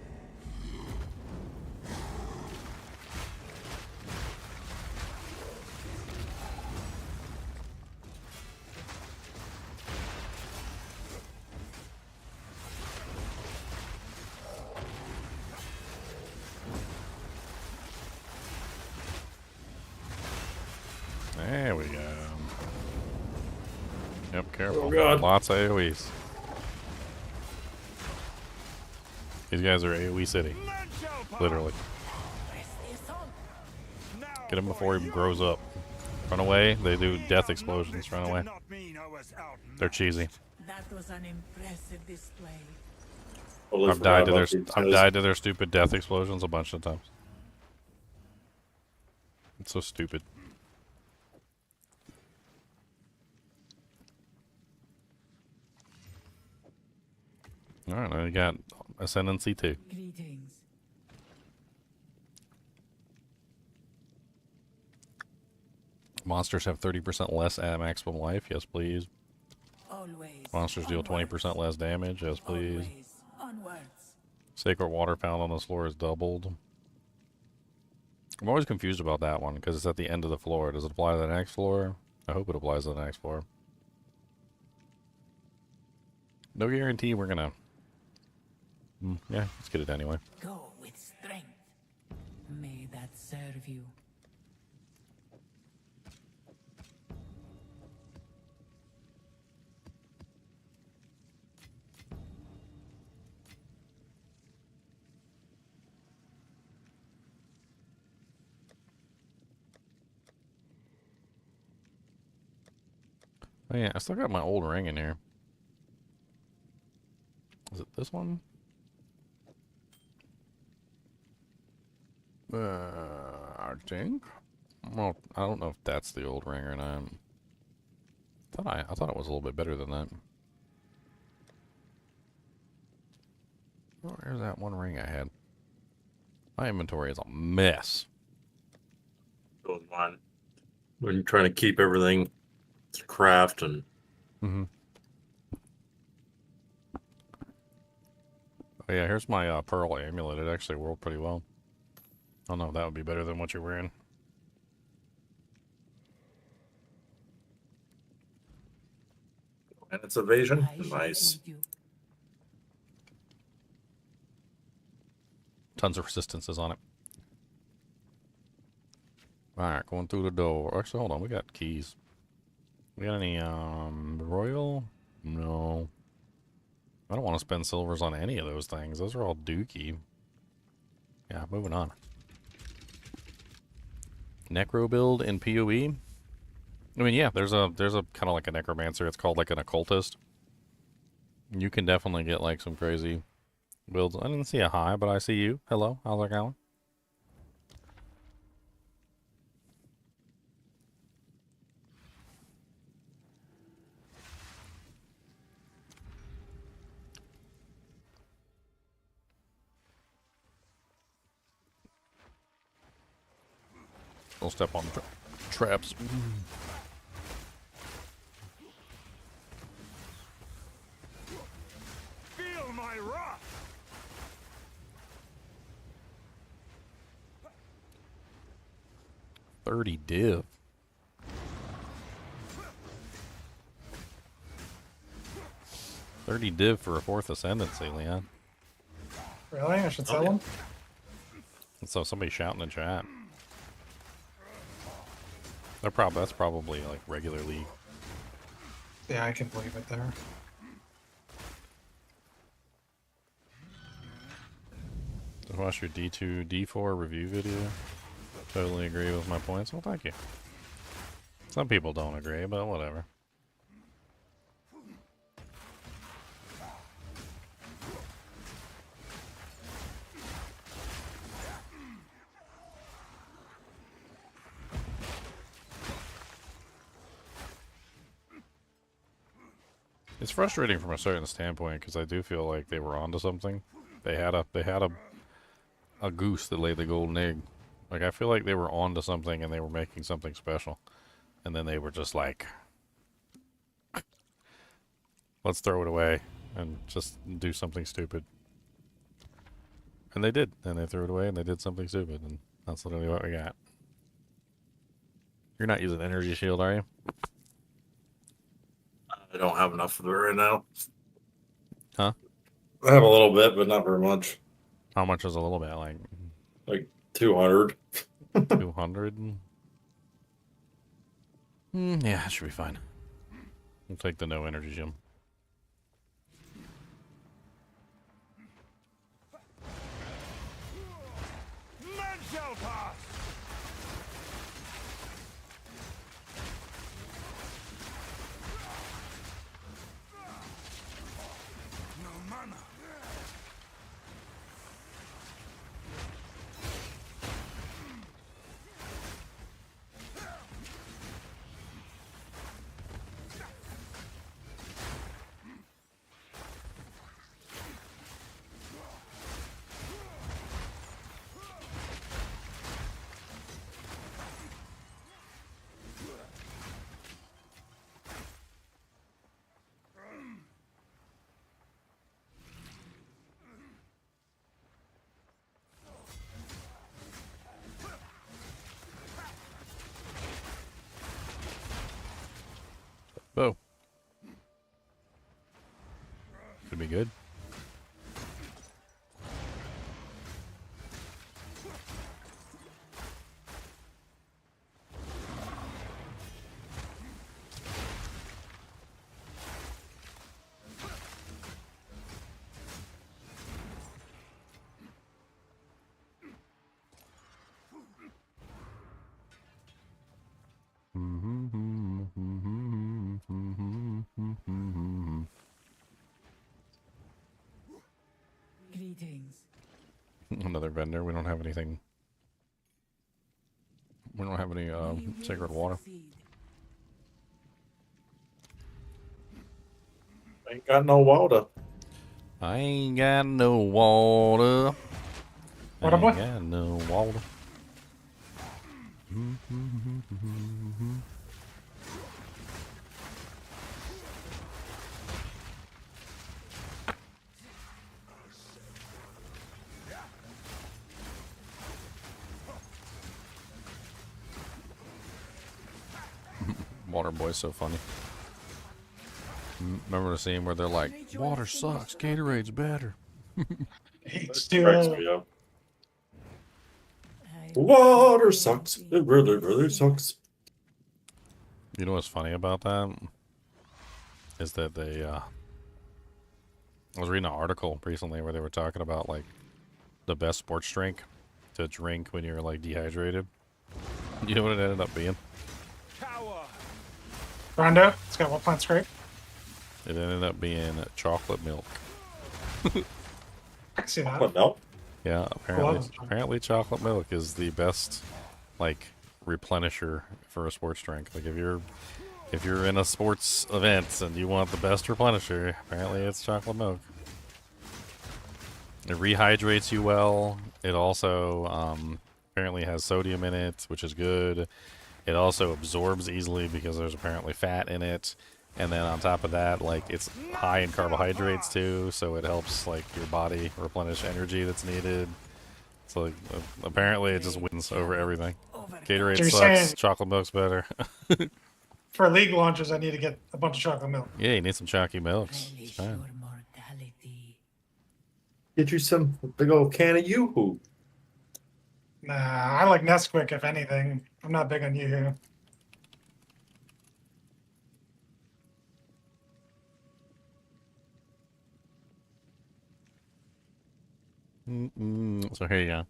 There we go. Yep, careful. Oh, God. Lots of AoEs. These guys are AoE City. Literally. Get him before he grows up. Run away. They do death explosions. Run away. They're cheesy. That was an impressive display. Totally I've died forgot to about their these I've guys. died to their stupid death explosions a bunch of times. It's so stupid. Alright, now you got Ascendancy 2. Greetings. Monsters have 30% less at maximum life. Yes, please. Always. Monsters deal onwards. 20% less damage. Yes, please. Always. Onwards. Sacred water found on this floor is doubled. I'm always confused about that one because it's at the end of the floor. Does it apply to the next floor? I hope it applies to the next floor. No guarantee we're gonna... yeah, let's get it anyway. Go with strength. May that serve you. Oh yeah, I still got my old ring in here. Is it this one? I think. Well, I don't know if that's the old ring or not. I thought it was a little bit better than that. Oh, there's that one ring I had. My inventory is a mess. So is mine. When you're trying to keep everything to craft and Mm-hmm. yeah, here's my pearl amulet. It actually worked pretty well. Oh no, that would be better than what you're wearing. And it's evasion. Nice. Tons of resistances on it. Alright, going through the door. Actually, hold on, we got keys. We got any, royal? No. I don't want to spend silvers on any of those things. Those are all dookie. Yeah, moving on. Necro build in PoE? I mean, yeah, there's a kind of like a necromancer. It's called like an occultist. You can definitely get like some crazy builds. I didn't see a hi, but I see you. Hello, how's it going? Don't step on the traps. Feel my wrath! 30 div. $30 div for a 4th ascendancy, Leon. Really? I should sell them? And so somebody's shouting in chat. That's probably like regular league. Yeah, I can believe it there. Just watch your D2, D4 review video. Totally agree with my points. Well, thank you. Some people don't agree, but whatever. It's frustrating from a certain standpoint because I do feel like they were onto something. They had a goose that laid the golden egg. Like I feel like they were onto something and they were making something special, and then they were just like, let's throw it away and just do something stupid. And they did, and they threw it away and they did something stupid, and that's literally what we got. You're not using energy shield, are you? I don't have enough of it right now. Huh? I have a little bit, but not very much. How much is a little bit? Like 200. 200? Yeah, it should be fine. We'll take the no energy gem. None shall pass! No mana. Oh. Could be good. Greetings. Another vendor. We don't have anything. We don't have any sacred water. Ain't got no water. I ain't got no water. Water boy? I ain't got no water. Water Boy's so funny. Remember the scene where they're like, "Water sucks, Gatorade's better." H2O. Water sucks. It really, really sucks. You know what's funny about that? Is that they, I was reading an article recently where they were talking about, like, the best sports drink to drink when you're, like, dehydrated. You know what it ended up being? Rondo, it's got what plant scrape? It ended up being chocolate milk. I can see that. Chocolate milk? Yeah, apparently chocolate milk is the best, like, replenisher for a sports drink. Like, if you're in a sports event and you want the best replenisher, apparently it's chocolate milk. It rehydrates you well. It also apparently has sodium in it, which is good. It also absorbs easily because there's apparently fat in it. And then on top of that, like, it's high in carbohydrates too, so it helps, like, your body replenish energy that's needed. So, like, apparently it just wins over everything. Gatorade So you're sucks, saying- chocolate milk's better. For league launches, I need to get a bunch of chocolate milk. Yeah, you need some chalky milks. It's fine. Get you some big old can of Yoo-hoo. Nah, I like Nesquik, if anything. I'm not big on Yoo-hoo. So here you go.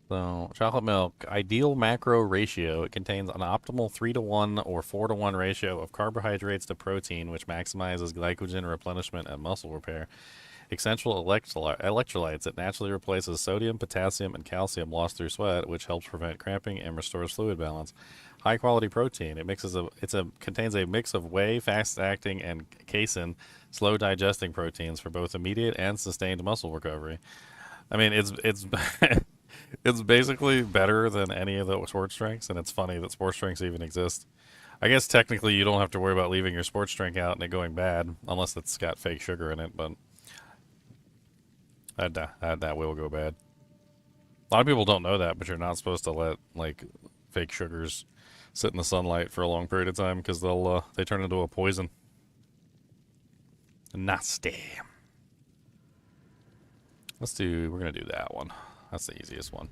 So, chocolate milk, ideal macro ratio. It contains an optimal 3-to-1 or 4-to-1 ratio of carbohydrates to protein, which maximizes glycogen replenishment and muscle repair. Essential electrolytes. It naturally replaces sodium, potassium, and calcium lost through sweat, which helps prevent cramping and restores fluid balance. High quality protein. Contains a mix of whey, fast-acting, and casein, slow digesting proteins for both immediate and sustained muscle recovery. I mean, it's it's basically better than any of the sports drinks, and it's funny that sports drinks even exist. I guess technically you don't have to worry about leaving your sports drink out and it going bad, unless it's got fake sugar in it, but that will go bad. A lot of people don't know that, but you're not supposed to let, like, fake sugars sit in the sunlight for a long period of time because they turn into a poison. Nasty. We're gonna do that one. That's the easiest one.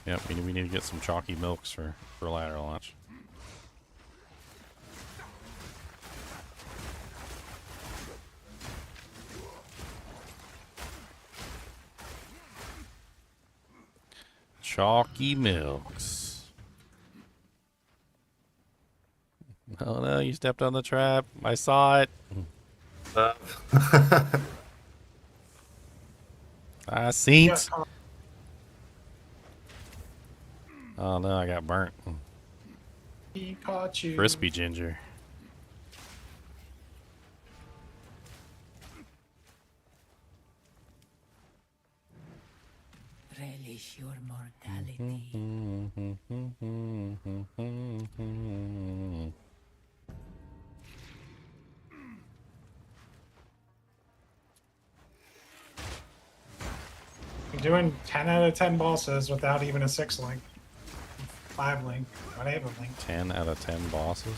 Yep, we need to get some chalky milks for ladder launch. Chalky milks. Oh no, you stepped on the trap. I saw it. I seen it. Oh no, I got burnt. He caught you. Crispy ginger. Relish your mortality. You're doing 10 out of 10 bosses without even a 6 link. 5 link, whatever link. 10 out of 10 bosses?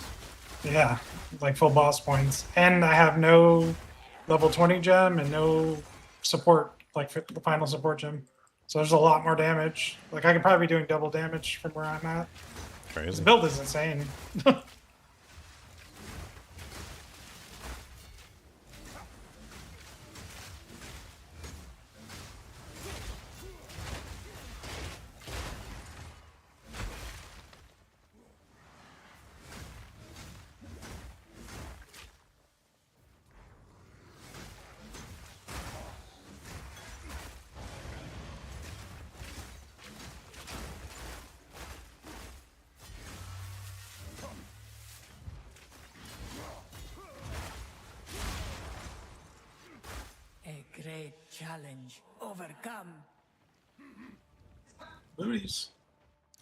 Yeah, like full boss points. And I have no level 20 gem and no support, like the final support gem. So there's a lot more damage. Like, I could probably be doing double damage from where I'm at. Crazy. This build is insane. great challenge overcome. Booties.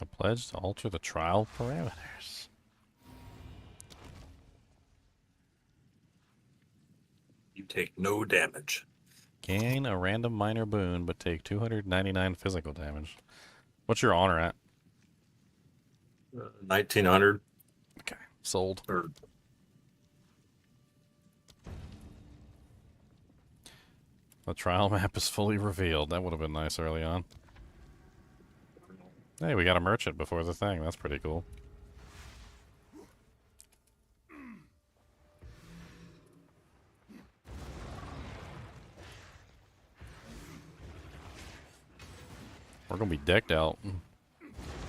A pledge to alter the trial parameters. You take no damage. Gain a random minor boon, but take 299 physical damage. What's your honor at? 1900. Okay, sold. Or The trial map is fully revealed. That would have been nice early on. Hey, we got a merchant before the thing. That's pretty cool. We're gonna be decked out.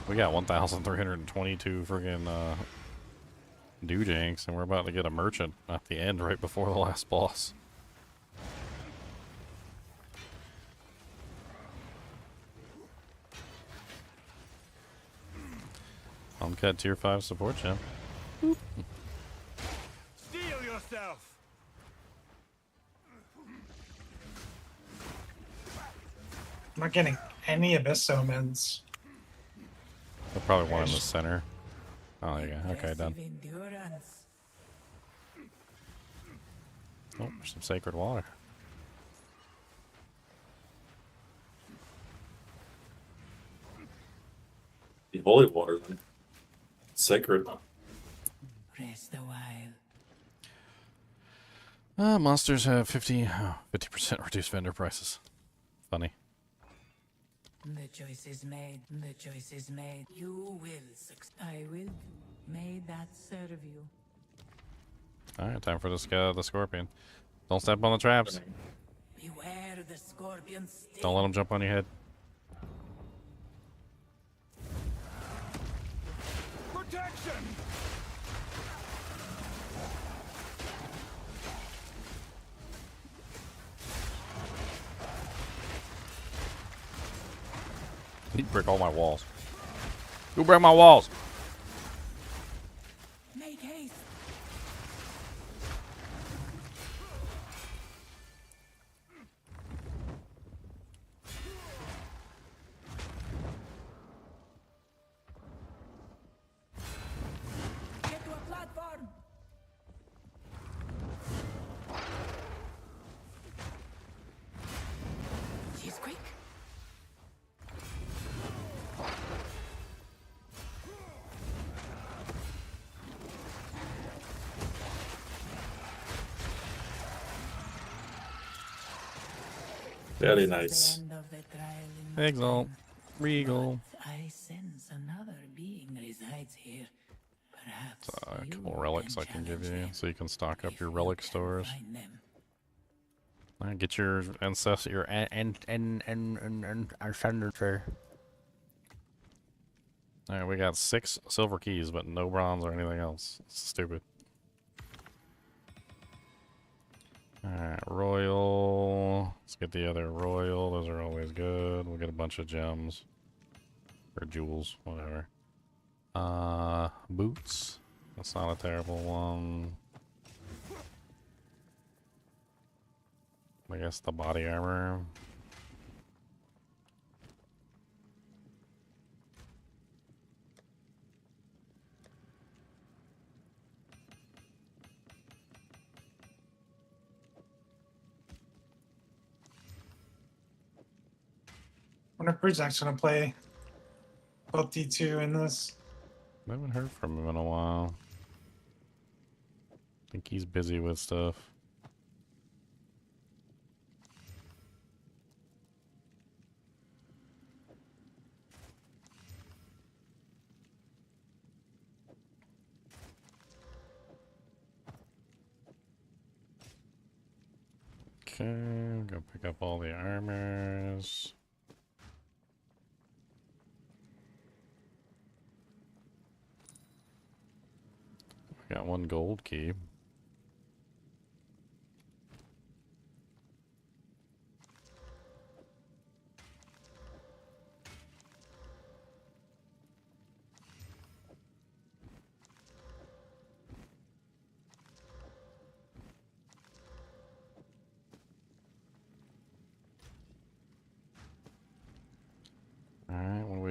We got 1,322 friggin' doojanks, and we're about to get a merchant at the end right before the last boss. Uncut tier 5 support champ. Steel yourself! I'm not getting any Abyss Omens. There's probably one in the center. Oh, there you go. Okay, done. Endurance. Oh, there's some sacred water. the holy water then. Sacred. Rest a while. Monsters have 50% reduced vendor prices. Funny. The choice is made. The choice is made. You will succeed. I will. May that serve you. Alright, time for the scorpion. Don't step on the traps. Beware the scorpion sting. Don't let him jump on your head. Protection! He break all my walls. Who break my walls? Make haste. Get to a platform. She's quick. Very The nice. end of the trial in Exile. Nottingham. Regal. But I sense another being resides here. Perhaps A you couple relics I can give challenge you him so you can stock up if your you relic can stores. find them. Alright, get your ancestor, your ascendancy. Alright, we got 6 silver keys, but no bronze or anything else. It's stupid. Alright, royal. Let's get the other royal. Those are always good. We'll get a bunch of gems. Or jewels, whatever. Boots. That's not a terrible one. I guess the body armor. Wonder if Bridge's gonna play both D2 in this. I haven't heard from him in a while. I think he's busy with stuff. Okay, go pick up all the armors. We got 1 gold key.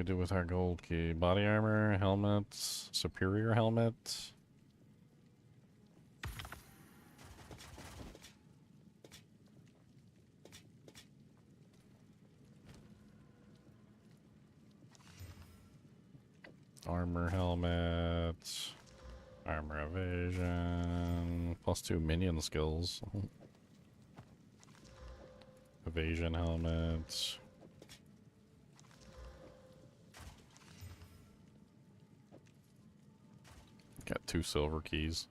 we do with our gold key? Body armor, helmet, superior helmet. Armor helmet. Armor evasion. +2 minion skills. Evasion helmet. Got 2 silver keys.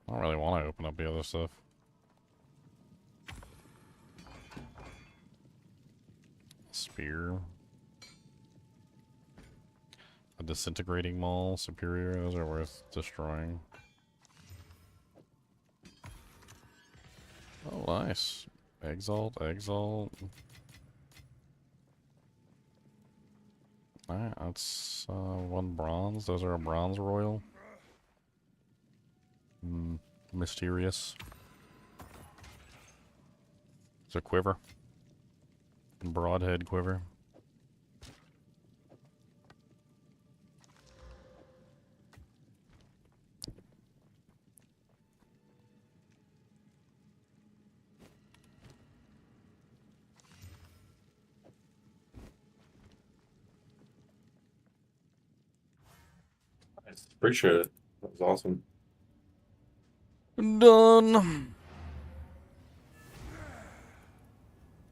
I don't really want to open up the other stuff. Spear. A disintegrating maul, superior, those are worth destroying. Oh, nice. Exalt. Alright, that's 1 bronze. Those are a bronze royal. Mysterious. It's a quiver. Broadhead quiver. Appreciate it. That was awesome. Done.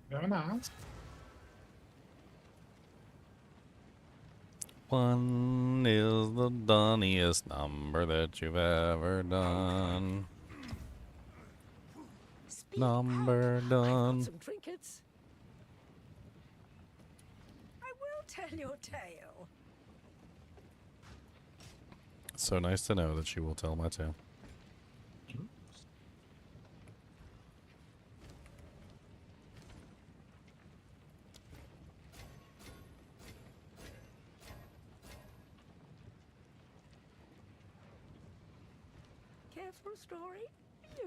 Very nice. 1 is the dunniest number that you've ever done. Number done. Some trinkets. I will tell your tale. It's so nice to know that you will tell my tale. Care for a story?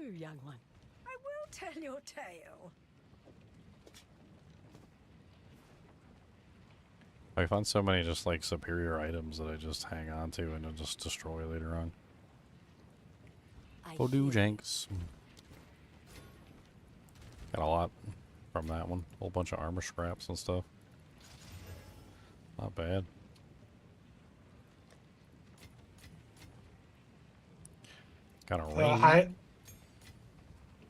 You young one. I will tell your tale. I found so many just like superior items that I just hang on to and I'll just destroy later on. Oh, do Jenks. Got a lot from that one. Whole bunch of armor scraps and stuff. Not bad. Got a ring.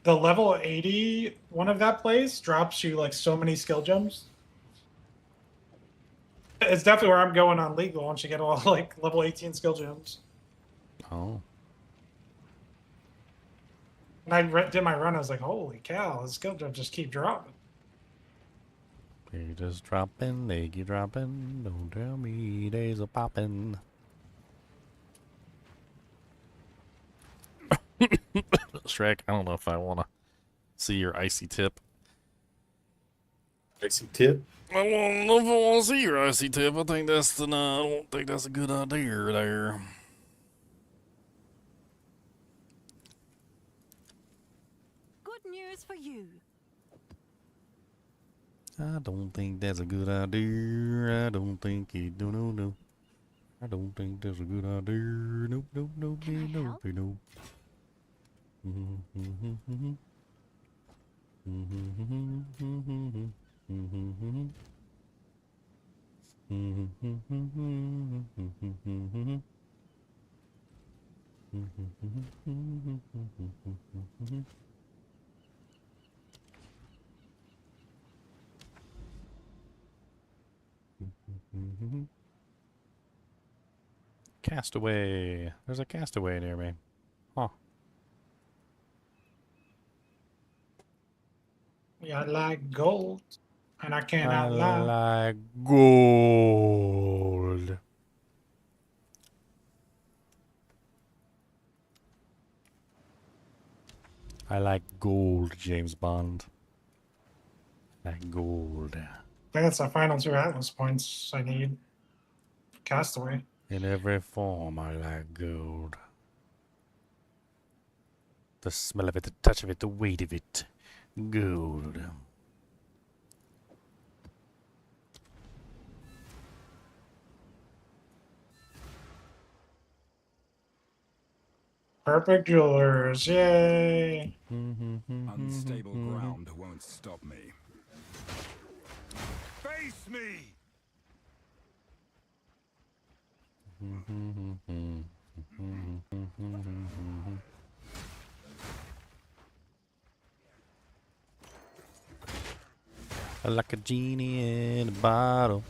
The level 80 one of that place drops you like so many skill gems. It's definitely where I'm going on legal once you get all like level 18 skill gems. Oh. When I did my run, I was like, holy cow, the skill gems just keep dropping. They just dropping, they keep dropping. Don't tell me days are popping. Shrek, I don't know if I want to see your icy tip. Icy tip? I don't know if I want to see your icy tip. I think that's the. I don't think that's a good idea there. Good news for you. I don't think that's a good idea. I don't think it. No. I don't think that's a good idea. Nope. No. Castaway. There's a castaway near me. Huh. Yeah, I like gold, and I cannot lie. I like gold. I like gold, James Bond. I like gold. I think that's the final 2 Atlas points I need. Castaway. In every form, I like gold. The smell of it, the touch of it, the weight of it. Gold. Perfect jewelers, yay! Unstable ground won't stop me. Face me! Like a genie in a bottle.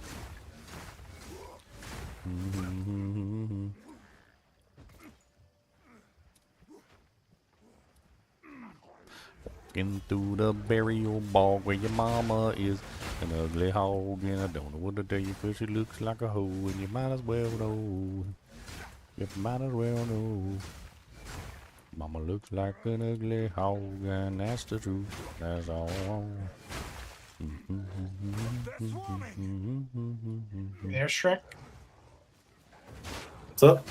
Walking through the burial bog where your mama is an ugly hog, and I don't know what to tell you, 'cause she looks like a hoe, and you might as well know. You might as well know. Mama looks like an ugly hog, and that's the truth. That's all. There, Shrek. What's up?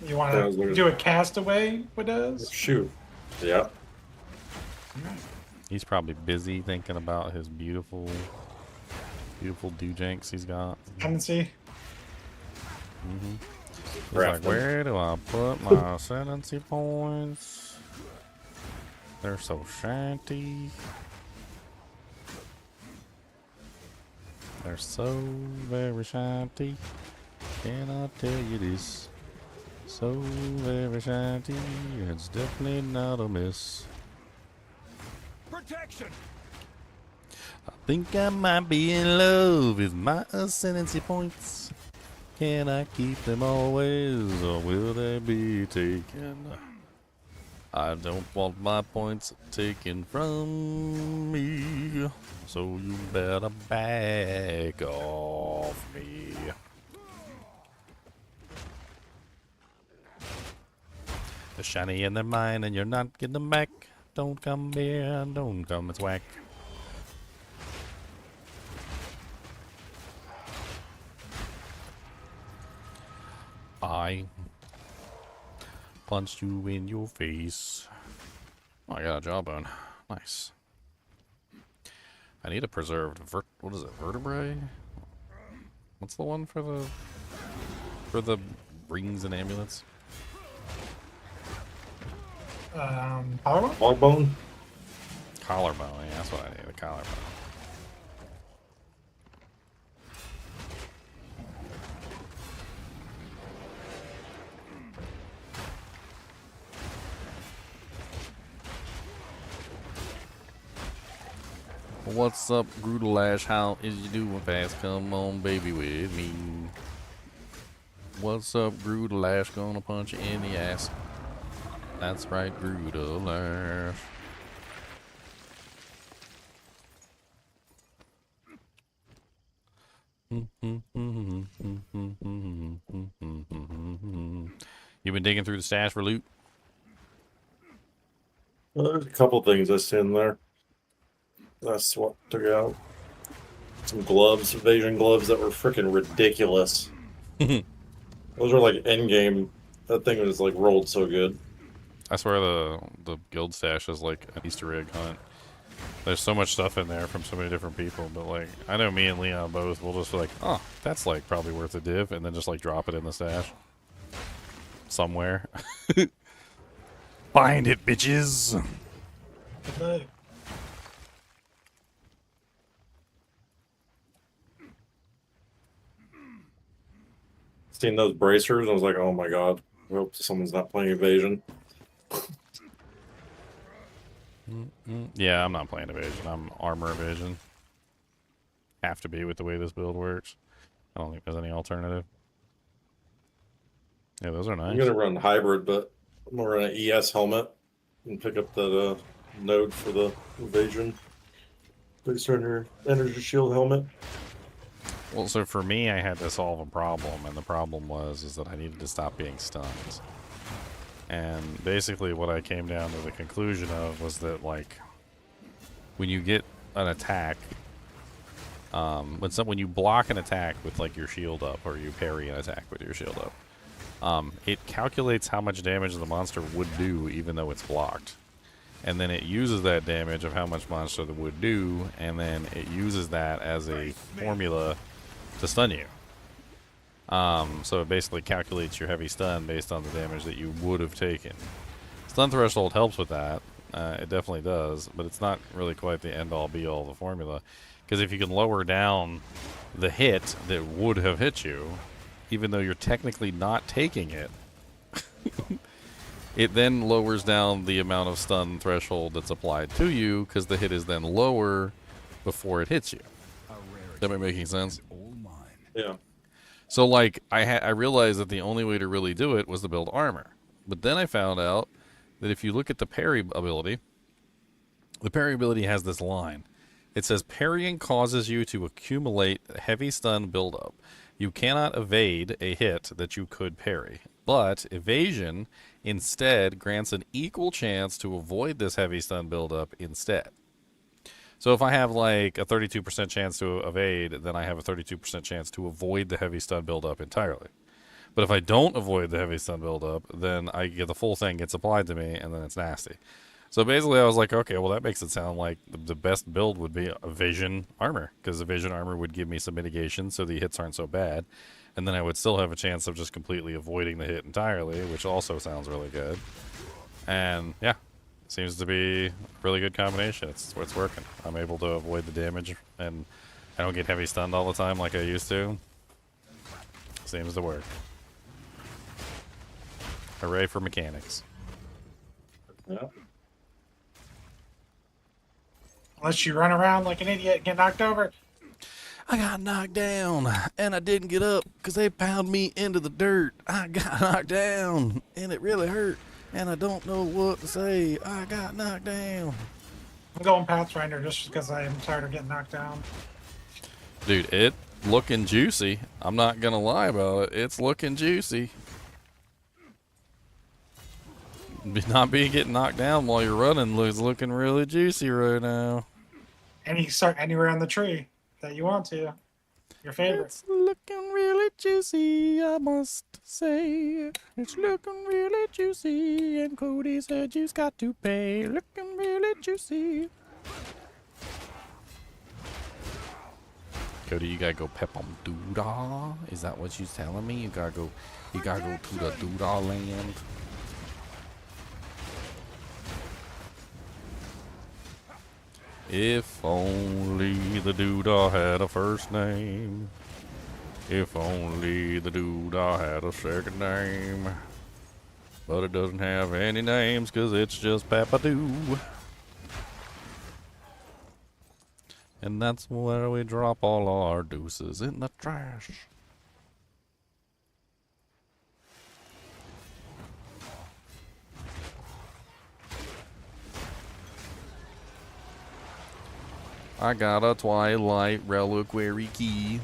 You want to do a castaway with us? Shoot. Yeah. He's probably busy thinking about his beautiful doojanks he's got. Come and see. He's like, where do I put my ascendancy points? They're so shanty. They're so very shanty. Can I tell you this? So very shanty. It's definitely not a miss. Protection! I think I might be in love with my ascendancy points. Can I keep them always, or will they be taken? I don't want my points taken from me, so you better back off me. They're shiny and they're mine, and you're not getting them back. Don't come here, don't come, it's whack. I punched you in your face. Oh, I got a jawbone. Nice. I need a preserved what is it? Vertebrae? What's the one for the rings and amulets? Collarbone? Collarbone? Collarbone, yeah, that's what I need, a collarbone. What's up, Grudelash? How is you doing fast? Come on, baby, with me. What's up, Grudelash? Gonna punch you in the ass. That's right, Grudelash. You been digging through the stash for loot? Well, there's a couple things I see in there. That's what took out. Some gloves, evasion gloves that were freaking ridiculous. Those are like endgame. That thing was like rolled so good. I swear the guild stash is like an Easter egg hunt. There's so much stuff in there from so many different people, but like I know me and Leon both will just be like, oh, that's like probably worth a div, and then just like drop it in the stash somewhere. Find it, bitches. Good luck. Seen those bracers, I was like, oh my god. I hope someone's not playing evasion. Yeah, I'm not playing evasion. I'm armor evasion. Have to be with the way this build works. I don't think there's any alternative. Yeah, those are nice. I'm gonna run hybrid, but I'm gonna run an ES helmet and pick up that node for the evasion. Booster under energy shield helmet. Well, so for me, I had to solve a problem, and the problem was that I needed to stop being stunned. And basically what I came down to the conclusion of was that, like, when you get an attack, when you block an attack with, like, your shield up, or you parry an attack with your shield up, it calculates how much damage the monster would do even though it's blocked. And then it uses that damage of how much monster would do, and then it uses that as a formula to stun you. So it basically calculates your heavy stun based on the damage that you would have taken. Stun threshold helps with that. It definitely does, but it's not really quite the end-all, be-all of the formula. Because if you can lower down the hit that would have hit you, even though you're technically not taking it, it then lowers down the amount of stun threshold that's applied to you, because the hit is then lower before it hits you. That might making sense? Yeah. So, like, I realized that the only way to really do it was to build armor. But then I found out that if you look at the parry ability, the parry ability has this line. It says, parrying causes you to accumulate heavy stun buildup. You cannot evade a hit that you could parry. But evasion instead grants an equal chance to avoid this heavy stun buildup instead. So if I have like a 32% chance to evade, then I have a 32% chance to avoid the heavy stun buildup entirely. But if I don't avoid the heavy stun buildup, then I get the full thing gets applied to me, and then it's nasty. So basically I was like, okay, well that makes it sound like the best build would be evasion armor, because evasion armor would give me some mitigation so the hits aren't so bad. And then I would still have a chance of just completely avoiding the hit entirely, which also sounds really good. And yeah, seems to be a really good combination. It's working. I'm able to avoid the damage, and I don't get heavy stunned all the time like I used to. Seems to work. Hooray for mechanics. Yeah. Unless you run around like an idiot and get knocked over. I got knocked down, and I didn't get up because they pounded me into the dirt. I got knocked down, and it really hurt, and I don't know what to say. I got knocked down. I'm going Pathfinder just because I am tired of getting knocked down. Dude, it looking juicy. I'm not going to lie about it. It's looking juicy. Not being getting knocked down while you're running is looking really juicy right now. And you can start anywhere on the tree that you want to. Your favorite. It's looking really juicy, I must say. It's looking really juicy, and Cody said you've got to pay. Looking really juicy. Cody, you gotta go pep on Doodah? Is that what you're telling me? You gotta go to the Doodah land? If only the Doodah had a first name. If only the Doodah had a second name. But it doesn't have any names, 'cause it's just Papadoo. And that's where we drop all our deuces, in the trash. I got a Twilight Reliquary key.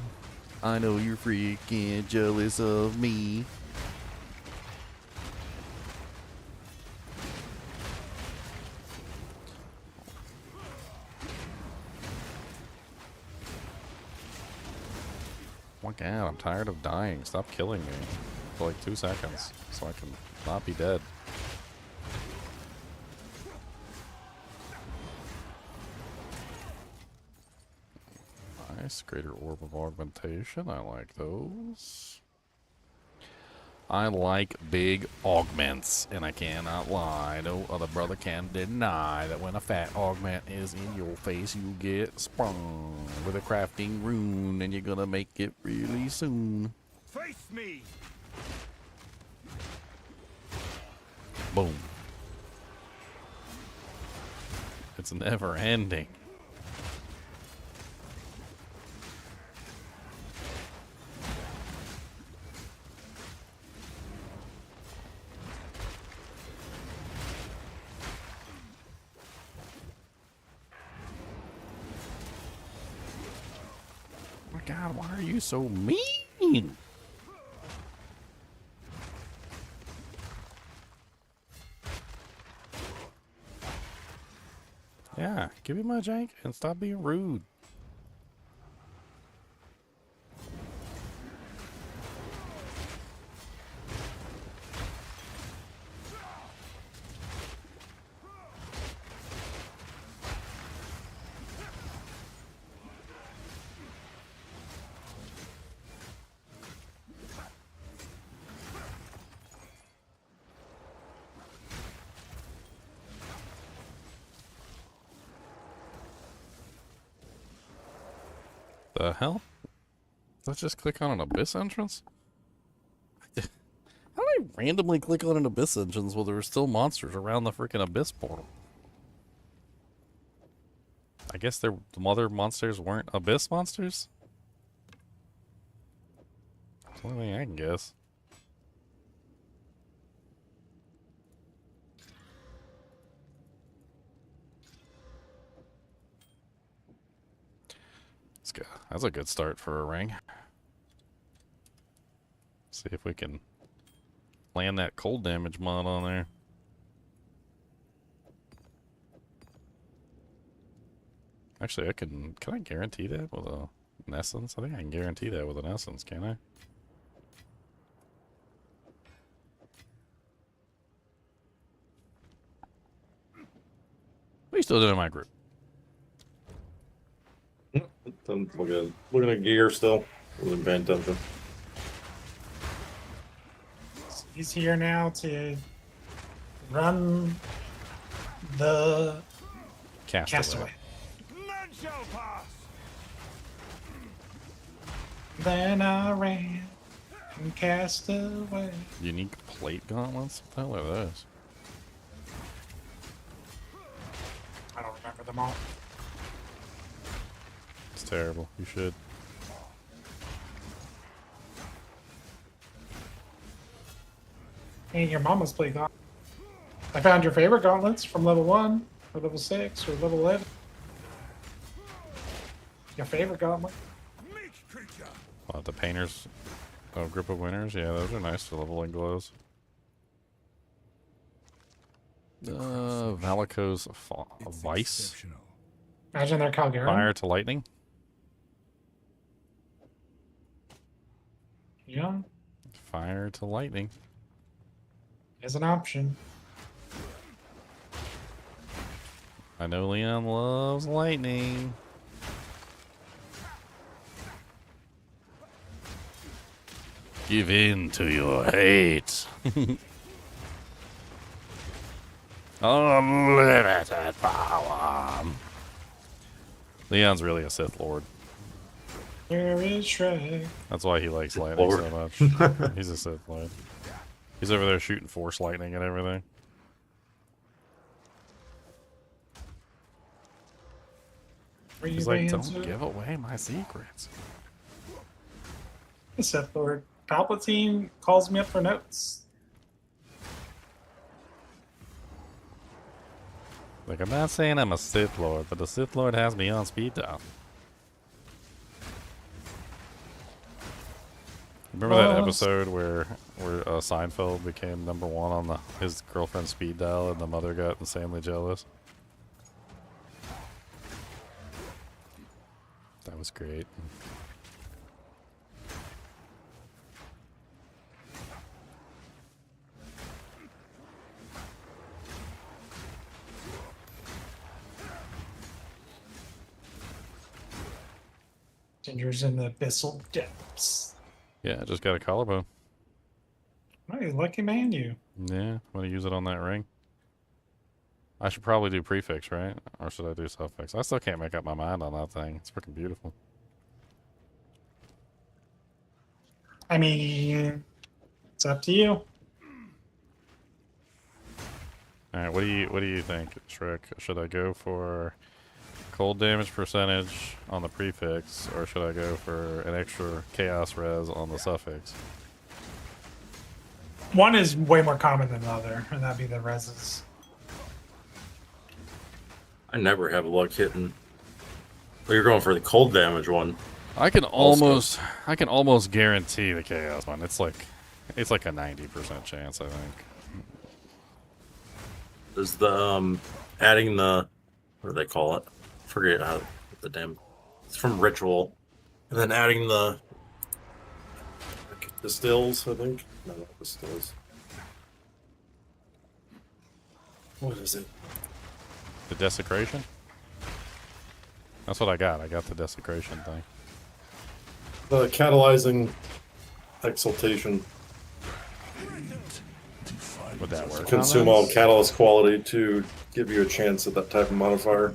I know you're freaking jealous of me. Oh my god, I'm tired of dying. Stop killing me for like 2 seconds so I can not be dead. Nice, greater orb of augmentation. I like those. I like big augments, and I cannot lie. No other brother can deny that when a fat augment is in your face, you get sprung with a crafting rune, and you're gonna make it really soon. Face me. Boom. It's never ending. God, why are you so mean? Yeah, give me my jank and stop being rude. The hell? Let's just click on an abyss entrance? How did I randomly click on an abyss entrance while there were still monsters around the freaking abyss portal? I guess the mother monsters weren't abyss monsters? That's the only thing I can guess. Let's go. That's a good start for a ring. See if we can land that cold damage mod on there. Actually, can I guarantee that with an essence? I think I can guarantee that with an essence, can I? What are you still doing in my group? I'm looking at gear still. Wasn't paying attention. He's here now to run the Castaway. None shall pass. Then I ran and cast away. Unique plate gauntlets? What the hell are those? I don't remember them all. It's terrible. You should. Hey, your mama's play gauntlet. I found your favorite gauntlets from level 1 or level 6 or level 11. Your favorite gauntlet. The painters, group of winners. Yeah, those are nice for leveling glows. Valico's Vice. Imagine they're Calgary. Fire to lightning. Yeah, Fire to lightning. is an option. I know Leon loves lightning. Give in to your hate. Unlimited power. Leon's really a Sith Lord. Where is Shrek? That's why he likes lightning so much. He's a Sith Lord. He's over there shooting force lightning and everything. He's like, don't give away my secrets. Sith Lord. Palpatine calls me up for notes. Like, I'm not saying I'm a Sith Lord, but the Sith Lord has me on speed dial. Remember that episode where Seinfeld became #1 on his girlfriend's speed dial and the mother got insanely jealous? That was great. Ginger's in the abyssal depths. Yeah, I just got a collarbone. Hey, lucky man, you. Yeah, want to use it on that ring? I should probably do prefix, right? Or should I do suffix? I still can't make up my mind on that thing. It's freaking beautiful. I mean, it's up to you. All right, what do you think, Shrek? Should I go for cold damage percentage on the prefix, or should I go for an extra chaos res on the suffix? One is way more common than the other, and that'd be the reses. I never have luck hitting. Well, you're going for the cold damage one. I can almost guarantee the chaos one. It's like a 90% chance, I think. Is the adding the, what do they call it? Forget how the damn. It's from Ritual, and then adding the distills. I think no, not distills. What is it? The desecration? That's what I got. I got the desecration thing. The catalyzing exaltation. Would that work? Consume all catalyst quality to give you a chance at that type of modifier.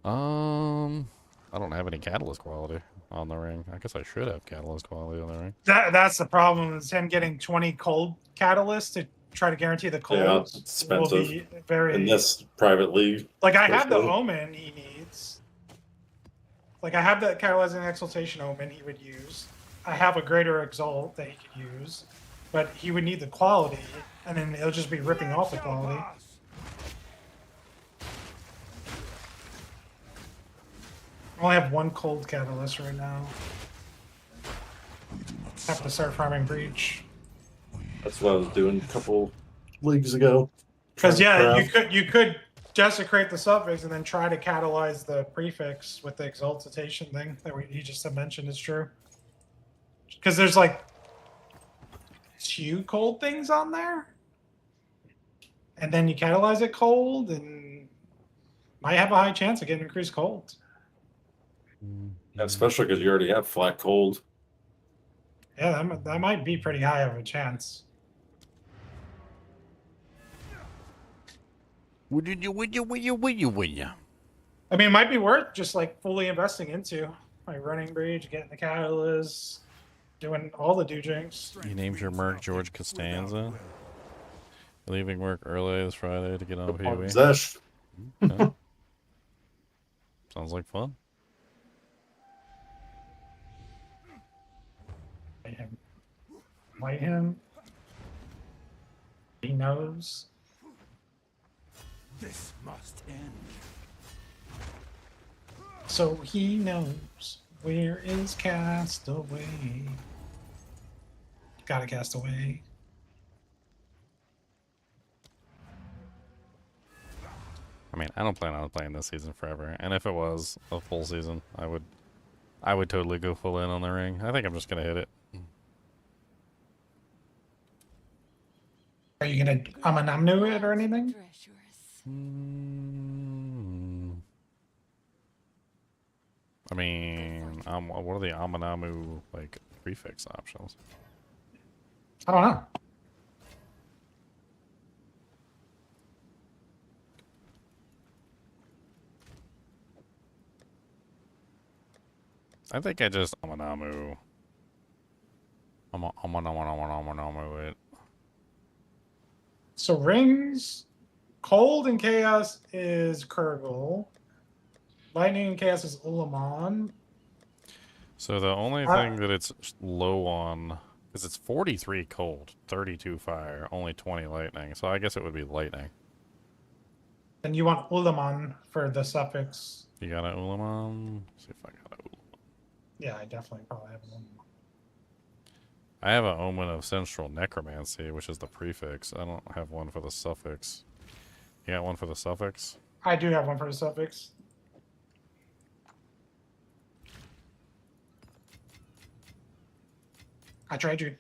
I don't have any catalyst quality on the ring. I guess I should have catalyst quality on the ring. That's the problem, is him getting 20 cold catalysts to try to guarantee the Yeah, cold it's will expensive be very... in this private league. Like, I have the especially. Omen he needs. Like, I have the Catalyzing Exaltation Omen he would use. I have a Greater Exalt that he could use. But he would need the quality, and then it'll just be ripping off the quality. I only have one cold catalyst right now. Have to start farming Breach. That's what I was doing a couple leagues ago. Because Trying to yeah, craft. you could desecrate the suffix and then try to catalyze the prefix with the exaltation thing that he just mentioned is true. Because there's like 2 cold things on there, and then you catalyze it cold and might have a high chance of getting increased cold. Especially because you already have flat cold. Yeah, that might be pretty high of a chance. Would you? I mean, it might be worth just like fully investing into like running Breach, getting the catalyst, doing all the dojinks. You named your merc George Costanza. Leaving work early this Friday to get on PoE. Zesh. Okay. Sounds like fun. Light him. He knows. This must end. So he knows where is Castaway. Gotta cast away. I mean, I don't plan on playing this season forever, and if it was a full season, I would totally go full in on the ring. I think I'm just gonna hit it. Are you gonna Amanamnu it or anything? I mean, what are the Amanamu like prefix options? I don't know. I think I just Amanamu it. So rings, cold and chaos is Kurgle. Lightning and chaos is Ulamon. So the only thing that it's low on is it's 43 cold, 32 fire, only 20 lightning. So I guess it would be lightning. And you want Ulamon for the suffix. You got an Ulamon? Let's see if I got an Ulamon. Yeah, I definitely probably have one. I have an Omen of Central Necromancy, which is the prefix. I don't have one for the suffix. You got one for the suffix? I do have one for the suffix. I tried you.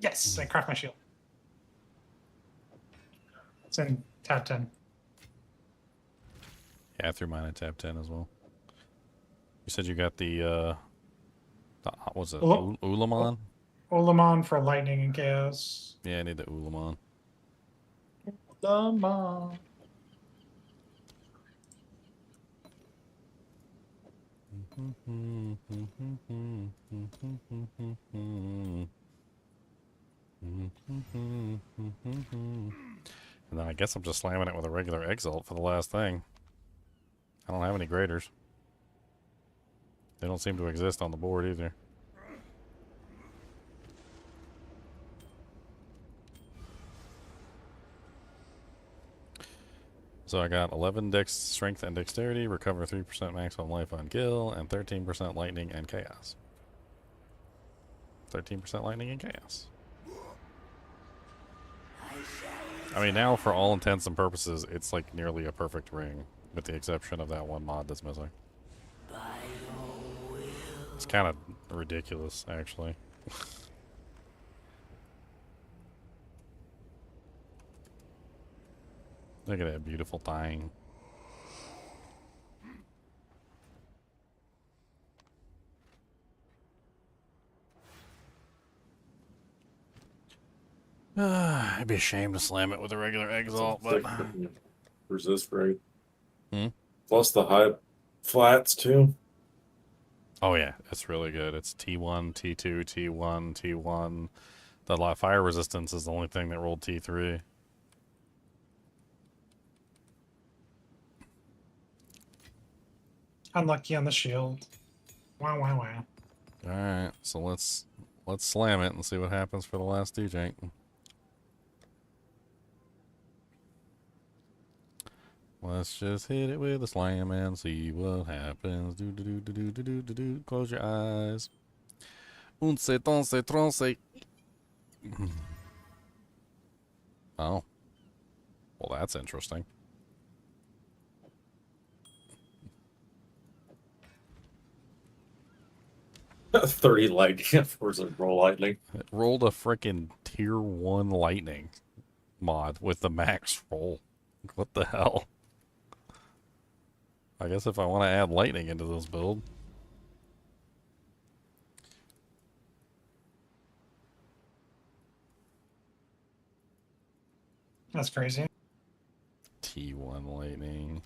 Yes, I cracked my shield. It's in tab 10. Yeah, I threw mine at tab 10 as well. You said you got the what was it? Ulamon? Ulamon for lightning and chaos. Yeah, I need the Ulamon. Ulamon. And then I guess I'm just slamming it with a regular Exalt for the last thing. I don't have any graders. They don't seem to exist on the board either. So I got 11 dex, strength, and dexterity, recover 3% maximum life on kill, and 13% lightning and chaos. 13% lightning and chaos. I mean, now for all intents and purposes, it's like nearly a perfect ring, with the exception of that one mod that's missing. It's kind of ridiculous, actually. Look at that beautiful thing. It'd be a shame to slam it with a regular Exalt, but resist rate. Hmm? Plus the high flats too. Oh yeah, it's really good. It's T1, T2, T1, T1. The fire resistance is the only thing that rolled T3. Unlucky on the shield. Wow, wow, wow. All right, so let's slam it and see what happens for the last DJ. Let's just hit it with a slam and see what happens. Do do do do do do do do do. Close your eyes. Unce, tonce, tronce. Oh. Well, that's interesting. 30 lightning versus roll lightning. It rolled a freaking tier 1 lightning mod with the max roll. What the hell? I guess if I want to add lightning into this build. That's crazy. T1 lightning.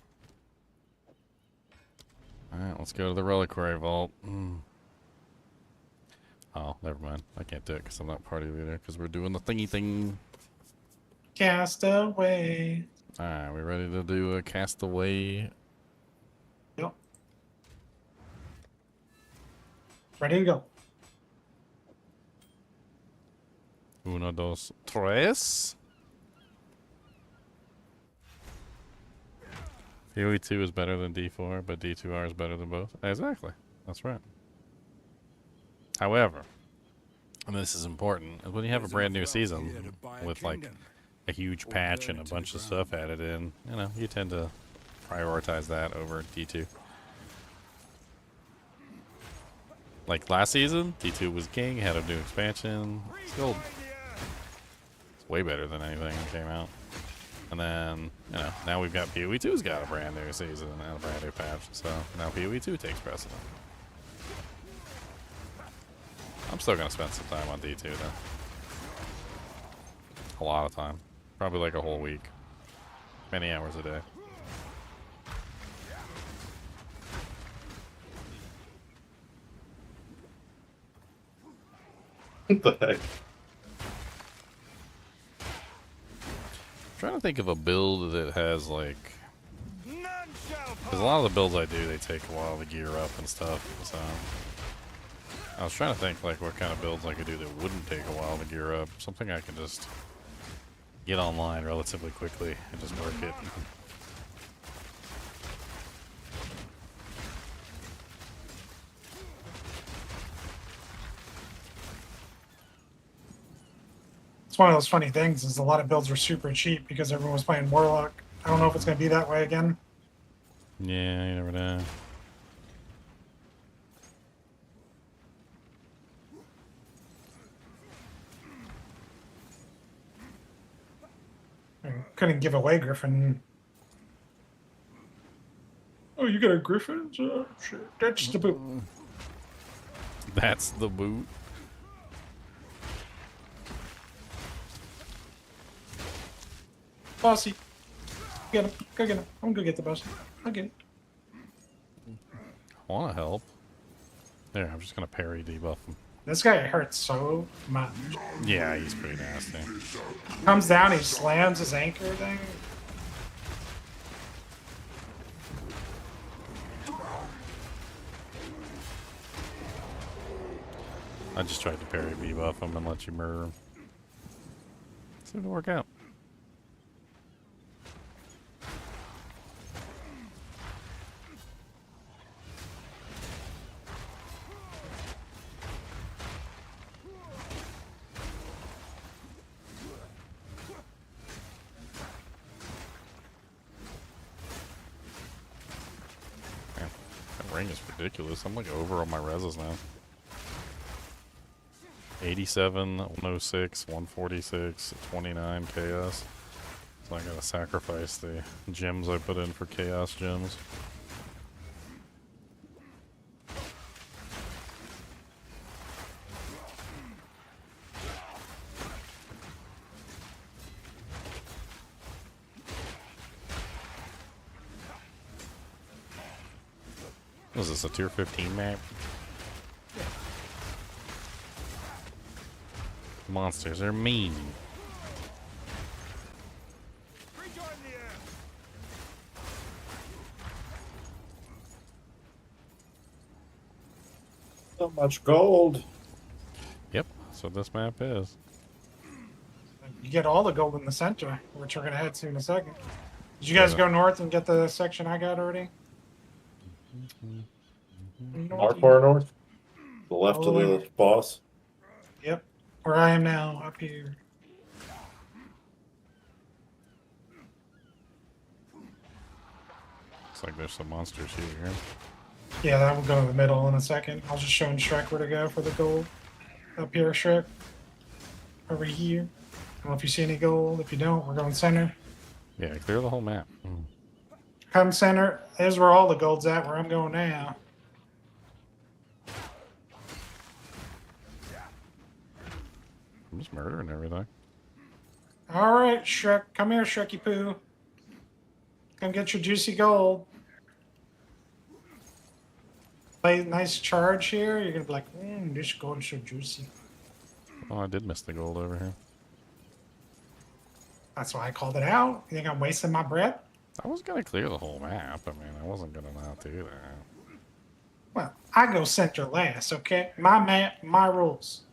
Alright, let's go to the reliquary vault. Oh, never mind. I can't do it because I'm not party leader because we're doing the thingy thing. Castaway. Alright, we ready to do a castaway? Yep. Ready to go. Uno, dos, tres. PoE2 is better than D4, but D2R is better than both. Exactly. That's right. However, and this is important, is when you have a brand new season with like a huge patch and a bunch of stuff added in, you know, you tend to prioritize that over D2. Like last season, D2 was king, had a new expansion. Still, it's way better than anything that came out. And then, you know, now we've got PoE2's got a brand new season and a brand new patch, so now PoE2 takes precedent. I'm still gonna spend some time on D2 though. A lot of time. Probably like a whole week. Many hours a day. What the heck? I'm trying to think of a build that has like, because a lot of the builds I do, they take a while to gear up and stuff, so I was trying to think like what kind of builds I could do that wouldn't take a while to gear up. Something I can just get online relatively quickly and just work it. It's one of those funny things is a lot of builds were super cheap because everyone was playing Warlock. I don't know if it's going to be that way again. Yeah, you never know. I couldn't give away Griffin. Oh, you got a Griffin? Oh, shit. That's the boot. That's the boot. Bossy. Get him. Go get him. I'm gonna go get the bossy. I'll get him. I want to help. There, I'm just going to parry debuff him. This guy hurts so much. Yeah, he's pretty nasty. Comes down, he slams his anchor thing. I just tried to parry debuff him and let you murder him. Seemed to work out. Ring is ridiculous. I'm like over on my reses now. 87, 106, 146, 29 chaos. So I gotta sacrifice the gems I put in for chaos gems. What is this, a tier 15 map? Monsters are mean. So much gold. Yep, that's what this map is. You get all the gold in the center, which we're gonna head to in a second. Did you guys go north and get the section I got already? How far north? The left All of the way the north. boss. Yep, where I am now, up here. Looks like there's some monsters here. Yeah, that will go in the middle in a second. I was just showing Shrek where to go for the gold. Up here, Shrek. Over here. I don't know if you see any gold. If you don't, we're going center. Yeah, clear the whole map. Come center. There's where all the gold's at, where I'm going now. I'm just murdering everything. All right, Shrek. Come here, Shreky Poo. Come get your juicy gold. Play nice charge here. You're going to be like, this gold is so juicy. Oh, I did miss the gold over here. That's why I called it out. You think I'm wasting my breath? I was going to clear the whole map. I mean, I wasn't going to not do that. Well, I go center last, okay? My map, my rules.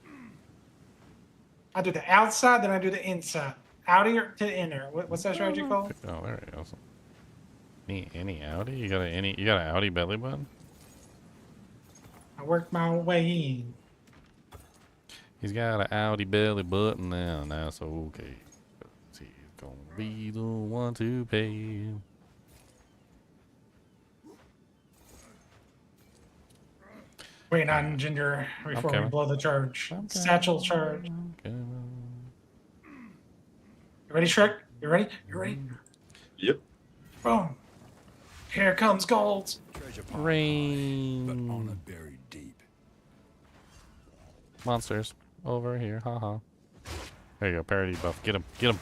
I do the outside, then I do the inside. Outer to inner. What's that strategy called? Oh, there it goes. Any Audi? You got an Audi belly button? I work my way in. He's got an Audi belly button now, and that's okay. He's gonna be the one to pay. Waiting on Ginger before we blow the charge. Satchel charge. You ready, Shrek? You ready? You ready? Yep. Boom. Here comes gold. Rain. But honor buried deep. Monsters. Over here. Haha. There you go. Parody buff. Get him. Get him.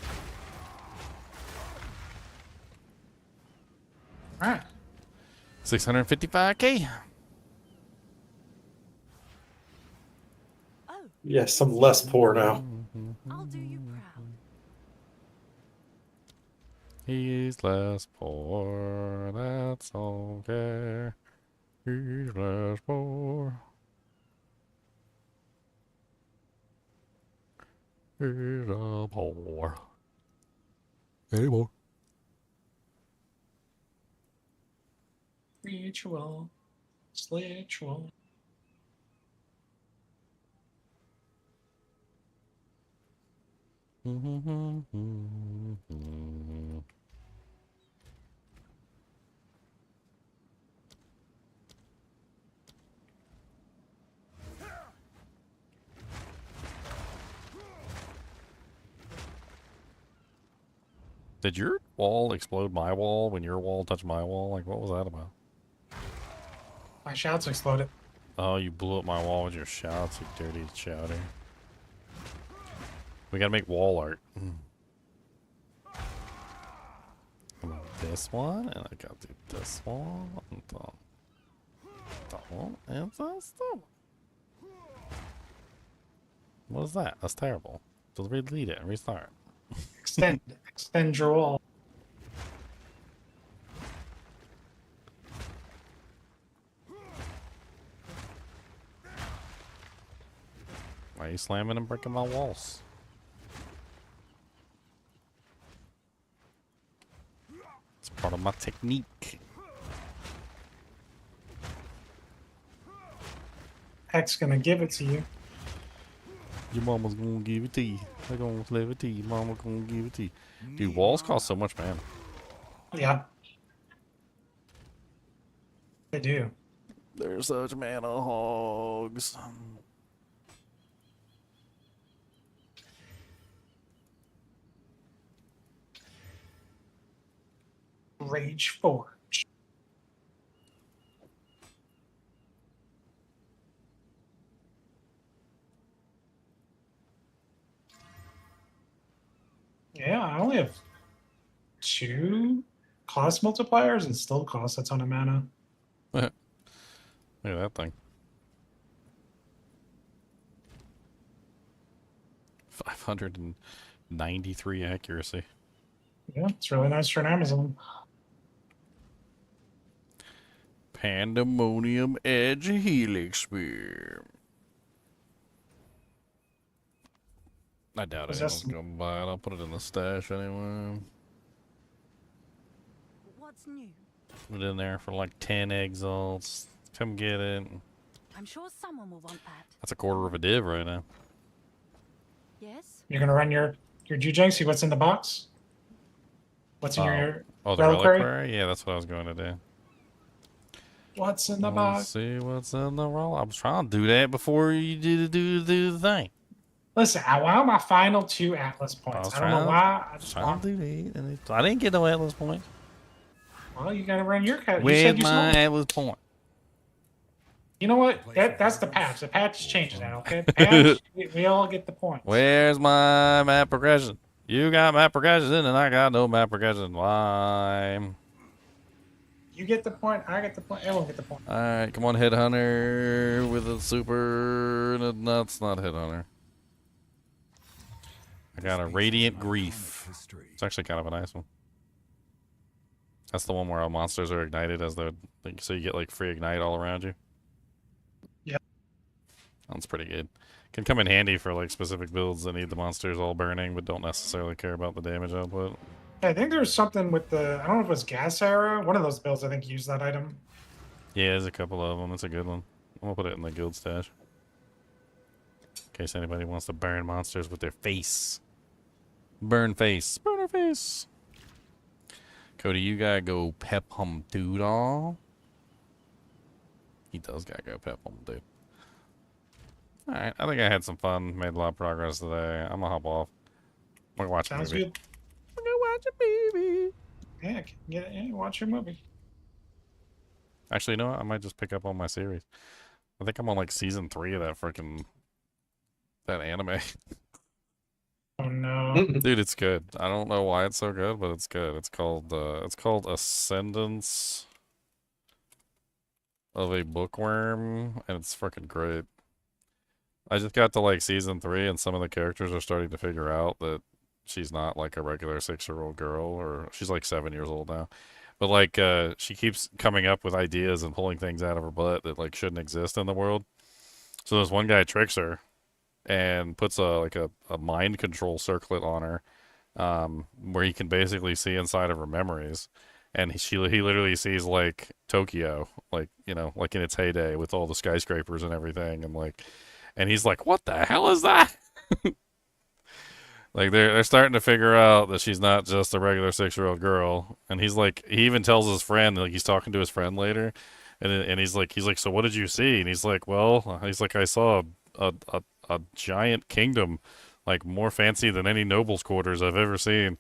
Alright. 655k. Yes, I'm less poor now. I'll do you proud. He's less poor. That's okay. He's less poor. He's a poor. Anymore. Ritual. Slitual. Did your wall explode my wall when your wall touched my wall? Like, what was that about? My shouts exploded. Oh, you blew up my wall with your shouts, you dirty shouter. We gotta make wall art. This one, and I gotta do this one, and that one, and this one. What is that? That's terrible. Just delete it and restart. Extend your wall. Why are you slamming and breaking my walls? It's part of my technique. X gonna give it to you. Your mama's gonna give it to you. They're gonna live it to you. Mama gonna give it to you. Dude, walls cost so much, man. Yeah. They do. They're such mana hogs. Rage Forge. Yeah, I only have 2 cost multipliers and still cost a ton of mana. Look at that thing. 593 accuracy. Yeah, it's really nice for an Amazon. Pandemonium Edge Helix Spear. I doubt anyone's gonna buy it. I'll put it in the stash anyway. What's new? Put it in there for like 10 exalts. Come get it. I'm sure someone will want that. That's a quarter of a div right now. Yes? You're gonna run your Jujang, see what's in the box? What's in your the reliquary? reliquary? Yeah, that's what I was going to do. What's in the Let's box? see what's in the roll. I was trying to do that before you do the thing. Listen, I want my final 2 Atlas points. I don't know why. I just trying want... to do that. And I didn't get no Atlas point. Well, you gotta run your cut. Where's my Atlas point? You know what? That's the patch. The patch changes that, okay? The patch, we all get the points. Where's my map progression? You got map progression and I got no map progression. Why? You get the point, I get the point, everyone get the point. Alright, come on, Headhunter with a super. No, it's not Headhunter. I got a Radiant Grief. It's actually kind of a nice one. That's the one where all monsters are ignited as the. So you get like free ignite all around you. Yep. That's pretty good. Can come in handy for like specific builds that need the monsters all burning but don't necessarily care about the damage output. I think there was something with the, I don't know if it was Gas Arrow. One of those builds I think used that item. Yeah, there's a couple of them. It's a good one. I'm gonna put it in the guild stash. In case anybody wants to burn monsters with their face. Burn face. Burn her face. Cody, you gotta go pep hum doodle. He does gotta go pep hum dude. Alright, I think I had some fun. Made a lot of progress today. I'm gonna hop off. I'm gonna watch a Sounds movie. good. I'm gonna watch a movie. Yeah, yeah, watch your movie. Actually, you know what? I might just pick up on my series. I think I'm on like season 3 of that freaking that anime. Oh no. Dude, it's good. I don't know why it's so good, but it's good. It's called Ascendance of a Bookworm, and it's freaking great. I just got to like season 3 and some of the characters are starting to figure out that she's not like a regular 6-year-old girl, or she's like 7 years old now. But like she keeps coming up with ideas and pulling things out of her butt that like shouldn't exist in the world. So this one guy tricks her and puts a mind control circlet on her, where he can basically see inside of her memories. And he literally sees like Tokyo, like, you know, like in its heyday with all the skyscrapers and everything, and he's like, what the hell is that? Like they're starting to figure out that she's not just a regular 6-year-old girl. And he's like, he even tells his friend, like he's talking to his friend later, and he's like, so what did you see? And he's like, well, I saw a giant kingdom, like more fancy than any noble's quarters I've ever seen.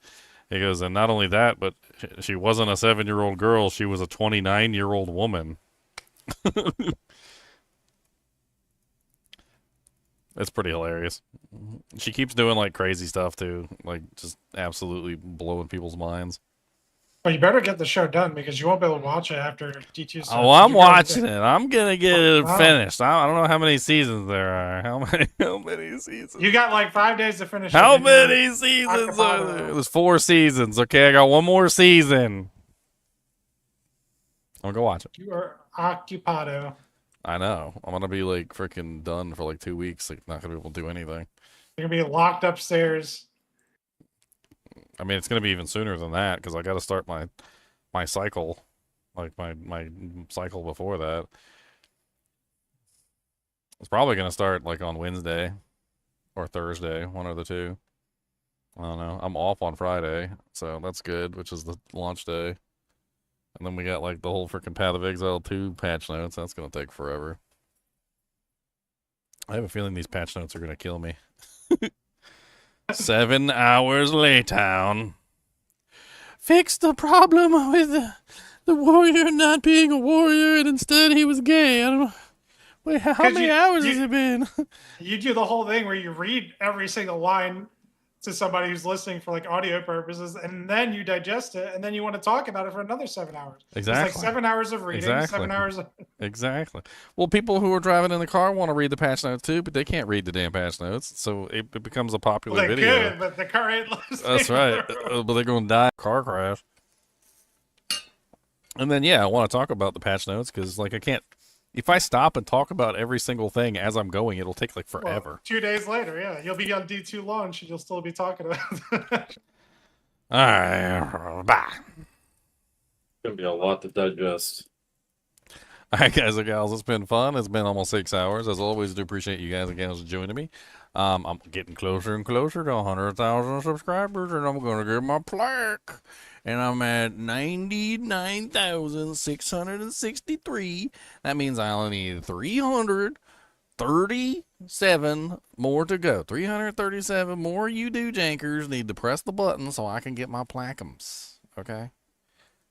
He goes, and not only that, but she wasn't a 7-year-old girl, she was a 29-year-old woman. It's pretty hilarious. She keeps doing like crazy stuff too, like just absolutely blowing people's minds. Well, you better get the show done because you won't be able to watch it after D2. Oh, I'm watching it. I'm gonna get it finished. I don't know how many seasons there are. How many seasons? You got like 5 days to finish. How many seasons are there? There's 4 seasons. Okay, I got one more season. I'm gonna go watch it. You are occupado. I know. I'm gonna be like freaking done for like 2 weeks. Like not gonna be able to do anything. You're gonna be locked upstairs. I mean, it's gonna be even sooner than that because I got to start my cycle, like my cycle before that. It's probably gonna start like on Wednesday or Thursday, one of the two. I don't know. I'm off on Friday, so that's good, which is the launch day. And then we got like the whole freaking Path of Exile 2 patch notes. That's gonna take forever. I have a feeling these patch notes are gonna kill me. 7 hours later. Fix the problem with the warrior not being a warrior and instead he was gay. I don't know. Wait, how many hours has it been? You do the whole thing where you read every single line to somebody who's listening for like audio purposes, and then you digest it, and then you want to talk about it for another 7 hours. Exactly. It's like 7 hours of reading, Exactly. 7 hours of... Exactly. Well, people who are driving in the car want to read the patch notes too, but they can't read the damn patch notes, so it becomes a popular Well, they video. could, but the car ain't listening. That's right. But they're going to die in a car crash. And then, yeah, I want to talk about the patch notes because, like, I can't. If I stop and talk about every single thing as I'm going, it'll take like forever. Well, 2 days later, yeah, you'll be on D2 launch and you'll still be talking about it. All right, bye. It's gonna be a lot to digest. All right, guys and gals, it's been fun. It's been almost 6 hours. As always, I do appreciate you guys and gals joining me. I'm getting closer and closer to 100,000 subscribers, and I'm going to get my plaque. And I'm at 99,663. That means I only need 337 more to go. 337 more you do jankers need to press the button so I can get my plaqueums. Okay?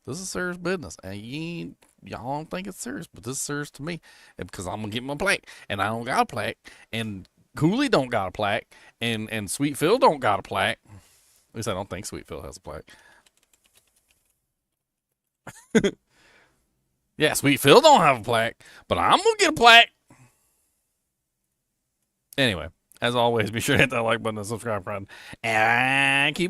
This is serious business. And y'all don't think it's serious, but this is serious to me. Because I'm going to get my plaque. And I don't got a plaque. And Cooley don't got a plaque. And Sweet Phil don't got a plaque. At least I don't think Sweet Phil has a plaque. Yeah, Sweet Phil don't have a plaque, but I'm gonna get a plaque. Anyway, as always, be sure to hit that like button and subscribe button, and keep